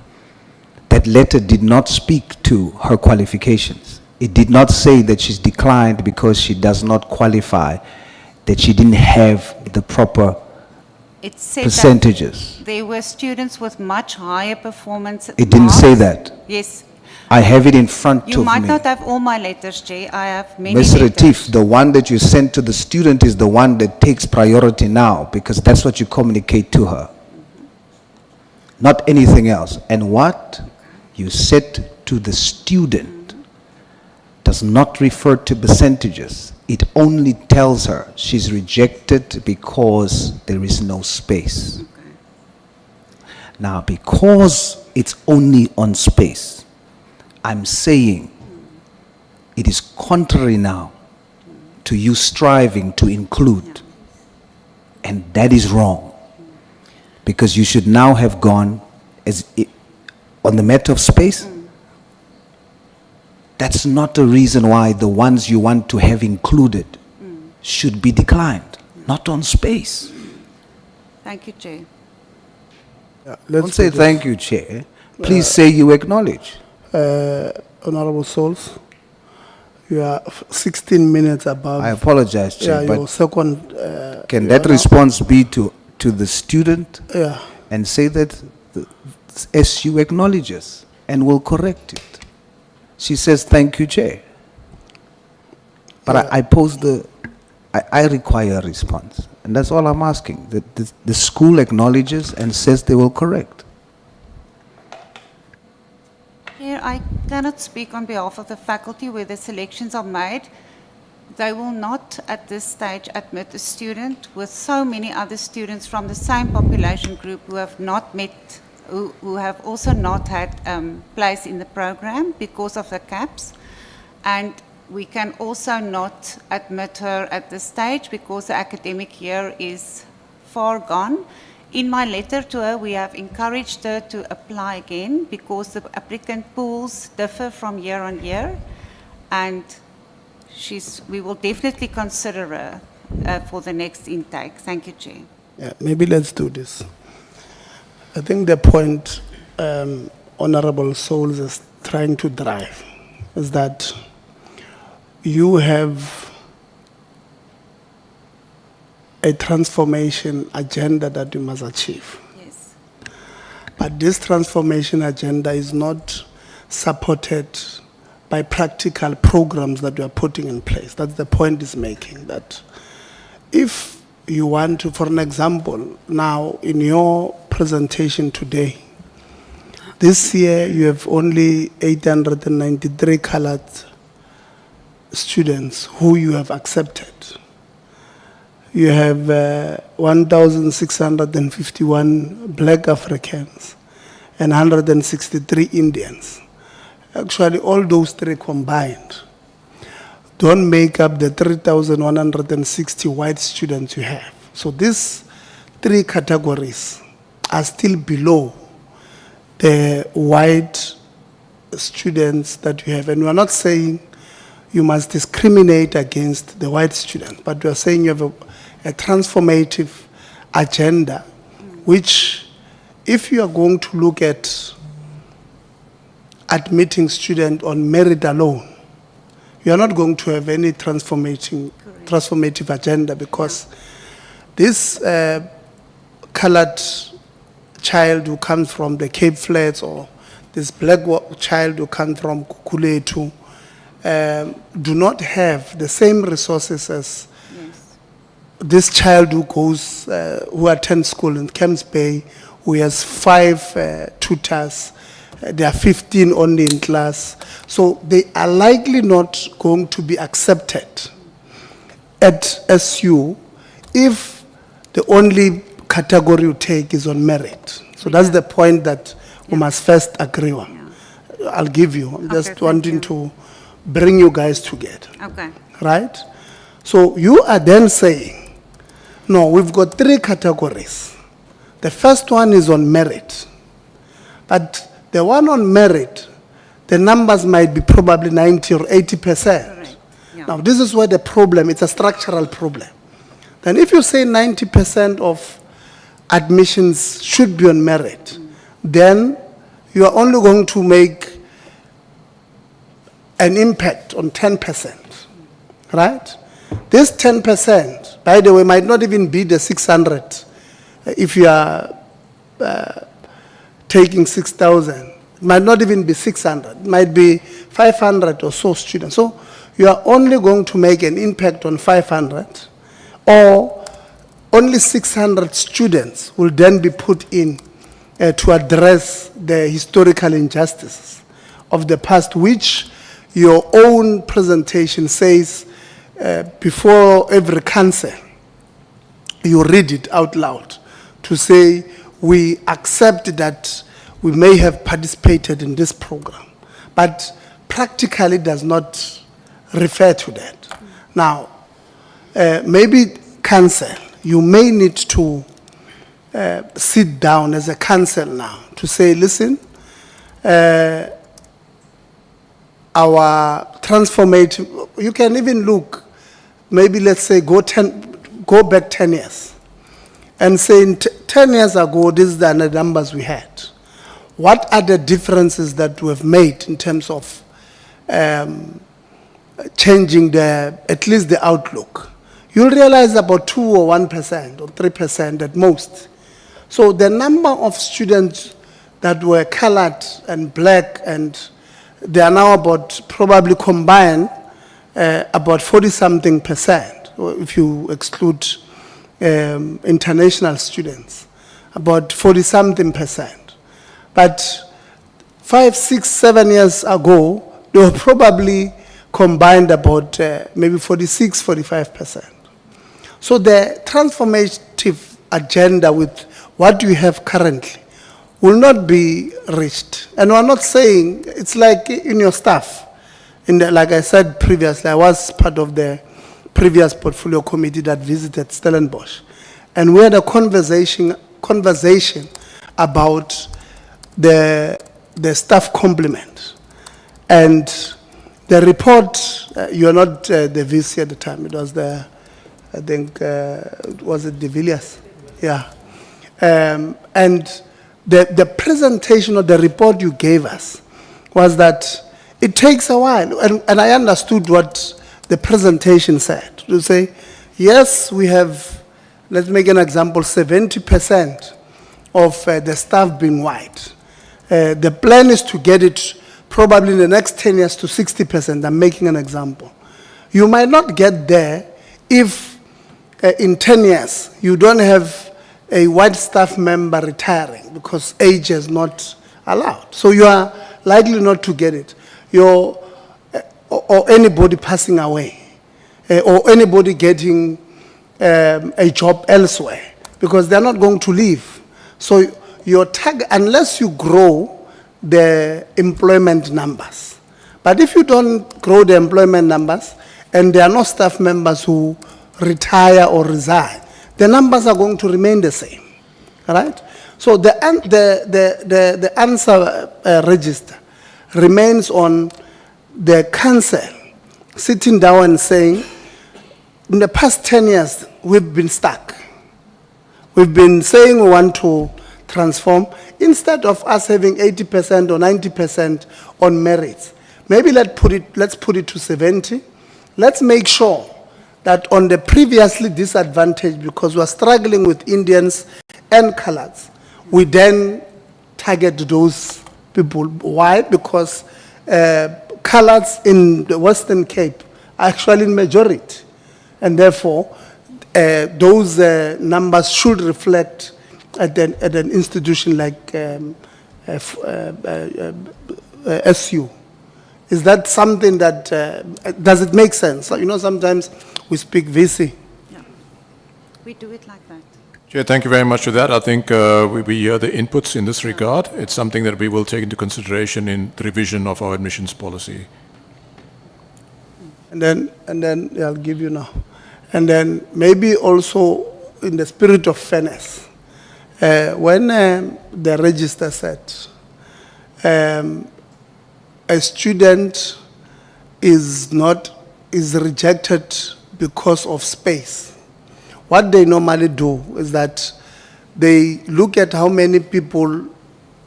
that letter did not speak to her qualifications. It did not say that she's declined because she does not qualify, that she didn't have the proper It said percentages. that there were students with much higher performance. It didn't say marks. that. Yes. I have it in front You of might me. not have all my letters, Jay. I have many Ms. letters. Retief, the one that you sent to the student is the one that takes priority now, because that's what you communicate to her. Not anything else. And what you said to the student does not refer to percentages. It only tells her she's rejected because there is no space. Now, because it's only on space, I'm saying it is contrary now to you striving to include, and that is wrong. because you should now have gone on the matter of space. That's not a reason why the ones you want to have included should be declined, not on space. Thank you, Chair. Don't say thank you, Chair. Please say you acknowledge. Honorable Souls, you are 16 minutes above. I apologize, Chair, Yeah, but your second. can that response be to the student? Yeah. And say that the SU acknowledges and will correct it. She says, thank you, Chair. But I pose I require a response. And that's all I'm asking. The school acknowledges and says they will correct. Chair, I cannot speak on behalf of the faculty where the selections are made. They will not at this stage admit a student with so many other students from the same population group who have not met, who have also not had place in the program because of the caps. And we can also not admit her at this stage because the academic year is far gone. In my letter to her, we have encouraged her to apply again because the applicant pools differ from year on year, and we will definitely consider her for the next intake. Thank you, Chair. Yeah, maybe let's do this. I think the point Honorable Souls is trying to drive is that you have a transformation agenda that you must achieve. Yes. But this transformation agenda is not supported by practical programs that you are putting in place. That's the point is making, that if you want to, for an example, now in your presentation today, this year you have only 893 colored students who you have accepted. You have 1,651 black Africans and 163 Indians. Actually, all those three combined don't make up the 3,160 white students you have. So these three categories are still below the white students that you have. And we're not saying you must discriminate against the white student, but we're saying you have a transformative agenda, which if you are going to look at admitting students on merit alone, you are not going to have any transformative agenda, because this colored child who comes from the Cape Flats or this black child who comes from Kukuletu do not have the same resources as this child who goes, who attends school in Camps Bay, who has 5 tutors. There are 15 only in class. So they are likely not going to be accepted at SU if the only category you take is on merit. So that's the point that we must first agree on. I'll give you. I'm just wanting to bring you guys together. Okay. Right? So you are then saying, no, we've got 3 categories. The first one is on merit. But the one on merit, the numbers might be probably 90 or 80%. Now, this is where the problem, it's a structural problem. Then if you say 90% of admissions should be on merit, then you are only going to make an impact on 10%, right? This 10%, by the way, might not even be the 600 if you are taking 6,000. It might not even be 600. It might be 500 or so students. So you are only going to make an impact on 500, or only 600 students will then be put in to address the historical injustices of the past, which your own presentation says before every council, you read it out loud to say, we accept that we may have participated in this program, but practically does not refer to that. Now, maybe council, you may need to sit down as a council now to say, listen, our transformative, you can even look, maybe let's say go back 10 years and say 10 years ago, these are the numbers we had. What are the differences that we have made in terms of changing at least the outlook? You'll realize about 2 or 1% or 3% at most. So the number of students that were colored and black, and they are now about, probably combined, about 40-something%, if you exclude international students, about 40-something%. But 5, 6, 7 years ago, they were probably combined about maybe 46, 45%. So the transformative agenda with what we have currently will not be reached. And we're not saying, it's like in your staff. Like I said previously, I was part of the previous portfolio committee that visited Stellenbosch. And we had a conversation about the staff complement. And the report, you're not the VC at the time, it was I think, was it De Villiers? Yeah. And the presentation of the report you gave us was that it takes a while. And I understood what the presentation said. To say, yes, we have, let's make an example, 70% of the staff being white. The plan is to get it probably in the next 10 years to 60%. I'm making an example. You might not get there if in 10 years you don't have a white staff member retiring because age is not allowed. So you are likely not to get it. Or anybody passing away, or anybody getting a job elsewhere, because they're not going to leave. So your target, unless you grow the employment numbers. But if you don't grow the employment numbers, and there are no staff members who retire or resign, the numbers are going to remain the same, right? So the answer register remains on the council sitting down and saying, in the past 10 years, we've been stuck. We've been saying we want to transform. Instead of us having 80% or 90% on merits, maybe let's put it to 70. Let's make sure that on the previously disadvantaged, because we're struggling with Indians and coloreds, we then target those people. Why? Because coloreds in the Western Cape are actually in majority. And therefore, those numbers should reflect at an institution like SU. Is that something that, does it make sense? You know, sometimes we speak VC. Yeah. We do it like that. Chair, thank you very much for that. I think we hear the inputs in this regard. It's something that we will take into consideration in the revision of our admissions policy. And then I'll give you now. And then maybe also in the spirit of fairness, when the register said a student is rejected because of space, what they normally do is that they look at how many people,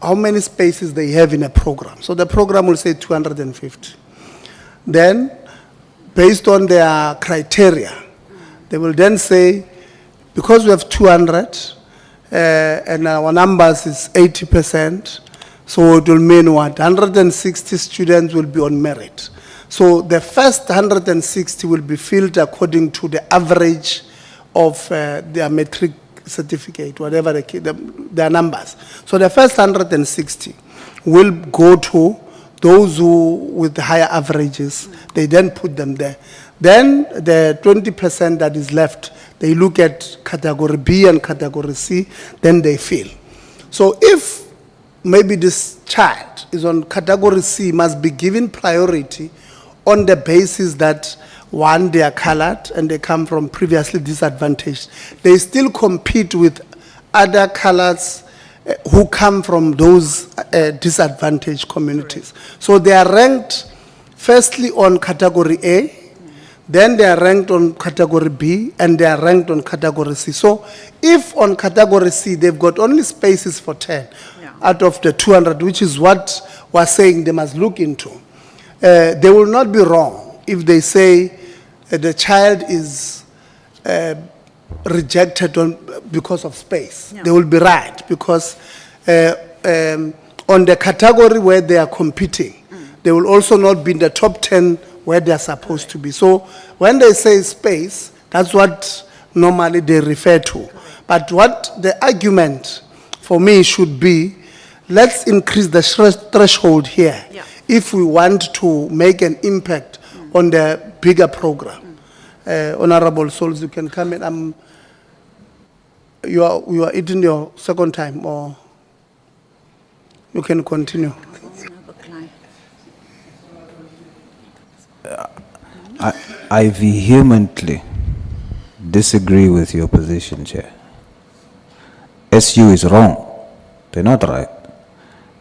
how many spaces they have in a program. So the program will say 250. Then, based on their criteria, they will then say, because we have 200 and our numbers is 80%, so it will mean what? 160 students will be on merit. So the first 160 will be filled according to the average of their metric certificate, whatever their numbers. So the first 160 will go to those who with higher averages, they then put them there. Then the 20% that is left, they look at category B and category C, then they fill. So if maybe this child is on category C, must be given priority on the basis that, one, they are colored and they come from previously disadvantaged. They still compete with other colors who come from those disadvantaged communities. So they are ranked firstly on category A, then they are ranked on category B, and they are ranked on category C. So if on category C they've got only spaces for 10 out of the 200, which is what we're saying they must look into, they will not be wrong if they say the child is rejected because of space. They will be right, because on the category where they are competing, they will also not be in the top 10 where they are supposed to be. So when they say space, that's what normally they refer to. But what the argument for me should be, let's increase the threshold here if we want to make an impact on the bigger program. Honorable Souls, you can come in. You are eating your second time, or you can continue. I vehemently disagree with your position, Chair. SU is wrong. They're not right.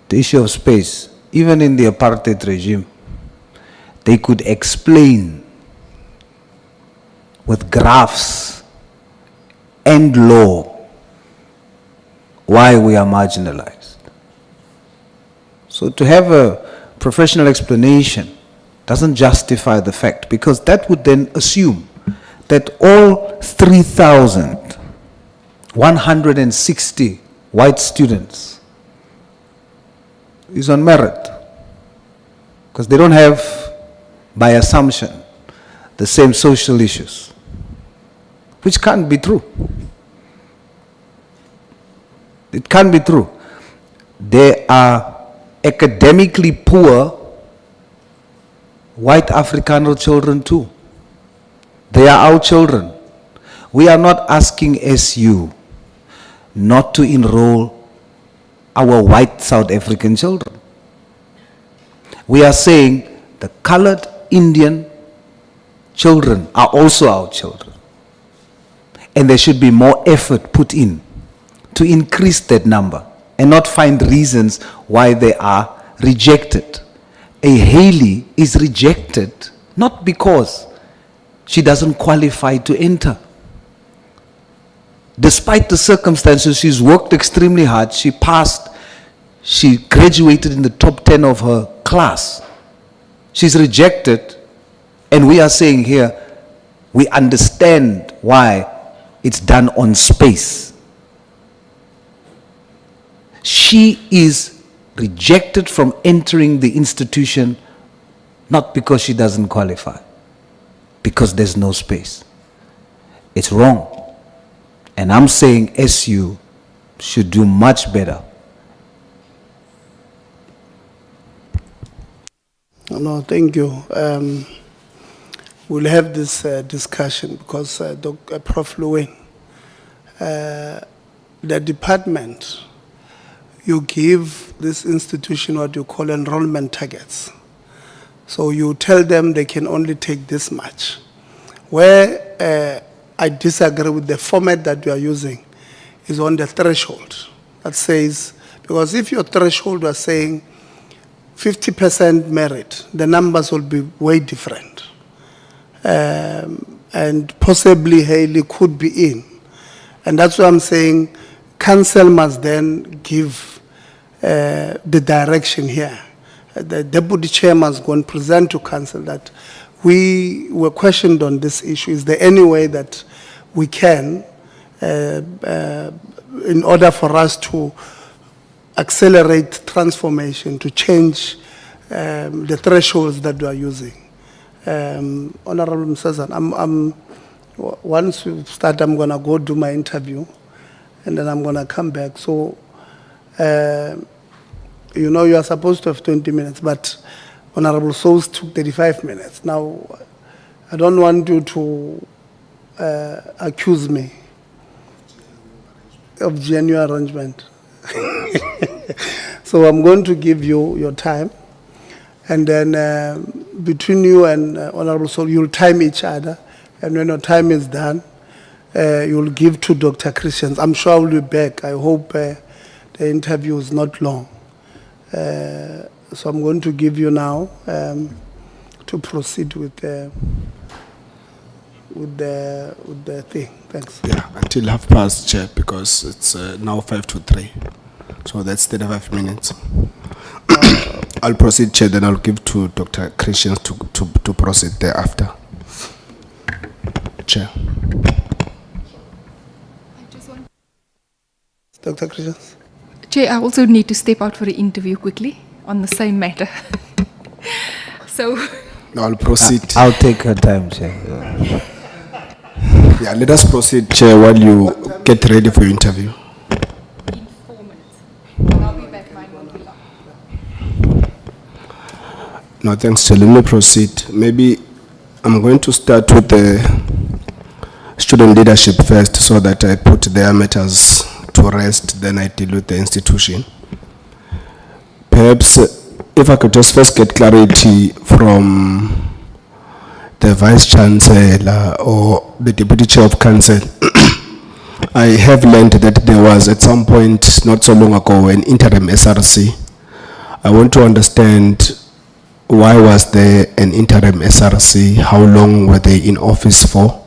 The issue of space, even in the apartheid regime, they could explain with graphs and law why we are marginalized. So to have a professional explanation doesn't justify the fact, because that would then assume that all 3,160 white students is on merit, because they don't have, by assumption, the same social issues, which can't be true. It can't be true. There are academically poor white Afrikaner children too. They are our children. We are not asking SU not to enroll our white South African children. We are saying the colored Indian children are also our children. And there should be more effort put in to increase that number and not find reasons why they are rejected. A Haley is rejected not because she doesn't qualify to enter. Despite the circumstances, she's worked extremely hard. She passed. She graduated in the top 10 of her class. She's rejected. And we are saying here, we understand why it's done on space. She is rejected from entering the institution not because she doesn't qualify, because there's no space. It's wrong. And I'm saying SU should do much better. No, thank you. We'll have this discussion because Prof. Lewin, the department, you give this institution what you call enrollment targets. So you tell them they can only take this much. Where I disagree with the format that you are using is on the threshold. That says, because if your threshold was saying 50% merit, the numbers will be way different. And possibly Haley could be in. And that's why I'm saying council must then give the direction here. The deputy chair must go and present to council that we were questioned on this issue. Is there any way that we can, in order for us to accelerate transformation, to change the thresholds that we are using? Honorable Msazan, once we start, I'm going to go do my interview, and then I'm going to come back. So, you know, you are supposed to have 20 minutes, but Honorable Souls took 35 minutes. Now, I don't want you to accuse me of genuine arrangement. So I'm going to give you your time, and then between you and Honorable Soul, you'll time each other, and when your time is done, you'll give to Dr. Christians. I'm sure I'll be back. I hope the interview is not long. So I'm going to give you now to proceed with the thing. Thanks. Yeah, until 1:30, Chair, because it's now 5 to 3. So that's 35 minutes. I'll proceed, Chair, then I'll give to Dr. Christians to proceed thereafter. Chair. Dr. Christians. Chair, I also need to step out for an interview quickly on the same matter. So, I'll proceed. I'll take her time, Chair. Yeah, let us proceed, Chair, while you get ready for your interview. in 4 minutes. I'll be back, mine won't be long. No, thanks, Chair. Let me proceed. Maybe I'm going to start with the student leadership first so that I put their matters to rest, then I deal with the institution. Perhaps if I could just first get clarity from the Vice Chancellor or the Deputy Chair of Council. I have learned that there was at some point not so long ago an interim SRC. I want to understand why was there an interim SRC, how long were they in office for,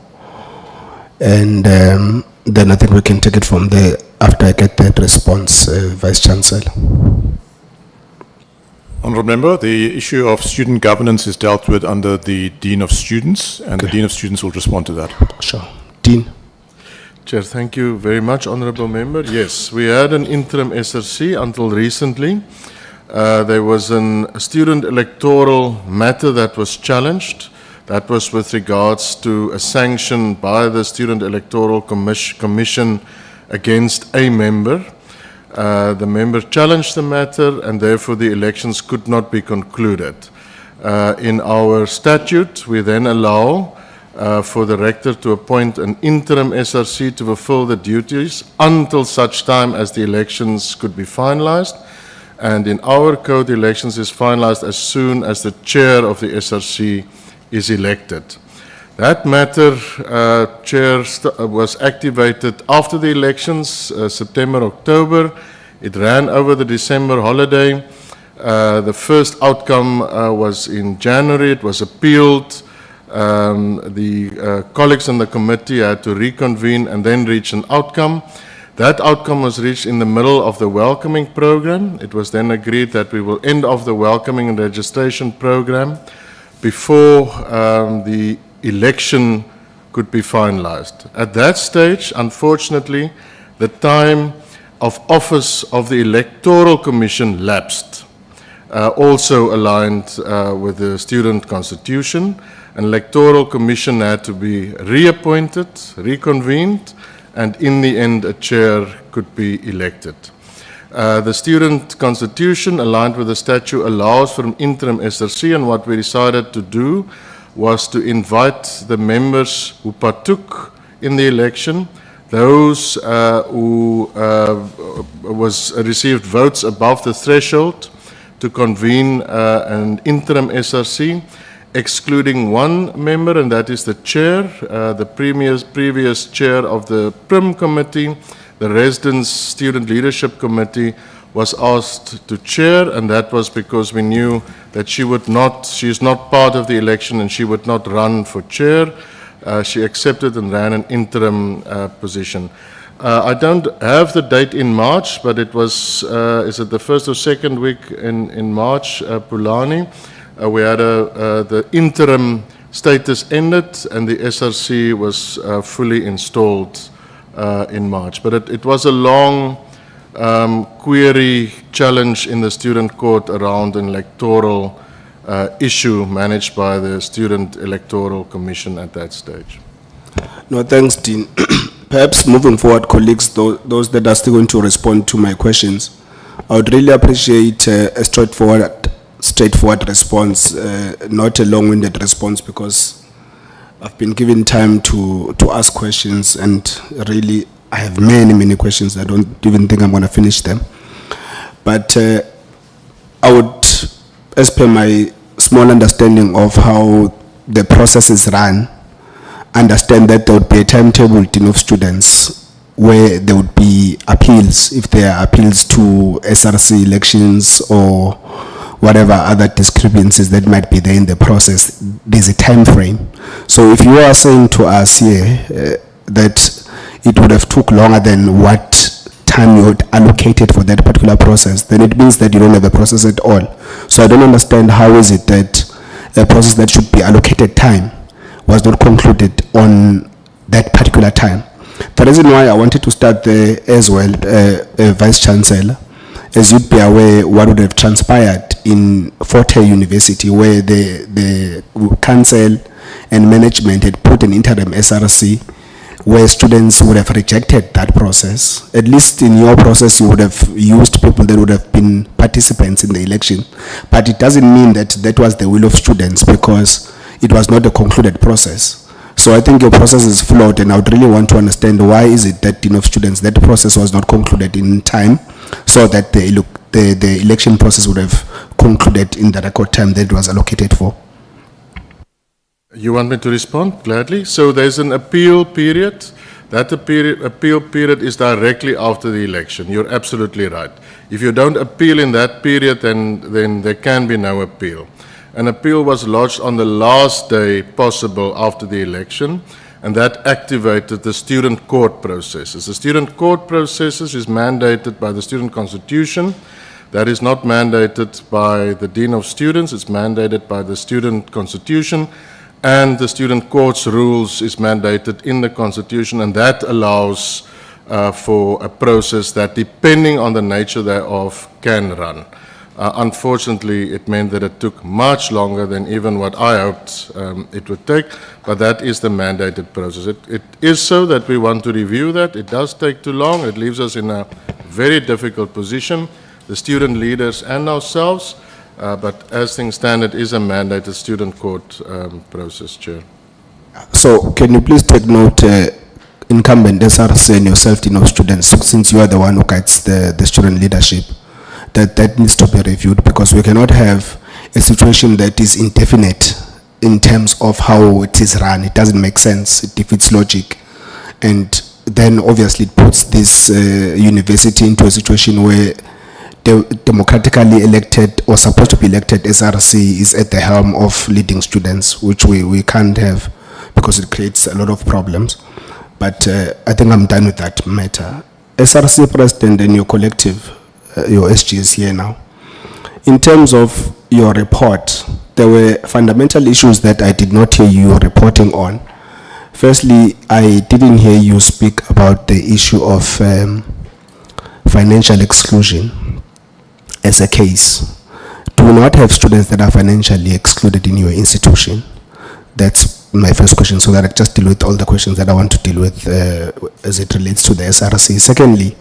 and then I think we can take it from there after I get that response, Vice Chancellor. Honourable Member, the issue of student governance is dealt with under the Dean of Students, and the Dean of Students will respond to that. Sure. Dean. Chair, thank you very much, Honourable Member. Yes, we had an interim SRC until recently. There was a student electoral matter that was challenged. That was with regards to a sanction by the Student Electoral Commission against a member. The member challenged the matter and therefore the elections could not be concluded. In our statute, we then allow for the rector to appoint an interim SRC to fulfill the duties until such time as the elections could be finalized. And in our code, the elections is finalized as soon as the chair of the SRC is elected. That matter, Chair, was activated after the elections, September, October. It ran over the December holiday. The first outcome was in January. It was appealed. The colleagues on the committee had to reconvene and then reach an outcome. That outcome was reached in the middle of the welcoming program. It was then agreed that we will end off the welcoming and registration program before the election could be finalized. At that stage, unfortunately, the time of office of the Electoral Commission lapsed, also aligned with the student constitution. An Electoral Commission had to be reappointed, reconvened, and in the end, a chair could be elected. The student constitution, aligned with the statute, allows for an interim SRC, and what we decided to do was to invite the members who partook in the election, those who received votes above the threshold, to convene an interim SRC, excluding one member, and that is the chair, the previous chair of the PRIM committee. The Residence Student Leadership Committee was asked to chair, and that was because we knew that she is not part of the election and she would not run for chair. She accepted and ran an interim position. I don't have the date in March, but it was, is it the first or second week in March, Pulani? We had the interim status ended and the SRC was fully installed in March. But it was a long query challenge in the student court around an electoral issue managed by the Student Electoral Commission at that stage. No, thanks, Dean. Perhaps moving forward, colleagues, those that are still going to respond to my questions, I would really appreciate a straightforward response, not a long-winded response, because I've been given time to ask questions, and really I have many questions. I don't even think I'm going to finish them. But I would, as per my small understanding of how the process is run, understand that there would be a timetable of students where there would be appeals, if there are appeals to SRC elections or whatever other discrepancies that might be there in the process, there's a time frame. So if you are saying to us here that it would have took longer than what time you had allocated for that particular process, then it means that you don't have a process at all. So I don't understand how is it that a process that should be allocated time was not concluded on that particular time. The reason why I wanted to start there as well, Vice Chancellor, as you'd be aware what would have transpired in Fort Hare University, where the council and management had put an interim SRC, where students would have rejected that process. At least in your process, you would have used people that would have been participants in the election. But it doesn't mean that that was the will of students, because it was not a concluded process. So I think your process is flawed, and I would really want to understand why is it that students, that process was not concluded in time, so that the election process would have concluded in the record time that it was allocated for. You want me to respond? Gladly. So there's an appeal period. That appeal period is directly after the election. You're absolutely right. If you don't appeal in that period, then there can be no appeal. An appeal was lodged on the last day possible after the election, and that activated the student court processes. The student court processes is mandated by the student constitution. That is not mandated by the Dean of Students, it's mandated by the student constitution, and the student court's rules is mandated in the constitution, and that allows for a process that, depending on the nature thereof, can run. Unfortunately, it meant that it took much longer than even what I hoped it would take, but that is the mandated process. It is so that we want to review that. It does take too long. It leaves us in a very difficult position, the student leaders and ourselves, but as things stand, it is a mandated student court process, Chair. So can you please take note, incumbent SRC and yourself, students, since you are the one who guides the student leadership, that needs to be reviewed, because we cannot have a situation that is indefinite in terms of how it is run. It doesn't make sense. It defeats logic. And then obviously it puts this university into a situation where the democratically elected or supposed to be elected SRC is at the helm of leading students, which we can't have, because it creates a lot of problems. But I think I'm done with that matter. SRC President and your collective, your SG is here now. In terms of your report, there were fundamental issues that I did not hear you reporting on. Firstly, I didn't hear you speak about the issue of financial exclusion as a case. Do not have students that are financially excluded in your institution? That's my first question, so that I just deal with all the questions that I want to deal with as it relates to the SRC. Secondly,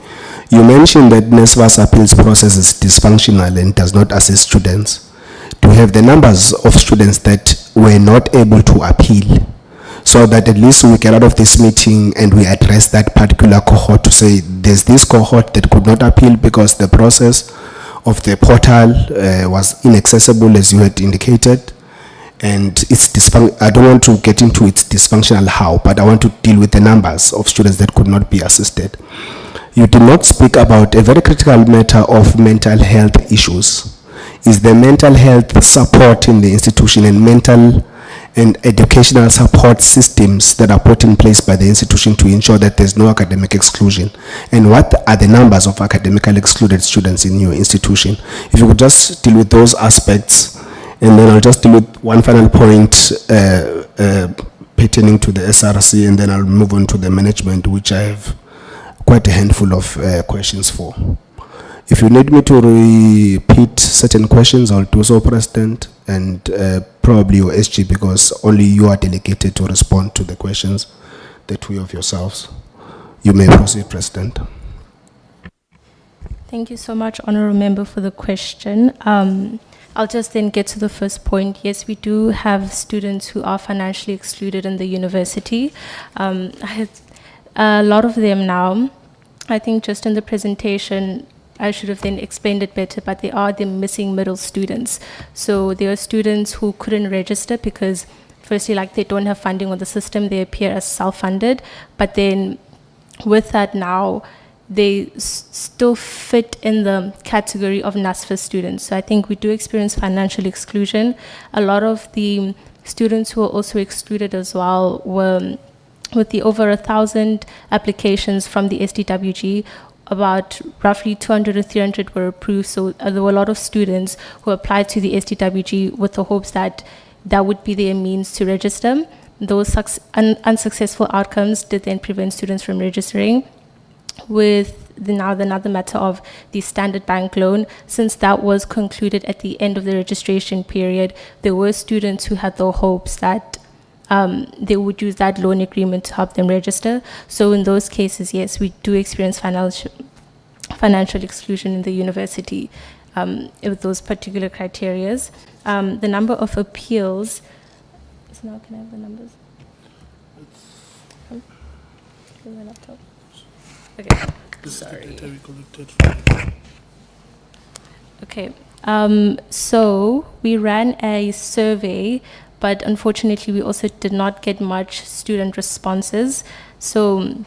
you mentioned that NSFAS appeals process is dysfunctional and does not assist students. Do we have the numbers of students that were not able to appeal, so that at least we get out of this meeting and we address that particular cohort to say there's this cohort that could not appeal because the process of the portal was inaccessible, as you had indicated, and it's I don't want to get into its dysfunctional how, but I want to deal with the numbers of students that could not be assisted. You did not speak about a very critical matter of mental health issues. Is the mental health support in the institution and mental and educational support systems that are put in place by the institution to ensure that there's no academic exclusion? And what are the numbers of academically excluded students in your institution? If you could just deal with those aspects, and then I'll just deal with one final point pertaining to the SRC, and then I'll move on to the management, which I have quite a handful of questions for. If you need me to repeat certain questions, I'll do so, President, and probably your SG, because only you are delegated to respond to the questions, the two of yourselves. You may proceed, President. Thank you so much, Honourable Member, for the question. I'll just then get to the first point. Yes, we do have students who are financially excluded in the university. I had a lot of them now. I think just in the presentation, I should have then explained it better, but they are the missing middle students. So there are students who couldn't register because firstly, like they don't have funding on the system, they appear as self-funded, but then with that now, they still fit in the category of NSFAS students. So I think we do experience financial exclusion. A lot of the students who were also excluded as well were, with the over 1,000 applications from the SDWG, about roughly 200 or 300 were approved. So there were a lot of students who applied to the SDWG with the hopes that that would be their means to register. Those unsuccessful outcomes did then prevent students from registering. With another matter of the standard bank loan, since that was concluded at the end of the registration period, there were students who had the hopes that they would use that loan agreement to help them register. So in those cases, yes, we do experience financial exclusion in the university with those particular criterias. The number of appeals, so now can I have the numbers? Here's my laptop. Okay, sorry. Okay, so we ran a survey, but unfortunately we also did not get much student responses. So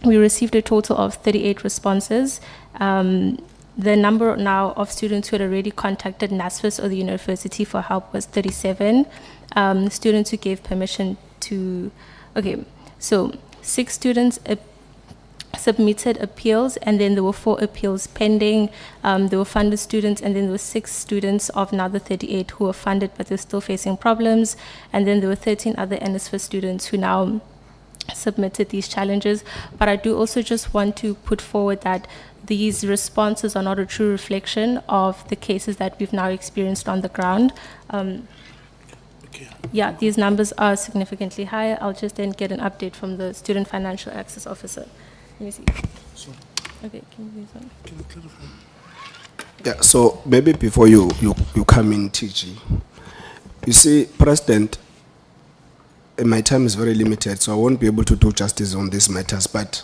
we received a total of 38 responses. The number now of students who had already contacted NSFAS or the university for help was 37. Students who gave permission to, okay, so 6 students submitted appeals, and then there were 4 appeals pending. There were funded students, and then there were 6 students of another 38 who were funded, but they're still facing problems. And then there were 13 other NSFAS students who now submitted these challenges. But I do also just want to put forward that these responses are not a true reflection of the cases that we've now experienced on the ground. Yeah, these numbers are significantly higher. I'll just then get an update from the Student Financial Access Officer. Let me see. Sorry. Okay, can you please Can you clarify? Yeah, so maybe before you come in, TG, you see, President, my time is very limited, so I won't be able to do justice on these matters, but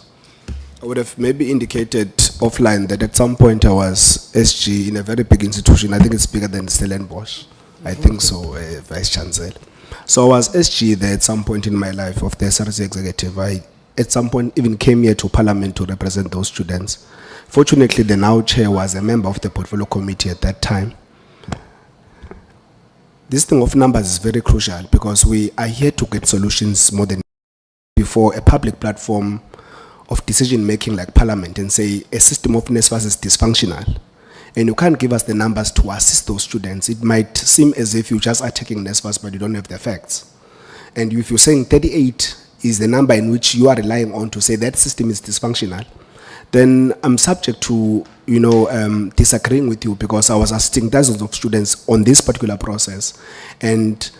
I would have maybe indicated offline that at some point I was SG in a very big institution. I think it's bigger than Stellenbosch. I think so, Vice Chancellor. So I was SG there at some point in my life of the SRC executive. I, at some point, even came here to Parliament to represent those students. Fortunately, the now chair was a member of the portfolio committee at that time. This thing of numbers is very crucial because we are here to get solutions more than before a public platform of decision-making like Parliament and say a system of NSFAS is dysfunctional. And you can't give us the numbers to assist those students. It might seem as if you're just attacking NSFAS, but you don't have the facts. And if you're saying 38 is the number in which you are relying on to say that system is dysfunctional, then I'm subject to, disagreeing with you because I was assisting dozens of students on this particular process. And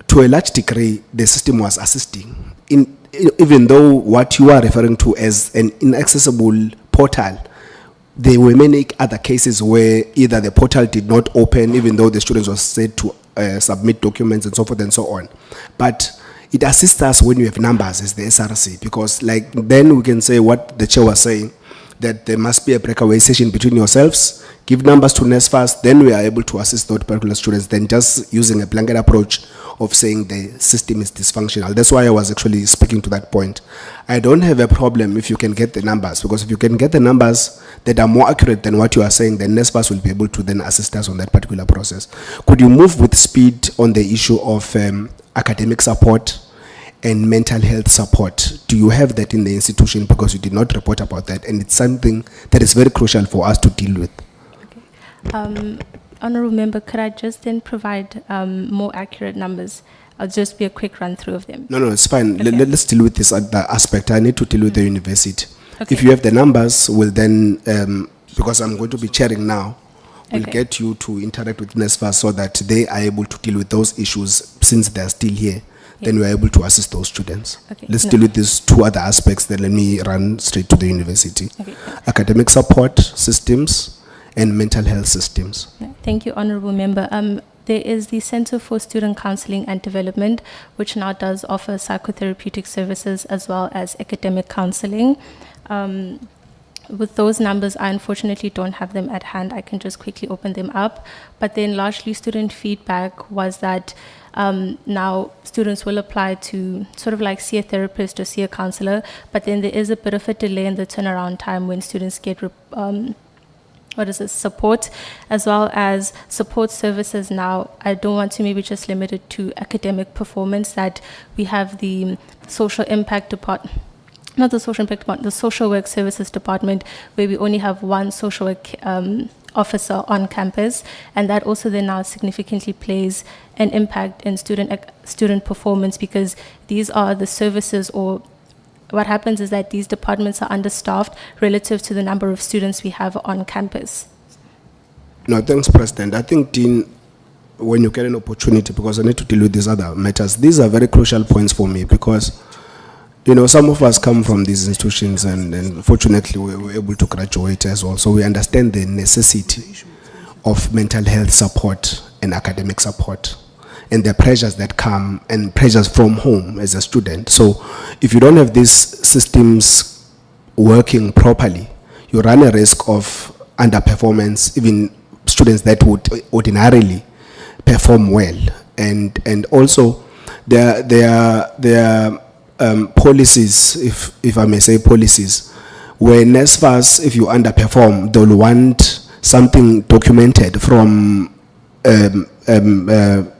to a large degree, the system was assisting. Even though what you are referring to as an inaccessible portal, there were many other cases where either the portal did not open, even though the students were said to submit documents and so forth and so on. But it assists us when you have numbers as the SRC, because like then we can say what the chair was saying, that there must be a breakaway session between yourselves, give numbers to NSFAS, then we are able to assist those particular students than just using a blanket approach of saying the system is dysfunctional. That's why I was actually speaking to that point. I don't have a problem if you can get the numbers, because if you can get the numbers that are more accurate than what you are saying, then NSFAS will be able to then assist us on that particular process. Could you move with speed on the issue of academic support and mental health support? Do you have that in the institution? Because you did not report about that, and it's something that is very crucial for us to deal with. Okay. Honourable Member, could I just then provide more accurate numbers? I'll just be a quick run through of them. No, it's fine. Okay. Let's deal with this other aspect. I need to deal with the university. Okay. If you have the numbers, we'll then, because I'm going to be chairing now, we'll Okay. get you to interact with NSFAS so that they are able to deal with those issues since they're still here. Then we are able to assist those students. Okay. Let's No. deal with these 2 other aspects, then let me run straight to the university. Okay. Academic support systems and mental health systems. Thank you, Honourable Member. There is the Centre for Student Counselling and Development, which now does offer psychotherapeutic services as well as academic counselling. with those numbers, I unfortunately don't have them at hand. I can just quickly open them up. But then largely student feedback was that now students will apply to sort of like see a therapist or see a counselor, but then there is a bit of a delay in the turnaround time when students get support, as well as support services now. I don't want to maybe just limit it to academic performance, that we have the social impact department, not the social impact department, the social work services department, where we only have one social work officer on campus, and that also then now significantly plays an impact in student performance, because these are the services, or what happens is that these departments are understaffed relative to the number of students we have on campus. No, thanks, President. I think, Dean, when you get an opportunity, because I need to deal with these other matters, these are very crucial points for me, because you know, some of us come from these institutions, and fortunately we were able to graduate as well. So we understand the necessity of mental health support and academic support, and the pressures that come, and pressures from home as a student. So if you don't have these systems working properly, you run a risk of underperformance, even students that would ordinarily perform well. And also there are policies, if I may say policies, where NSFAS, if you underperform, they'll want something documented from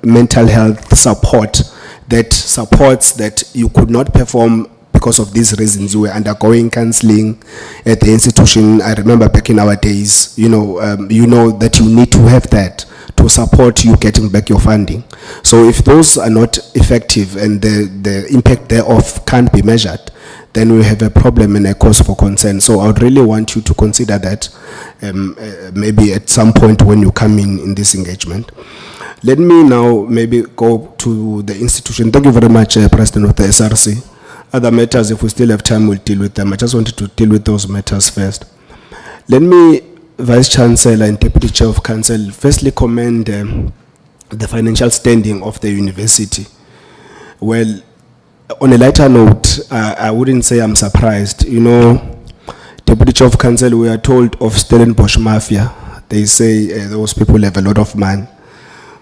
mental health support that supports that you could not perform because of these reasons. You were undergoing counseling at the institution. I remember back in our days, you know that you need to have that to support you getting back your funding. So if those are not effective and the impact thereof can't be measured, then we have a problem and a cause for concern. So I would really want you to consider that maybe at some point when you come in this engagement. Let me now maybe go to the institution. Thank you very much, President of the SRC. Other matters, if we still have time, we'll deal with them. I just wanted to deal with those matters first. Let me, Vice Chancellor and Deputy Chair of Council, firstly commend the financial standing of the university. Well, on a lighter note, I wouldn't say I'm surprised. You know, Deputy Chair of Council, we are told of Stellenbosch Mafia. They say those people have a lot of money.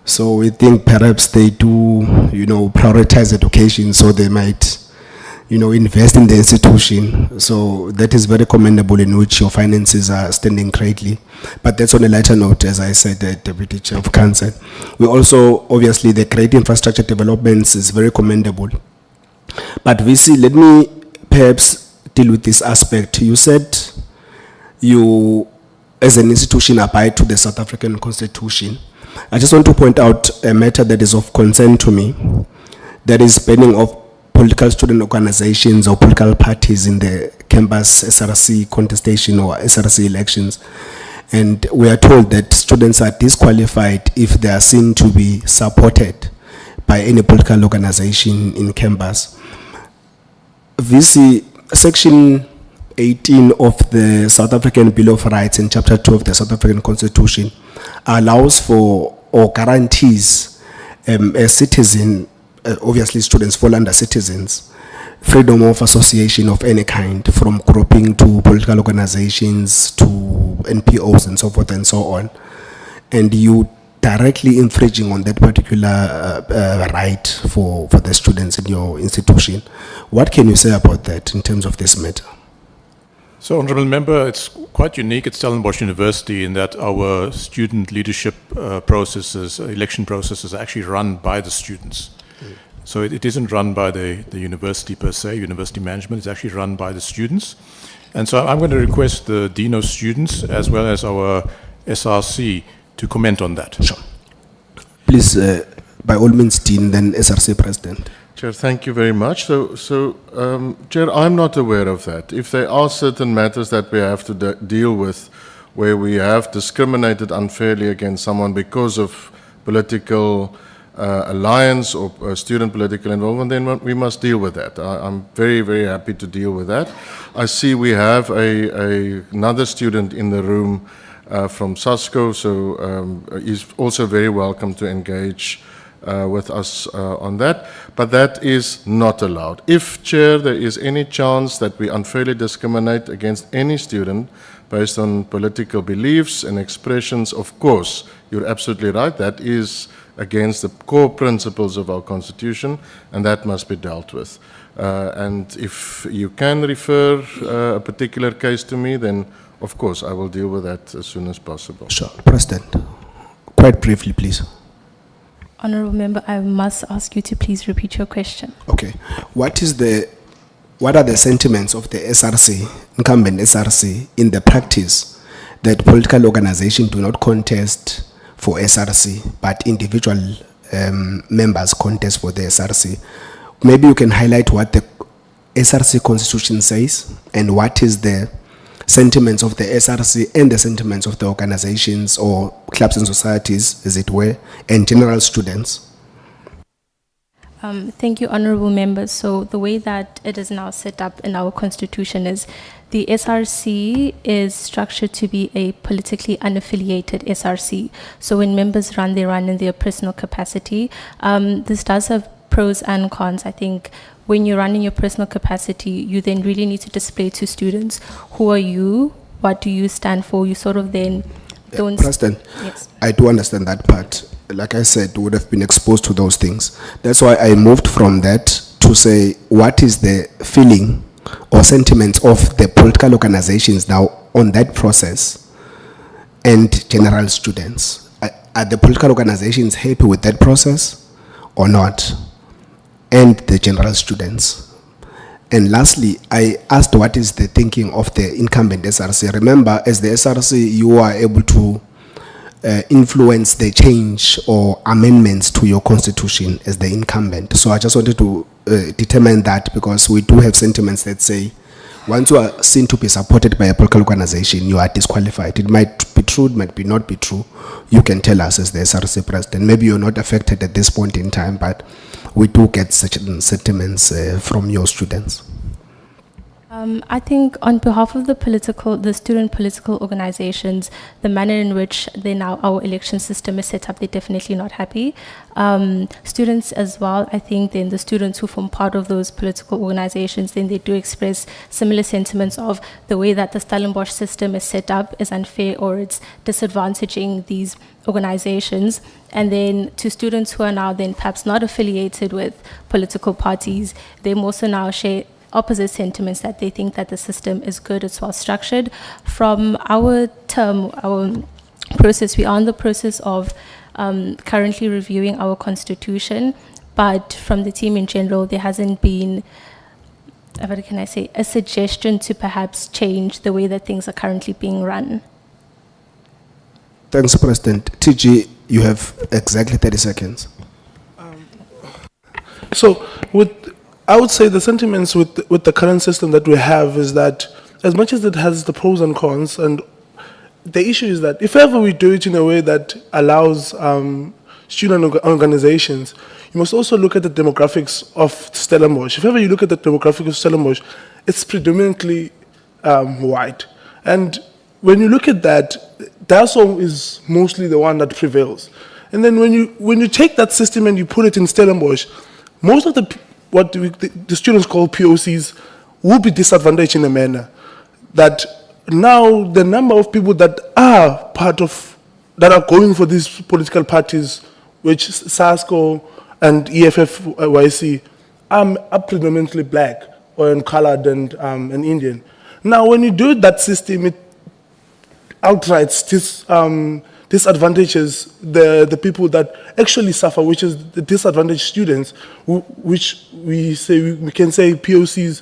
So we think perhaps they do, you know, prioritize education, so they might, you know, invest in the institution. So that is very commendable, in which your finances are standing greatly. But that's on a lighter note, as I said, the Deputy Chair of Council. We also, obviously, the great infrastructure developments is very commendable. But VC, let me perhaps deal with this aspect. You said you, as an institution, abide to the South African Constitution. I just want to point out a matter that is of concern to me, that is banning of political student organizations or political parties in the campus SRC contestation or SRC elections. And we are told that students are disqualified if they are seen to be supported by any political organization in campus. VC, Section 18 of the South African Bill of Rights and Chapter 2 of the South African Constitution allows for or guarantees a citizen, obviously students fall under citizens, freedom of association of any kind, from grouping to political organizations to NPOs and so forth and so on. And you directly infringing on that particular right for the students in your institution. What can you say about that in terms of this matter? So, Honourable Member, it's quite unique at Stellenbosch University in that our student leadership processes, election processes, are actually run by the students. So it isn't run by the university per se, university management, it's actually run by the students. And so I'm going to request the Dean of Students as well as our SRC to comment on that. Sure. Please, by all means, Dean, then SRC President. Chair, thank you very much. Chair, I'm not aware of that. If there are certain matters that we have to deal with where we have discriminated unfairly against someone because of political alliance or student political involvement, then we must deal with that. I'm very, very happy to deal with that. I see we have another student in the room from SASCO, so he's also very welcome to engage with us on that, but that is not allowed. If, Chair, there is any chance that we unfairly discriminate against any student based on political beliefs and expressions, of course, you're absolutely right, that is against the core principles of our Constitution, and that must be dealt with. And if you can refer a particular case to me, then of course I will deal with that as soon as possible. Sure. President, quite briefly, please. Honourable Member, I must ask you to please repeat your question. Okay. What are the sentiments of the SRC, incumbent SRC, in the practice that political organizations do not contest for SRC, but individual members contest for the SRC? Maybe you can highlight what the SRC constitution says and what is the sentiments of the SRC and the sentiments of the organizations or clubs and societies, as it were, and general students. Thank you, honourable members. So the way that it is now set up in our constitution is the SRC is structured to be a politically unaffiliated SRC. So when members run, they run in their personal capacity. This does have pros and cons. I think when you run in your personal capacity, you then really need to display to students, who are you, what do you stand for? You sort of then don't... President, yes. I do understand that part. Like I said, would have been exposed to those things. That's why I moved from that to say, what is the feeling or sentiments of the political organizations now on that process and general students? Are the political organizations happy with that process or not? And the general students. And lastly, I asked what is the thinking of the incumbent SRC. Remember, as the SRC, you are able to influence the change or amendments to your constitution as the incumbent. So I just wanted to determine that, because we do have sentiments that say once you are seen to be supported by a political organization, you are disqualified. It might be true, it might not be true. You can tell us as the SRC president. Maybe you're not affected at this point in time, but we do get certain sentiments from your students. I think on behalf of the student political organizations, the manner in which our election system is set up, they're definitely not happy. Students as well, I think then the students who form part of those political organizations, then they do express similar sentiments of the way that the Stellenbosch system is set up is unfair, or it's disadvantaging these organizations. And then to students who are now then perhaps not affiliated with political parties, they also now share opposite sentiments, that they think that the system is good, it's well structured. From our process, we are in the process of currently reviewing our constitution, but from the team in general, there hasn't been, what can I say, a suggestion to perhaps change the way that things are currently being run. Thanks, President. TG, you have exactly 30 seconds. So I would say the sentiments with the current system that we have is that, as much as it has the pros and cons, and the issue is that if ever we do it in a way that allows student organizations, you must also look at the demographics of Stellenbosch. If ever you look at the demographics of Stellenbosch, it's predominantly white. And when you look at that, DASO is mostly the one that prevails. And then when you take that system and you put it in Stellenbosch, most of what the students call POCs will be disadvantaged in a manner that now the number of people that are going for these political parties, which SASCO and EFF-YC, are predominantly black or colored and Indian. Now, when you do that system, it outright disadvantages the people that actually suffer, which is the disadvantaged students, which we can say POCs.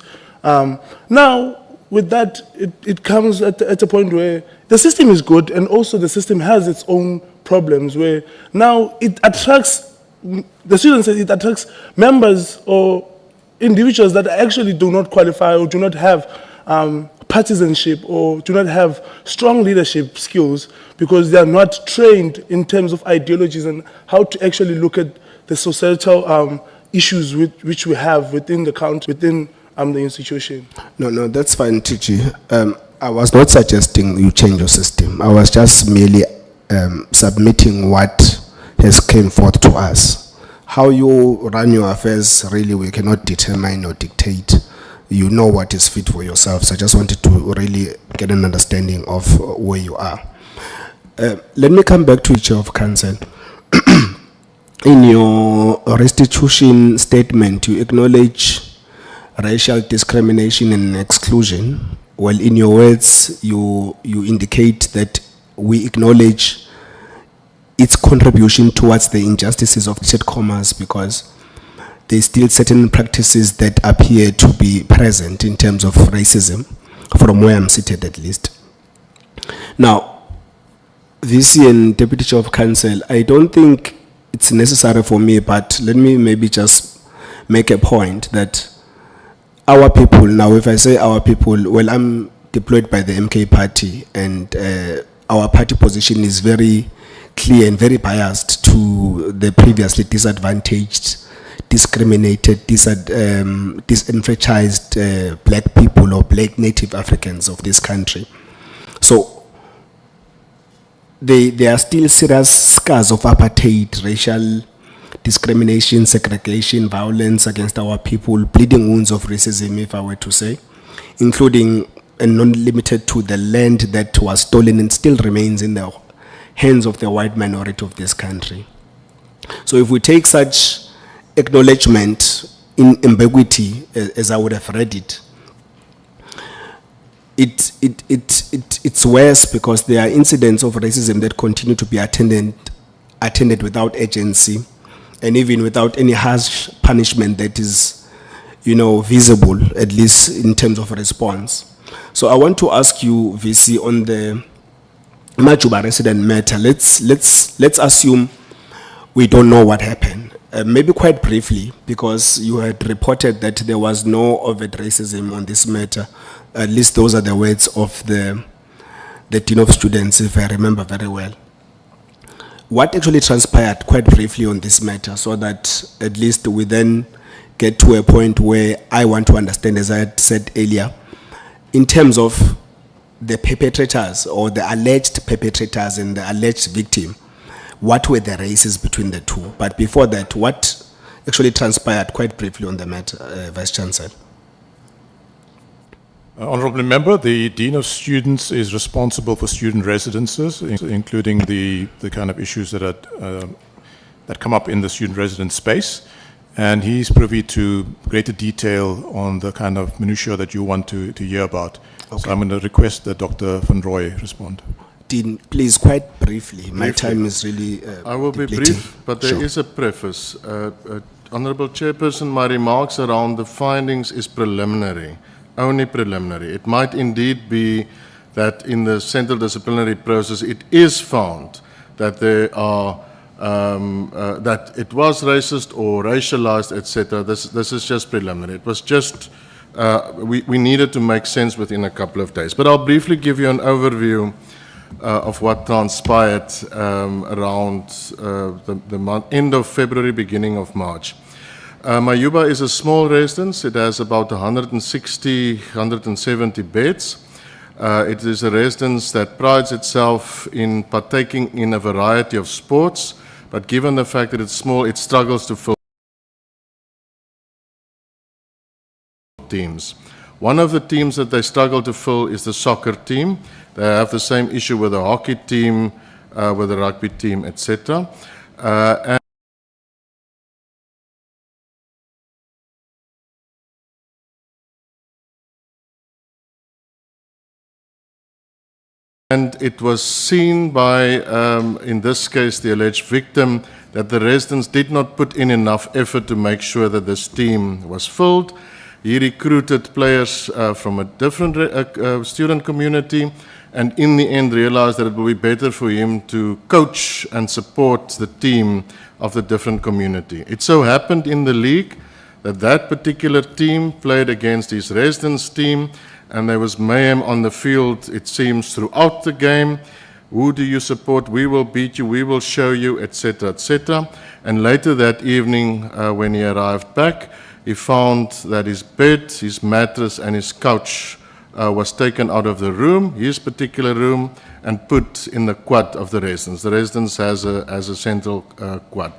Now, with that, it comes at a point where the system is good, and also the system has its own problems, where now it attracts, the students say it attracts members or individuals that actually do not qualify or do not have partisanship or do not have strong leadership skills, because they are not trained in terms of ideologies and how to actually look at the societal issues which we have within the country, within the institution. No, that's fine, TG. I was not suggesting you change your system. I was just merely submitting what has came forth to us. how you run your affairs, really, we cannot determine or dictate. You know what is fit for yourself. So I just wanted to really get an understanding of where you are. Let me come back to the Chair of Council. In your restitution statement, you acknowledge racial discrimination and exclusion. Well, in your words, you indicate that we acknowledge its contribution towards the injustices of state commerce because there's still certain practices that appear to be present in terms of racism, from where I'm seated at least. Now, VC and Deputy Chair of Council, I don't think it's necessary for me, but let me maybe just make a point that our people, now if I say our people, well, I'm deployed by the MK party, and our party position is very clear and very biased to the previously disadvantaged, discriminated, disenfranchised black people or black native Africans of this country. So there are still serious scars of apartheid, racial discrimination, segregation, violence against our people, bleeding wounds of racism, if I were to say, including and not limited to the land that was stolen and still remains in the hands of the white minority of this country. So if we take such acknowledgement in ambiguity, as I would have read it, it's worse because there are incidents of racism that continue to be attended without agency and even without any harsh punishment that is, visible, at least in terms of response. So I want to ask you, VC, on the Majuba resident matter. Let's assume we don't know what happened. Maybe quite briefly, because you had reported that there was no overt racism on this matter. At least those are the words of the Dean of Students, if I remember very well. What actually transpired quite briefly on this matter, so that at least we then get to a point where I want to understand, as I had said earlier, in terms of the perpetrators or the alleged perpetrators and the alleged victim, what were the races between the two? But before that, what actually transpired quite briefly on the matter, Vice Chancellor? Honourable Member, the Dean of Students is responsible for student residences, including the kind of issues that come up in the student residence space. And he's privy to greater detail on the kind of minutiae that you want to hear about. Okay. So I'm going to request that Dr. Van Roy respond. Dean, please, quite briefly. My time is really I will be brief, but there is a preface. Honourable Chairperson, my remarks around the findings is preliminary, only preliminary. It might indeed be that in the central disciplinary process it is found that there are that it was racist or racialized, etc. This is just preliminary. It was just we needed to make sense within a couple of days. But I'll briefly give you an overview of what transpired around the end of February, beginning of March. Mayuba is a small residence. It has about 160, 170 beds. It is a residence that prides itself in partaking in a variety of sports, but given the fact that it's small, it struggles to fill teams. One of the teams that they struggle to fill is the soccer team. They have the same issue with the hockey team, with the rugby team, etc. And it was seen by, in this case, the alleged victim, that the residents did not put in enough effort to make sure that this team was filled. He recruited players from a different student community, and in the end realized that it would be better for him to coach and support the team of the different community. It so happened in the league that that particular team played against his residence team, and there was mayhem on the field, it seems, throughout the game. Who do you support? We will beat you, we will show you, etc., etc. And later that evening, when he arrived back, he found that his bed, his mattress, and his couch was taken out of the room, his particular room, and put in the quad of the residence. The residence has a central quad.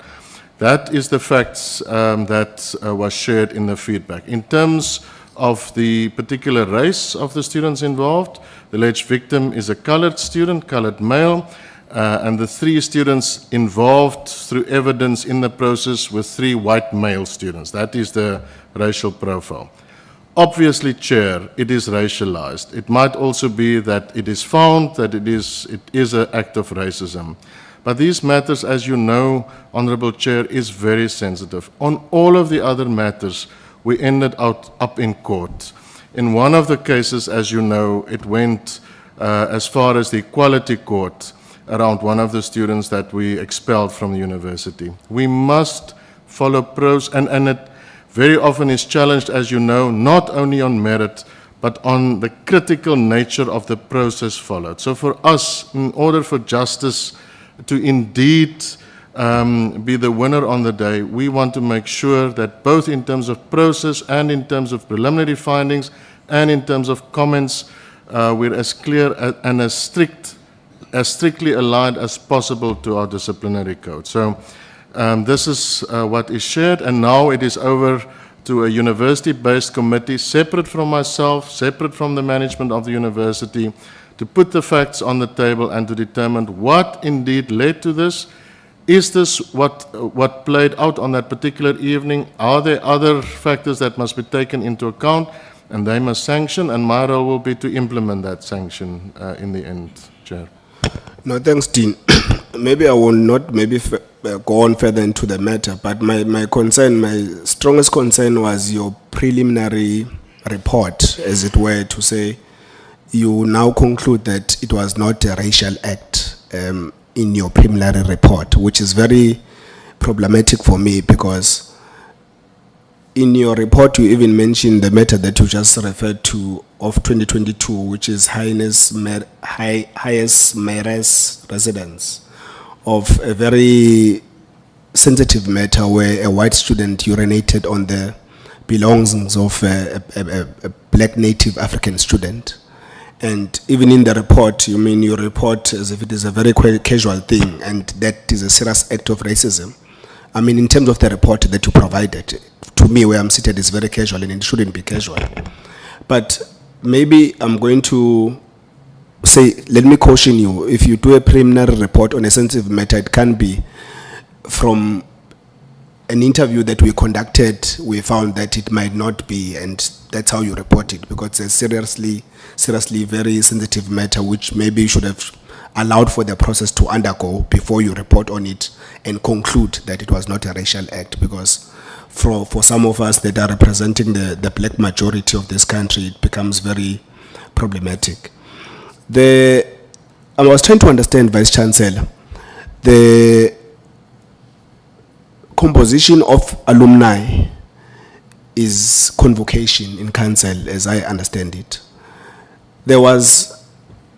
That is the facts that was shared in the feedback. In terms of the particular race of the students involved, the alleged victim is a colored student, colored male, and the 3 students involved through evidence in the process were 3 white male students. That is the racial profile. Obviously, Chair, it is racialized. It might also be that it is found that it is an act of racism. But these matters, as you know, Honorable Chair, is very sensitive. On all of the other matters, we ended up in court. In one of the cases, as you know, it went as far as the equality court around one of the students that we expelled from the university. We must follow pros, and it very often is challenged, as you know, not only on merit, but on the critical nature of the process followed. So for us, in order for justice to indeed be the winner on the day, we want to make sure that both in terms of process and in terms of preliminary findings and in terms of comments, we're as clear and as strictly aligned as possible to our disciplinary code. So this is what is shared, and now it is over to a university-based committee, separate from myself, separate from the management of the university, to put the facts on the table and to determine what indeed led to this. Is this what played out on that particular evening? Are there other factors that must be taken into account? And they must sanction, and my role will be to implement that sanction in the end, Chair. No, thanks, Dean. Maybe I will not go on further into the matter, but my concern, my strongest concern was your preliminary report, as it were, to say you now conclude that it was not a racial act in your preliminary report, which is very problematic for me, because in your report you even mentioned the matter that you just referred to of 2022, which is highest mayor's residence, of a very sensitive matter where a white student urinated on the belongings of a black native African student. And even in the report, you report as if it is a very casual thing, and that is a serious act of racism. I mean, in terms of the report that you provided, to me, where I'm seated, is very casual, and it shouldn't be casual. But maybe I'm going to say, let me caution you, if you do a preliminary report on a sensitive matter, it can be from an interview that we conducted, we found that it might not be, and that's how you report it, because it's a seriously very sensitive matter, which maybe you should have allowed for the process to undergo before you report on it and conclude that it was not a racial act, because for some of us that are representing the black majority of this country, it becomes very problematic. I was trying to understand, Vice Chancellor, the composition of alumni is convocation in council, as I understand it. There was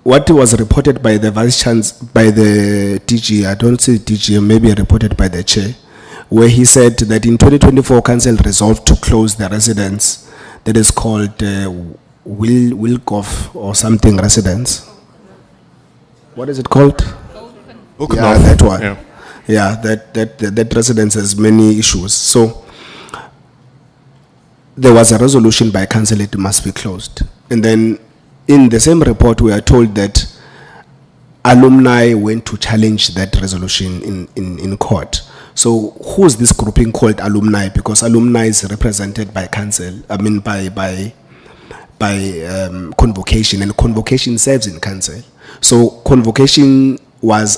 what was reported by the Vice Chancellor, by the DG, I don't say DG, maybe reported by the Chair, where he said that in 2024, council resolved to close the residence that is called Wilkoff or something residence. What is it called? Yeah, that one. Yeah. Yeah, that residence has many issues. So there was a resolution by council, it must be closed. And then in the same report, we are told that alumni went to challenge that resolution in court. So who is this grouping called alumni? Because alumni is represented by council, by convocation, and convocation serves in council. So convocation was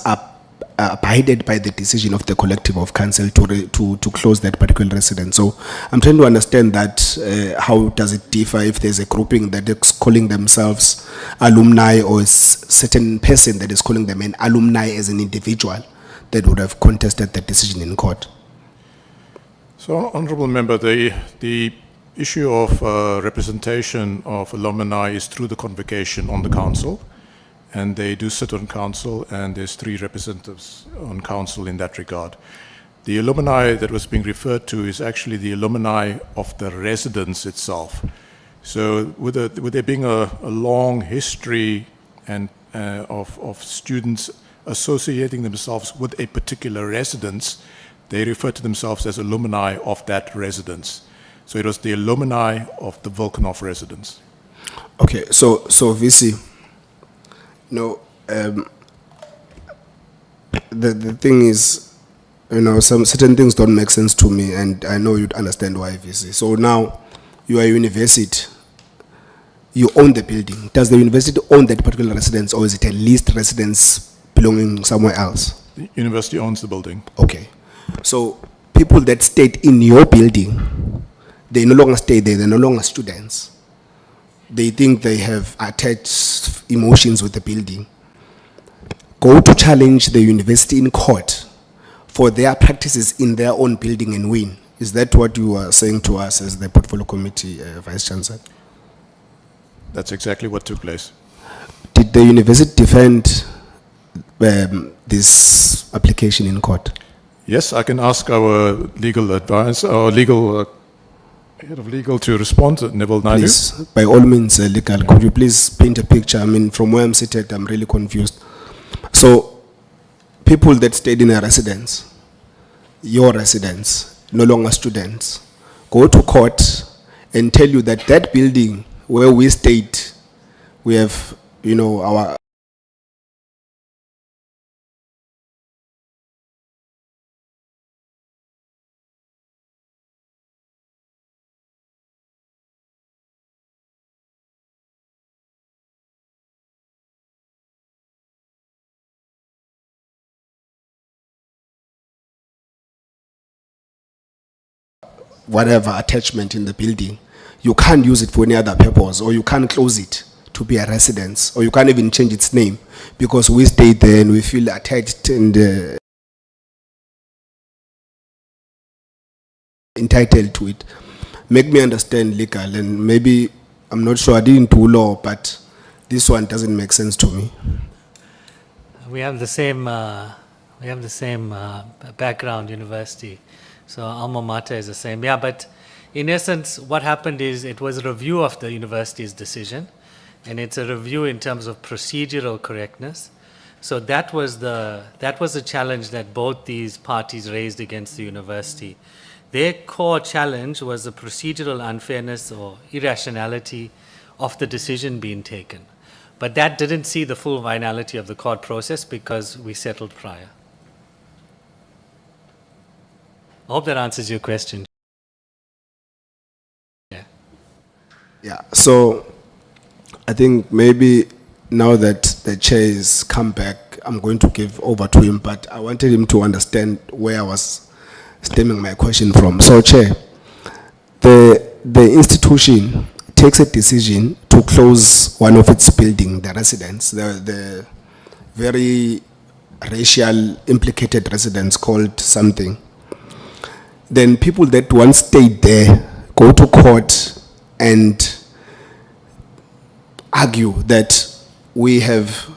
abided by the decision of the collective of council to close that particular residence. So I'm trying to understand that, how does it differ if there's a grouping that is calling themselves alumni, or a certain person that is calling them an alumni as an individual that would have contested the decision in court? So, Honourable Member, the issue of representation of alumni is through the convocation on the council, and they do sit on council, and there's 3 representatives on council in that regard. The alumni that was being referred to is actually the alumni of the residence itself. So with there being a long history and of students associating themselves with a particular residence, they refer to themselves as alumni of that residence. So it was the alumni of the Wilkenhof residence. Okay, so VC, the thing is, some certain things don't make sense to me, and I know you'd understand why, VC. So now, you are a university, you own the building. Does the university own that particular residence, or is it a leased residence belonging somewhere else? The university owns the building. Okay. So people that stayed in your building, they no longer stay there, they're no longer students. They think they have attached emotions with the building. Go to challenge the university in court for their practices in their own building and win. Is that what you are saying to us as the portfolio committee, Vice Chancellor? That's exactly what took place. Did the university defend this application in court? Yes, I can ask our legal advisor, our legal head of legal to respond, Neville Naidu. Please, by all means, legal, could you please paint a picture? I mean, from where I'm seated, I'm really confused. So, people that stayed in a residence, your residence, no longer students, go to court and tell you that that building where we stayed, we have, our whatever attachment in the building, you can't use it for any other purpose, or you can't close it to be a residence, or you can't even change its name, because we stayed there and we feel attached and entitled to it. Make me understand legal, and maybe, I'm not sure, I didn't do law, but this one doesn't make sense to me. We have the same background, university. So alma mater is the same. Yeah, but in essence, what happened is it was a review of the university's decision, and it's a review in terms of procedural correctness. So that was the challenge that both these parties raised against the university. Their core challenge was the procedural unfairness or irrationality of the decision being taken. But that didn't see the full finality of the court process because we settled prior. I hope that answers your question. Yeah, so I think maybe now that the chair has come back, I'm going to give over to him, but I wanted him to understand where I was stemming my question from. So, Chair, the institution takes a decision to close one of its buildings, the residence, the very racial implicated residence called something. Then people that once stayed there go to court and argue that we have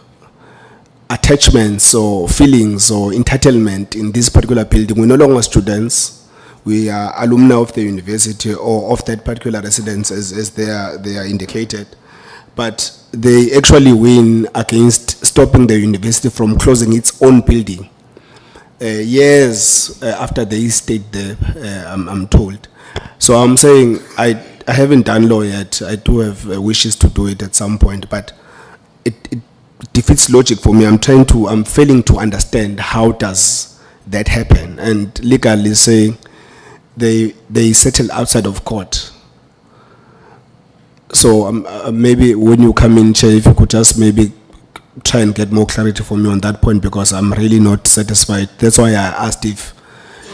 attachments or feelings or entitlement in this particular building. We're no longer students. We are alumni of the university or of that particular residence as they are indicated. But they actually win against stopping the university from closing its own building. Years after they stayed there, I'm told. So I'm saying I haven't done law yet. I do have wishes to do it at some point, but it defeats logic for me. I'm failing to understand how does that happen. And legally saying they settle outside of court. So maybe when you come in, Chair, if you could just maybe try and get more clarity for me on that point, because I'm really not satisfied. That's why I asked if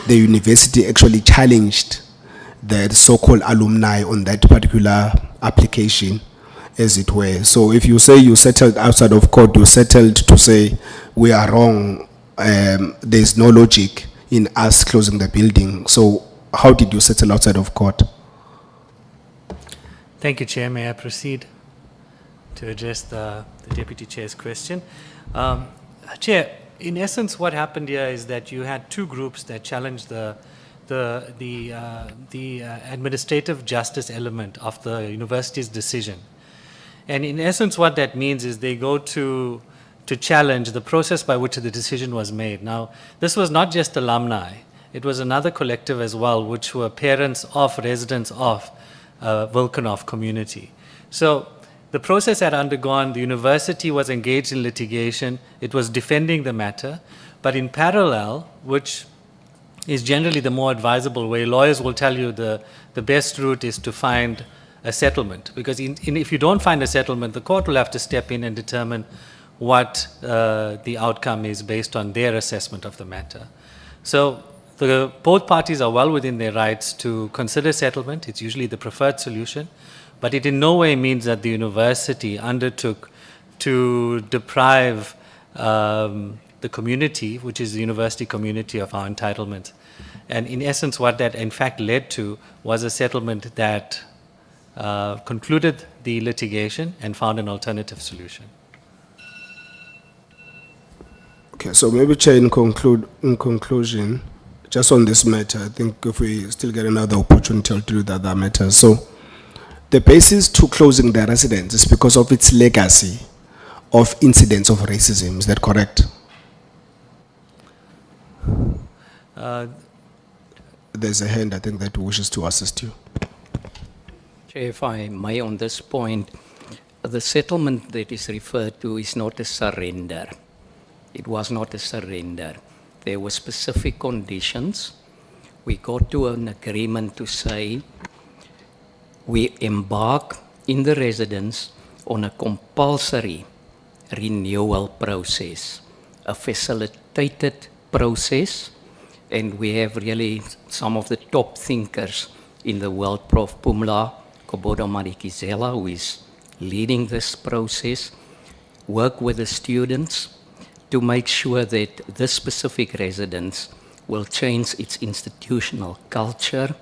the university actually challenged the so-called alumni on that particular application, as it were. So if you say you settled outside of court, you settled to say we are wrong, there's no logic in us closing the building. So how did you settle outside of court? Thank you, Chair. May I proceed to address the Deputy Chair's question? Chair, in essence, what happened here is that you had two groups that challenged the administrative justice element of the university's decision. And in essence, what that means is they go to challenge the process by which the decision was made. Now, this was not just alumni. it was another collective as well, which were parents of residents of Wilkenhof community. So the process had undergone, the university was engaged in litigation, it was defending the matter, but in parallel, which is generally the more advisable way, lawyers will tell you the best route is to find a settlement, because if you don't find a settlement, the court will have to step in and determine what the outcome is based on their assessment of the matter. So both parties are well within their rights to consider settlement. It's usually the preferred solution, but it in no way means that the university undertook to deprive the community, which is the university community, of our entitlements. And in essence, what that in fact led to was a settlement that concluded the litigation and found an alternative solution. Okay, so maybe, Chair, in conclusion, just on this matter, I think if we still get another opportunity, I'll do the other matters. So the basis to closing the residence is because of its legacy of incidents of racism. Is that correct? There's a hand, I think, that wishes to assist you. Chair, if I may, on this point, the settlement that is referred to is not a surrender. It was not a surrender. There were specific conditions. We got to an agreement to say we embark in the residence on a compulsory renewal process, a facilitated process, and we have really some of the top thinkers in the world, Prof. Pumla Kobodo Marikizela, who is leading this process, work with the students to make sure that this specific residence will change its institutional culture.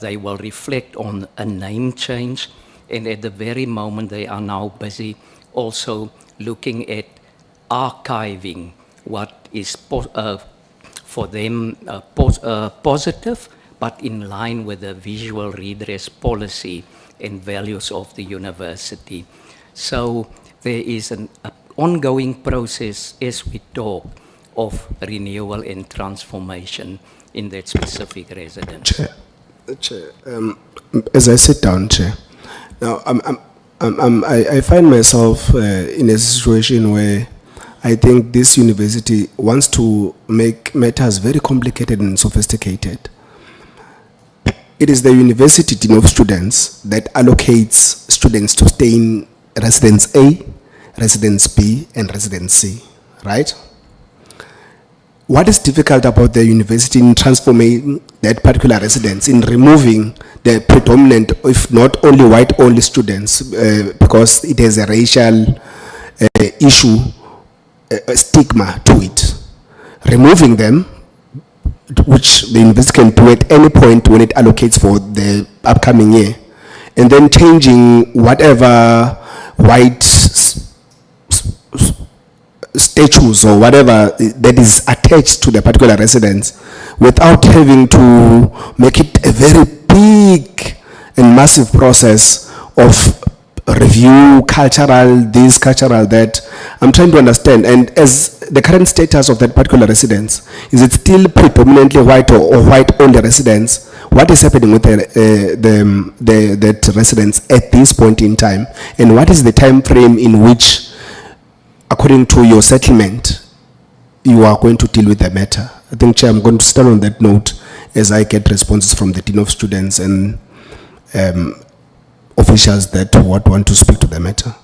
They will reflect on a name change, and at the very moment they are now busy also looking at archiving what is for them positive, but in line with the visual redress policy and values of the university. So there is an ongoing process as we talk of renewal and transformation in that specific residence. Chair, as I sit down, Chair, now I find myself in a situation where I think this university wants to make matters very complicated and sophisticated. It is the university dean of students that allocates students to stay in residence A, residence B, and residence C, right? What is difficult about the university in transforming that particular residence, in removing the predominant, if not only white-only students, because it has a racial issue, stigma to it, removing them, which the university can do at any point when it allocates for the upcoming year, and then changing whatever white statues or whatever that is attached to the particular residence, without having to make it a very big and massive process of review, cultural this, cultural that. I'm trying to understand, and as the current status of that particular residence, is it still predominantly white or white-only residence? What is happening with that residence at this point in time, and what is the time frame in which, according to your settlement, you are going to deal with the matter? I think, Chair, I'm going to start on that note as I get responses from the Dean of Students and officials that want to speak to the matter.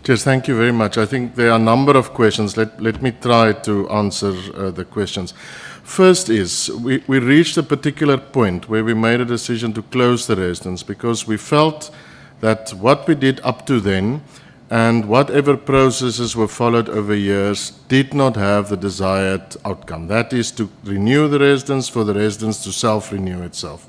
Cheers, thank you very much. I think there are a number of questions. Let me try to answer the questions. First is, we reached a particular point where we made a decision to close the residence because we felt that what we did up to then and whatever processes were followed over years did not have the desired outcome. That is to renew the residence for the residence to self-renew itself.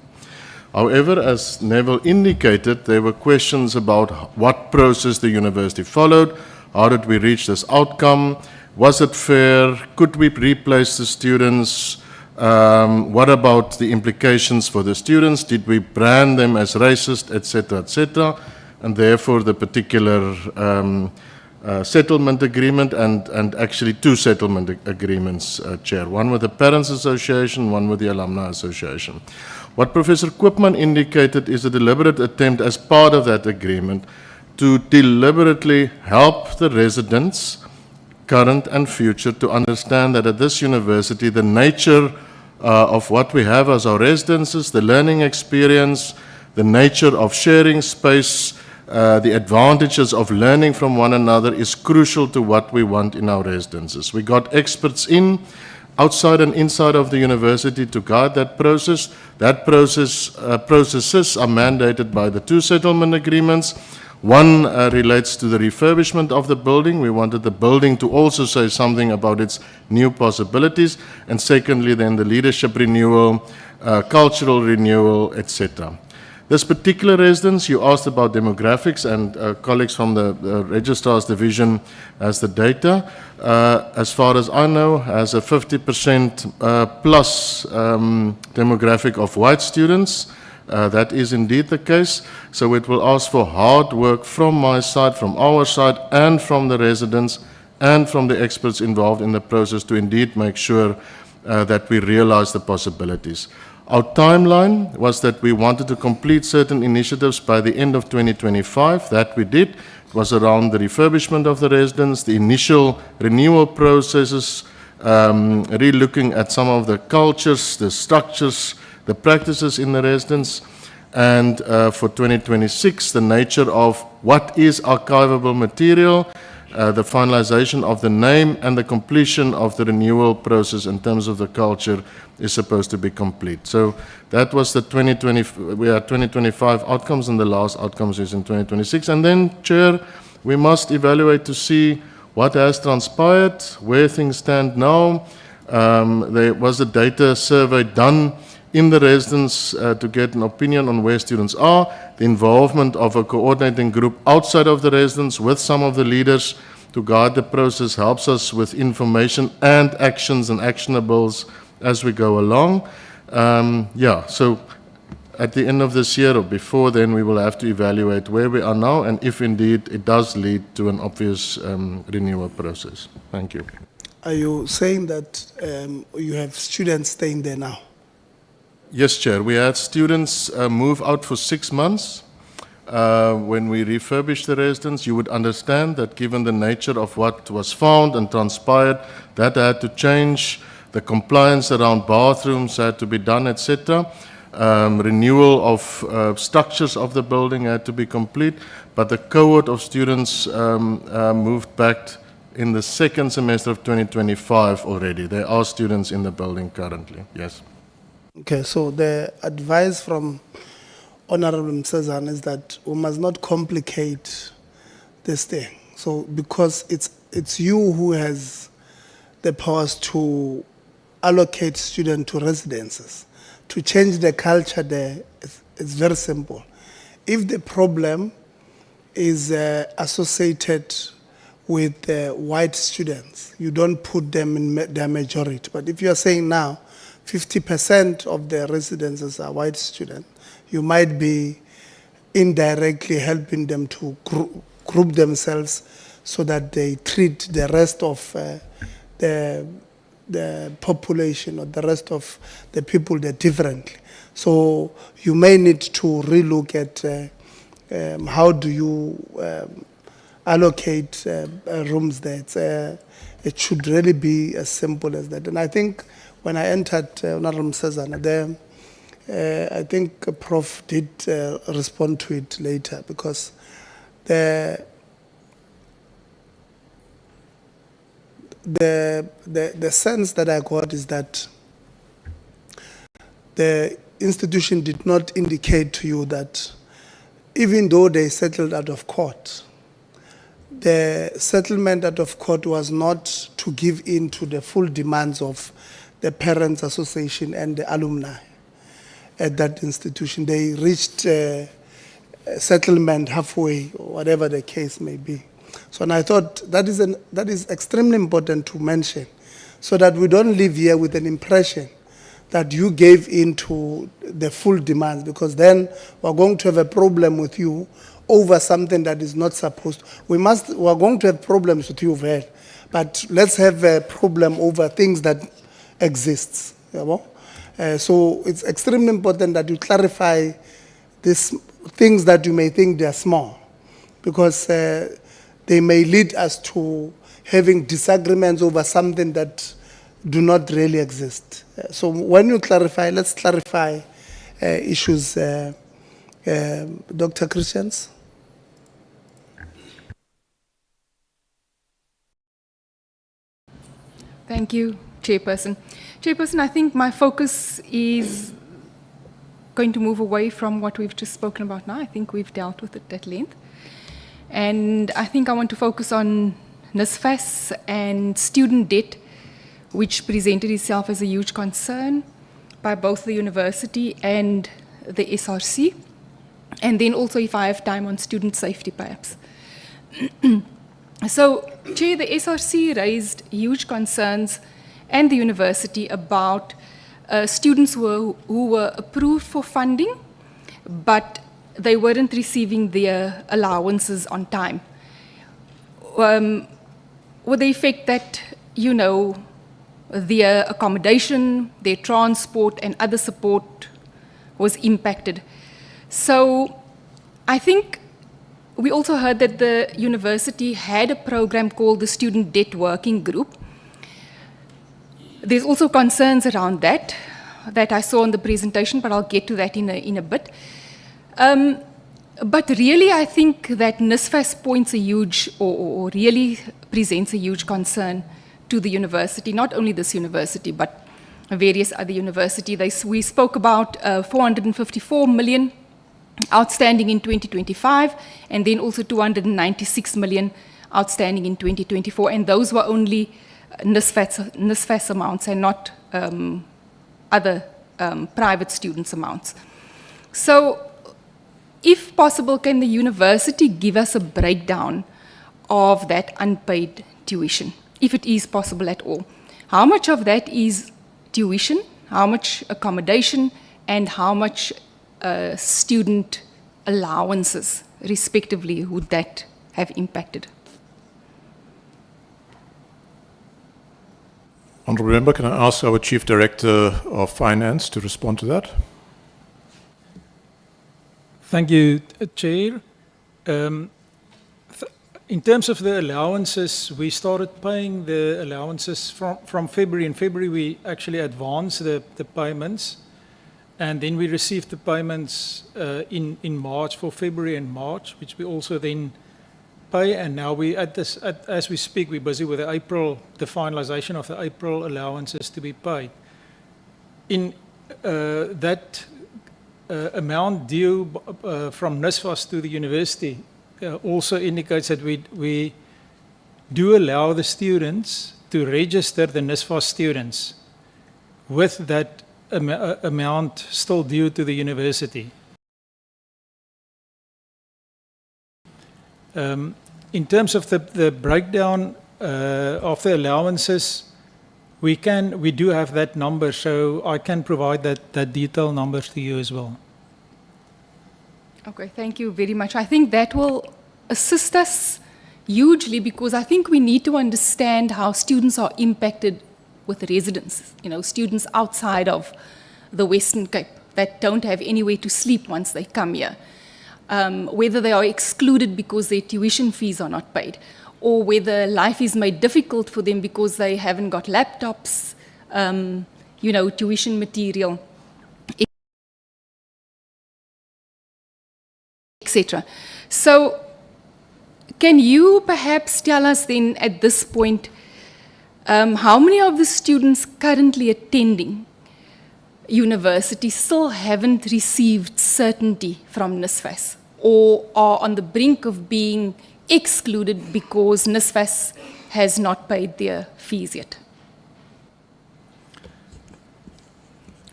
However, as Neville indicated, there were questions about what process the university followed, how did we reach this outcome, was it fair, could we replace the students, what about the implications for the students, did we brand them as racist, etc., etc., and therefore the particular settlement agreement and actually two settlement agreements, Chair. One with the Parents Association, one with the Alumni Association. What Professor Koopman indicated is a deliberate attempt as part of that agreement to deliberately help the residents, current and future, to understand that at this university the nature of what we have as our residences, the learning experience, the nature of sharing space, the advantages of learning from one another is crucial to what we want in our residences. We got experts in, outside and inside of the university to guide that process. That processes are mandated by the two settlement agreements. One relates to the refurbishment of the building. We wanted the building to also say something about its new possibilities. And secondly, then the leadership renewal, cultural renewal, etc. This particular residence, you asked about demographics, and colleagues from the Registrar's Division has the data. As far as I know, has a 50% plus demographic of white students. That is indeed the case. So it will ask for hard work from my side, from our side, and from the residents, and from the experts involved in the process to indeed make sure that we realize the possibilities. Our timeline was that we wanted to complete certain initiatives by the end of 2025. That we did. It was around the refurbishment of the residence, the initial renewal processes, re-looking at some of the cultures, the structures, the practices in the residence, and for 2026, the nature of what is archivable material, the finalization of the name, and the completion of the renewal process in terms of the culture is supposed to be complete. So that was the 2025 outcomes, and the last outcomes is in 2026. And then, Chair, we must evaluate to see what has transpired, where things stand now. There was a data survey done in the residence to get an opinion on where students are, the involvement of a coordinating group outside of the residence with some of the leaders to guide the process helps us with information and actions and actionables as we go along. So at the end of this year or before then, we will have to evaluate where we are now and if indeed it does lead to an obvious renewal process. Thank you. Are you saying that you have students staying there now? Yes, Chair. We had students move out for 6 months. When we refurbished the residence, you would understand that given the nature of what was found and transpired, that had to change. The compliance around bathrooms had to be done, etc. Renewal of structures of the building had to be complete, but the cohort of students moved back in the second semester of 2025 already. There are students in the building currently, yes. Okay, so the advice from Honorable Msezana is that we must not complicate this thing. So because it's you who has the powers to allocate students to residences, to change the culture there, it's very simple. If the problem is associated with white students, you don't put them in their majority. But if you're saying now 50% of the residences are white students, you might be indirectly helping them to group themselves so that they treat the rest of the population or the rest of the people there differently. So you may need to relook at how do you allocate rooms there. It should really be as simple as that. And I think when I entered Honorable Msezana there, I think Prof did respond to it later, because the sense that I got is that the institution did not indicate to you that even though they settled out of court, the settlement out of court was not to give in to the full demands of the Parents Association and the alumni at that institution. They reached a settlement halfway, or whatever the case may be. So, and I thought that is extremely important to mention, so that we don't live here with an impression that you gave in to the full demands, because then we're going to have a problem with you over something that is not supposed. We are going to have problems with you, Ver, but let's have a problem over things that exists. You know? So it's extremely important that you clarify these things that you may think they are small, because they may lead us to having disagreements over something that do not really exist. So when you clarify, let's clarify issues. Dr. Christians? Thank you, Chairperson. Chairperson, I think my focus is going to move away from what we've just spoken about now. I think we've dealt with it at length. And I think I want to focus on NSFAS and student debt, which presented itself as a huge concern by both the university and the SRC. And then also, if I have time, on student safety, perhaps. So, Chair, the SRC raised huge concerns and the university about students who were approved for funding, but they weren't receiving their allowances on time. With the effect that, you know, their accommodation, their transport, and other support was impacted. So I think we also heard that the university had a program called the Student Debt Working Group. There's also concerns around that I saw in the presentation, but I'll get to that in a bit. But really, I think that NSFAS points a huge, or really presents a huge concern to the university, not only this university, but various other universities. We spoke about 454 million outstanding in 2025, and then also 296 million outstanding in 2024, and those were only NSFAS amounts and not other private students' amounts. So, if possible, can the university give us a breakdown of that unpaid tuition, if it is possible at all? How much of that is tuition, how much accommodation, and how much student allowances, respectively, would that have impacted? Honourable Member, can I ask our Chief Director of Finance to respond to that? Thank you, Chair. In terms of the allowances, we started paying the allowances from February. In February, we actually advanced the payments, and then we received the payments in March for February and March, which we also then pay. And now as we speak, we're busy with the finalization of the April allowances to be paid. In that amount due from NSFAS to the university also indicates that we do allow the students to register the NSFAS students with that amount still due to the university. In terms of the breakdown of the allowances, we do have that number, so I can provide that detailed numbers to you as well. Okay, thank you very much. I think that will assist us hugely, because I think we need to understand how students are impacted with residence, students outside of the Western Cape that don't have anywhere to sleep once they come here. Whether they are excluded because their tuition fees are not paid, or whether life is made difficult for them because they haven't got laptops, tuition material, etc. So, can you perhaps tell us then at this point, how many of the students currently attending university still haven't received certainty from NSFAS, or are on the brink of being excluded because NSFAS has not paid their fees yet?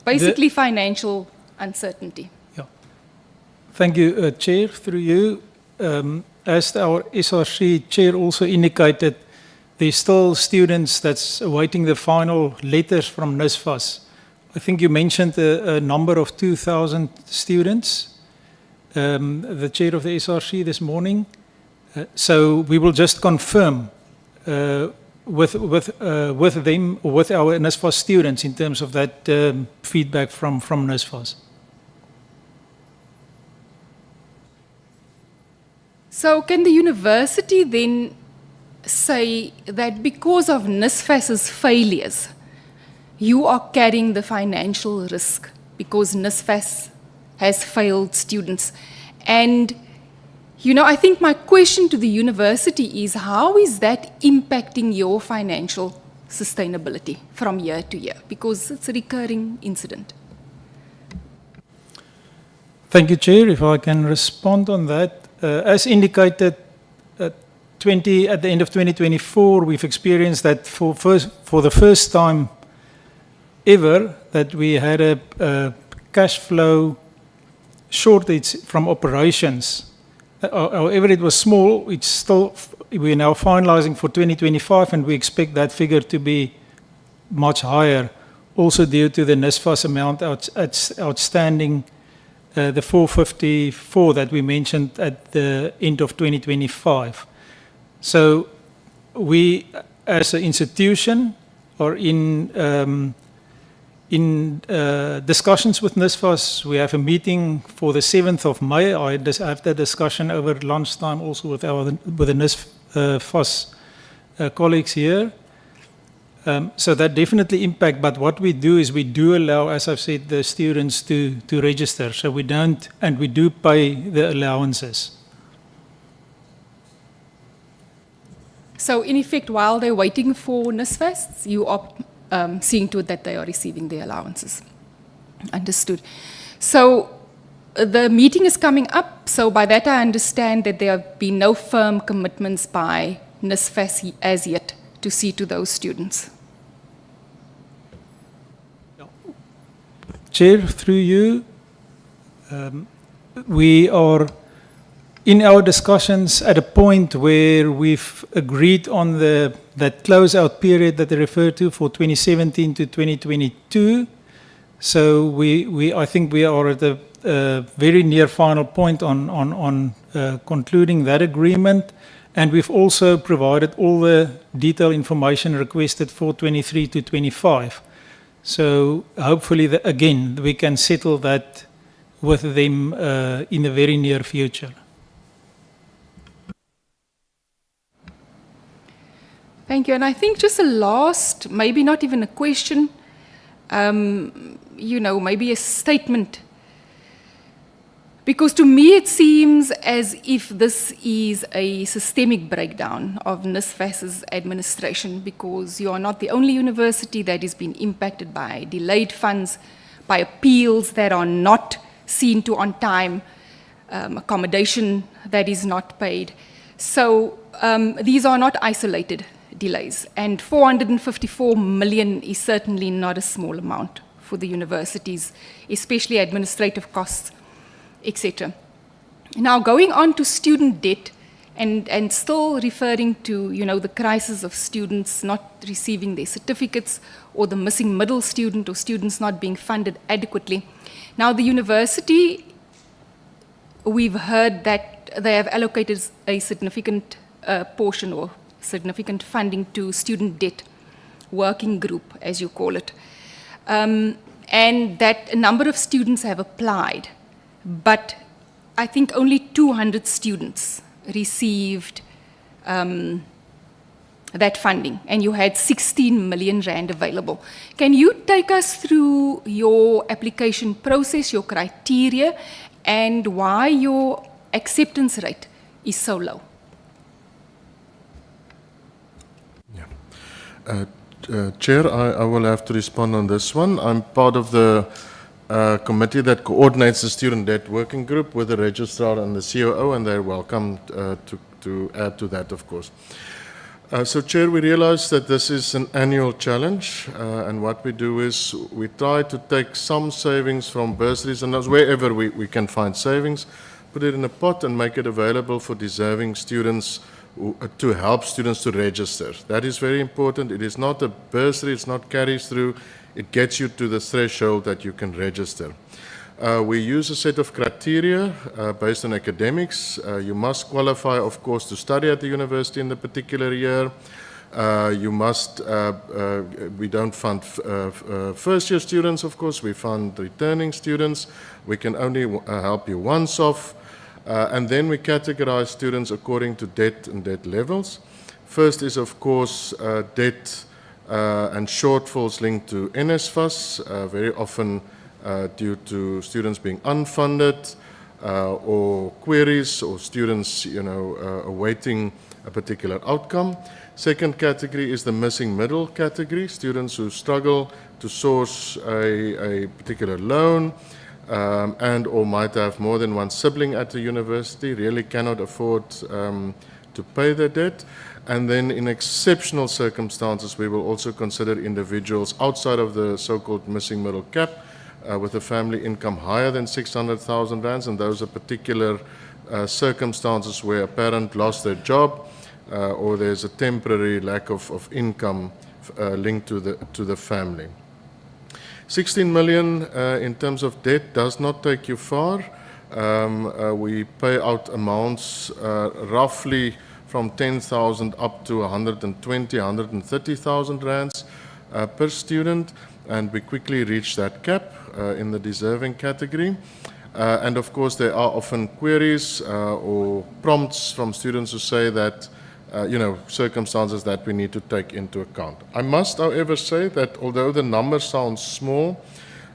Basically, financial uncertainty. Yeah. Thank you, Chair. Through you, as our SRC Chair also indicated, there's still students that's awaiting the final letters from NSFAS. I think you mentioned a number of 2,000 students. the chair of the SRC this morning. So we will just confirm with them, or with our NSFAS students, in terms of that feedback from NSFAS. So can the university then say that because of NSFAS's failures, you are carrying the financial risk because NSFAS has failed students? And, you know, I think my question to the university is, how is that impacting your financial sustainability from year to year? Because it's a recurring incident. Thank you, Chair. If I can respond on that. As indicated, at the end of 2024, we've experienced that for the first time ever that we had a cash flow shortage from operations. However, it was small. It's still, we're now finalizing for 2025, and we expect that figure to be much higher, also due to the NSFAS amount outstanding, the 454 that we mentioned at the end of 2025. So we, as an institution, are in discussions with NSFAS. We have a meeting for the 7th of May. I have that discussion over lunchtime also with the NSFAS colleagues here. So that definitely impact, but what we do is we do allow, as I've said, the students to register. So we don't, and we do pay the allowances. So in effect, while they're waiting for NSFAS, you are seeing to it that they are receiving their allowances. Understood. So the meeting is coming up. So by that I understand that there have been no firm commitments by NSFAS as yet to see to those students. Chair, through you, we are in our discussions at a point where we've agreed on that closeout period that they refer to for 2017 to 2022. So I think we are at a very near final point on concluding that agreement. And we've also provided all the detailed information requested for 23 to 25. So hopefully, again, we can settle that with them in the very near future. Thank you. And I think just a last, maybe not even a question, you know, maybe a statement. Because to me it seems as if this is a systemic breakdown of NSFAS's administration, because you are not the only university that has been impacted by delayed funds, by appeals that are not seen to on time, accommodation that is not paid. So these are not isolated delays, and 454 million is certainly not a small amount for the universities, especially administrative costs, etc. Now, going on to student debt and still referring to, you know, the crisis of students not receiving their certificates, or the missing middle student, or students not being funded adequately. Now, the university, we've heard that they have allocated a significant portion or significant funding to student debt working group, as you call it, and that a number of students have applied. But I think only 200 students received that funding, and you had 16 million rand available. Can you take us through your application process, your criteria, and why your acceptance rate is so low? Chair, I will have to respond on this one. I'm part of the committee that coordinates the student debt working group with the registrar and the COO, and they're welcome to add to that, of course. So, Chair, we realize that this is an annual challenge, and what we do is we try to take some savings from bursaries, and wherever we can find savings, put it in a pot and make it available for deserving students to help students to register. That is very important. It is not a bursary, it's not carries through. It gets you to the threshold that you can register. We use a set of criteria based on academics. You must qualify, of course, to study at the university in the particular year. We don't fund first-year students, of course. We fund returning students. We can only help you once off. And then we categorize students according to debt and debt levels. First is, of course, debt and shortfalls linked to NSFAS, very often due to students being unfunded or queries or students, awaiting a particular outcome. Second category is the missing middle category, students who struggle to source a particular loan and or might have more than one sibling at the university, really cannot afford to pay their debt. And then in exceptional circumstances, we will also consider individuals outside of the so-called missing middle cap with a family income higher than 600,000 rands, and those are particular circumstances where a parent lost their job or there's a temporary lack of income linked to the family. 16 million in terms of debt does not take you far. We pay out amounts roughly from 10,000 up to 120, 130,000 rands per student, and we quickly reach that cap in the deserving category. And of course, there are often queries or prompts from students who say that, circumstances that we need to take into account. I must, however, say that although the number sounds small,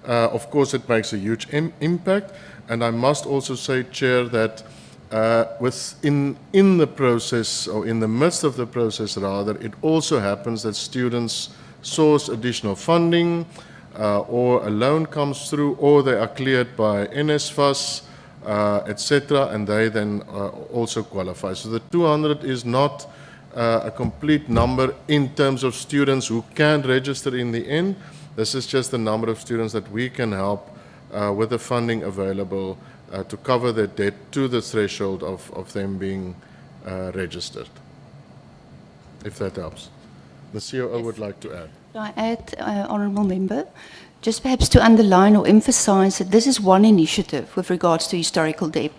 of course, it makes a huge impact. And I must also say, Chair, that in the process, or in the midst of the process rather, it also happens that students source additional funding or a loan comes through, or they are cleared by NSFAS, etc., and they then also qualify. So the 200 is not a complete number in terms of students who can register in the end. This is just the number of students that we can help with the funding available to cover their debt to the threshold of them being registered, if that helps. The COO would like to add. Can I add, Honourable Member? Just perhaps to underline or emphasize that this is one initiative with regards to historical debt,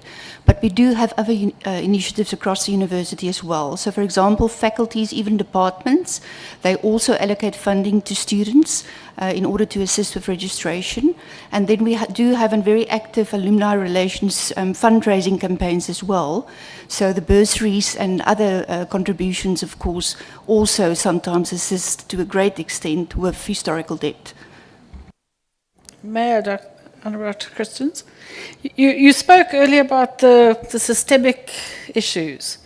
but we do have other initiatives across the university as well. So, for example, faculties, even departments, they also allocate funding to students in order to assist with registration. And then we do have a very active alumni relations fundraising campaigns as well. So the bursaries and other contributions, of course, also sometimes assist to a great extent with historical debt. May I, Honourable Christians? You spoke earlier about the systemic issues.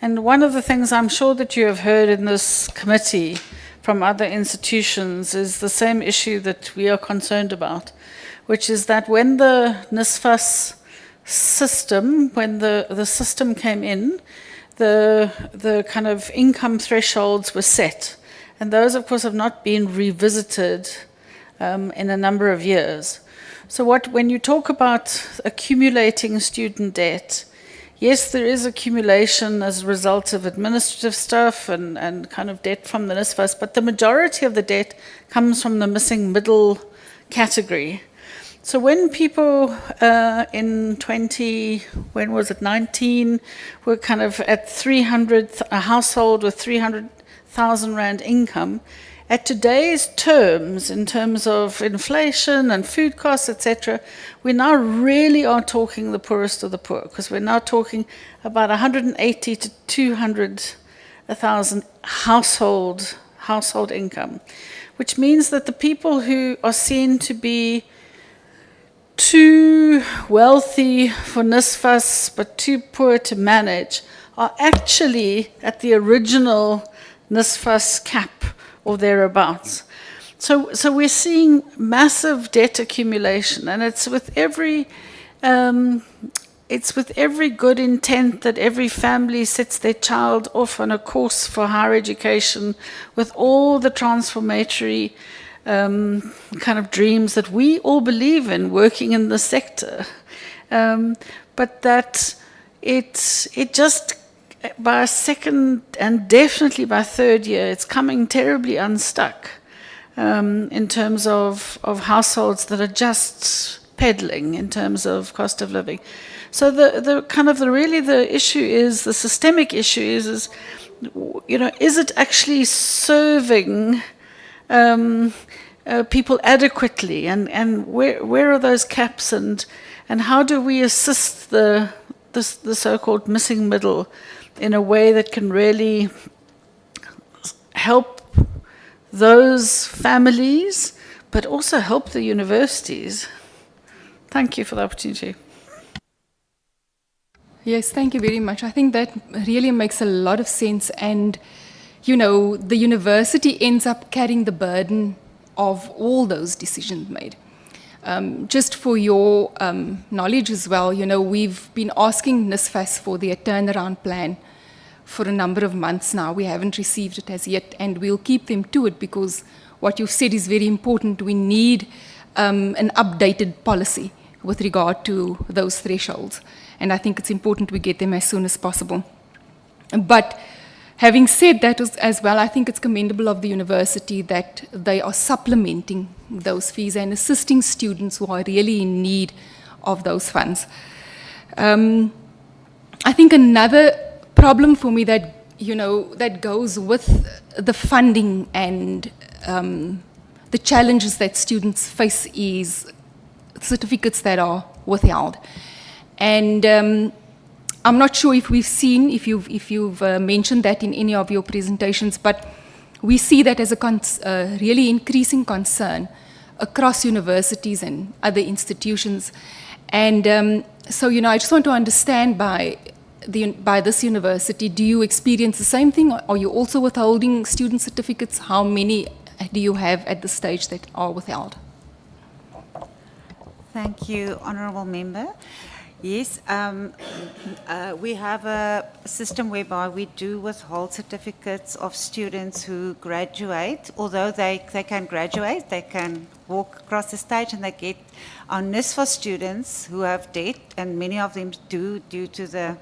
And one of the things I'm sure that you have heard in this committee from other institutions is the same issue that we are concerned about, which is that when the NSFAS system, when the system came in, the kind of income thresholds were set. And those, of course, have not been revisited in a number of years. So when you talk about accumulating student debt, yes, there is accumulation as a result of administrative stuff and kind of debt from the NSFAS, but the majority of the debt comes from the missing middle category. So when people in 19, were kind of at 300, a household with 300,000 Rand income, at today's terms, in terms of inflation and food costs, etc., we now really are talking the poorest of the poor, because we're now talking about 180 to 200,000 household income, which means that the people who are seen to be too wealthy for NSFAS but too poor to manage are actually at the original NSFAS cap or thereabouts. So we're seeing massive debt accumulation, and it's with every good intent that every family sets their child off on a course for higher education with all the transformatory kind of dreams that we all believe in working in the sector, but that it just by second and definitely by third year, it's coming terribly unstuck in terms of households that are just peddling in terms of cost of living. So the issue is, the systemic issue is, is it actually serving people adequately, and where are those caps, and how do we assist the so-called missing middle in a way that can really help those families, but also help the universities? Thank you for the opportunity. Yes, thank you very much. I think that really makes a lot of sense, and the university ends up carrying the burden of all those decisions made. Just for your knowledge as well, we've been asking NSFAS for their turnaround plan for a number of months now. We haven't received it as yet, and we'll keep them to it, because what you've said is very important. We need an updated policy with regard to those thresholds, and I think it's important we get them as soon as possible. But having said that as well, I think it's commendable of the university that they are supplementing those fees and assisting students who are really in need of those funds. I think another problem for me that that goes with the funding and the challenges that students face is certificates that are withheld. And I'm not sure if we've seen, if you've mentioned that in any of your presentations, but we see that as a really increasing concern across universities and other institutions. And so, I just want to understand by this university, do you experience the same thing? Are you also withholding student certificates? How many do you have at this stage that are withheld? Thank you, Honourable Member. Yes, we have a system whereby we do withhold certificates of students who graduate. Although they can graduate, they can walk across the stage and they get, our NSFAS students who have debt, and many of them do due to the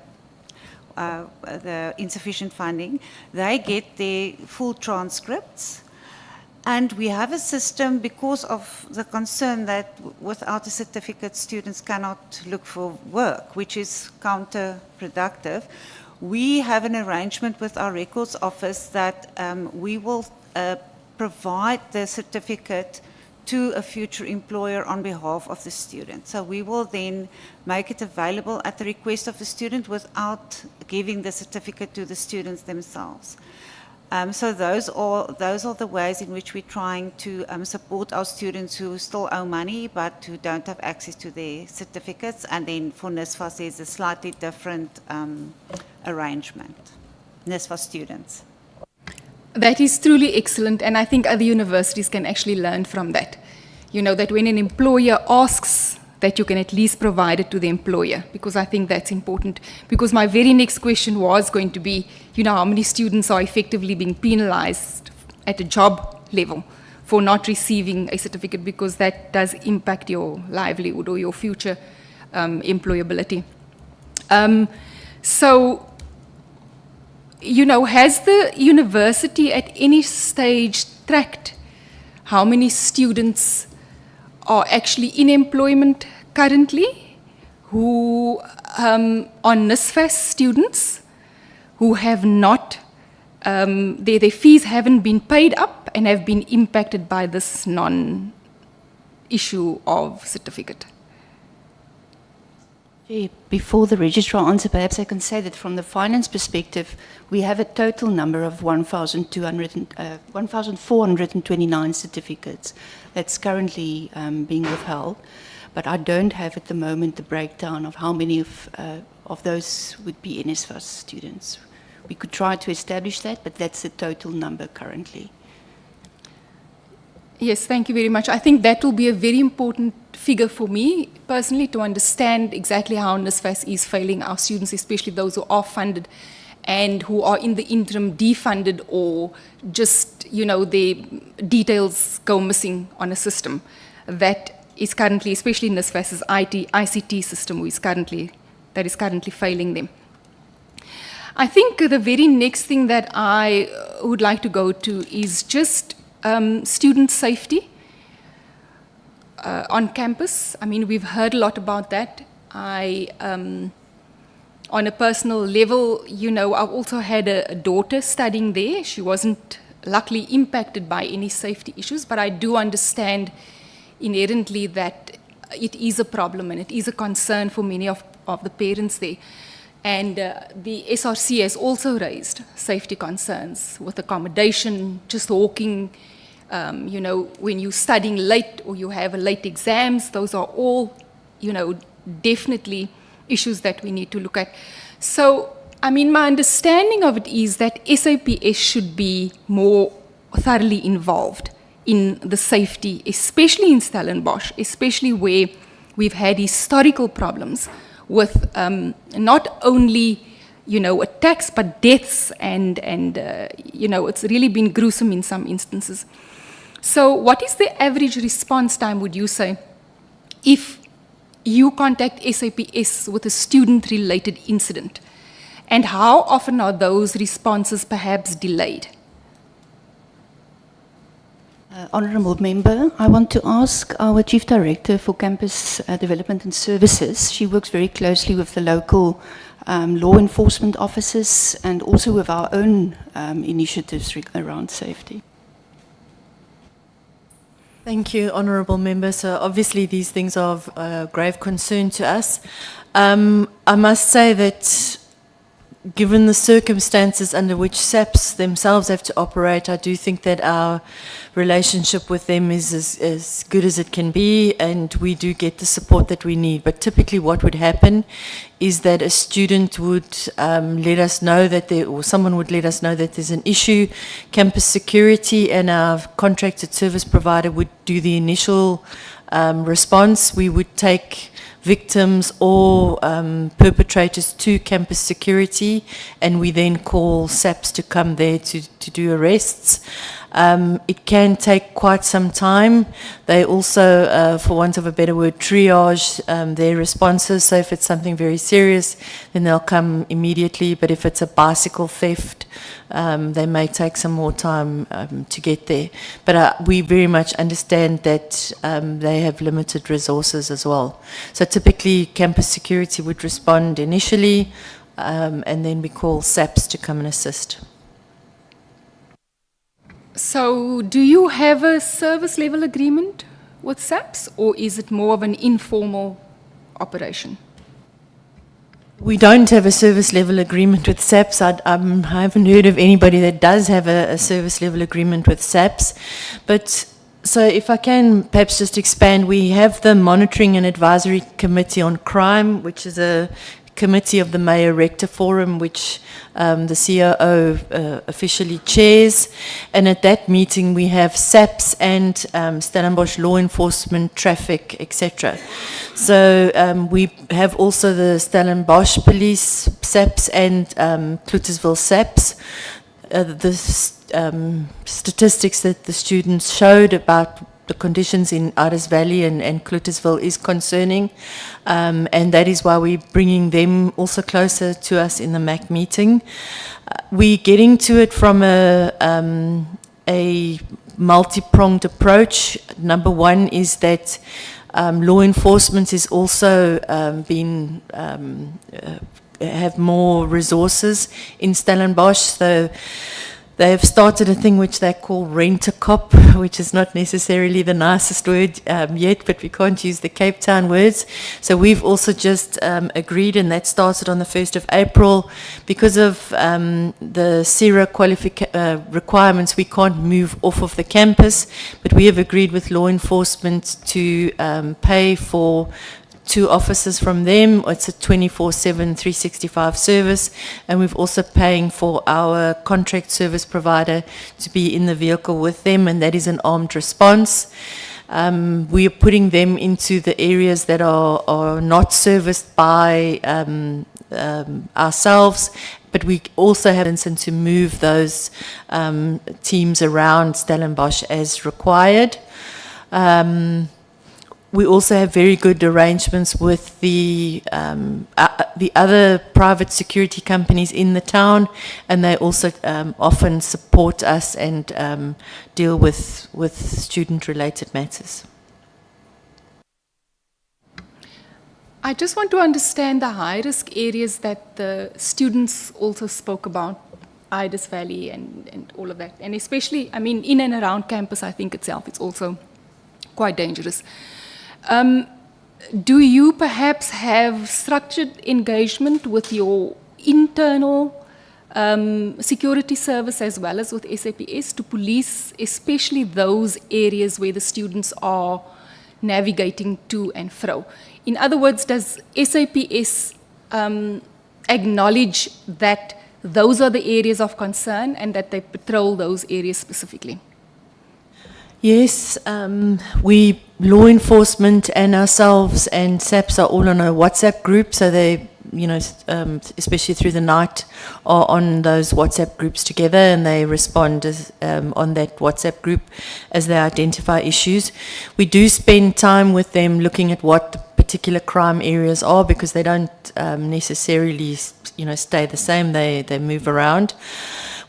insufficient funding, they get their full transcripts. And we have a system, because of the concern that without a certificate students cannot look for work, which is counterproductive. We have an arrangement with our records office that we will provide the certificate to a future employer on behalf of the student. So we will then make it available at the request of the student without giving the certificate to the students themselves. So those are the ways in which we're trying to support our students who still owe money but who don't have access to their certificates. And then for NSFAS, there's a slightly different arrangement. NSFAS students. That is truly excellent, and I think other universities can actually learn from that. That when an employer asks, that you can at least provide it to the employer, because I think that's important. Because my very next question was going to be, how many students are effectively being penalized at a job level for not receiving a certificate, because that does impact your livelihood or your future employability. So, has the university at any stage tracked how many students are actually in employment currently who are NSFAS students who have not, their fees haven't been paid up and have been impacted by this non-issue of certificate? Before the registrar answer, perhaps I can say that from the finance perspective, we have a total number of 1,429 certificates that's currently being withheld. But I don't have at the moment the breakdown of how many of those would be NSFAS students. We could try to establish that, but that's the total number currently. Yes, thank you very much. I think that will be a very important figure for me personally to understand exactly how NSFAS is failing our students, especially those who are funded and who are in the interim defunded, or just, their details go missing on a system that is currently, especially in NSFAS's ICT system, that is currently failing them. I think the very next thing that I would like to go to is just student safety. on campus. I mean, we've heard a lot about that. On a personal level, you know, I've also had a daughter studying there. She wasn't luckily impacted by any safety issues, but I do understand inherently that it is a problem and it is a concern for many of the parents there. And the SRC has also raised safety concerns with accommodation, just walking, you know, when you're studying late or you have a late exams, those are all, you know, definitely issues that we need to look at. So, I mean, my understanding of it is that SAPS should be more thoroughly involved in the safety, especially in Stellenbosch, especially where we've had historical problems with not only, you know, attacks, but deaths, and you know, it's really been gruesome in some instances. So what is the average response time, would you say, if you contact SAPS with a student-related incident? And how often are those responses perhaps delayed? Honourable Member, I want to ask our Chief Director for Campus Development and Services. She works very closely with the local law enforcement officers and also with our own initiatives around safety. Thank you, Honourable Member. So obviously these things are of grave concern to us. I must say that given the circumstances under which SAPS themselves have to operate, I do think that our relationship with them is as good as it can be, and we do get the support that we need. But typically what would happen is that a student would let us know that or someone would let us know that there's an issue, campus security, and our contracted service provider would do the initial response. We would take victims or perpetrators to campus security, and we then call SAPS to come there to do arrests. It can take quite some time. They also, for want of a better word, triage their responses. So if it's something very serious, then they'll come immediately. But if it's a bicycle theft, they may take some more time to get there. But we very much understand that they have limited resources as well. So typically, campus security would respond initially, and then we call SAPS to come and assist. So do you have a service level agreement with SAPS, or is it more of an informal operation? We don't have a service level agreement with SAPS. I haven't heard of anybody that does have a service level agreement with SAPS. But so if I can perhaps just expand, we have the Monitoring and Advisory Committee on Crime, which is a committee of the Mayor Rector Forum, which the COO officially chairs. And at that meeting, we have SAPS and Stellenbosch law enforcement, traffic, etc. So we have also the Stellenbosch police, SAPS, and Cluttersville SAPS. The statistics that the students showed about the conditions in Aras Valley and Cluttersville is concerning, and that is why we're bringing them also closer to us in the MAC meeting. We're getting to it from a multi-pronged approach. Number one is that law enforcement is also have more resources in Stellenbosch. So they have started a thing which they call rent-a-cop, which is not necessarily the nicest word yet, but we can't use the Cape Town words. So we've also just agreed, and that started on the 1st of April. Because of the CERA requirements, we can't move off of the campus, but we have agreed with law enforcement to pay for 2 officers from them. It's a 24/7, 365 service, and we've also paying for our contract service provider to be in the vehicle with them, and that is an armed response. We are putting them into the areas that are not serviced by ourselves, but we also have to move those teams around Stellenbosch as required. We also have very good arrangements with the other private security companies in the town, and they also often support us and deal with student-related matters. I just want to understand the high-risk areas that the students also spoke about, Idis Valley and all of that. And especially, I mean, in and around campus, I think itself, it's also quite dangerous. Do you perhaps have structured engagement with your internal security service as well as with SAPS to police, especially those areas where the students are navigating to and fro? In other words, does SAPS acknowledge that those are the areas of concern and that they patrol those areas specifically? Yes, we, law enforcement and ourselves and SAPS are all on a WhatsApp group, so they, you know, especially through the night, are on those WhatsApp groups together, and they respond on that WhatsApp group as they identify issues. We do spend time with them looking at what the particular crime areas are, because they don't necessarily, you know, stay the same. They move around.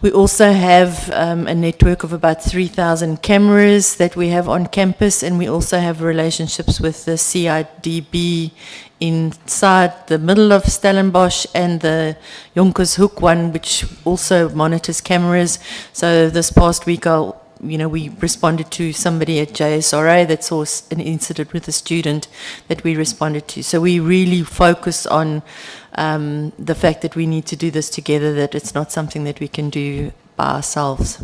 We also have a network of about 3,000 cameras that we have on campus, and we also have relationships with the CIDB inside the middle of Stellenbosch and the Jonkershoek one, which also monitors cameras. So this past week, we responded to somebody at JSRA that saw an incident with a student that we responded to. So we really focus on the fact that we need to do this together, that it's not something that we can do by ourselves.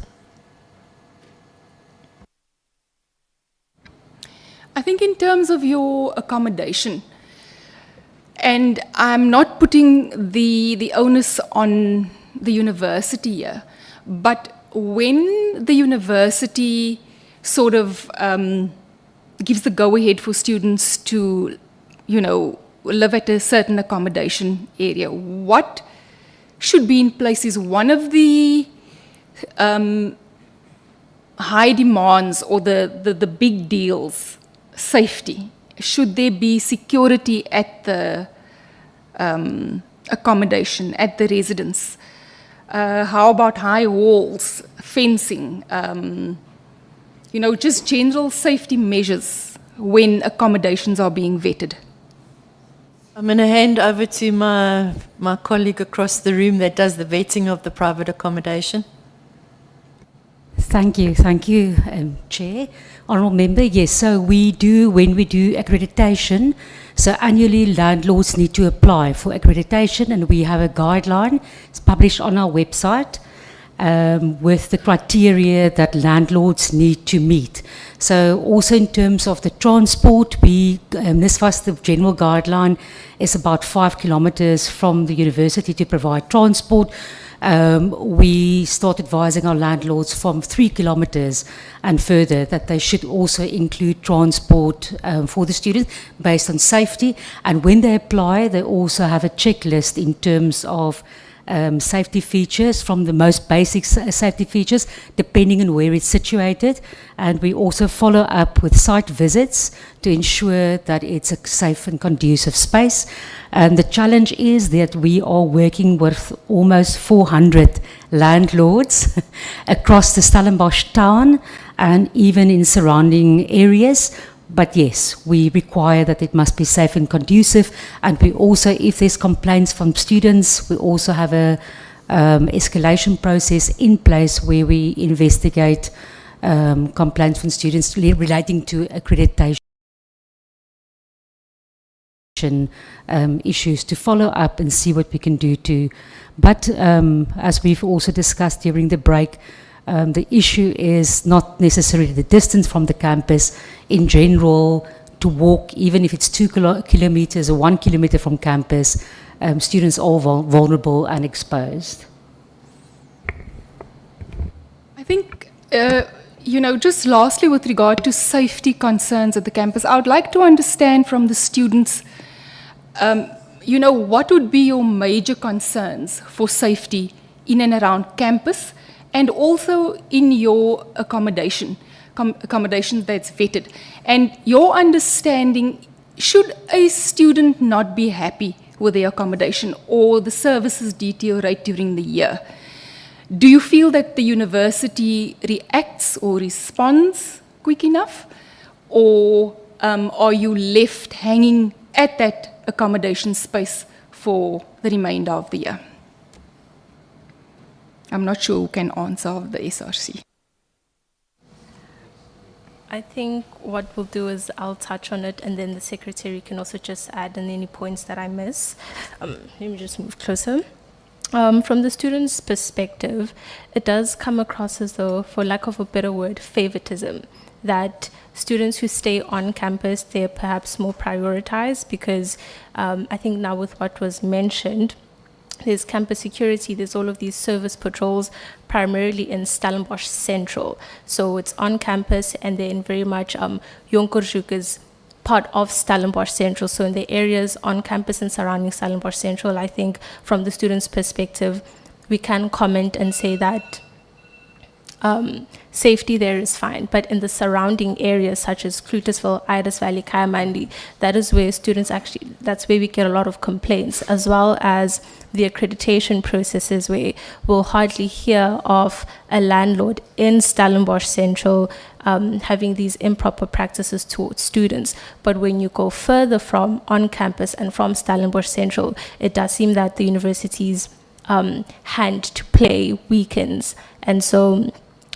I think in terms of your accommodation, and I'm not putting the onus on the university here, but when the university sort of gives the go-ahead for students to, live at a certain accommodation area, what should be in place is one of the high demands or the big deals, safety. Should there be security at the accommodation, at the residence? How about high walls, fencing, just general safety measures when accommodations are being vetted? I'm going to hand over to my colleague across the room that does the vetting of the private accommodation. Thank you, Chair. Honourable Member, yes, so when we do accreditation, so annually landlords need to apply for accreditation, and we have a guideline, it's published on our website, with the criteria that landlords need to meet. So also in terms of the transport, NSFAS, the general guideline, is about 5 kilometres from the university to provide transport. We start advising our landlords from 3 kilometres and further that they should also include transport for the students based on safety. And when they apply, they also have a checklist in terms of safety features, from the most basic safety features, depending on where it's situated. And we also follow up with site visits to ensure that it's a safe and conducive space. And the challenge is that we are working with almost 400 landlords across the Stellenbosch town and even in surrounding areas. But yes, we require that it must be safe and conducive. And we also, if there's complaints from students, we also have a escalation process in place where we investigate complaints from students relating to accreditation issues, to follow up and see what we can do to. But as we've also discussed during the break, the issue is not necessarily the distance from the campus. In general, to walk, even if it's 2 kilometers or 1 kilometer from campus, students are vulnerable and exposed. I think, just lastly with regard to safety concerns at the campus, I would like to understand from the students, what would be your major concerns for safety in and around campus, and also in your accommodation that's vetted. And your understanding, should a student not be happy with their accommodation or the services deteriorate during the year, do you feel that the university reacts or responds quick enough? Or are you left hanging at that accommodation space for the remainder of the year? I'm not sure who can answer of the SRC. I think what we'll do is I'll touch on it, and then the secretary can also just add in any points that I miss. Let me just move closer. From the student's perspective, it does come across as though, for lack of a better word, favoritism, that students who stay on campus, they're perhaps more prioritized because I think now with what was mentioned, there's campus security, there's all of these service patrols, primarily in Stellenbosch Central. So it's on campus, and then very much Jonkershoek is part of Stellenbosch Central. So in the areas on campus and surrounding Stellenbosch Central, I think from the students' perspective, we can comment and say that safety there is fine, but in the surrounding areas such as Clutisville, Iris Valley, Kayamandi, that is where students actually, that's where we get a lot of complaints, as well as the accreditation processes where we'll hardly hear of a landlord in Stellenbosch Central having these improper practices towards students. But when you go further from on campus and from Stellenbosch Central, it does seem that the university's hand to play weakens. And so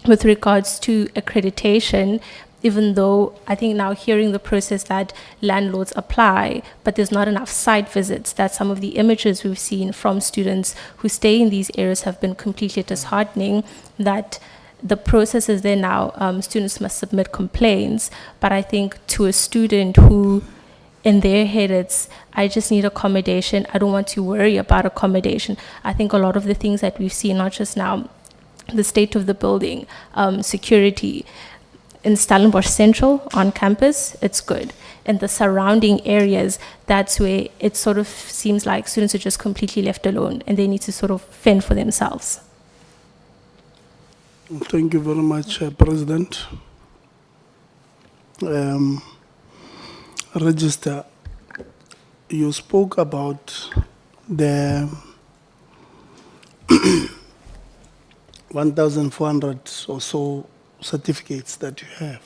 with regards to accreditation, even though I think now hearing the process that landlords apply, but there's not enough site visits, that some of the images we've seen from students who stay in these areas have been completely disheartening, that the process is there now, students must submit complaints, but I think to a student who in their head it's, I just need accommodation, I don't want to worry about accommodation. I think a lot of the things that we've seen, not just now, the state of the building, security, in Stellenbosch Central on campus, it's good. In the surrounding areas, that's where it sort of seems like students are just completely left alone and they need to sort of fend for themselves. Thank you very much, President. Register, you spoke about the 1,400 or so certificates that you have.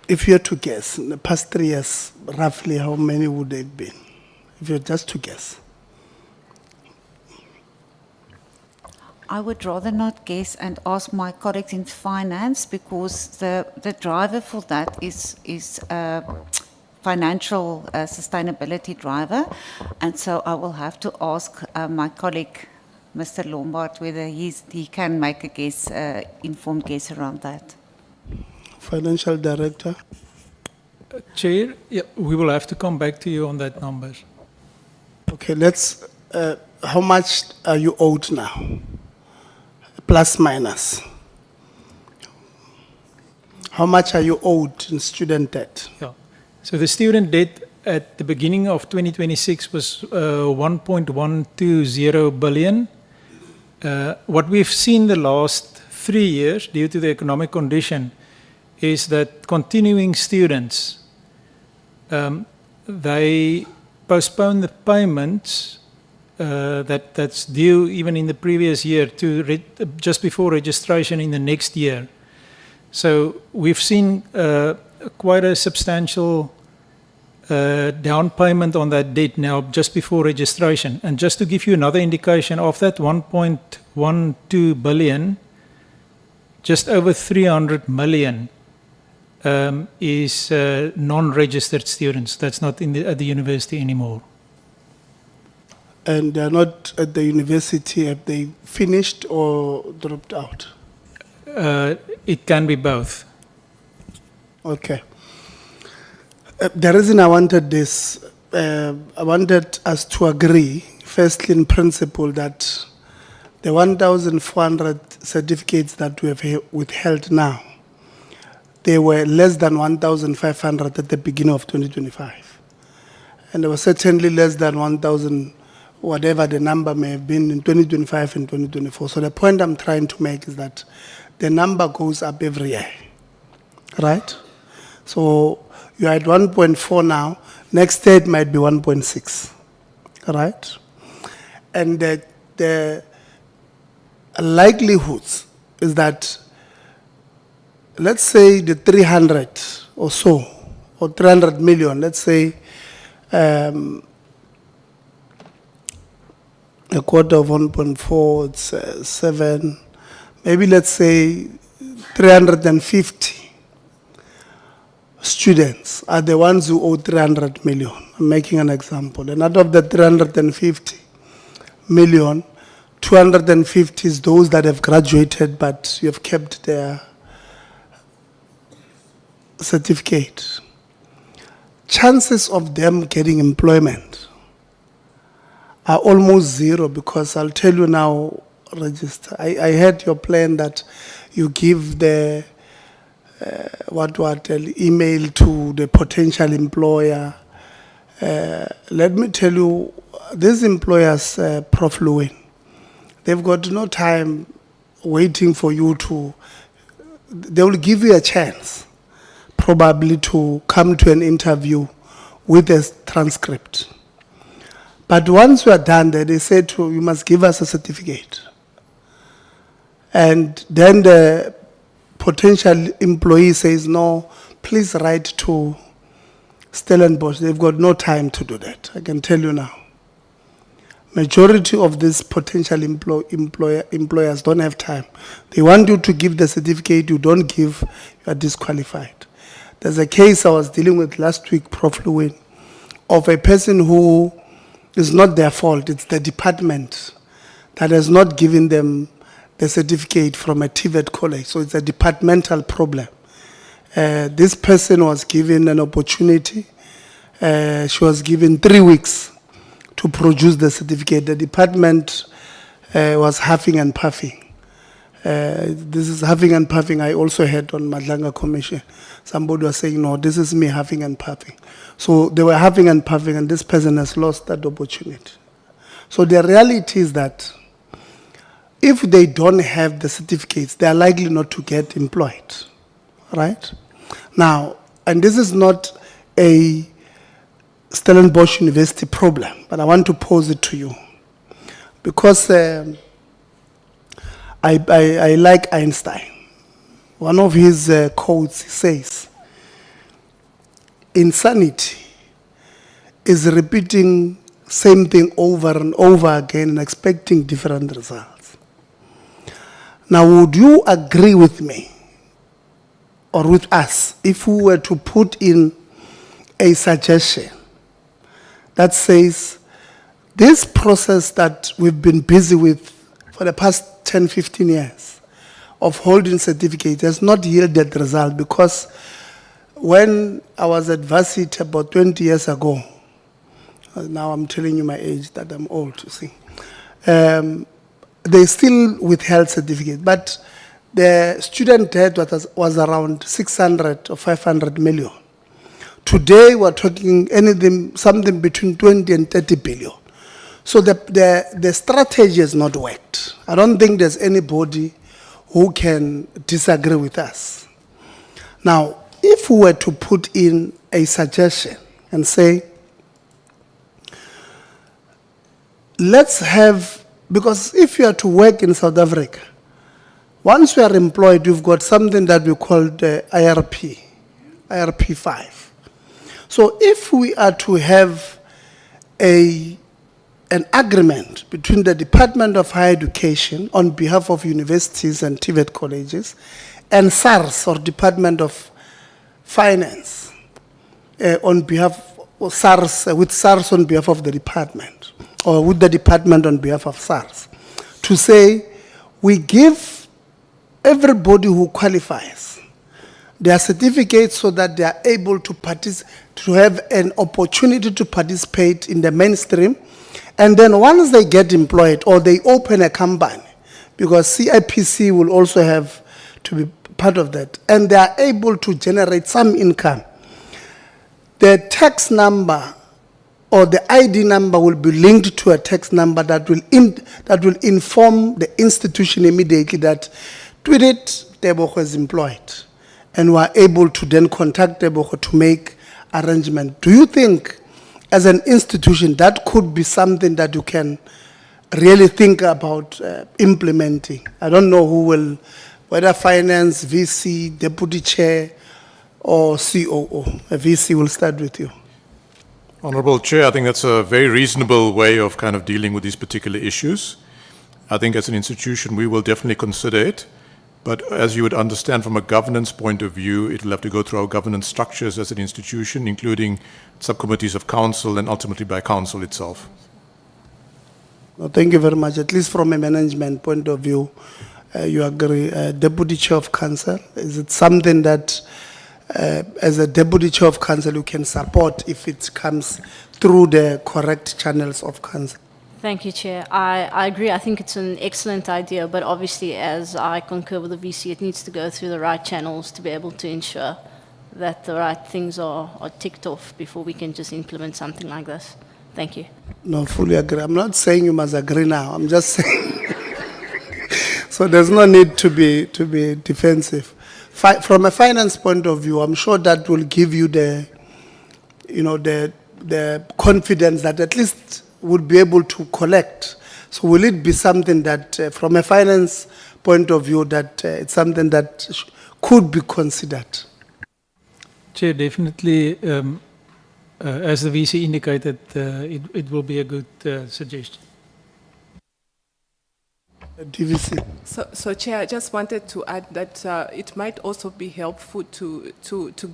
If you had to guess, in the past 3 years, roughly how many would they have been? If you're just to guess. I would rather not guess and ask my colleagues in finance, because the driver for that is financial sustainability driver. And so I will have to ask my colleague, Mr. Lombard, whether he can make a guess, informed guess around that. Financial Director. Chair, yeah, we will have to come back to you on that number. Okay, let's, how much are you owed now? Plus minus. How much are you owed in student debt? Yeah. So the student debt at the beginning of 2026 was 1.120 billion. What we've seen the last 3 years due to the economic condition is that continuing students, they postpone the payments that's due even in the previous year to just before registration in the next year. So we've seen quite a substantial down payment on that debt now just before registration. And just to give you another indication of that 1.12 billion, just over 300 million is non-registered students. That's not at the university anymore. And they're not at the university, have they finished or dropped out? It can be both. Okay. The reason I wanted this, I wanted us to agree, firstly in principle, that the 1,400 certificates that we have withheld now, they were less than 1,500 at the beginning of 2025. And they were certainly less than 1,000, whatever the number may have been in 2025 and 2024. So the point I'm trying to make is that the number goes up every year, right? So you're at 1.4 now, next year it might be 1.6, right? And the likelihoods is that, let's say the 300 or so or 300 million, let's say a quarter of 1.4, it's 7, maybe let's say 350 students are the ones who owe 300 million. I'm making an example. And out of the 350 million, 250 is those that have graduated but you have kept their certificate. Chances of them getting employment are almost zero, because I'll tell you now, Register, I heard your plan that you give the email to the potential employer. Let me tell you, these employers, Prof. Lewin, they've got no time waiting for you to, they will give you a chance probably to come to an interview with a transcript. But once you are done there, they say to you must give us a certificate. And then the potential employee says, no, please write to Stellenbosch. They've got no time to do that, I can tell you now. Majority of these potential employers don't have time. They want you to give the certificate, you don't give, you are disqualified. There's a case I was dealing with last week, Prof. Lewin, of a person who is not their fault, it's the department that has not given them the certificate from a TVET college, so it's a departmental problem. This person was given an opportunity, she was given 3 weeks to produce the certificate. The department was huffing and puffing. This is huffing and puffing. I also heard on Madlanga Commission, somebody was saying, no, this is me huffing and puffing. So they were huffing and puffing, and this person has lost that opportunity. So the reality is that if they don't have the certificates, they are likely not to get employed, right? Now, and this is not a Stellenbosch University problem, but I want to pose it to you. Because I like Einstein. One of his quotes, he says, insanity is repeating same thing over and over again and expecting different results. Now, would you agree with me or with us if we were to put in a suggestion that says this process that we've been busy with for the past 10, 15 years of holding certificates has not yielded result? Because when I was at varsity about 20 years ago, now I'm telling you my age that I'm old, you see, they still withheld certificate, but the student debt was around 600 or 500 million. Today we're talking anything, something between 20 and 30 billion. So the strategy has not worked. I don't think there's anybody who can disagree with us. Now, if we were to put in a suggestion and say, let's have, because if you are to work in South Africa, once you are employed, you've got something that we call the IRP 5. So if we are to have an agreement between the Department of Higher Education on behalf of universities and TVET colleges and SARS, or Department of Finance, on behalf of SARS, with SARS on behalf of the department, or with the department on behalf of SARS, to say we give everybody who qualifies their certificates so that they are able to to have an opportunity to participate in the mainstream. And then once they get employed or they open a company, because CIPC will also have to be part of that, and they are able to generate some income, the tax number or the ID number will be linked to a tax number that will inform the institution immediately that Tebogo is employed, and we are able to then contact Tebogo to make arrangement. Do you think, as an institution, that could be something that you can really think about implementing? I don't know who will, whether finance, VC, deputy chair, or COO? VC, will start with you. Honorable Chair, I think that's a very reasonable way of kind of dealing with these particular issues. I think as an institution, we will definitely consider it. But as you would understand from a governance point of view, it will have to go through our governance structures as an institution, including subcommittees of council and ultimately by council itself. Well, thank you very much. At least from a management point of view, you agree. Deputy Chair of Council, is it something that as a Deputy Chair of Council you can support if it comes through the correct channels of council? Thank you, Chair. I agree. I think it's an excellent idea, but obviously, as I concur with the VC, it needs to go through the right channels to be able to ensure that the right things are ticked off before we can just implement something like this. Thank you. No, fully agree. I'm not saying you must agree now. I'm just saying. So there's no need to be defensive. From a finance point of view, I'm sure that will give you the confidence that at least would be able to collect. So will it be something that, from a finance point of view, that it's something that could be considered? Chair, definitely, as the VC indicated, it will be a good suggestion. DVC. So Chair, I just wanted to add that it might also be helpful to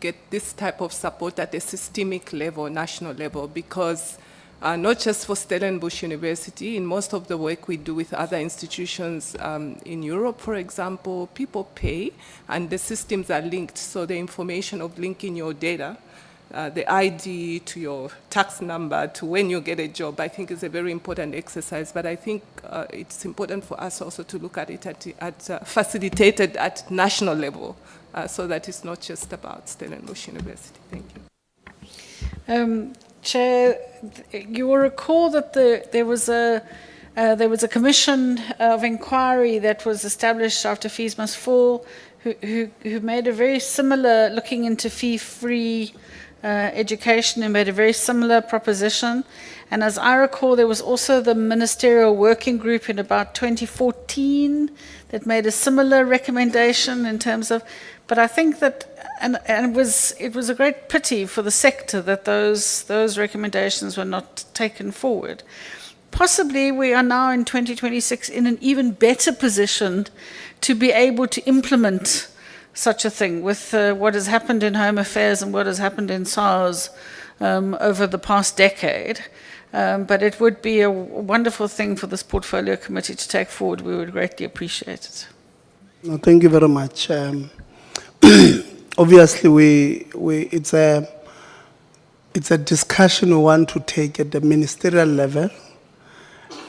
get this type of support at a systemic level, national level, because not just for Stellenbosch University, in most of the work we do with other institutions in Europe, for example, people pay and the systems are linked. So the information of linking your data, the ID to your tax number, to when you get a job, I think is a very important exercise. But I think it's important for us also to look at it facilitated at national level, so that it's not just about Stellenbosch University. Thank you. Chair, you will recall that there was a commission of inquiry that was established after Fees Must Fall, who made a very similar, looking into fee-free education, and made a very similar proposition. And as I recall, there was also the ministerial working group in about 2014 that made a similar recommendation in terms of, but I think that, and it was a great pity for the sector that those recommendations were not taken forward. Possibly we are now in 2026 in an even better position to be able to implement such a thing with what has happened in Home Affairs and what has happened in SARS over the past decade. But it would be a wonderful thing for this portfolio committee to take forward. We would greatly appreciate it. No, thank you very much. Obviously, it's a discussion we want to take at the ministerial level,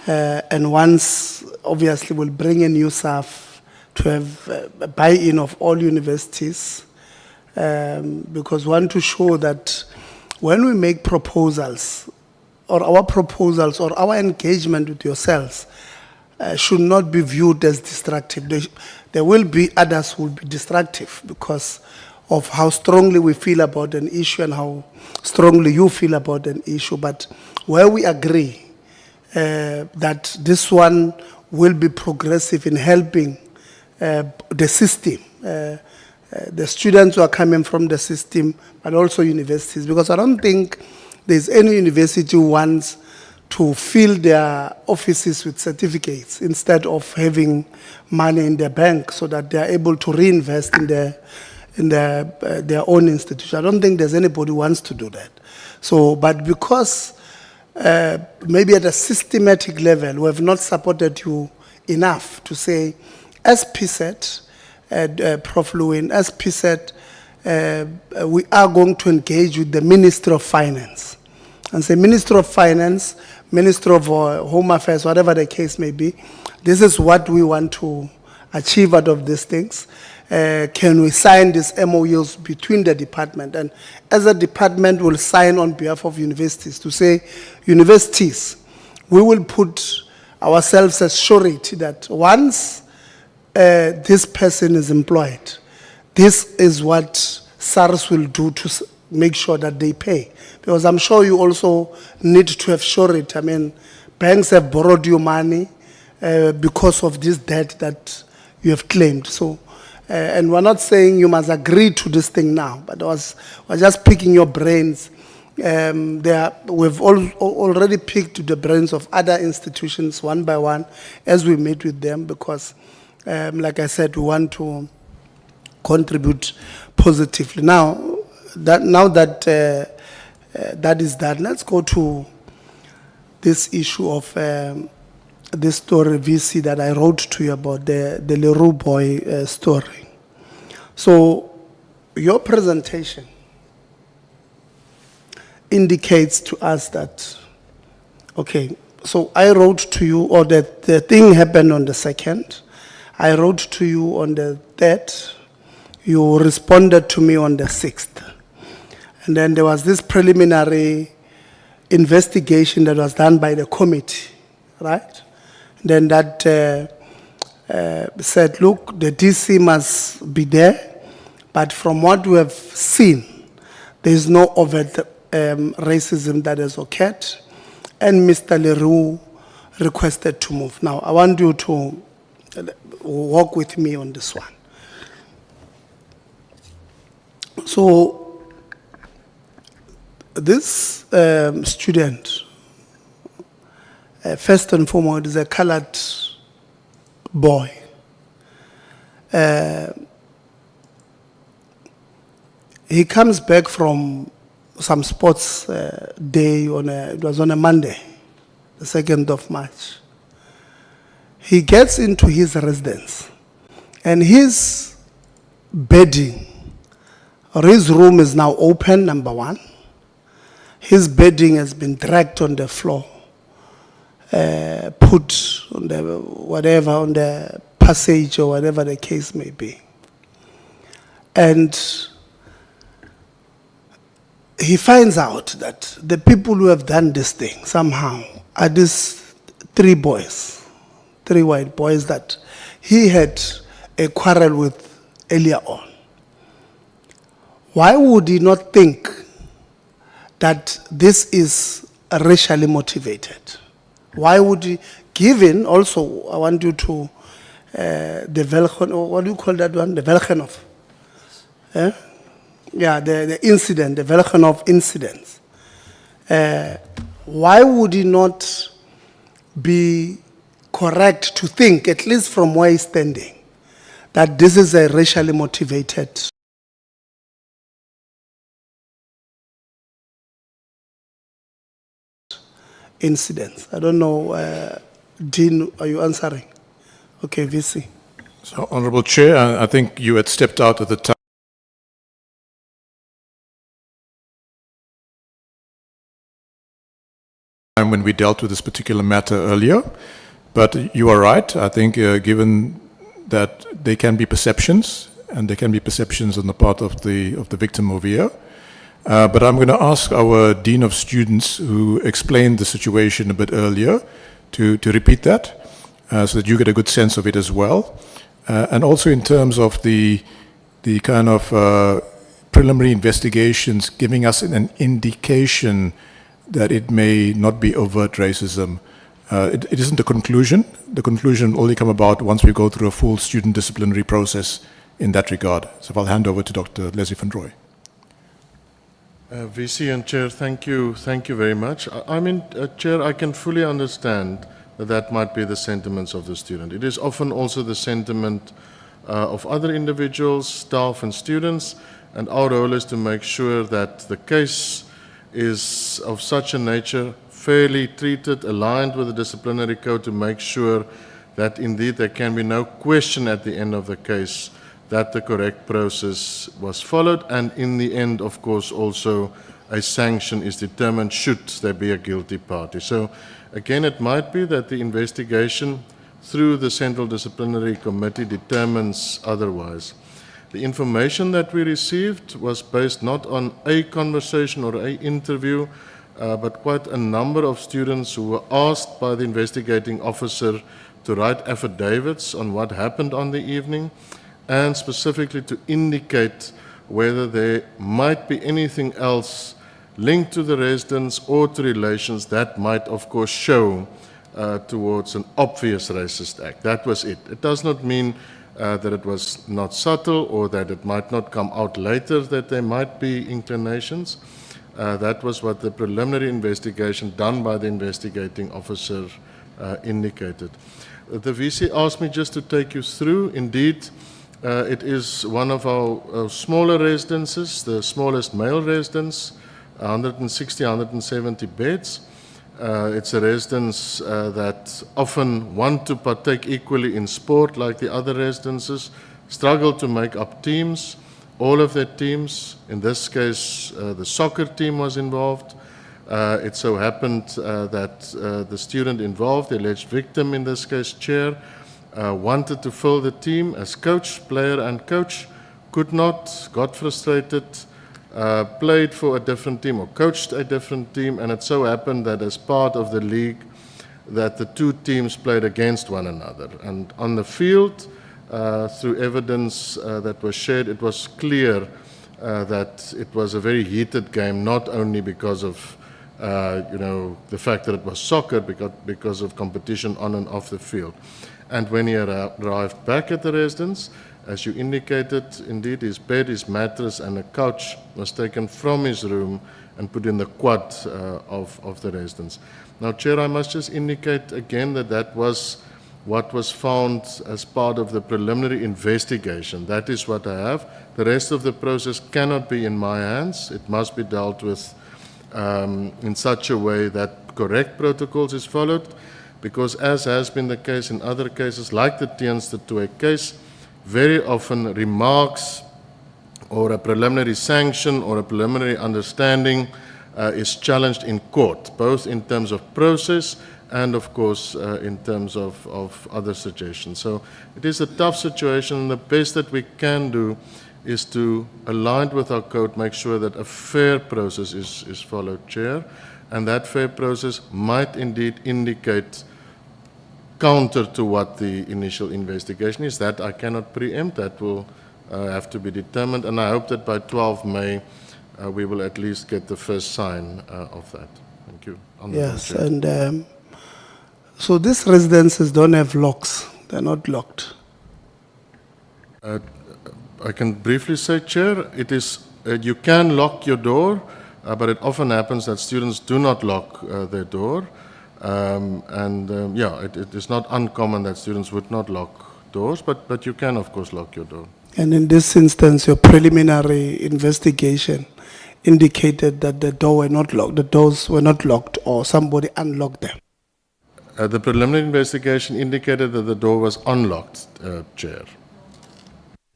and once, obviously, we'll bring in USAF to have a buy-in of all universities, because we want to show that when we make proposals, or our engagement with yourselves should not be viewed as destructive. There will be others who will be destructive because of how strongly we feel about an issue and how strongly you feel about an issue. But where we agree that this one will be progressive in helping the system, the students who are coming from the system, but also universities, because I don't think there's any university who wants to fill their offices with certificates instead of having money in their bank so that they are able to reinvest in their own institution. I don't think there's anybody who wants to do that. So, but because maybe at a systematic level we have not supported you enough to say, as P said, Prof. Lewin, as P said, we are going to engage with the Ministry of Finance. And say, Minister of Finance, Minister of Home Affairs, whatever the case may be, this is what we want to achieve out of these things. Can we sign these MOUs between the department? And as a department, we'll sign on behalf of universities to say, universities, we will put ourselves as surety that once this person is employed, this is what SARS will do to make sure that they pay. Because I'm sure you also need to have surety. I mean, banks have borrowed you money because of this debt that you have claimed. So And we're not saying you must agree to this thing now, but we're just picking your brains. We've already picked the brains of other institutions one by one as we meet with them because, like I said, we want to contribute positively. Now that that is done, let's go to this issue of this story, VC, that I wrote to you about, the Leroux boy story. So your presentation indicates to us that, okay, so I wrote to you, or the thing happened on the 2nd. I wrote to you on the 3rd. You responded to me on the 6th. And then there was this preliminary investigation that was done by the committee, right? Then that said, look, the DC must be there, but from what we have seen, there is no overt racism that has occurred, and Mr. Leroux requested to move. Now, I want you to walk with me on this one. So, this student, first and foremost, is a colored boy. He comes back from some sports day it was on a Monday, the 2nd of March. He gets into his residence, and his bedding, or his room, is now open, number one. His bedding has been dragged on the floor, put on on the passage, or whatever the case may be. And he finds out that the people who have done this thing somehow are these 3 boys, 3 white boys that he had a quarrel with earlier on. Why would he not think that this is racially motivated? Why would he, given also, I want you to, what do you call that one? The Velchenov. Yeah, the incident, the Velchenov incidents. Why would he not be correct to think, at least from where he's standing, that this is a racially motivated incident? I don't know, Dean, are you answering? Okay, VC. So, Honourable Chair, I think you had stepped out at the time when we dealt with this particular matter earlier, but you are right. I think given that there can be perceptions, and there can be perceptions on the part of the victim over here, but I'm going to ask our Dean of Students, who explained the situation a bit earlier, to repeat that, so that you get a good sense of it as well. And also in terms of the kind of preliminary investigations giving us an indication that it may not be overt racism. It isn't a conclusion. The conclusion will only come about once we go through a full student disciplinary process in that regard. So I'll hand over to Dr. Leslie van Rooij. VC and Chair, thank you very much. I mean, Chair, I can fully understand that might be the sentiments of the student. It is often also the sentiment of other individuals, staff and students, and our role is to make sure that the case is of such a nature, fairly treated, aligned with the disciplinary code, to make sure that indeed there can be no question at the end of the case that the correct process was followed, and in the end, of course, also a sanction is determined should there be a guilty party. So again, it might be that the investigation through the Central Disciplinary Committee determines otherwise. The information that we received was based not on a conversation or an interview, but quite a number of students who were asked by the investigating officer to write affidavits on what happened on the evening, and specifically to indicate whether there might be anything else linked to the residents or to relations that might, of course, show towards an obvious racist act. That was it. It does not mean that it was not subtle or that it might not come out later that there might be inclinations. That was what the preliminary investigation done by the investigating officer indicated. The VC asked me just to take you through. Indeed, it is one of our smaller residences, the smallest male residence, 160, 170 beds. It's a residence that often want to partake equally in sport like the other residences, struggle to make up teams. All of their teams, in this case, the soccer team was involved. It so happened that the student involved, the alleged victim in this case, Chair, wanted to fill the team as coach, player and coach, could not, got frustrated, played for a different team or coached a different team, and it so happened that as part of the league that the two teams played against one another. And on the field, through evidence that was shared, it was clear that it was a very heated game, not only because of the fact that it was soccer, because of competition on and off the field. And when he arrived back at the residence, as you indicated, indeed, his bed, his mattress, and a couch was taken from his room and put in the quad of the residence. Now, Chair, I must just indicate again that that was what was found as part of the preliminary investigation. That is what I have. The rest of the process cannot be in my hands. It must be dealt with in such a way that correct protocols is followed, because as has been the case in other cases, like the Teenste 2 case, very often remarks or a preliminary sanction or a preliminary understanding is challenged in court, both in terms of process and of course in terms of other suggestions. So it is a tough situation, and the best that we can do is to, aligned with our code, make sure that a fair process is followed, Chair, and that fair process might indeed indicate counter to what the initial investigation is. That I cannot preempt. That will have to be determined, and I hope that by 12 May we will at least get the first sign of that. Thank you. Yes, and so these residences don't have locks. They're not locked. I can briefly say, Chair, it is you can lock your door, but it often happens that students do not lock their door. It is not uncommon that students would not lock doors, but you can, of course, lock your door. And in this instance, your preliminary investigation indicated that the doors were not locked, or somebody unlocked them. The preliminary investigation indicated that the door was unlocked, Chair.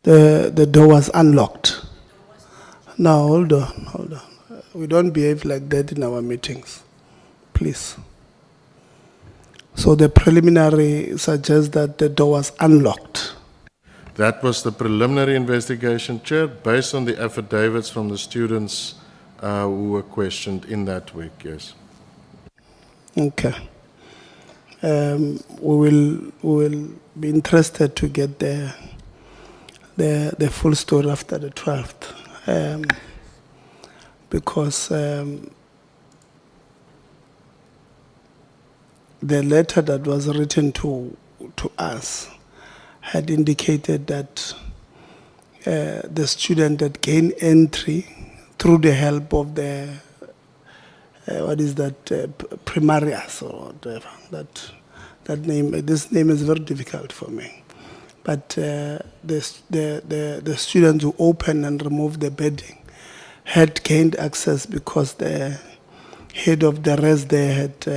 The door was unlocked. Now, hold on. We don't behave like that in our meetings, please. So the preliminary suggests that the door was unlocked. That was the preliminary investigation, Chair, based on the affidavits from the students who were questioned in that week, yes. Okay. We will be interested to get the full story after the 12th, because the letter that was written to us had indicated that the student that gained entry through the help of the primarias or whatever, that name. This name is very difficult for me. But the students who opened and removed the bedding had gained access because the head of the rest there had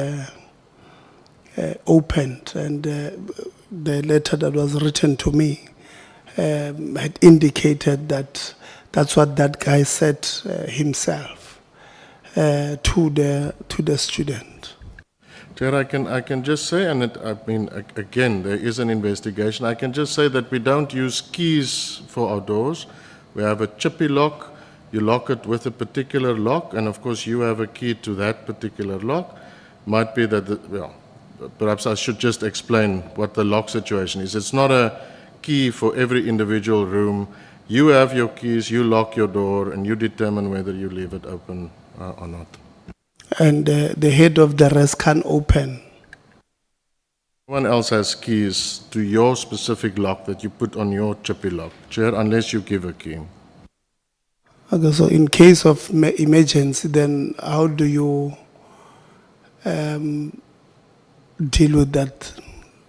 opened, and the letter that was written to me had indicated that that's what that guy said himself to the student. Chair, I can just say, and again, there is an investigation. I can just say that we don't use keys for our doors. We have a chippy lock. You lock it with a particular lock, and of course you have a key to that particular lock. Might be that, perhaps I should just explain what the lock situation is. It's not a key for every individual room. You have your keys, you lock your door, and you determine whether you leave it open or not. And the head of the rest can open. Anyone else has keys to your specific lock that you put on your chippy lock, Chair, unless you give a key. Okay, so in case of emergency, then how do you deal with that?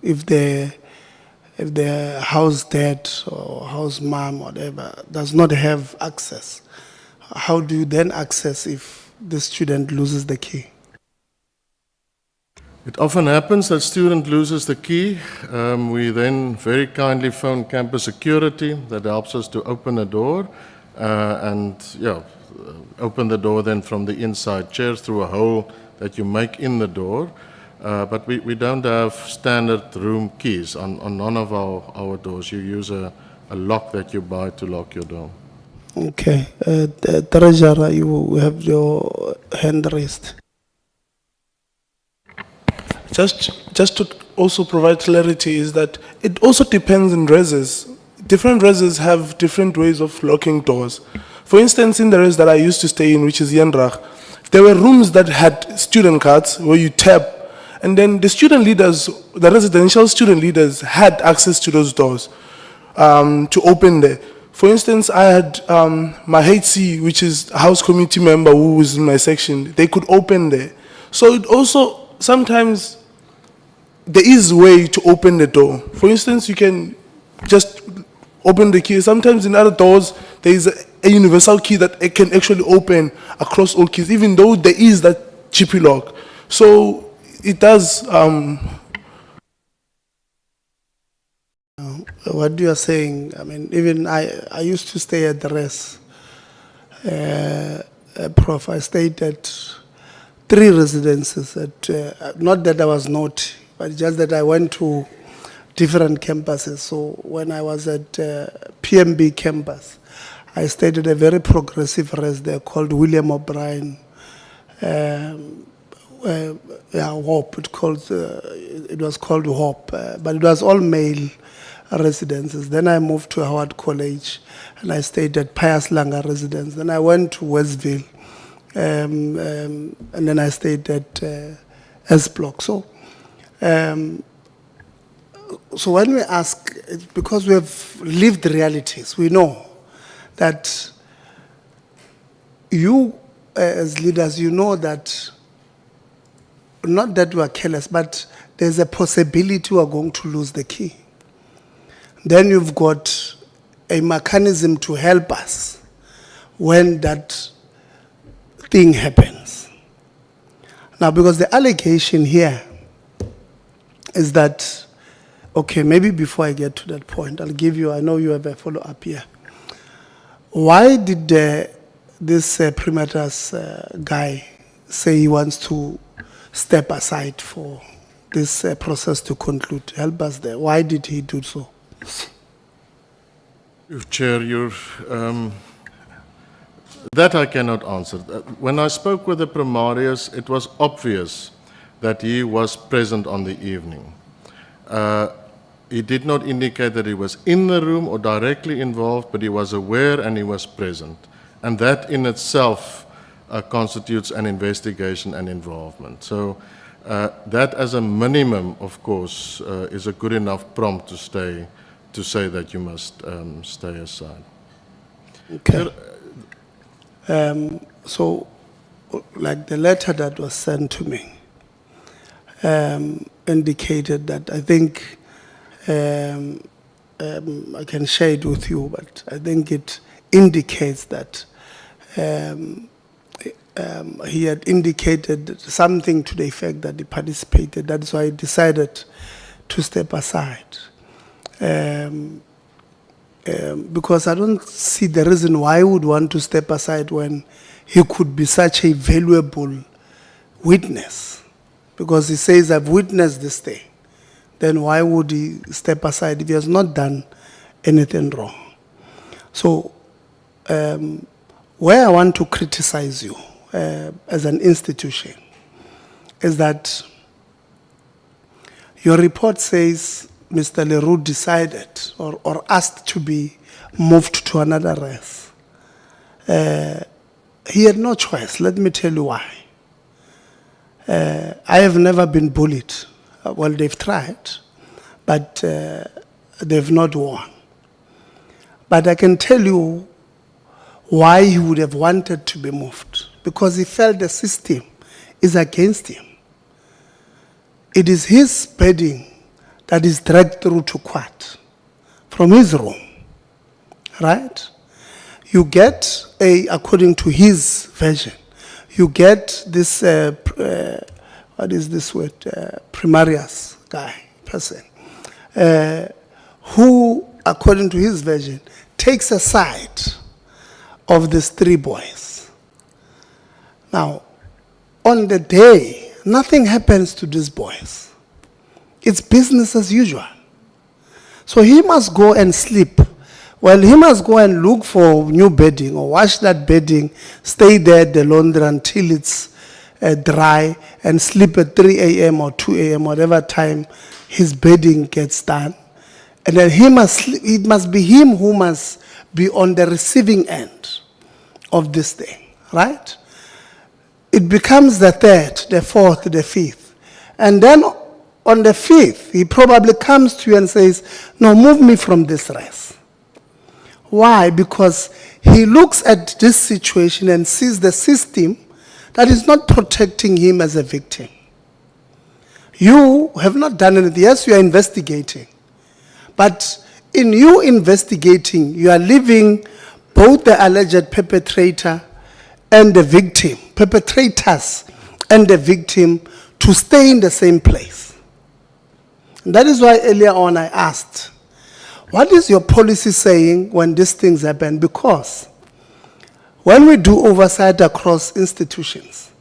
If the house dad or house mom, whatever, does not have access, how do you then access if the student loses the key? It often happens that student loses the key. We then very kindly phone campus security that helps us to open the door open the door then from the inside, Chair, through a hole that you make in the door. But we don't have standard room keys on none of our doors. You use a lock that you buy to lock your door. Okay, the treasurer, you have your hand raised. Just to also provide clarity is that it also depends in reses. Different reses have different ways of locking doors. For instance, in the res that I used to stay in, which is Yendrach, there were rooms that had student cards where you tap, and then the student leaders, the residential student leaders had access to those doors to open there. For instance, I had my HC, which is a house committee member who was in my section, they could open there. So it also, sometimes there is a way to open the door. For instance, you can just open the key. Sometimes in other doors, there is a universal key that it can actually open across all keys, even though there is that chippy lock. So it does. What you are saying, I mean, even I used to stay at the res. Prof, I stayed at 3 residences. Not that I was naughty, but just that I went to different campuses. So when I was at PMB campus, I stayed at a very progressive res there called William O'Brien. Hope. It was called Hope, but it was all male residences. Then I moved to Howard College, and I stayed at Pius Langa residence. Then I went to Westville, and then I stayed at S Block. So when we ask, it's because we have lived realities, we know that you as leaders, you know that not that we are careless, but there's a possibility we are going to lose the key. Then you've got a mechanism to help us when that thing happens. Now, because the allegation here is that, okay, maybe before I get to that point, I'll give you, I know you have a follow-up here. Why did this Primatas guy say he wants to step aside for this process to conclude? Help us there. Why did he do so? Chair, that I cannot answer. When I spoke with the primarius, it was obvious that he was present on the evening. He did not indicate that he was in the room or directly involved, but he was aware and he was present. And that in itself constitutes an investigation and involvement. So that as a minimum, of course, is a good enough prompt to say that you must stay aside. Okay. So, like the letter that was sent to me indicated that, I think, I can share it with you, but I think it indicates that he had indicated something to the effect that he participated. That's why he decided to step aside. Because I don't see the reason why he would want to step aside when he could be such a valuable witness. Because he says, I've witnessed this thing. Then why would he step aside if he has not done anything wrong? So, where I want to criticize you as an institution is that your report says Mr. Leroux decided or asked to be moved to another res. He had no choice. Let me tell you why. I have never been bullied well, they've tried, but they've not won. But I can tell you why he would have wanted to be moved. Because he felt the system is against him. It is his bedding that is dragged through to court from his room, right? You get according to his version, you get this, what is this word, primarius person, who, according to his version, takes a side of these 3 boys. Now, on the day, nothing happens to these boys. It's business as usual. So he must go and sleep. Well, he must go and look for new bedding or wash that bedding, stay there at the laundry until it's dry, and sleep at 3 a.m. or 2 a.m., whatever time his bedding gets done. And then he must sleep. It must be him who must be on the receiving end of this thing, right? It becomes the 3rd, the 4th, the 5th. And then on the 5th, he probably comes to you and says, no, move me from this rest. Why? Because he looks at this situation and sees the system that is not protecting him as a victim. You have not done anything. Yes, you are investigating. But in you investigating, you are leaving both the alleged perpetrator and the victim, perpetrators and the victim, to stay in the same place. And that is why earlier on I asked, what is your policy saying when these things happen? Because when we do oversight across institutions,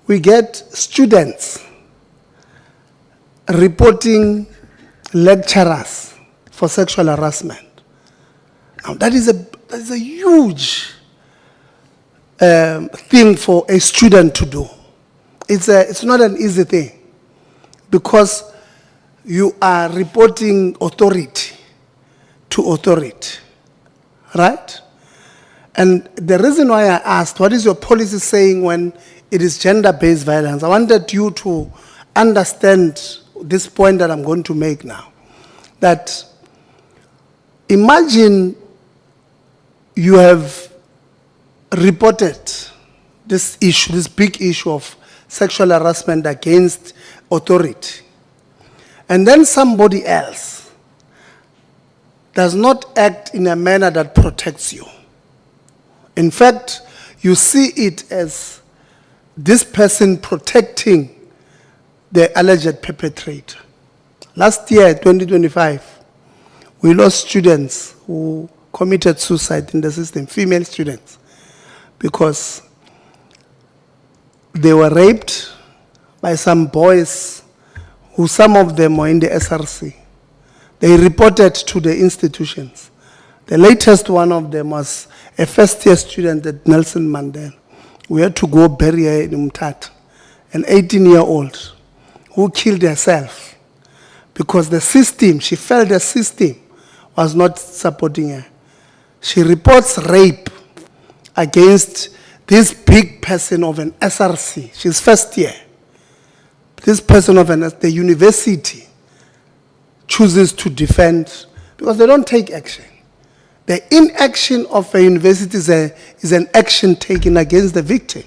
we get students reporting lecturers for sexual harassment. Now that is a huge thing for a student to do. It's not an easy thing, because you are reporting authority to authority, right? And the reason why I asked, what is your policy saying when it is gender-based violence? I wanted you to understand this point that I'm going to make now. That imagine you have reported this issue, this big issue of sexual harassment against authority, and then somebody else does not act in a manner that protects you. In fact, you see it as this person protecting the alleged perpetrator. Last year, 2025, we lost students who committed suicide in the system, female students, because they were raped by some boys who, some of them were in the SRC. They reported to the institutions. The latest one of them was a first-year student at Nelson Mandela. We had to go bury her in Umtata, an 18-year-old who killed herself because the system, she felt the system was not supporting her. She reports rape against this big person of an SRC. She's first year. This person of the university chooses to defend because they don't take action. The inaction of a university is an action taken against the victim.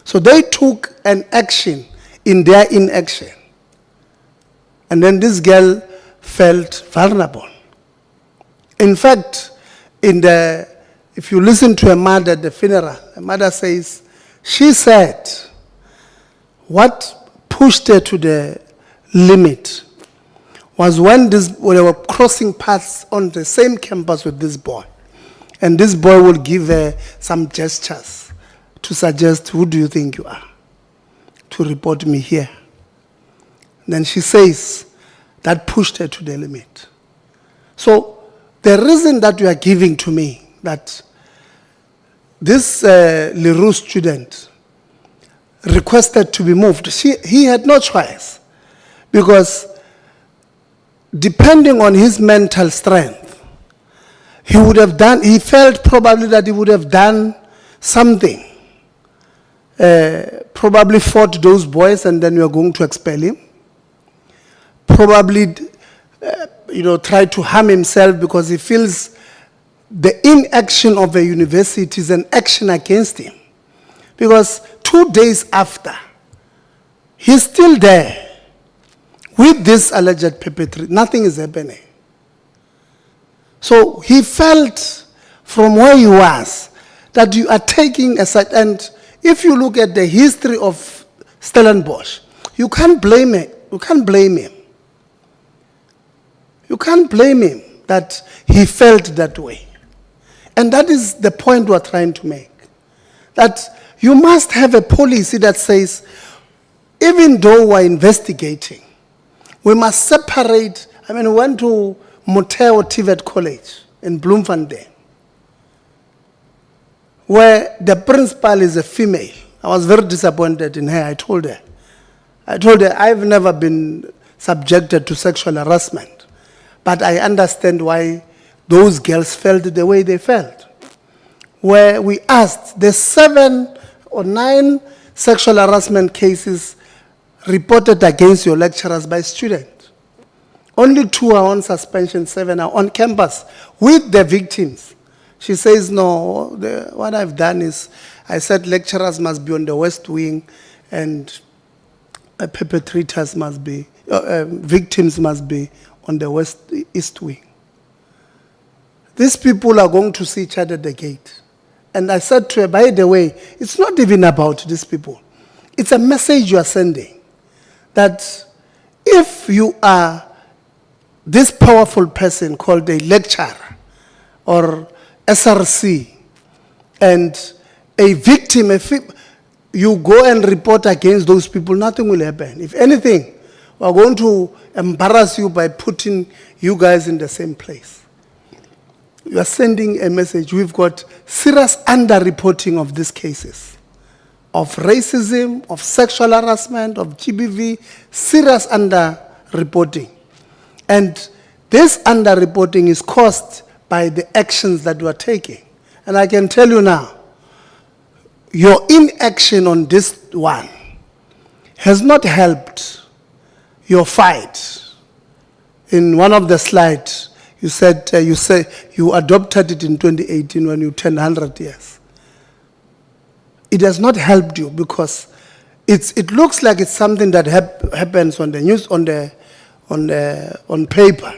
So they took an action in their inaction. And then this girl felt vulnerable. In fact, if you listen to a mother at the funeral, the mother says, she said, what pushed her to the limit was when they were crossing paths on the same campus with this boy. And this boy will give her some gestures to suggest, who do you think you are? To report me here. Then she says, that pushed her to the limit. So the reason that you are giving to me, that this Leroux student requested to be moved, he had no choice, because depending on his mental strength, he felt probably that he would have done something, probably fought those boys and then we are going to expel him. probably, tried to harm himself because he feels the inaction of a university is an action against him. Because 2 days after, he's still there with this alleged perpetrator. Nothing is happening. So he felt from where he was that you are taking a side. And if you look at the history of Stellenbosch, you can't blame him. You can't blame him. You can't blame him that he felt that way. And that is the point we're trying to make. That you must have a policy that says, even though we're investigating, we must separate. I mean, we went to Motheo TVET College in Bloemfontein, where the principal is a female. I was very disappointed in her. I told her, I've never been subjected to sexual harassment, but I understand why those girls felt the way they felt. Where we asked, there's 7 or 9 sexual harassment cases reported against your lecturers by students. Only 2 are on suspension, 7 are on campus with the victims. She says, no, what I've done is, I said lecturers must be on the west wing and perpetrators must be, victims must be on the east wing. These people are going to see each other at the gate. And I said to her, by the way, it's not even about these people. It's a message you are sending that if you are this powerful person called a lecturer or SRC and a victim, you go and report against those people, nothing will happen. If anything, we're going to embarrass you by putting you guys in the same place. You are sending a message. We've got serious underreporting of these cases, of racism, of sexual harassment, of GBV, serious underreporting. And this underreporting is caused by the actions that we are taking. And I can tell you now, your inaction on this one has not helped your fight. In one of the slides, you said you adopted it in 2018 when you turned 100 years. It has not helped you because it looks like it's something that happens on the news, on paper,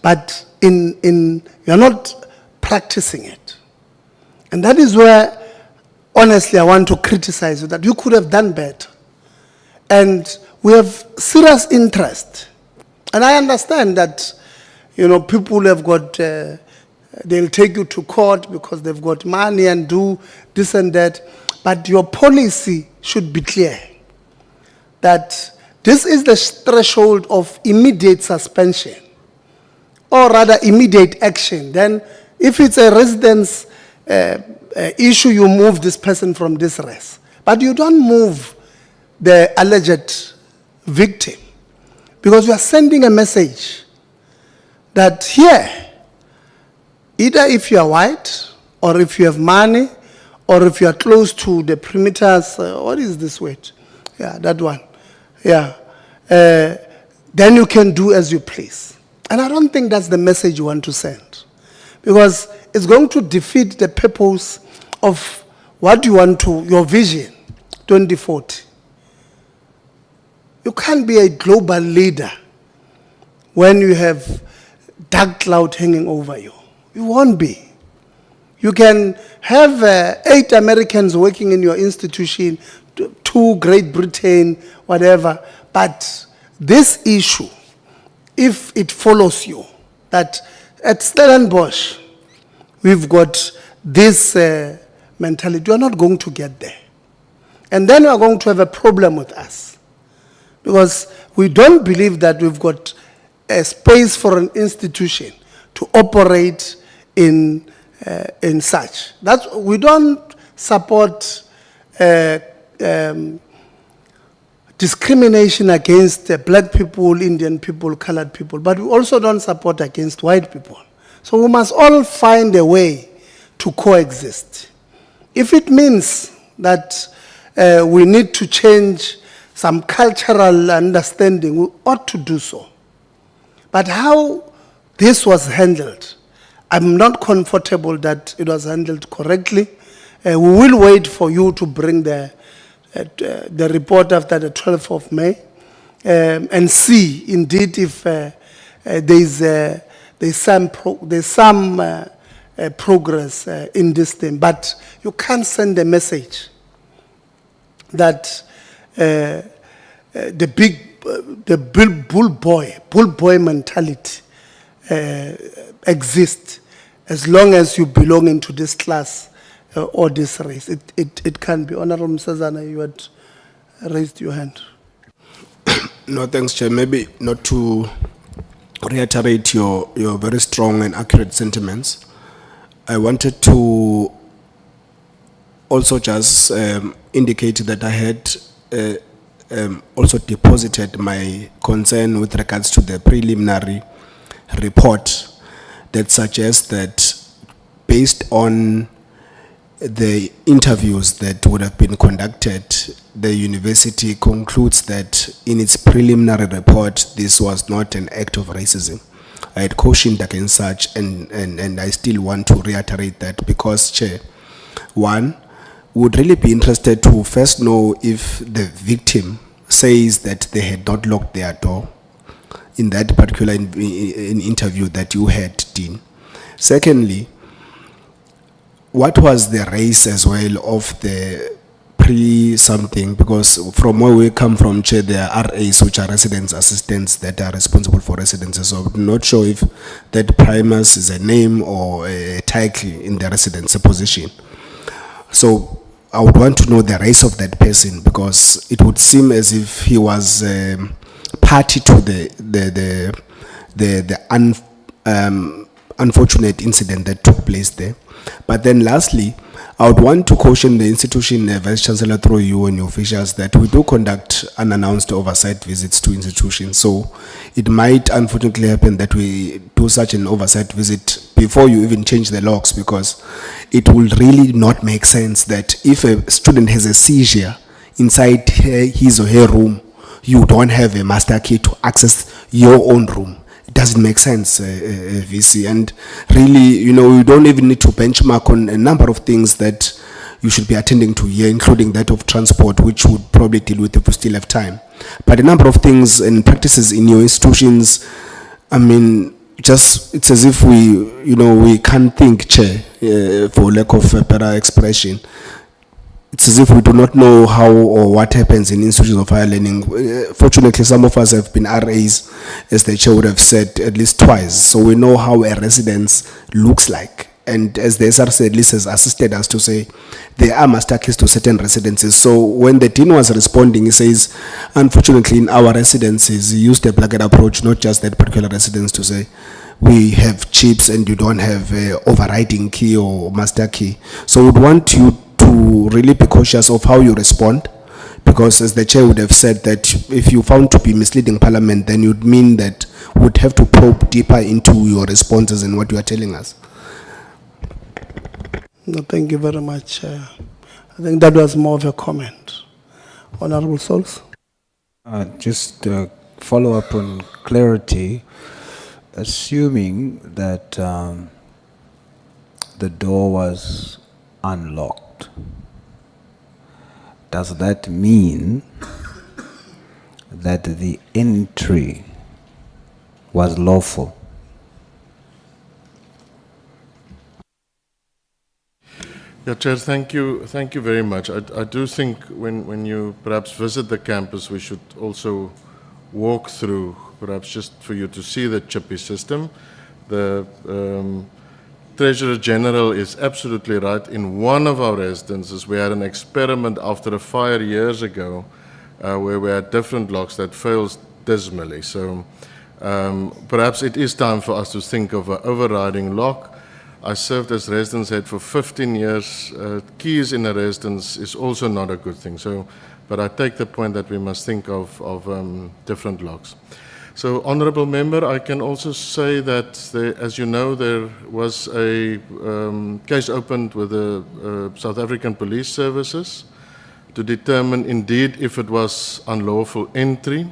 but you're not practicing it. And that is where, honestly, I want to criticize you, that you could have done better. And we have serious interest. And I understand that, people have got, they'll take you to court because they've got money and do this and that. But your policy should be clear that this is the threshold of immediate suspension, or rather immediate action. Then if it's a residence issue, you move this person from this res. But you don't move the alleged victim, because you are sending a message that here, either if you are white, or if you have money, or if you are close to the perimeters, what is this word? Yeah, that one. Yeah. Then you can do as you please. And I don't think that's the message you want to send, because it's going to defeat the purpose of what you want to, your vision, 2040. You can't be a global leader when you have dark cloud hanging over you. You won't be. You can have 8 Americans working in your institution, 2 Great Britain, whatever, but this issue, if it follows you, that at Stellenbosch, we've got this mentality, you are not going to get there. And then you are going to have a problem with us, because we don't believe that we've got a space for an institution to operate in such. We don't support discrimination against black people, Indian people, colored people, but we also don't support against white people. So we must all find a way to coexist. If it means that we need to change some cultural understanding, we ought to do so. But how this was handled, I'm not comfortable that it was handled correctly. We will wait for you to bring the report after the 12th of May and see indeed if there's some progress in this thing. But you can't send a message that the bull boy mentality exists as long as you belong into this class or this race. It can be. Honorable Msazana, you had raised your hand. No, thanks, Chair. Maybe not to reiterate your very strong and accurate sentiments. I wanted to also just indicate that I had also deposited my concern with regards to the preliminary report that suggests that based on the interviews that would have been conducted, the university concludes that in its preliminary report, this was not an act of racism. I had cautioned against such, and I still want to reiterate that because, Chair, one, would really be interested to first know if the victim says that they had not locked their door in that particular interview that you had, Dean. Secondly, what was the race as well of the pre-something? Because from where we come from, Chair, there are RAs, which are residence assistants that are responsible for residences. So I'm not sure if that primus is a name or a title in the residency position. So I would want to know the race of that person, because it would seem as if he was party to the unfortunate incident that took place there. But then lastly, I would want to caution the institution, Vice Chancellor, through you and your officials, that we do conduct unannounced oversight visits to institutions. So it might unfortunately happen that we do such an oversight visit before you even change the locks, because it will really not make sense that if a student has a seizure inside his or her room, you don't have a master key to access your own room. It doesn't make sense, VC. And really, you know, you don't even need to benchmark on a number of things that you should be attending to here, including that of transport, which would probably deal with if we still have time. But a number of things and practices in your institutions, I mean, just, it's as if we can't think, Chair, for lack of a better expression. It's as if we do not know how or what happens in institutions of higher learning. Fortunately, some of us have been RAs, as the Chair would have said, at least twice. So we know how a residence looks like. And as the SRC at least has assisted us to say, there are master keys to certain residences. So when the Dean was responding, he says, unfortunately, in our residences, he used a blanket approach, not just that particular residence, to say, we have chips and you don't have a overriding key or master key. So we'd want you to really be cautious of how you respond, because as the Chair would have said, that if you found to be misleading Parliament, then you'd mean that would have to probe deeper into your responses and what you are telling us. No, thank you very much. I think that was more of a comment. Honorable Souls. Just follow up on clarity. Assuming that the door was unlocked, does that mean that the entry was lawful? Yeah, Chair, thank you very much. I do think when you perhaps visit the campus, we should also walk through, perhaps just for you to see the chippy system. The Treasurer General is absolutely right. In one of our residences, we had an experiment after a fire years ago where we had different locks that failed dismally. So perhaps it is time for us to think of an overriding lock. I served as residence head for 15 years. Keys in a residence is also not a good thing. But I take the point that we must think of different locks. So, Honourable Member, I can also say that, as you know, there was a case opened with the South African Police Services to determine indeed if it was unlawful entry.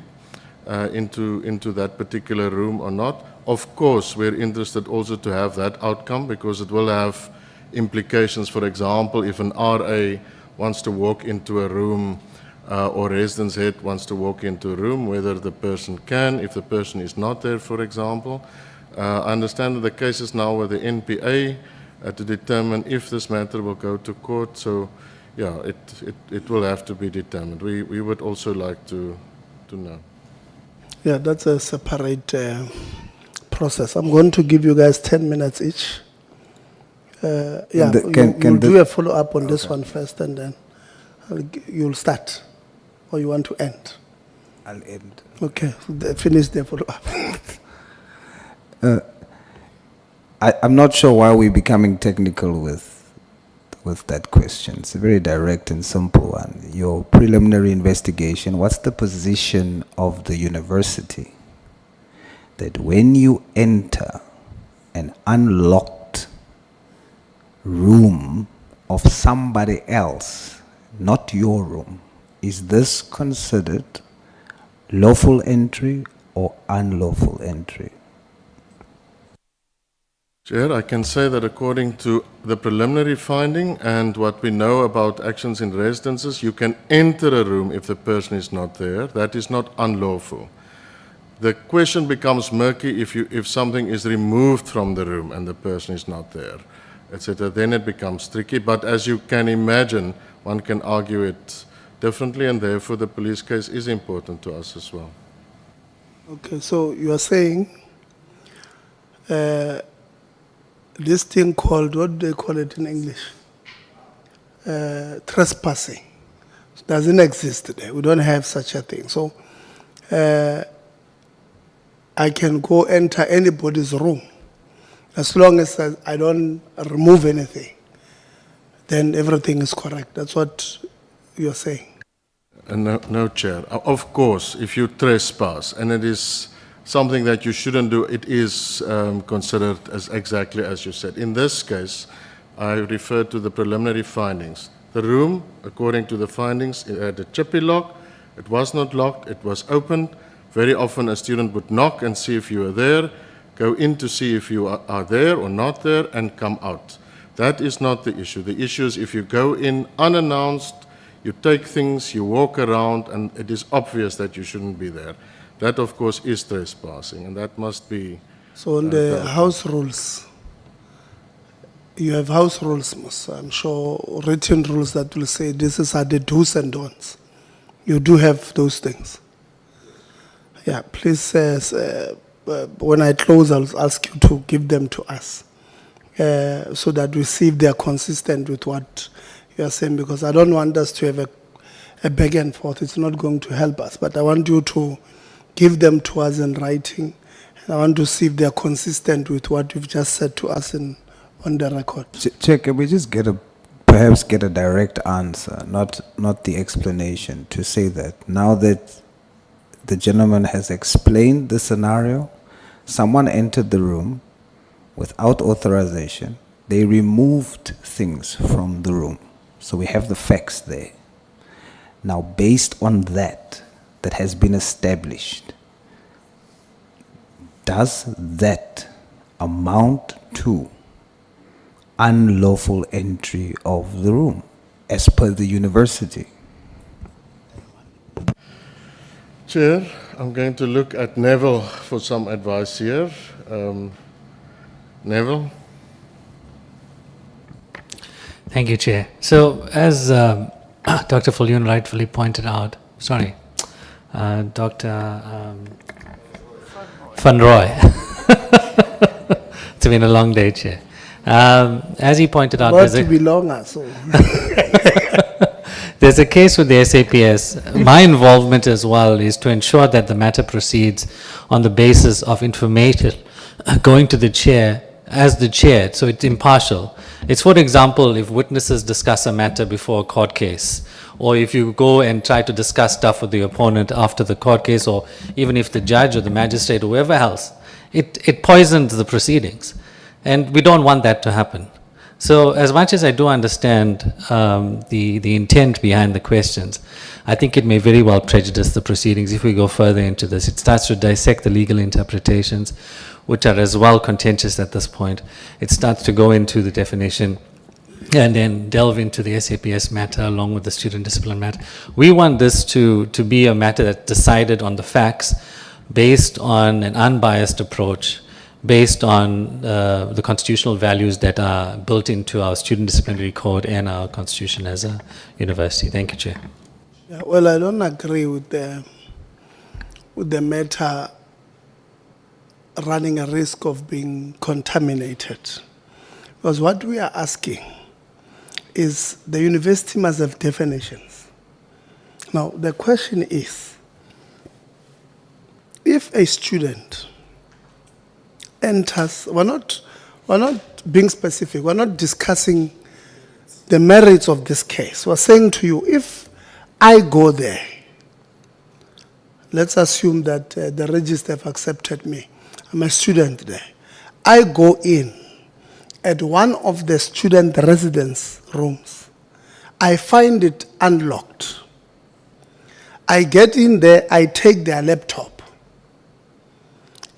into that particular room or not. Of course, we're interested also to have that outcome because it will have implications. For example, if an RA wants to walk into a room or residence head wants to walk into a room, whether the person can, if the person is not there, for example. I understand that the case is now with the NPA to determine if this matter will go to court. So, yeah, it will have to be determined. We would also like to know. Yeah, that's a separate process. I'm going to give you guys 10 minutes each. Yeah, you'll do a follow-up on this one first, and then you'll start. Or you want to end? I'll end. Okay, finish the follow-up. I'm not sure why we're becoming technical with that question. It's a very direct and simple one. Your preliminary investigation, what's the position of the university that when you enter an unlocked room of somebody else, not your room, is this considered lawful entry or unlawful entry? Chair, I can say that according to the preliminary finding and what we know about actions in residences, you can enter a room if the person is not there. That is not unlawful. The question becomes murky if something is removed from the room and the person is not there, etc. Then it becomes tricky. But as you can imagine, one can argue it differently, and therefore the police case is important to us as well. Okay, so you are saying this thing called, what do they call it in English? Trespassing. It doesn't exist today. We don't have such a thing. So I can go enter anybody's room as long as I don't remove anything. Then everything is correct. That's what you're saying. No, Chair. Of course, if you trespass and it is something that you shouldn't do, it is considered as exactly as you said. In this case, I refer to the preliminary findings. The room, according to the findings, it had a chippy lock. It was not locked. It was opened. Very often a student would knock and see if you are there, go in to see if you are there or not there, and come out. That is not the issue. The issue is if you go in unannounced, you take things, you walk around, and it is obvious that you shouldn't be there. That, of course, is trespassing, and that must be... So on the house rules, you have house rules, I'm sure, written rules that will say this are the do's and don'ts. You do have those things. Yeah, please, when I close, I'll ask you to give them to us so that we see if they are consistent with what you are saying, because I don't want us to have a back and forth. It's not going to help us, but I want you to give them to us in writing, and I want to see if they are consistent with what you've just said to us on the record. Chair, can we just perhaps get a direct answer, not the explanation, to say that now that the gentleman has explained the scenario, someone entered the room without authorization, they removed things from the room. So we have the facts there. Now, based on that has been established, does that amount to unlawful entry of the room as per the university? Chair, I'm going to look at Neville for some advice here. Neville? Thank you, Chair. So, as Dr. Fullion rightfully pointed out, Dr. Van Roy. It's been a long day, Chair. As he pointed out, About to be longer, so. There's a case with the SAPS. My involvement as well is to ensure that the matter proceeds on the basis of information going to the chair as the chair, so it's impartial. It's, for example, if witnesses discuss a matter before a court case, or if you go and try to discuss stuff with the opponent after the court case, or even if the judge or the magistrate or whoever else, it poisons the proceedings. And we don't want that to happen. So as much as I do understand the intent behind the questions, I think it may very well prejudice the proceedings if we go further into this. It starts to dissect the legal interpretations, which are as well contentious at this point. It starts to go into the definition and then delve into the SAPS matter along with the student discipline matter. We want this to be a matter that's decided on the facts, based on an unbiased approach, based on the constitutional values that are built into our student disciplinary code and our constitution as a university. Thank you, Chair. Yeah, well, I don't agree with the matter running a risk of being contaminated. Because what we are asking is the university must have definitions. Now, the question is, if a student enters, we're not being specific, we're not discussing the merits of this case. We're saying to you, if I go there, let's assume that the register have accepted me, I'm a student there. I go in at one of the student residence rooms. I find it unlocked. I get in there, I take their laptop,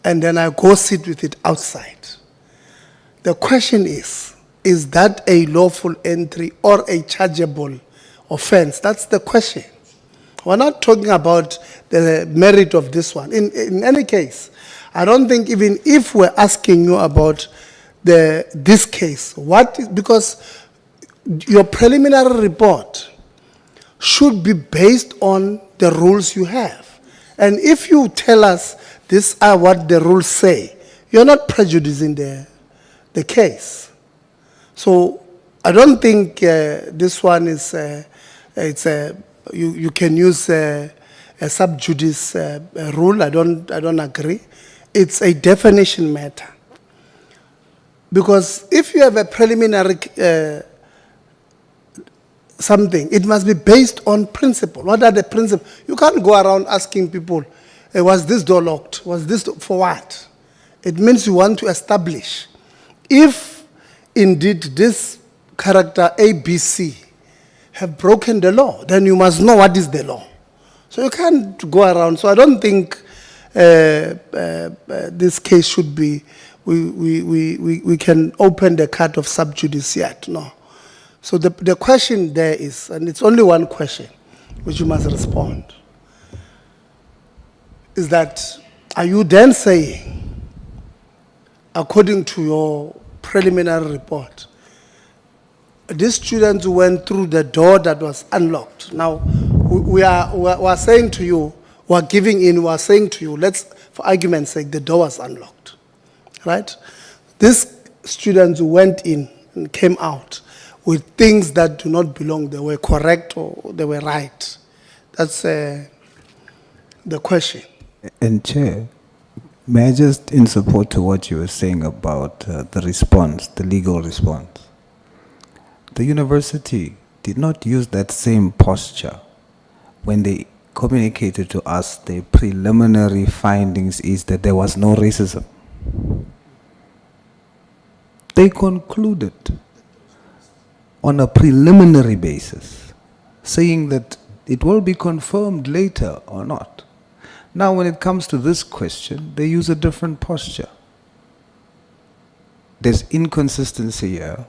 and then I go sit with it outside. The question is that a lawful entry or a chargeable offense? That's the question. We're not talking about the merit of this one. In any case, I don't think even if we're asking you about this case, because your preliminary report should be based on the rules you have. And if you tell us these are what the rules say, you're not prejudicing the case. So I don't think this one is, you can use a sub judice rule. I don't agree. It's a definition matter. Because if you have a preliminary something, it must be based on principle. What are the principles? You can't go around asking people, was this door locked? Was this for what? It means you want to establish if indeed this character ABC have broken the law, then you must know what is the law. So you can't go around. So I don't think this case should be, we can open the cut of sub judice yet, no. So the question there is, and it's only one question which you must respond, is that, are you then saying, according to your preliminary report, these students went through the door that was unlocked? Now, we are saying to you, we are giving in, we are saying to you, let's, for argument's sake, the door was unlocked, right? These students went in and came out with things that do not belong. They were correct or they were right. That's the question. And Chair, may I just, in support to what you were saying about the response, the legal response, the university did not use that same posture when they communicated to us the preliminary findings is that there was no racism. They concluded on a preliminary basis, saying that it will be confirmed later or not. Now, when it comes to this question, they use a different posture. There's inconsistency here,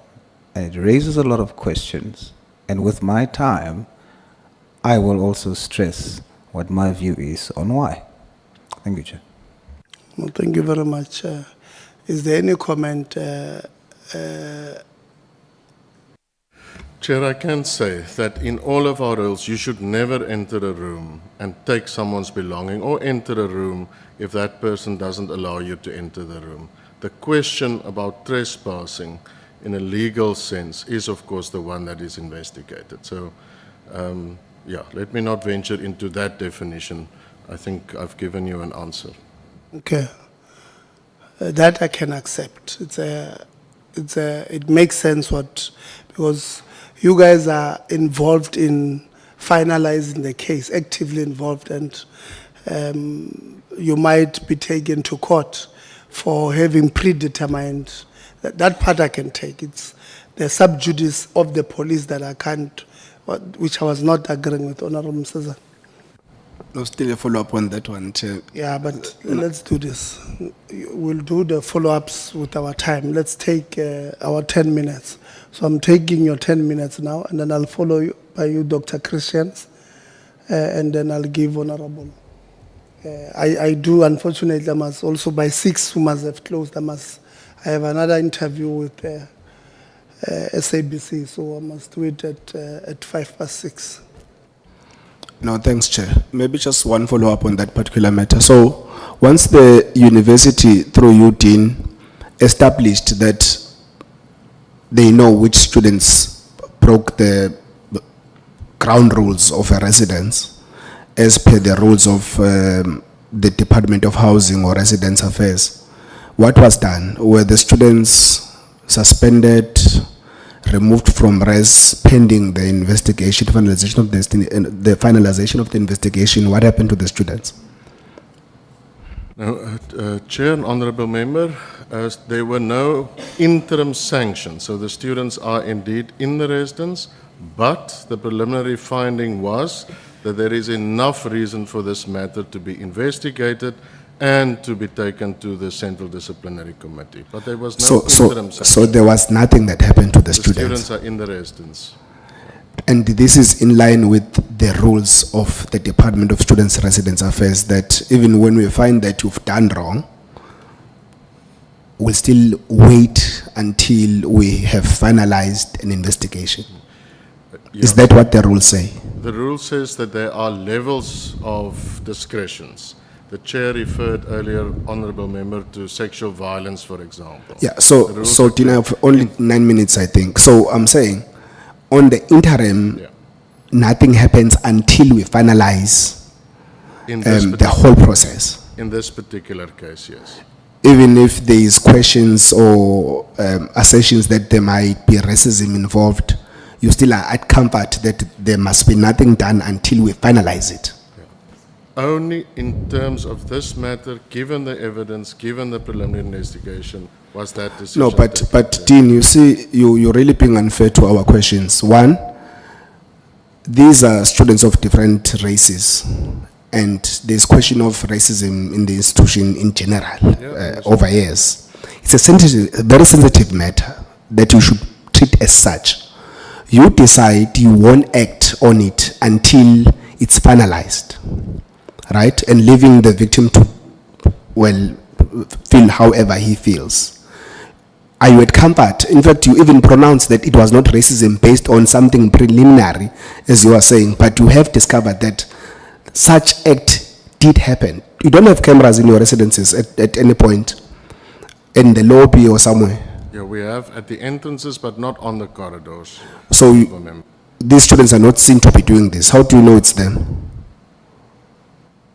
and it raises a lot of questions. And with my time, I will also stress what my view is on why. Thank you, Chair. Well, thank you very much. Is there any comment? Chair, I can say that in all of our rules, you should never enter a room and take someone's belonging or enter a room if that person doesn't allow you to enter the room. The question about trespassing in a legal sense is, of course, the one that is investigated. So, yeah, let me not venture into that definition. I think I've given you an answer. Okay. That I can accept. It makes sense because you guys are involved in finalizing the case, actively involved, and you might be taken to court for having predetermined. That part I can take. the sub judice of the police that I can't, which I was not agreeing with Honorable Msazan. No, still a follow-up on that one, Chair. Yeah, but let's do this. We'll do the follow-ups with our time. Let's take our 10 minutes. So I'm taking your 10 minutes now, and then I'll follow you by you, Dr. Christians, and then I'll give Honorable. I do, unfortunately, I must also, by 6, we must have closed. I have another interview with SABC, so I must do it at 6:05. No, thanks, Chair. Maybe just one follow-up on that particular matter. So, once the university, through you, Dean, established that they know which students broke the ground rules of a residence, as per the rules of the Department of Housing or Residence Affairs, what was done? Were the students suspended, removed from res pending the investigation, finalization of the finalization of the investigation? What happened to the students? Now, Chair and Honourable Member, there were no interim sanctions, so the students are indeed in the residence, but the preliminary finding was that there is enough reason for this matter to be investigated and to be taken to the Central Disciplinary Committee. But there was no interim sanction. So there was nothing that happened to the students? Students are in the residence. And this is in line with the rules of the Department of Students' Residence Affairs, that even when we find that you've done wrong, we'll still wait until we have finalized an investigation. Is that what the rules say? The rule says that there are levels of discretions. The chair referred earlier, Honourable Member, to sexual violence, for example. Yeah, so Tina, I have only 9 minutes, I think. So I'm saying, on the interim, nothing happens until we finalize the whole process. In this particular case, yes. Even if there is questions or assertions that there might be racism involved, you still are at comfort that there must be nothing done until we finalize it. Only in terms of this matter, given the evidence, given the preliminary investigation, was that decision. No, but Dean, you see, you're really being unfair to our questions. One, these are students of different races, and there's question of racism in the institution in general over years. It's a very sensitive matter that you should treat as such. You decide you won't act on it until it's finalized, right? And leaving the victim to, well, feel however he feels. Are you at comfort? In fact, you even pronounced that it was not racism based on something preliminary, as you are saying, but you have discovered that such act did happen. You don't have cameras in your residences at any point, in the lobby or somewhere. Yeah, we have at the entrances, but not on the corridors. So these students are not seen to be doing this. How do you know it's them?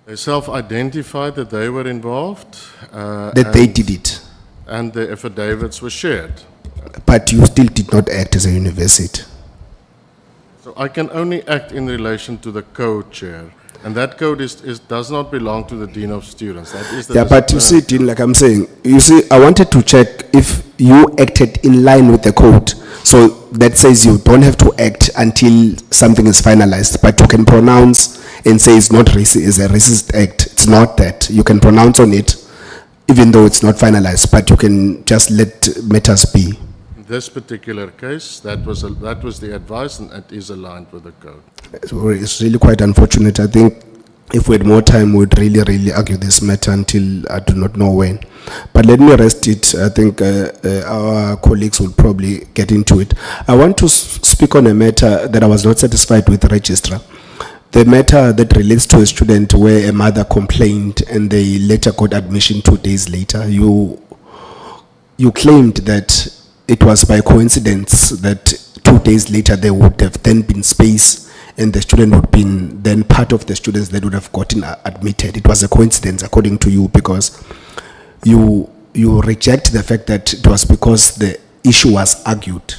They self-identified that they were involved. That they did it. And the affidavits were shared. But you still did not act as a university. So I can only act in relation to the code, Chair. And that code does not belong to the Dean of Students. That is the but you see, Dean, like I'm saying, you see, I wanted to check if you acted in line with the code. So that says you don't have to act until something is finalized, but you can pronounce and say it's not racist, it's a racist act. It's not that. You can pronounce on it, even though it's not finalized, but you can just let matters be. In this particular case, that was the advice, and it is aligned with the code. It's really quite unfortunate. I think if we had more time, we would really argue this matter until I do not know when. But let me rest it. I think our colleagues will probably get into it. I want to speak on a matter that I was not satisfied with the registrar. The matter that relates to a student where a mother complained and they later got admission 2 days later. You claimed that it was by coincidence that 2 days later there would have then been space and the student would have been then part of the students that would have gotten admitted. It was a coincidence according to you, because you reject the fact that it was because the issue was argued.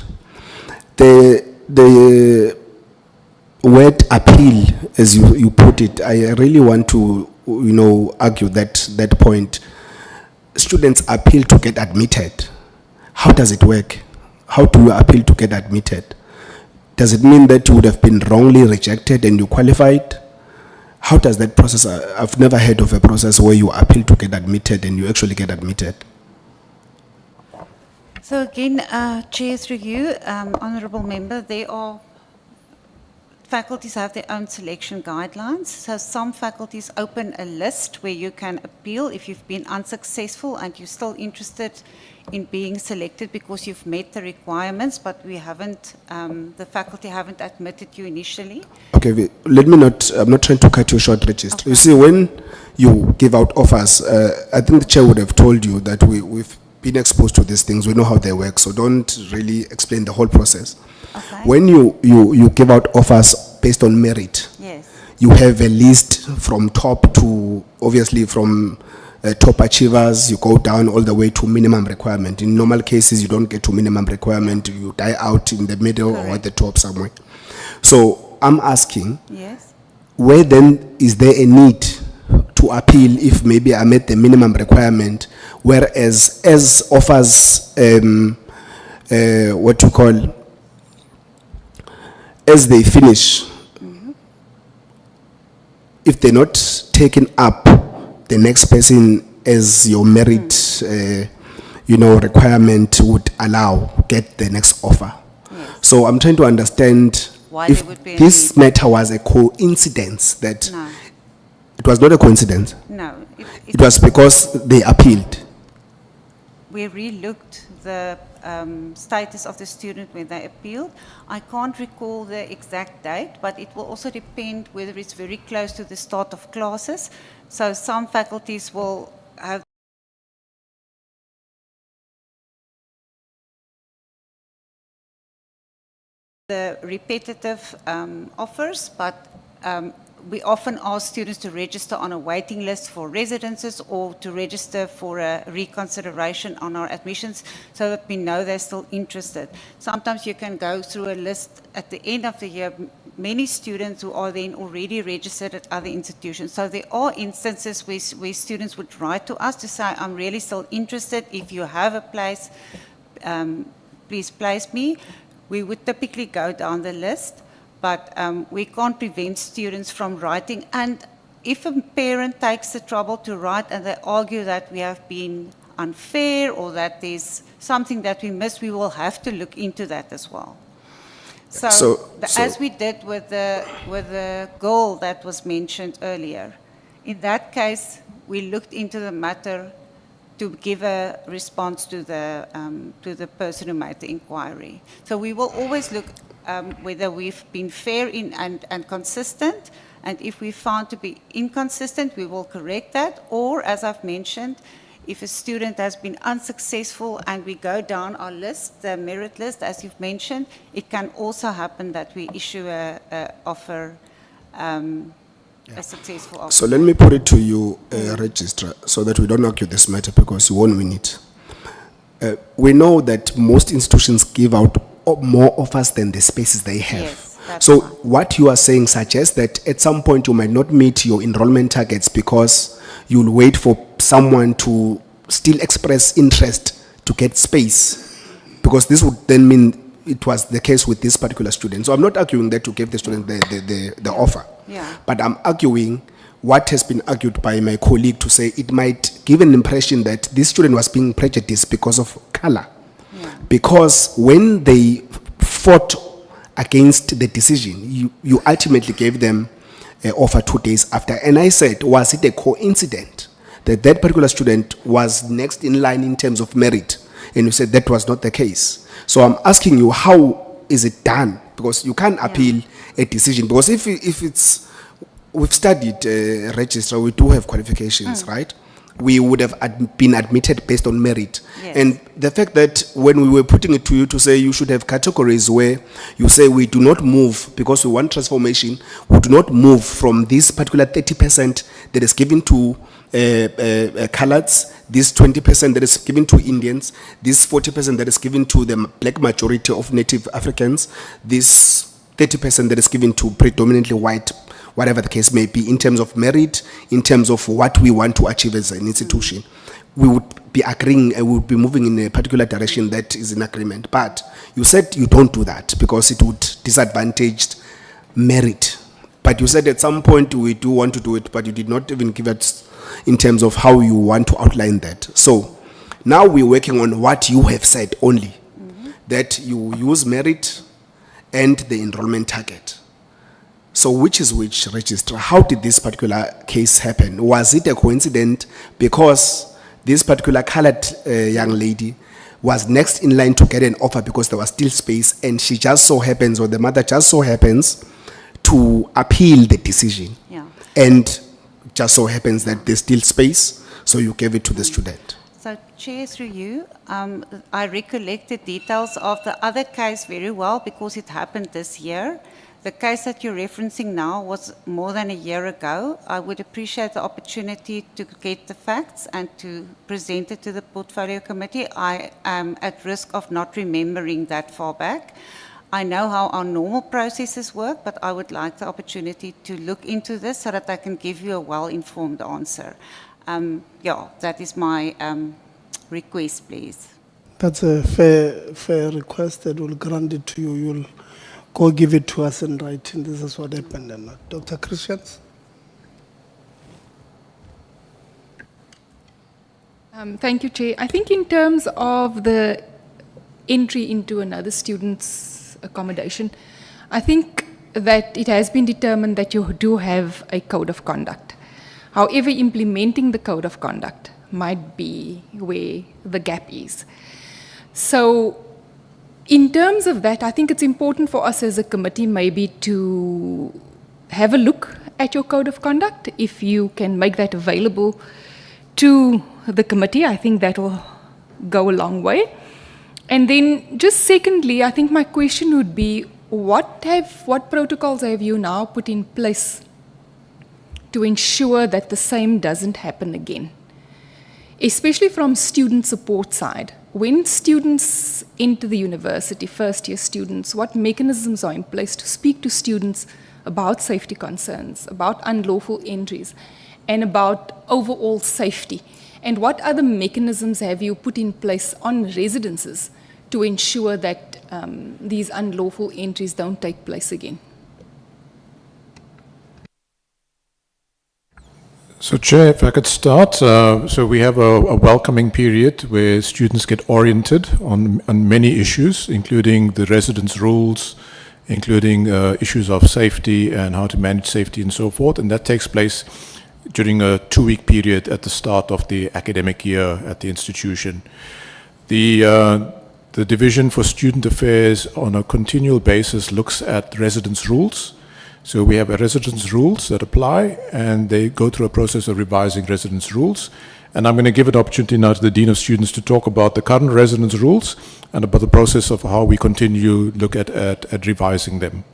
The word appeal, as you put it, I really want to argue that point. Students appeal to get admitted. How does it work? how do you appeal to get admitted? Does it mean that you would have been wrongly rejected and you qualified? How does that process, I've never heard of a process where you appeal to get admitted and you actually get admitted. So again, Chair, through you, Honourable Member, there are faculties have their own selection guidelines. So some faculties open a list where you can appeal if you've been unsuccessful and you're still interested in being selected because you've met the requirements, but we haven't, the faculty haven't admitted you initially. Okay, I'm not trying to cut you short, Register. Okay. You see, when you give out offers, I think the chair would have told you that we've been exposed to these things, we know how they work, so don't really explain the whole process. Okay. When you give out offers based on merit, Yes. you have a list from top to, obviously from top achievers, you go down all the way to minimum requirement. In normal cases, you don't get to minimum requirement, you die out in the middle or at the top somewhere. So I'm asking, Yes. where then is there a need to appeal if maybe I met the minimum requirement, whereas as offers, what you call, as they finish, if they're not taken up, the next person as your merit, requirement would allow, get the next offer. So I'm trying to understand Why if there would be a this need. matter was a coincidence, that No. it was not a coincidence. No. It was because they appealed. We re-looked the status of the student when they appealed. I can't recall the exact date, but it will also depend whether it's very close to the start of classes. So some faculties will have the repetitive offers, but we often ask students to register on a waiting list for residences or to register for a reconsideration on our admissions so that we know they're still interested. Sometimes you can go through a list at the end of the year, many students who are then already registered at other institutions. So there are instances where students would write to us to say, I'm really still interested. If you have a place, please place me. We would typically go down the list, but we can't prevent students from writing. And if a parent takes the trouble to write and they argue that we have been unfair or that there's something that we missed, we will have to look into that as well. So, as we did with the girl that was mentioned earlier, in that case, we looked into the matter to give a response to the person who made the inquiry. So we will always look whether we've been fair and consistent, and if we found to be inconsistent, we will correct that. Or, as I've mentioned, if a student has been unsuccessful and we go down our list, the merit list, as you've mentioned, it can also happen that we issue a offer, a successful offer. So let me put it to you, Registrar, so that we don't argue this matter because you won't win it. We know that most institutions give out more offers than the spaces they have. Yes, that's So fine. what you are saying suggests that at some point you might not meet your enrollment targets because you'll wait for someone to still express interest to get space, because this would then mean it was the case with this particular student. So I'm not arguing that you gave the student the offer, Yeah. but I'm arguing what has been argued by my colleague to say it might give an impression that this student was being prejudiced because of color. Because when they fought against the decision, you ultimately gave them an offer 2 days after. And I said, was it a coincidence that that particular student was next in line in terms of merit? And you said that was not the case. So I'm asking you, how is it done? Because you can't appeal a decision. Because if it's, we've studied registrar, we do have qualifications, right? We would have been admitted based on merit. Yes. And the fact that when we were putting it to you to say you should have categories where you say we do not move because we want transformation, we do not move from this particular 30% that is given to coloreds, this 20% that is given to Indians, this 40% that is given to the black majority of native Africans, this 30% that is given to predominantly white, whatever the case may be, in terms of merit, in terms of what we want to achieve as an institution. we would be agreeing and we would be moving in a particular direction that is in agreement. But you said you don't do that because it would disadvantage merit. But you said at some point we do want to do it, but you did not even give it in terms of how you want to outline that. So now we're working on what you have said only, that you use merit and the enrollment target. So which is which, Registrar? How did this particular case happen? Was it a coincidence because this particular colored young lady was next in line to get an offer because there was still space, and she just so happens, or the mother just so happens, to appeal the decision? Yeah. And just so happens that there's still space, so you gave it to the student. So, Chair, through you, I recollect the details of the other case very well because it happened this year. The case that you're referencing now was more than a year ago. I would appreciate the opportunity to get the facts and to present it to the Portfolio Committee. I am at risk of not remembering that far back. I know how our normal processes work, but I would like the opportunity to look into this so that I can give you a well-informed answer. Yeah, that is my request, please. That's a fair request that will grant it to you. You'll go give it to us in writing. This is what happened and not. Dr. Christians? Thank you, Chair. I think in terms of the entry into another student's accommodation, I think that it has been determined that you do have a code of conduct. However, implementing the code of conduct might be where the gap is. So, in terms of that, I think it's important for us as a committee maybe to have a look at your code of conduct. If you can make that available to the committee, I think that will go a long way. And then just secondly, I think my question would be, what protocols have you now put in place to ensure that the same doesn't happen again? Especially from student support side. When students enter the university, first-year students, what mechanisms are in place to speak to students about safety concerns, about unlawful entries, and about overall safety? And what other mechanisms have you put in place on residences to ensure that these unlawful entries don't take place again? So, Chair, if I could start. So we have a welcoming period where students get oriented on many issues, including the residence rules, including issues of safety and how to manage safety and so forth. And that takes place during a 2-week period at the start of the academic year at the institution. The Division for Student Affairs on a continual basis looks at residence rules. So we have residence rules that apply, and they go through a process of revising residence rules. And I'm going to give an opportunity now to the Dean of Students to talk about the current residence rules and about the process of how we continue to look at revising them.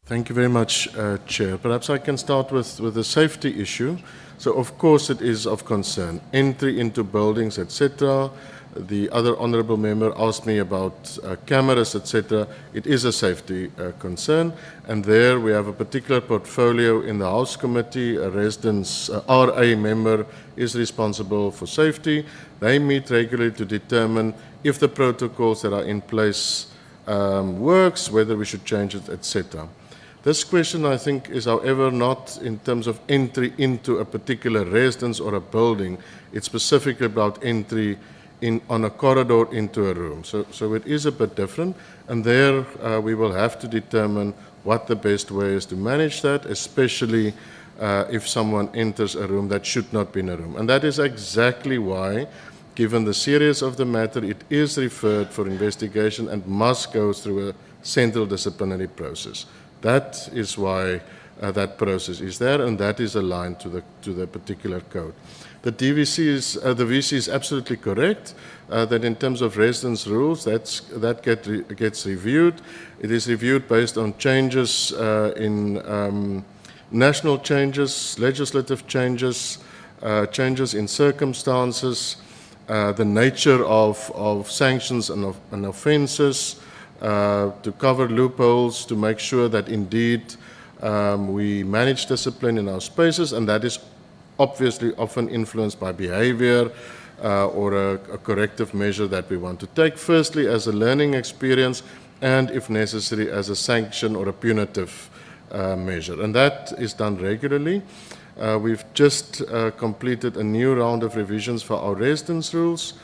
Thank you very much, Chair. Perhaps I can start with the safety issue. So, of course, it is of concern. Entry into buildings, etc. The other honourable member asked me about cameras, etc. It is a safety concern, and there we have a particular portfolio in the House Committee. A residence RA member is responsible for safety. They meet regularly to determine if the protocols that are in place works, whether we should change it, etc. This question, I think, is, however, not in terms of entry into a particular residence or a building. It's specifically about entry on a corridor into a room. So it is a bit different, and there we will have to determine what the best way is to manage that, especially if someone enters a room that should not be in a room. And that is exactly why, given the seriousness of the matter, it is referred for investigation and must go through a central disciplinary process. That is why that process is there, and that is aligned to the particular code. The VC is absolutely correct that in terms of residence rules, that gets reviewed. It is reviewed based on changes in national changes, legislative changes, changes in circumstances, the nature of sanctions and offences, to cover loopholes, to make sure that indeed we manage discipline in our spaces, and that is obviously often influenced by behavior or a corrective measure that we want to take, firstly as a learning experience and if necessary as a sanction or a punitive measure. And that is done regularly. We've just completed a new round of revisions for our residence rules,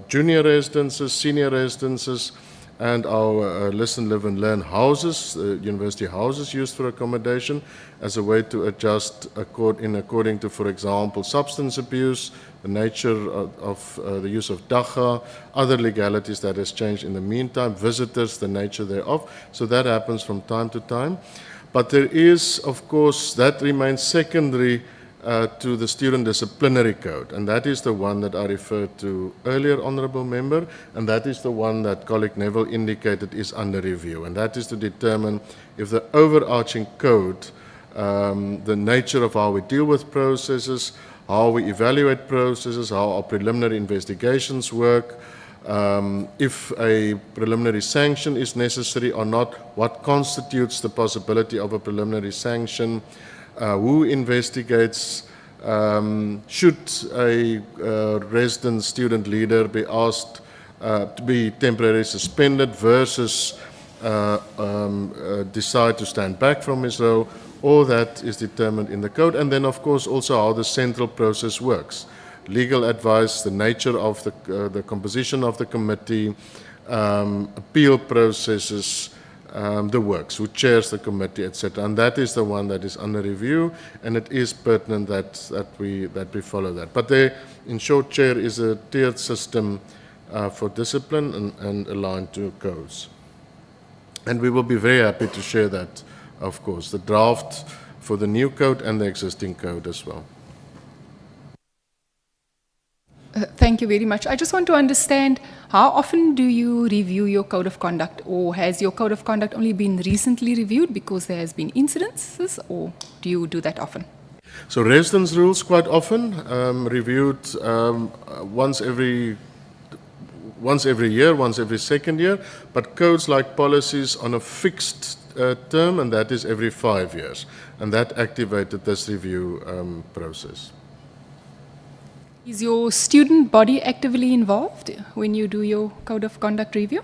junior residences, senior residences, and our listen, live and learn houses, university houses used for accommodation, as a way to adjust according to, for example, substance abuse, the nature of the use of dagga, other legalities that has changed in the meantime, visitors, the nature thereof. So that happens from time to time. But there is, of course, that remains secondary to the student disciplinary code, and that is the one that I referred to earlier, Honourable Member, and that is the one that colleague Neville indicated is under review, and that is to determine if the overarching code, the nature of how we deal with processes, how we evaluate processes, how our preliminary investigations work, if a preliminary sanction is necessary or not, what constitutes the possibility of a preliminary sanction, who investigates, should a resident student leader be asked to be temporarily suspended versus decide to stand back from his role. All that is determined in the code. And then, of course, also how the central process works. Legal advice, the nature of the composition of the committee, appeal processes, the works, who chairs the committee, etc. And that is the one that is under review, and it is pertinent that we follow that. But there, in short, Chair, is a tiered system for discipline and aligned to codes. And we will be very happy to share that, of course, the draft for the new code and the existing code as well. Thank you very much. I just want to understand, how often do you review your code of conduct, or has your code of conduct only been recently reviewed because there has been incidences, or do you do that often? So residence rules quite often, reviewed once every year, once every second year, but codes like policies on a fixed term, and that is every 5 years, and that activated this review process. Is your student body actively involved when you do your code of conduct review?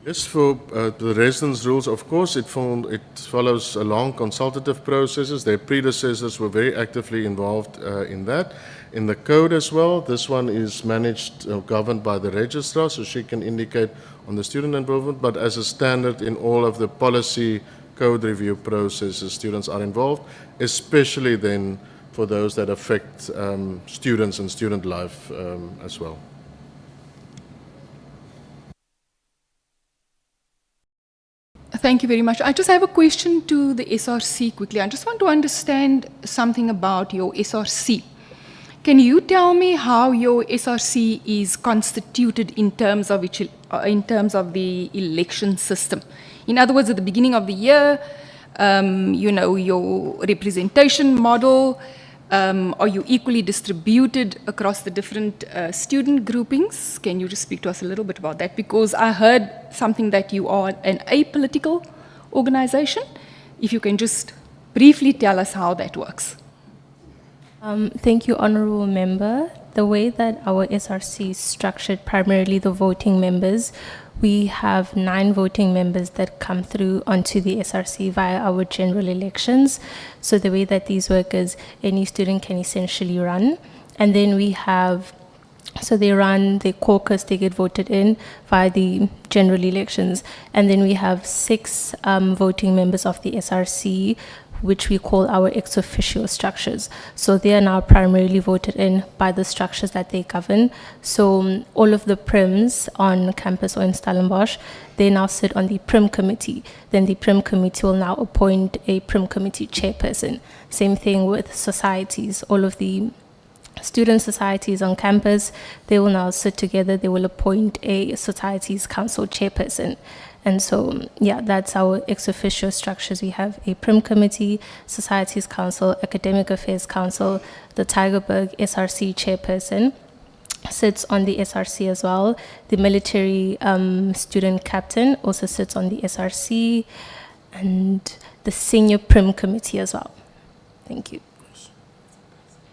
Yes, for the residence rules, of course, it follows along consultative processes. Their predecessors were very actively involved in that. In the code as well, this one is managed, governed by the registrar, so she can indicate on the student involvement, but as a standard in all of the policy code review processes, students are involved, especially then for those that affect students and student life as well. Thank you very much. I just have a question to the SRC quickly. I just want to understand something about your SRC. Can you tell me how your SRC is constituted in terms of the election system? In other words, at the beginning of the year, you know, your representation model, are you equally distributed across the different student groupings? Can you just speak to us a little bit about that? Because I heard something that you are an apolitical organization. If you can just briefly tell us how that works. Thank you, Honourable Member. The way that our SRC is structured, primarily the voting members, we have 9 voting members that come through onto the SRC via our general elections. So the way that these work is, any student can essentially run. And then we have, so they run, they caucus, they get voted in via the general elections. And then we have 6 voting members of the SRC, which we call our ex officio structures. So they are now primarily voted in by the structures that they govern. So all of the prims on campus or in Stellenbosch, they now sit on the prim committee. Then the prim committee will now appoint a prim committee chairperson. Same thing with societies. All of the student societies on campus, they will now sit together. They will appoint a societies council chairperson. And so, yeah, that's our ex officio structures. We have a prim committee, societies council, academic affairs council, the Tygerberg SRC chairperson sits on the SRC as well. The military student captain also sits on the SRC, and the senior prim committee as well. Thank you.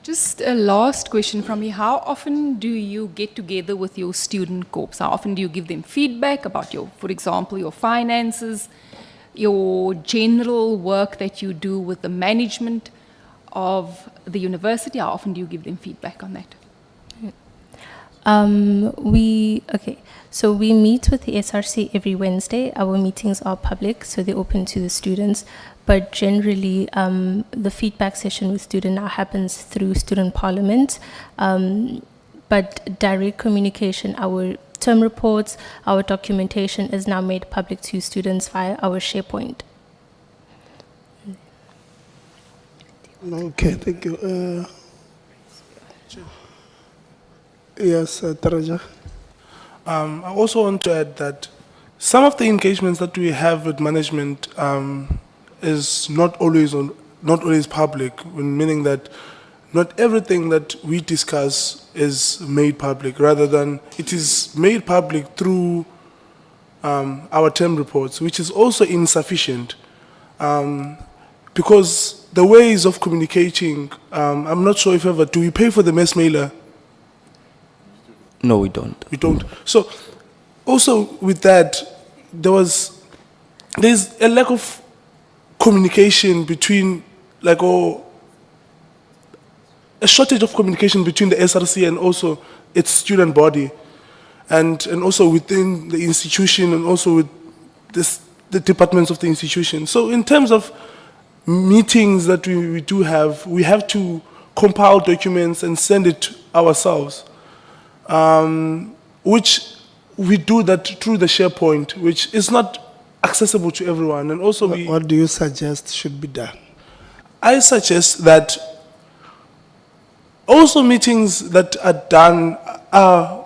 Just a last question from me. How often do you get together with your student corps? How often do you give them feedback about your, for example, your finances, your general work that you do with the management of the university? How often do you give them feedback on that? So we meet with the SRC every Wednesday. Our meetings are public, so they're open to the students. But generally, the feedback session with student now happens through student parliament. But direct communication, our term reports, our documentation is now made public to students via our SharePoint. Okay, thank you. Yes, Taraja. I also want to add that some of the engagements that we have with management is not always public, meaning that not everything that we discuss is made public. Rather than it is made public through our term reports, which is also insufficient because the ways of communicating. I'm not sure if ever do we pay for the mass mailer. No, we don't. We don't. So, also with that, there's a lack of communication between, a shortage of communication between the SRC and also its student body, and also within the institution, and also with the departments of the institution. So, in terms of meetings that we do have, we have to compile documents and send it ourselves. Which we do that through the SharePoint, which is not accessible to everyone. And also, what do you suggest should be done? I suggest that also meetings that are done are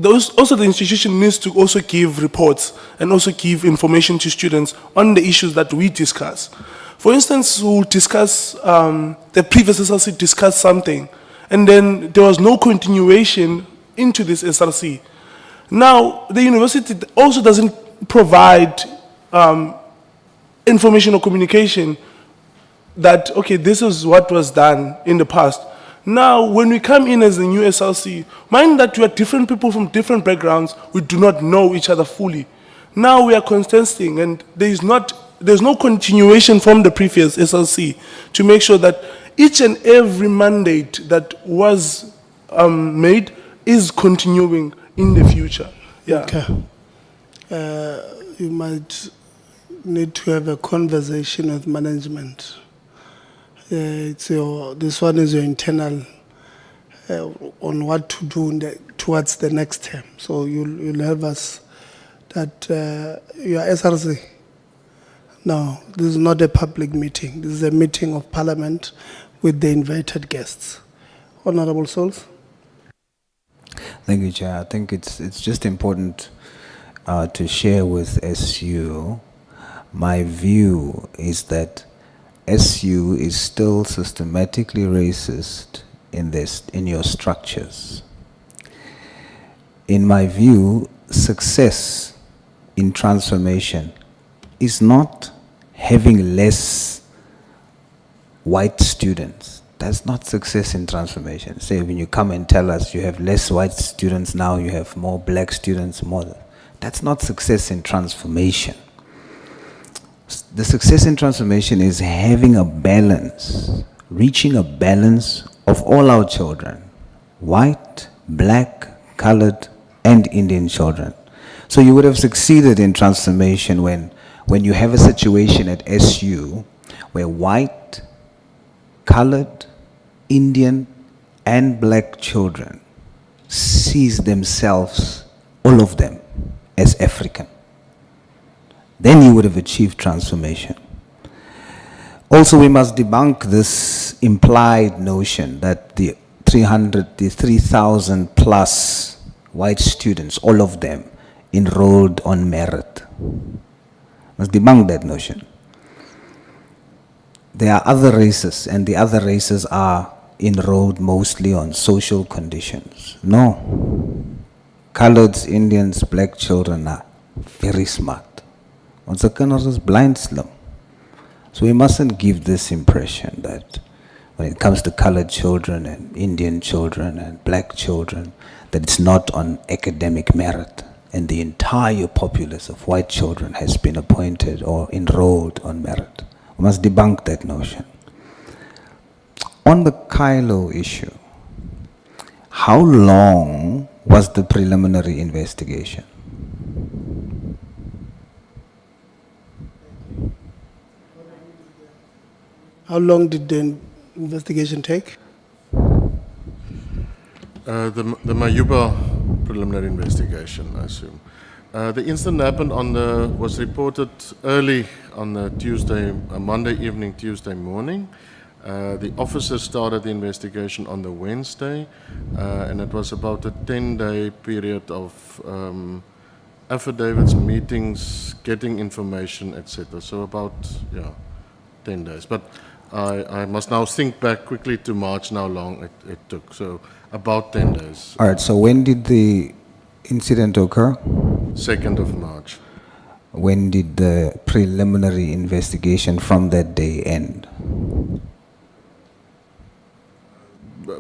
also the institution needs to also give reports and also give information to students on the issues that we discuss. For instance, we'll discuss the previous SRC discussed something, and then there was no continuation into this SRC. Now, the university also doesn't provide information or communication that, okay, this is what was done in the past. Now, when we come in as the new SRC, mind that we are different people from different backgrounds, we do not know each other fully. Now we are contesting, and there's no continuation from the previous SRC to make sure that each and every mandate that was made is continuing in the future. Yeah. Okay. You might need to have a conversation with management. This one is your internal on what to do towards the next term. So you'll have us that your SRC. No, this is not a public meeting. This is a meeting of Parliament with the invited guests. Honorable Souls. Thank you, Chair. I think it's just important to share with SU. My view is that SU is still systematically racist in your structures. In my view, success in transformation is not having less white students. That's not success in transformation. Say when you come and tell us you have less white students now, you have more black students, that's not success in transformation. The success in transformation is having a balance, reaching a balance of all our children, white, black, colored, and Indian children. So you would have succeeded in transformation when you have a situation at SU where white, colored, Indian, and black children sees themselves, all of them, as African. Then you would have achieved transformation. Also, we must debunk this implied notion that the 3,000 plus white students, all of them, enrolled on merit. Must debunk that notion. There are other races, and the other races are enrolled mostly on social conditions. No. Coloreds, Indians, black children are very smart. Ons kinders is blind slim. So we mustn't give this impression that when it comes to colored children and Indian children and black children, that it's not on academic merit, and the entire populace of white children has been appointed or enrolled on merit. We must debunk that notion. On the Kylo issue, how long was the preliminary investigation? How long did the investigation take? The Mayuba preliminary investigation, I assume. The incident happened was reported early on the Monday evening, Tuesday morning. The officer started the investigation on the Wednesday, and it was about a 10-day period of affidavits, meetings, getting information, etc. So about 10 days. But I must now think back quickly to March and how long it took. So about 10 days. All right, so when did the incident occur? 2nd of March. When did the preliminary investigation from that day end?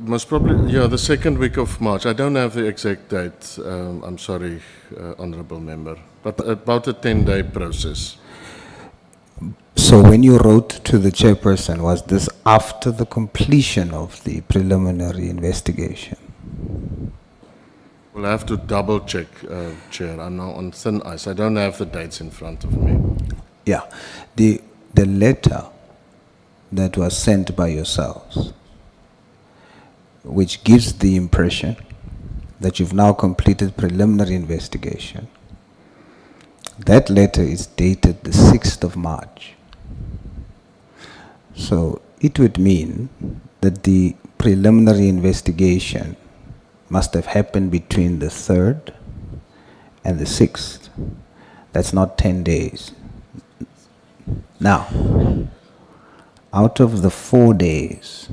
Most probably, the 2nd week of March. I don't have the exact date, I'm sorry, Honourable Member, but about a 10-day process. So when you wrote to the chairperson, was this after the completion of the preliminary investigation? We'll have to double check, Chair. I'm now on thin ice. I don't have the dates in front of me. Yeah, the letter that was sent by yourselves, which gives the impression that you've now completed preliminary investigation. That letter is dated the 6th of March. So it would mean that the preliminary investigation must have happened between the 3rd and the 6th. That's not 10 days. Now, out of the 4 days,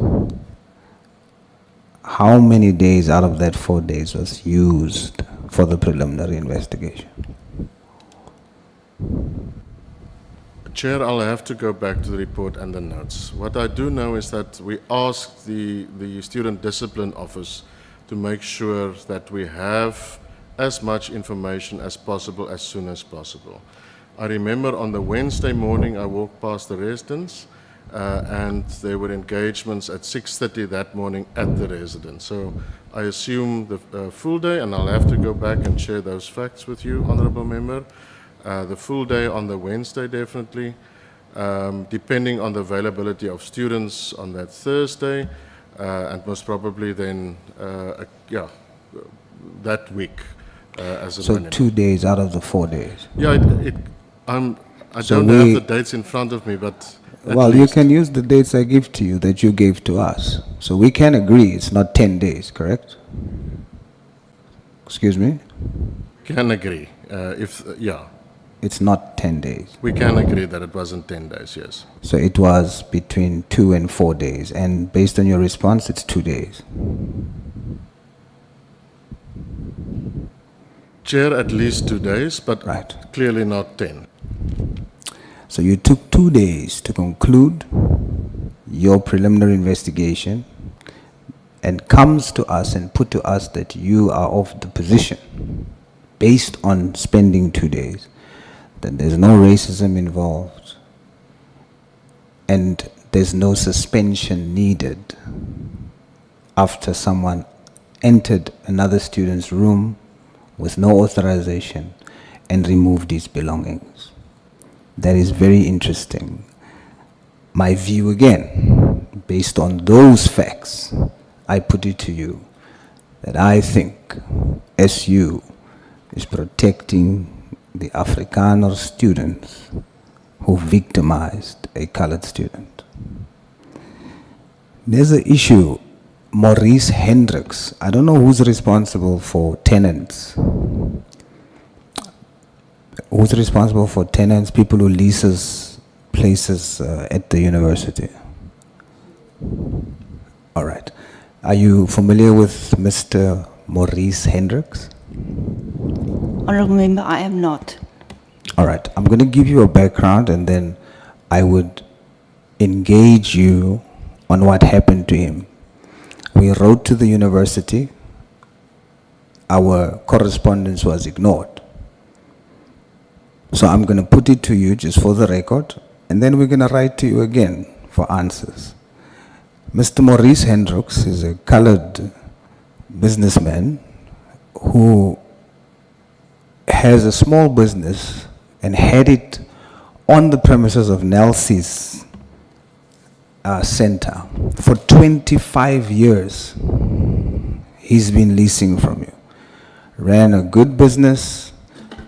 how many days out of that 4 days was used for the preliminary investigation? Chair, I'll have to go back to the report and the notes. What I do know is that we asked the Student Discipline Office to make sure that we have as much information as possible as soon as possible. I remember on the Wednesday morning I walked past the residence and there were engagements at 6:30 that morning at the residence. So I assume the full day, and I'll have to go back and share those facts with you, Honourable Member. The full day on the Wednesday, definitely, depending on the availability of students on that Thursday, and most probably then, that week as a minimum. So 2 days out of the 4 days? Yeah, I don't have the dates in front of me, but well, you can use the dates I give to you that you gave to us. So we can agree it's not 10 days, correct? Excuse me? Can agree, It's not 10 days. We can agree that it wasn't 10 days, yes. So it was between 2 and 4 days, and based on your response, it's 2 days. Chair, at least 2 days, but clearly not 10. So you took 2 days to conclude your preliminary investigation and comes to us and put to us that you are of the position, based on spending 2 days, that there's no racism involved and there's no suspension needed after someone entered another student's room with no authorization and removed his belongings. That is very interesting. My view again, based on those facts, I put it to you that I think SU is protecting the Afrikaner students who victimized a colored student. There's an issue, Maurice Hendricks. I don't know who's responsible for tenants. Who's responsible for tenants, people who leases places at the university? All right. Are you familiar with Mr. Maurice Hendricks? Honourable Member, I am not. All right. I'm going to give you a background and then I would engage you on what happened to him. We wrote to the university. Our correspondence was ignored. So I'm going to put it to you just for the record, and then we're going to write to you again for answers. Mr. Maurice Hendricks is a colored businessman who has a small business and had it on the premises of Nelsie's center for 25 years. He's been leasing from you. Ran a good business,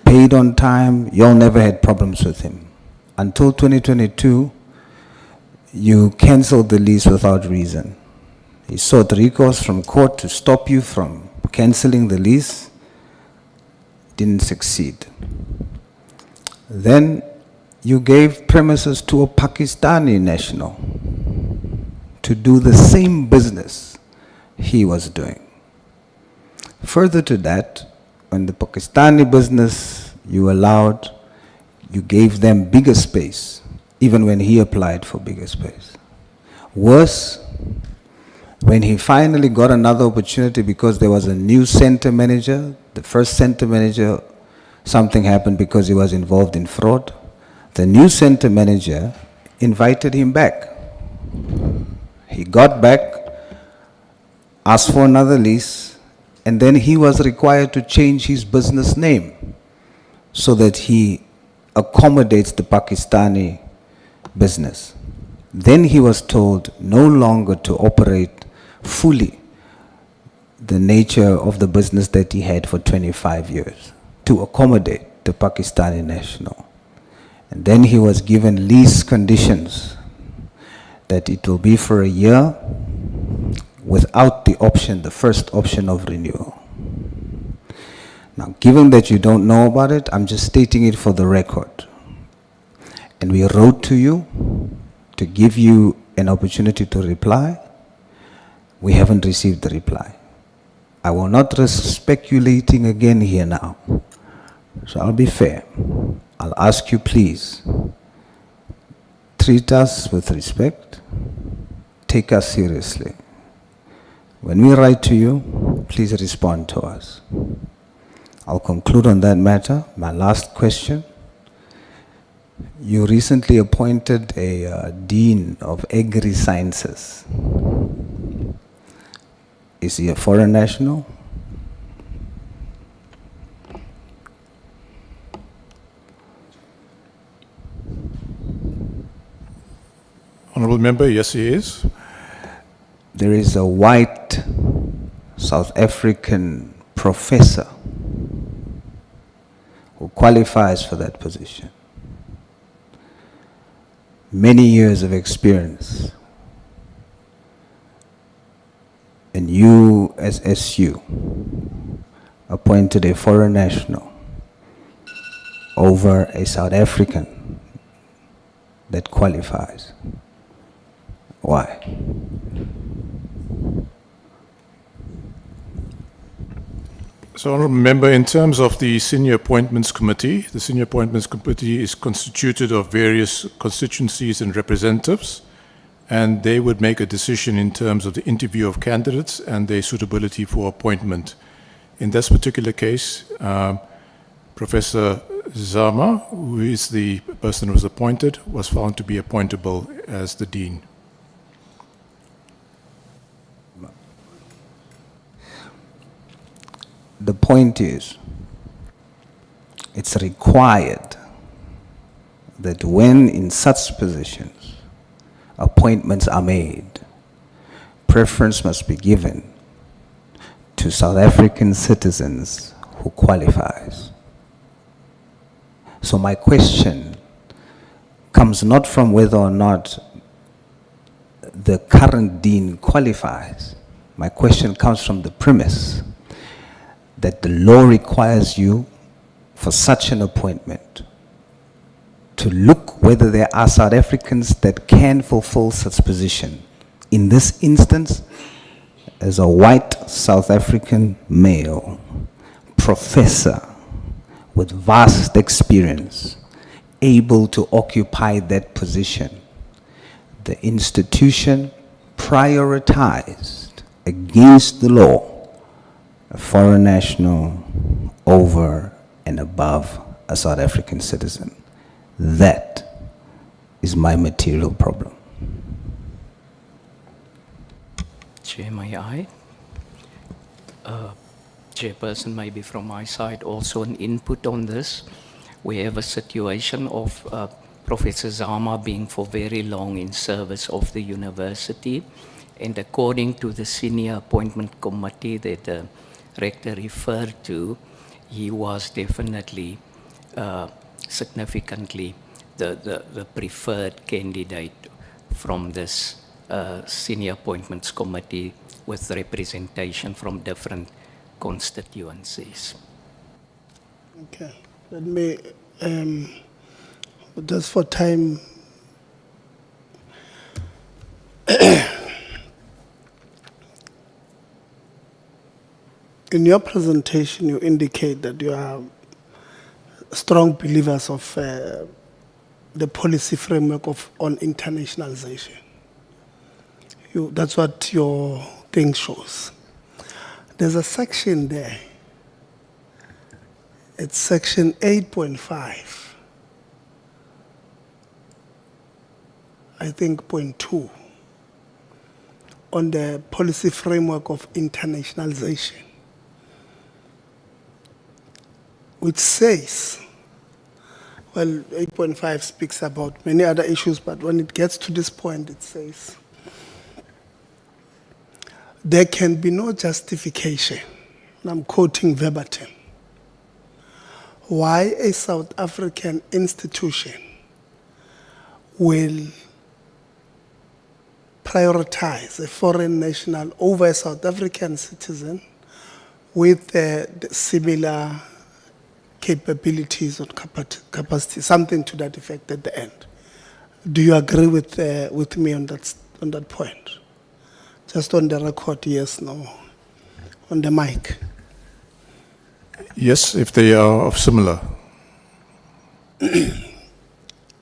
paid on time, y'all never had problems with him. Until 2022, you canceled the lease without reason. He sought recourse from court to stop you from canceling the lease. Didn't succeed. Then you gave premises to a Pakistani national to do the same business he was doing. Further to that, when the Pakistani business you allowed, you gave them bigger space, even when he applied for bigger space. Worse, when he finally got another opportunity because there was a new center manager, the first center manager, something happened because he was involved in fraud. The new center manager invited him back. He got back, asked for another lease, and then he was required to change his business name so that he accommodates the Pakistani business. Then he was told no longer to operate fully the nature of the business that he had for 25 years, to accommodate the Pakistani national. And then he was given lease conditions that it will be for a year without the option, the first option of renewal. Now, given that you don't know about it, I'm just stating it for the record. And we wrote to you to give you an opportunity to reply. We haven't received the reply. I will not risk speculating again here now. So I'll be fair. I'll ask you, please, treat us with respect, take us seriously. When we write to you, please respond to us. I'll conclude on that matter. My last question. You recently appointed a Dean of Agri-Sciences. Is he a foreign national? Honourable Member, yes he is. There is a white South African professor who qualifies for that position. Many years of experience. And you, as SU, appointed a foreign national over a South African that qualifies. Why? So, Honourable Member, in terms of the Senior Appointments Committee, the Senior Appointments Committee is constituted of various constituencies and representatives, and they would make a decision in terms of the interview of candidates and their suitability for appointment. In this particular case, Professor Zama, who is the person who was appointed, was found to be appointable as the Dean. The point is, it's required that when in such positions appointments are made, preference must be given to South African citizens who qualifies. So my question comes not from whether or not the current dean qualifies. My question comes from the premise that the law requires you for such an appointment to look whether there are South Africans that can fulfill such position. In this instance, as a white South African male, professor with vast experience, able to occupy that position, the institution prioritized against the law a foreign national over and above a South African citizen. That is my material problem. Chair, may I? Chairperson, maybe from my side, also an input on this. We have a situation of Professor Zama being for very long in service of the university, and according to the senior appointment committee that the rector referred to, he was definitely significantly the preferred candidate from this senior appointments committee with representation from different constituencies. Okay, let me, just for time, in your presentation you indicate that you are strong believers of the policy framework on internationalization. That's what your thing shows. There's a section there. It's section 8.5. I think point 2 on the policy framework of internationalization, which says, well, 8.5 speaks about many other issues, but when it gets to this point, it says, there can be no justification, and I'm quoting verbatim, why a South African institution will prioritize a foreign national over a South African citizen with similar capabilities or capacity, something to that effect at the end. Do you agree with me on that point? Just on the record, yes, no. On the mic. Yes, if they are of similar.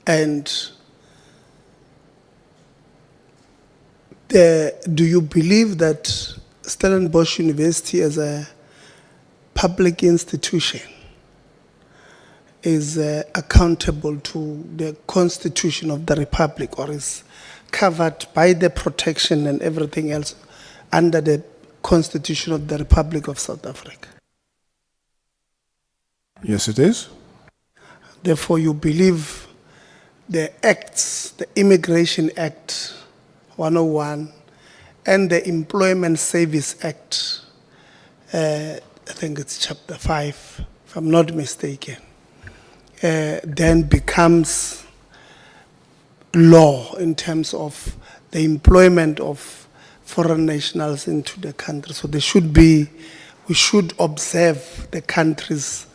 And do you believe that Stellenbosch University as a public institution is accountable to the Constitution of the Republic, or is covered by the protection and everything else under the Constitution of the Republic of South Africa? Yes, it is. Therefore, you believe the acts, the Immigration Act 101 and the Employment Service Act, I think it's chapter 5, if I'm not mistaken, then becomes law in terms of the employment of foreign nationals into the country. So we should observe the country's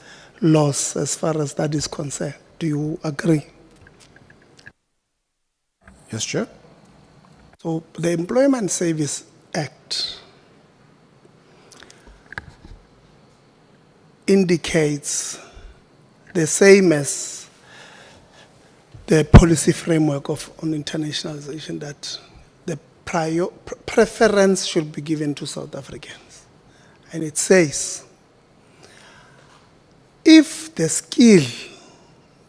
laws as far as that is concerned. Do you agree? Yes, Chair. So the Employment Service Act indicates the same as the policy framework on internationalization, that the preference should be given to South Africans. And it says, if the skill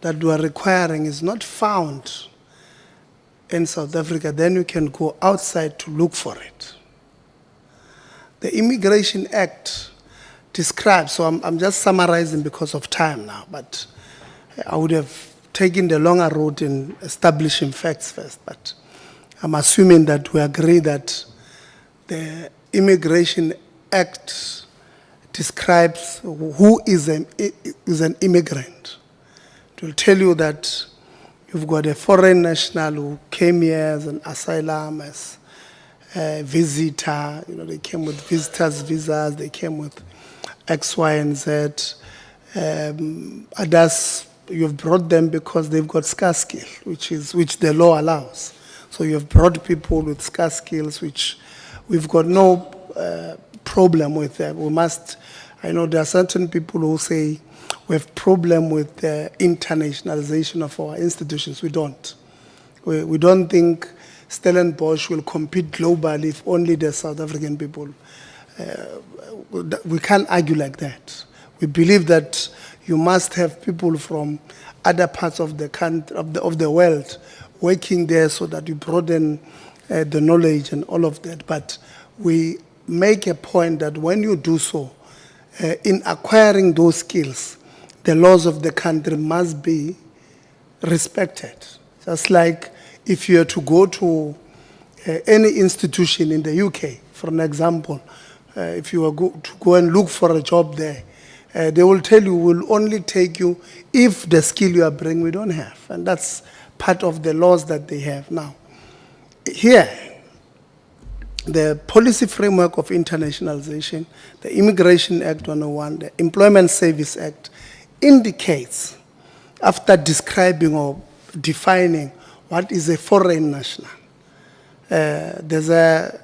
that you are requiring is not found in South Africa, then you can go outside to look for it. The Immigration Act describes, so I'm just summarizing because of time now, but I would have taken the longer route in establishing facts first, but I'm assuming that we agree that the Immigration Act describes who is an immigrant. It will tell you that you've got a foreign national who came here as an asylum, as a visitor. You know, they came with visitors' visas, they came with X, Y, and Z. Others, you've brought them because they've got scarce skill, which the law allows. So you've brought people with scarce skills, which we've got no problem with them. I know there are certain people who say we have problem with the internationalization of our institutions. We don't. We don't think Stellenbosch will compete globally if only the South African people. We can't argue like that. We believe that you must have people from other parts of the country, of the world working there so that you broaden the knowledge and all of that. But we make a point that when you do so, in acquiring those skills, the laws of the country must be respected. Just like if you are to go to any institution in the UK, for an example, if you are to go and look for a job there, they will tell you will only take you if the skill you are bringing we don't have. And that's part of the laws that they have now. Here, the policy framework of internationalization, the Immigration Act 101, the Employment Service Act, indicates, after describing or defining what is a foreign national, there's a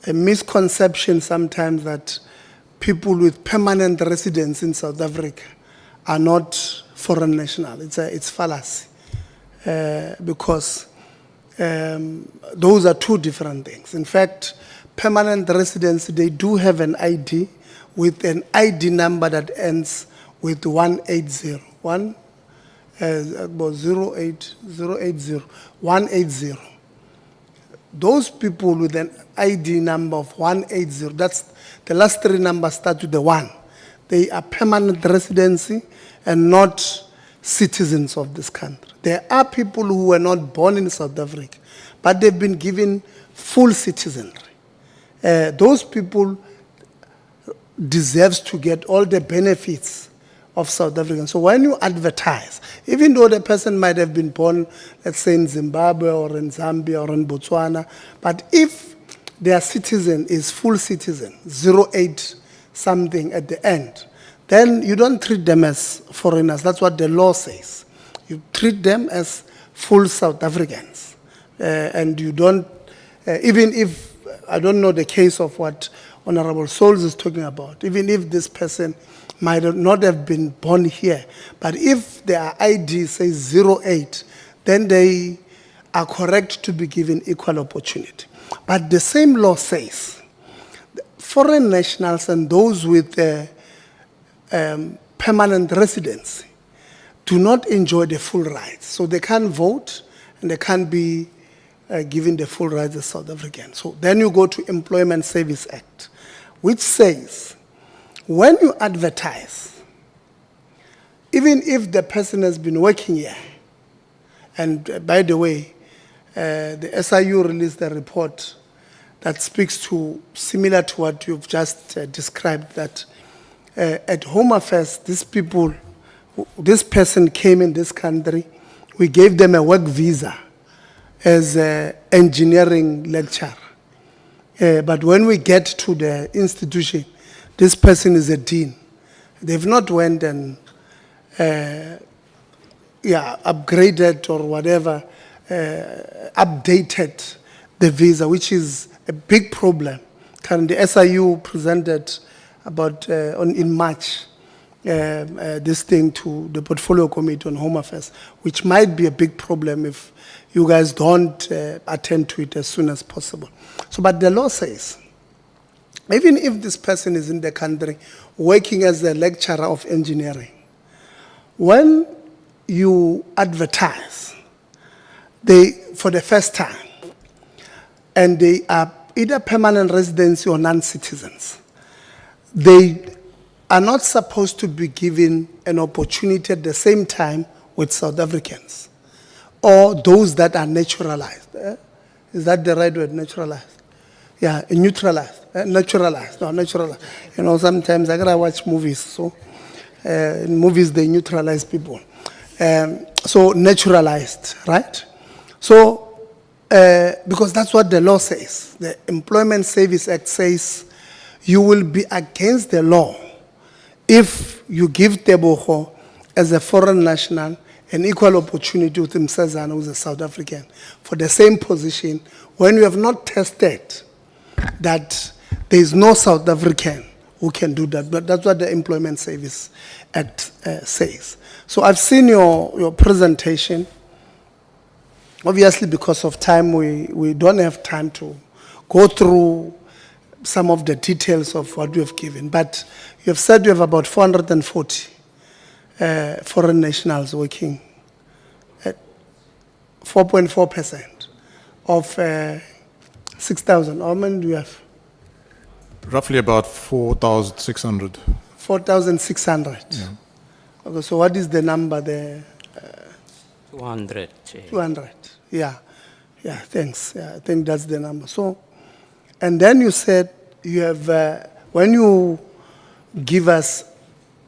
misconception sometimes that people with permanent residence in South Africa are not foreign national. It's fallacy, because those are two different things. In fact, permanent residents, they do have an ID with an ID number that ends with 180. 180. Those people with an ID number of 180, that's the last three numbers start with the 1. They are permanent residency and not citizens of this country. There are people who were not born in South Africa, but they've been given full citizenry. Those people deserve to get all the benefits of South Africans. So when you advertise, even though the person might have been born, let's say in Zimbabwe or in Zambia or in Botswana, but if their citizen is full citizen, 08 something at the end, then you don't treat them as foreigners. That's what the law says. You treat them as full South Africans. And you don't, even if, I don't know the case of what Honorable Souls is talking about, even if this person might not have been born here, but if their ID says 08, then they are correct to be given equal opportunity. But the same law says foreign nationals and those with permanent residency do not enjoy the full rights. So they can't vote and they can't be given the full rights as South Africans. So then you go to Employment Service Act, which says when you advertise, even if the person has been working here, and by the way, the SIU released a report that speaks to, similar to what you've just described, that at Home Affairs, these people, this person came in this country, we gave them a work visa as an engineering lecturer. But when we get to the institution, this person is a dean. They've not went and upgraded or whatever, updated the visa, which is a big problem. Currently, the SIU presented about in March this thing to the Portfolio Committee on Home Affairs, which might be a big problem if you guys don't attend to it as soon as possible. So, but the law says, even if this person is in the country working as a lecturer of engineering, when you advertise for the first time, and they are either permanent residency or non-citizens, they are not supposed to be given an opportunity at the same time with South Africans or those that are naturalized. Is that the right word, naturalized? Yeah, neutralized. Naturalized, no, naturalized. You know, sometimes I gotta watch movies, so in movies they neutralize people. So naturalized, right? So, because that's what the law says. The Employment Service Act says you will be against the law if you give Tebogo as a foreign national an equal opportunity with Msezana, who's a South African, for the same position when you have not tested that there is no South African who can do that. But that's what the Employment Service Act says. So I've seen your presentation. obviously because of time, we don't have time to go through some of the details of what we have given. But you have said you have about 440 foreign nationals working at 4.4% of 6,000. How many do you have? Roughly about 4,600. 4,600. Yeah. Okay, so what is the number there? 200, Chair. 200. Yeah. Yeah, thanks. Yeah, I think that's the number. So, and then you said you have, when you give us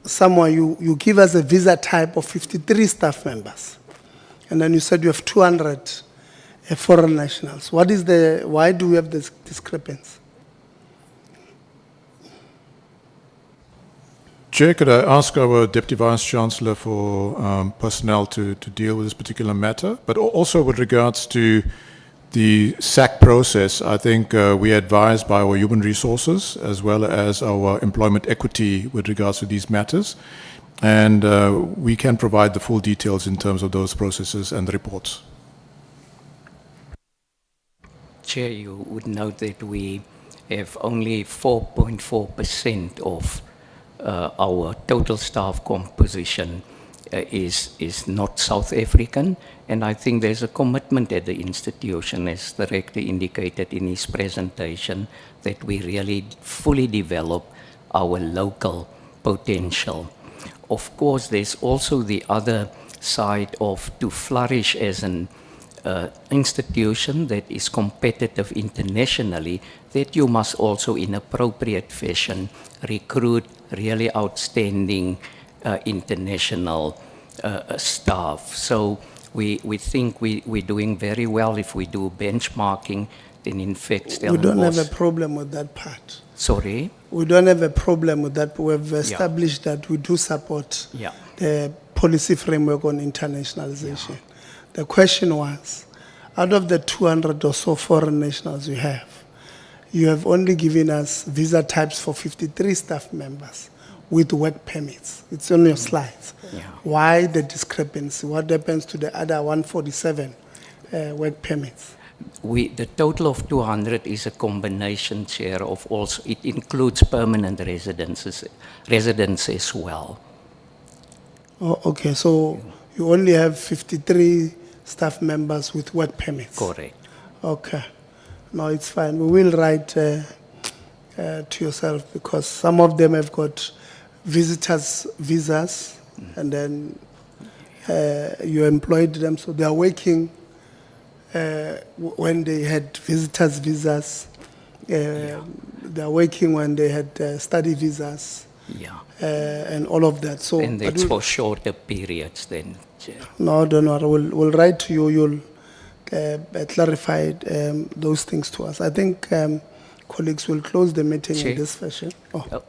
someone, you give us a visa type of 53 staff members. And then you said you have 200 foreign nationals. Why do we have this discrepancy? Chair, could I ask our Deputy Vice Chancellor for personnel to deal with this particular matter? But also with regards to the SAC process, I think we are advised by our human resources as well as our employment equity with regards to these matters. And we can provide the full details in terms of those processes and the reports. Chair, you would note that we have only 4.4% of our total staff composition is not South African, and I think there's a commitment at the institution, as the Rector indicated in his presentation, that we really fully develop our local potential. Of course, there's also the other side of to flourish as an institution that is competitive internationally, that you must also in appropriate fashion recruit really outstanding international staff. So we think we're doing very well. If we do benchmarking, then in fact Stellenbosch... We don't have a problem with that part. Sorry? We don't have a problem with that. We've established that we do support the policy framework on internationalization. The question was, out of the 200 or so foreign nationals you have only given us visa types for 53 staff members with work permits. It's on your slides. Why the discrepancy? What happens to the other 147 work permits? The total of 200 is a combination, Chair, of also, it includes permanent residents as well. Oh, okay, so you only have 53 staff members with work permits? Correct. Okay. No, it's fine. We will write to yourself because some of them have got visitors' visas and then you employed them, so they are working when they had visitors' visas. They are working when they had study visas. And all of that. So, and that's for shorter periods then, Chair. No, don't worry. We'll write to you. You'll clarify those things to us. I think colleagues will close the meeting in this fashion.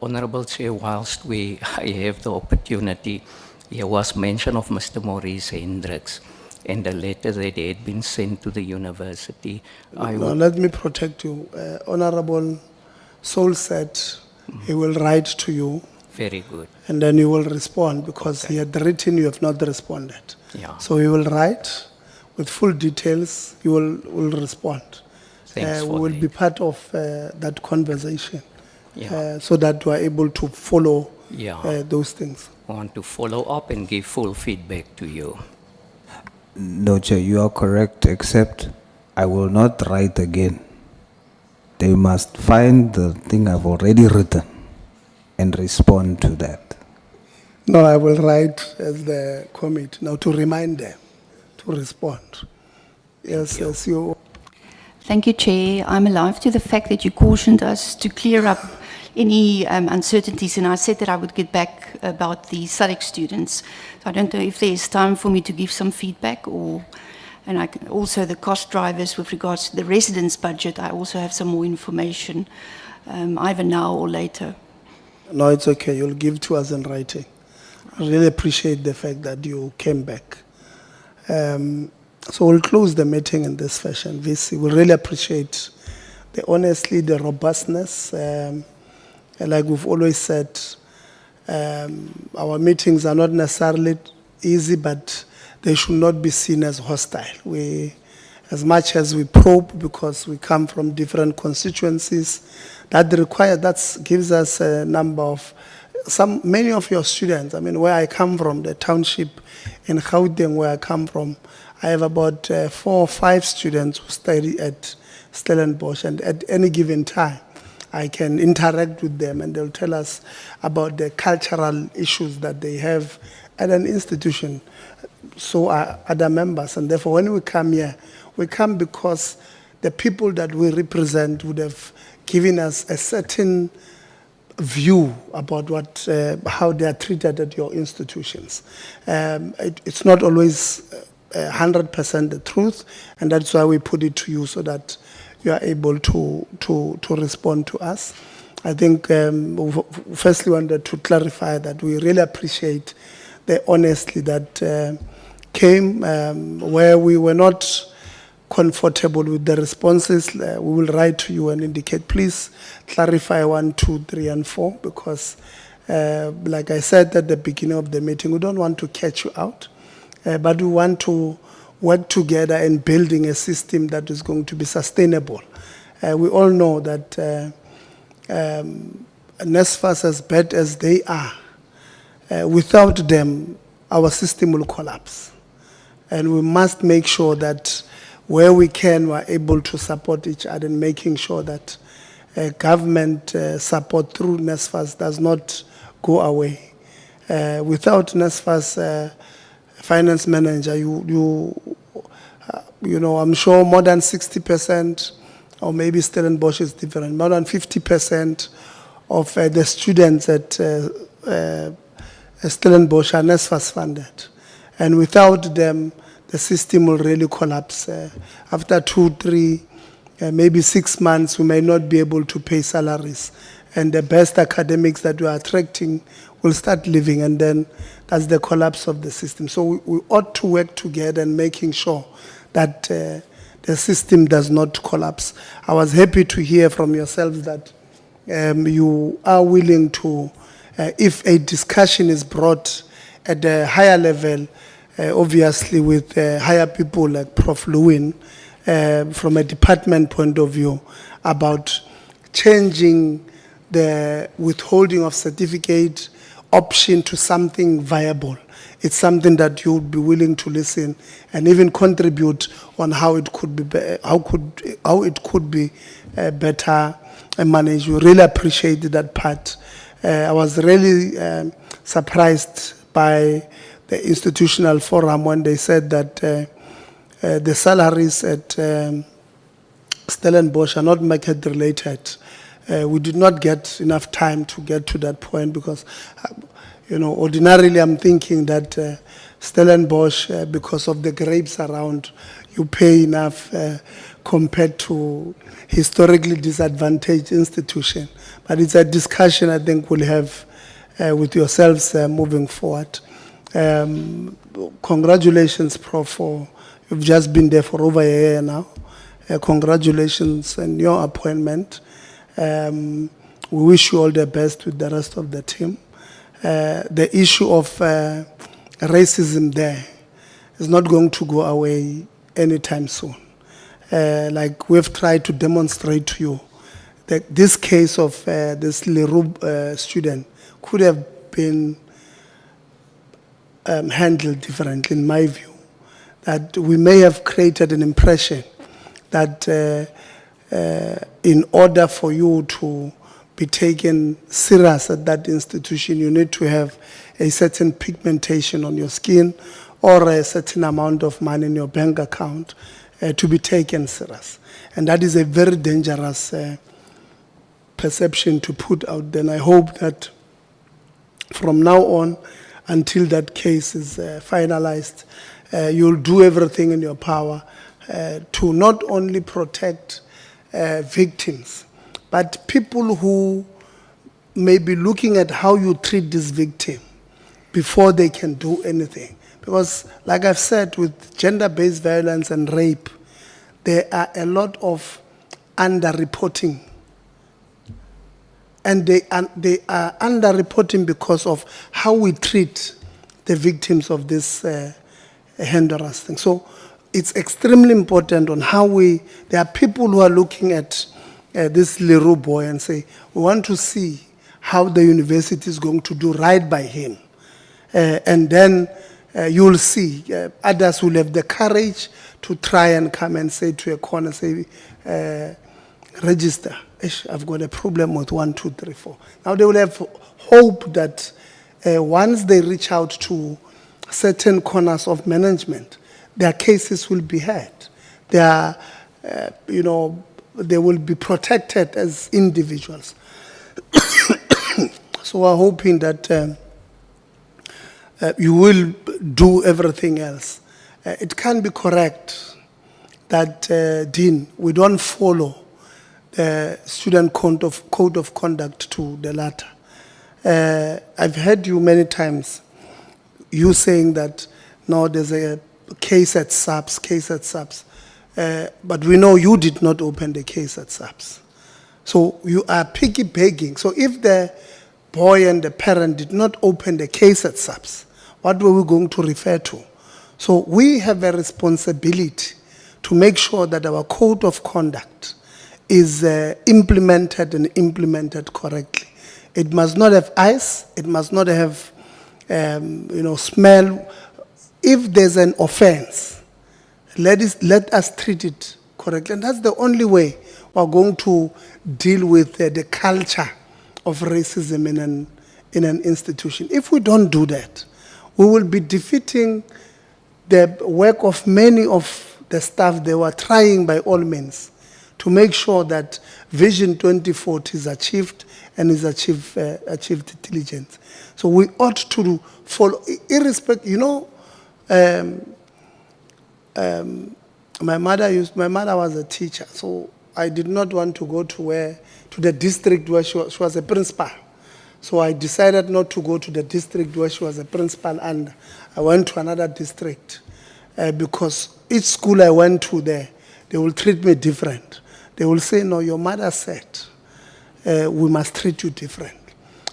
Honourable Chair, whilst I have the opportunity, there was mention of Mr. Maurice Hendricks and the letter that had been sent to the university. Let me protect you. Honourable Sol said he will write to you. Very good. And then you will respond because he had written, you have not responded. So he will write with full details, you will respond. Thanks we for will that. be part of that conversation so that you are able to follow those things. I want to follow up and give full feedback to you. No, Chair, you are correct, except I will not write again. They must find the thing I've already written and respond to that. No, I will write as the committee now to remind them to respond. Yes, yes, you. Thank you, Chair. I'm alive to the fact that you cautioned us to clear up any uncertainties, and I said that I would get back about the SADC students. So I don't know if there's time for me to give some feedback, and I can also the cost drivers with regards to the residence budget. I also have some more information, either now or later. No, it's okay. You'll give to us in writing. I really appreciate the fact that you came back. So we'll close the meeting in this fashion. We really appreciate the honesty, the robustness. Like we've always said, our meetings are not necessarily easy, but they should not be seen as hostile. We as much as we probe, because we come from different constituencies, that gives us a number of, many of your students, I mean, where I come from, the township in Gauteng, where I come from, I have about 4 or 5 students who study at Stellenbosch, and at any given time, I can interact with them and they'll tell us about the cultural issues that they have at an institution. So are other members, and therefore when we come here, we come because the people that we represent would have given us a certain view about how they are treated at your institutions. It's not always 100% the truth, and that's why we put it to you so that you are able to respond to us. I think firstly wanted to clarify that we really appreciate the honesty that came where we were not comfortable with the responses. We will write to you and indicate, please clarify 1, 2, 3, and 4, because like I said at the beginning of the meeting, we don't want to catch you out, but we want to work together in building a system that is going to be sustainable. We all know that NSFAS, as bad as they are, without them, our system will collapse. And we must make sure that where we can, we're able to support each other in making sure that government support through NSFAS does not go away. Without NSFAS finance manager, you know, I'm sure more than 60%, or maybe Stellenbosch is different, more than 50% of the students at Stellenbosch are NSFAS funded. And without them, the system will really collapse. After 2, 3, maybe 6 months, we may not be able to pay salaries. And the best academics that we are attracting will start leaving, and then that's the collapse of the system. So we ought to work together and making sure that the system does not collapse. I was happy to hear from yourselves that you are willing to, if a discussion is brought at a higher level, obviously with higher people like Prof. Lewin, from a department point of view, about changing the withholding of certificate option to something viable. It's something that you would be willing to listen and even contribute on how it could be better managed. We really appreciate that part. I was really surprised by the institutional forum when they said that the salaries at Stellenbosch are not market related. We did not get enough time to get to that point because, you know, ordinarily I'm thinking that Stellenbosch, because of the grapes around, you pay enough compared to historically disadvantaged institution. But it's a discussion I think we'll have with yourselves moving forward. Congratulations, Prof. You've just been there for over a year now. Congratulations on your appointment. We wish you all the best with the rest of the team. The issue of racism there is not going to go away anytime soon. Like we've tried to demonstrate to you, that this case of this Leroux student could have been handled differently, in my view. That we may have created an impression that in order for you to be taken serious at that institution, you need to have a certain pigmentation on your skin or a certain amount of money in your bank account to be taken serious. And that is a very dangerous perception to put out there. And I hope that from now on, until that case is finalized, you'll do everything in your power to not only protect victims, but people who may be looking at how you treat this victim before they can do anything. Because, like I've said, with gender-based violence and rape, there are a lot of underreporting. And they are underreporting because of how we treat the victims of this Honduras thing. So it's extremely important on how there are people who are looking at this little boy and say, we want to see how the university is going to do right by him. And then you'll see others will have the courage to try and come and say to a corner, say, register. I've got a problem with 1, 2, 3, 4. Now they will have hope that once they reach out to certain corners of management, their cases will be heard. They are, they will be protected as individuals. So we're hoping that you will do everything else. It can be correct that, Dean, we don't follow the student code of conduct to the latter. I've heard you many times, you saying that, no, there's a case at SAPS, but we know you did not open the case at SAPS. So you are piggybacking. So if the boy and the parent did not open the case at SAPS, what were we going to refer to? So we have a responsibility to make sure that our code of conduct is implemented and implemented correctly. It must not have ice. It must not have, smell. If there's an offense, let us treat it correctly. And that's the only way we're going to deal with the culture of racism in an institution. If we don't do that, we will be defeating the work of many of the staff. They were trying by all means to make sure that Vision 2040 is achieved and is achieved diligence. So we ought to follow, irrespective. My mother was a teacher, so I did not want to go to the district where she was a principal. So I decided not to go to the district where she was a principal, and I went to another district because each school I went to there, they will treat me different. They will say, no, your mother said we must treat you different.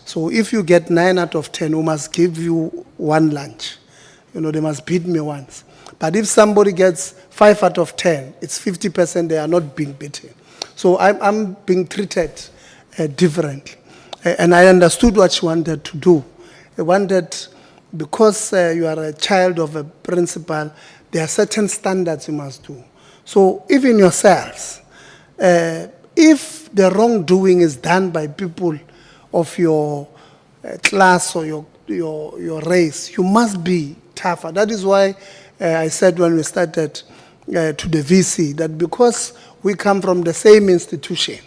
So if you get 9 out of 10, we must give you 1 lunch. They must beat me once. But if somebody gets 5 out of 10, it's 50% they are not being beaten. So I'm being treated differently. And I understood what she wanted to do. They wanted, because you are a child of a principal, there are certain standards you must do. So even yourselves, if the wrongdoing is done by people of your class or your race, you must be tougher. That is why I said when we started to the VC that because we come from the same institution,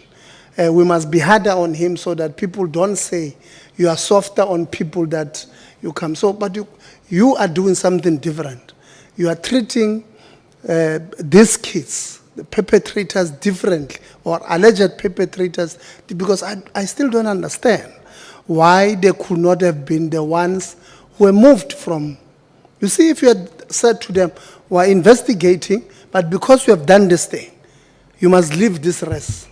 we must be harder on him so that people don't say you are softer on people that you come. So, but you are doing something different. You are treating these kids, the perpetrators, differently, or alleged perpetrators, because I still don't understand why they could not have been the ones who were moved from. You see, if you had said to them, we're investigating, but because you have done this thing, you must leave this rest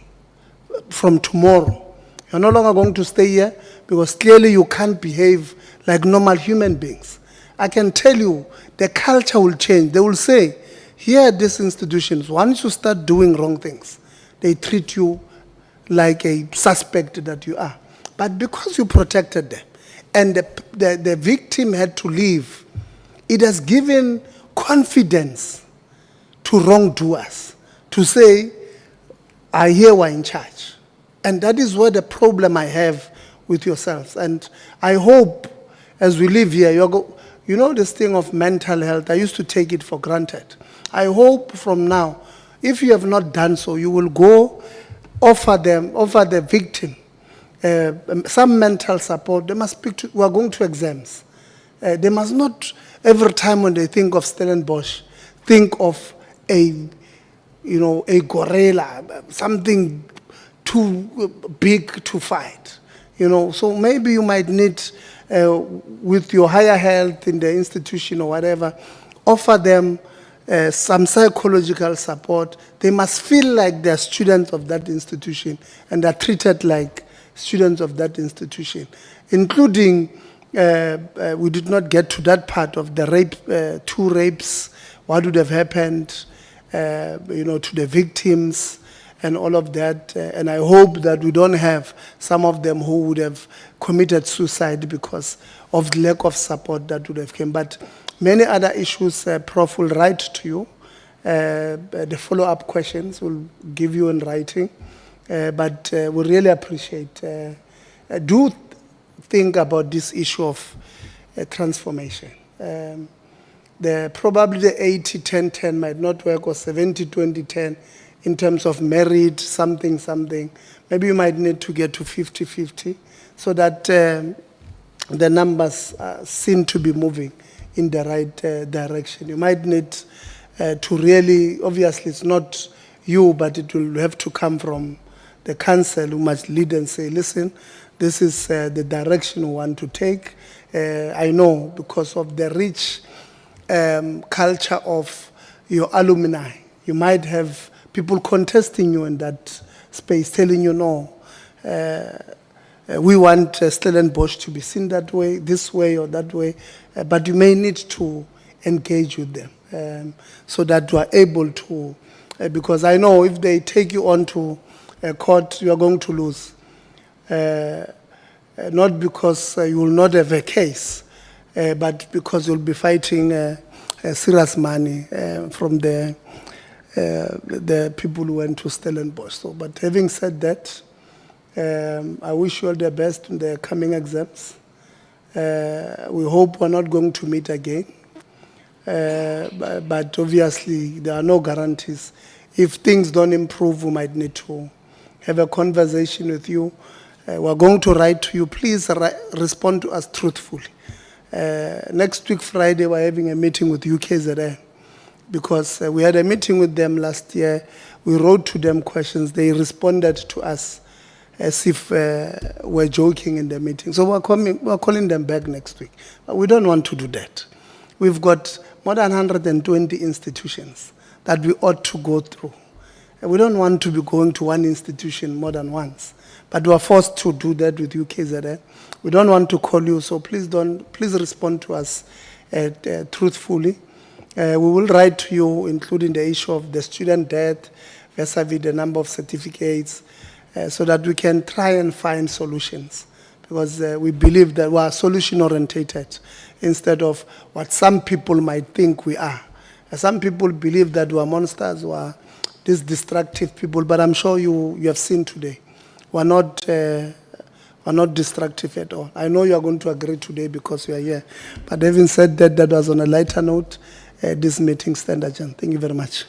from tomorrow. You're no longer going to stay here because clearly you can't behave like normal human beings. I can tell you, the culture will change. They will say, here at these institutions, once you start doing wrong things, they treat you like a suspect that you are. But because you protected them, and the victim had to leave, it has given confidence to wrongdoers to say, I hear we're in charge. And that is where the problem I have with yourselves. And I hope as we live here, you know this thing of mental health, I used to take it for granted. I hope from now, if you have not done so, you will go offer the victim some mental support. They must speak to, we are going to exams. They must not, every time when they think of Stellenbosch, think of a gorilla, something too big to fight. So maybe you might need, with your higher health in the institution or whatever, offer them some psychological support. They must feel like they're students of that institution and are treated like students of that institution, including we did not get to that part of the rape, 2 rapes, what would have happened, to the victims and all of that. And I hope that we don't have some of them who would have committed suicide because of the lack of support that would have come. But many other issues, Prof will write to you. The follow-up questions will give you in writing. But we really appreciate. Do think about this issue of transformation. Probably the 80-10-10 might not work, or 70-20-10 in terms of merit, something. Maybe you might need to get to 50-50 so that the numbers seem to be moving in the right direction. You might need to really, obviously it's not you, but it will have to come from the council who must lead and say, listen, this is the direction we want to take. I know because of the rich culture of your alumni, you might have people contesting you in that space, telling you, no, we want Stellenbosch to be seen that way, this way or that way, but you may need to engage with them so that you are able to, because I know if they take you on to a court, you are going to lose. Not because you will not have a case, but because you'll be fighting serious money from the people who went to Stellenbosch. So, but having said that, I wish you all the best in the coming exams. We hope we're not going to meet again. But obviously, there are no guarantees. If things don't improve, we might need to have a conversation with you. We're going to write to you. Please respond to us truthfully. Next week, Friday, we're having a meeting with UKZN because we had a meeting with them last year. We wrote to them questions. They responded to us as if we're joking in the meeting. So we're calling them back next week. But we don't want to do that. We've got more than 120 institutions that we ought to go through. We don't want to be going to one institution more than once. But we are forced to do that with UKZN. We don't want to call you, so please respond to us truthfully. We will write to you, including the issue of the student debt, vis-a-vis the number of certificates, so that we can try and find solutions. Because we believe that we are solution-orientated instead of what some people might think we are. Some people believe that we are monsters, we are these destructive people, but I'm sure you have seen today. We're not destructive at all. I know you are going to agree today because you are here. But having said that, that was on a lighter note. This meeting stands adjourned. Thank you very much.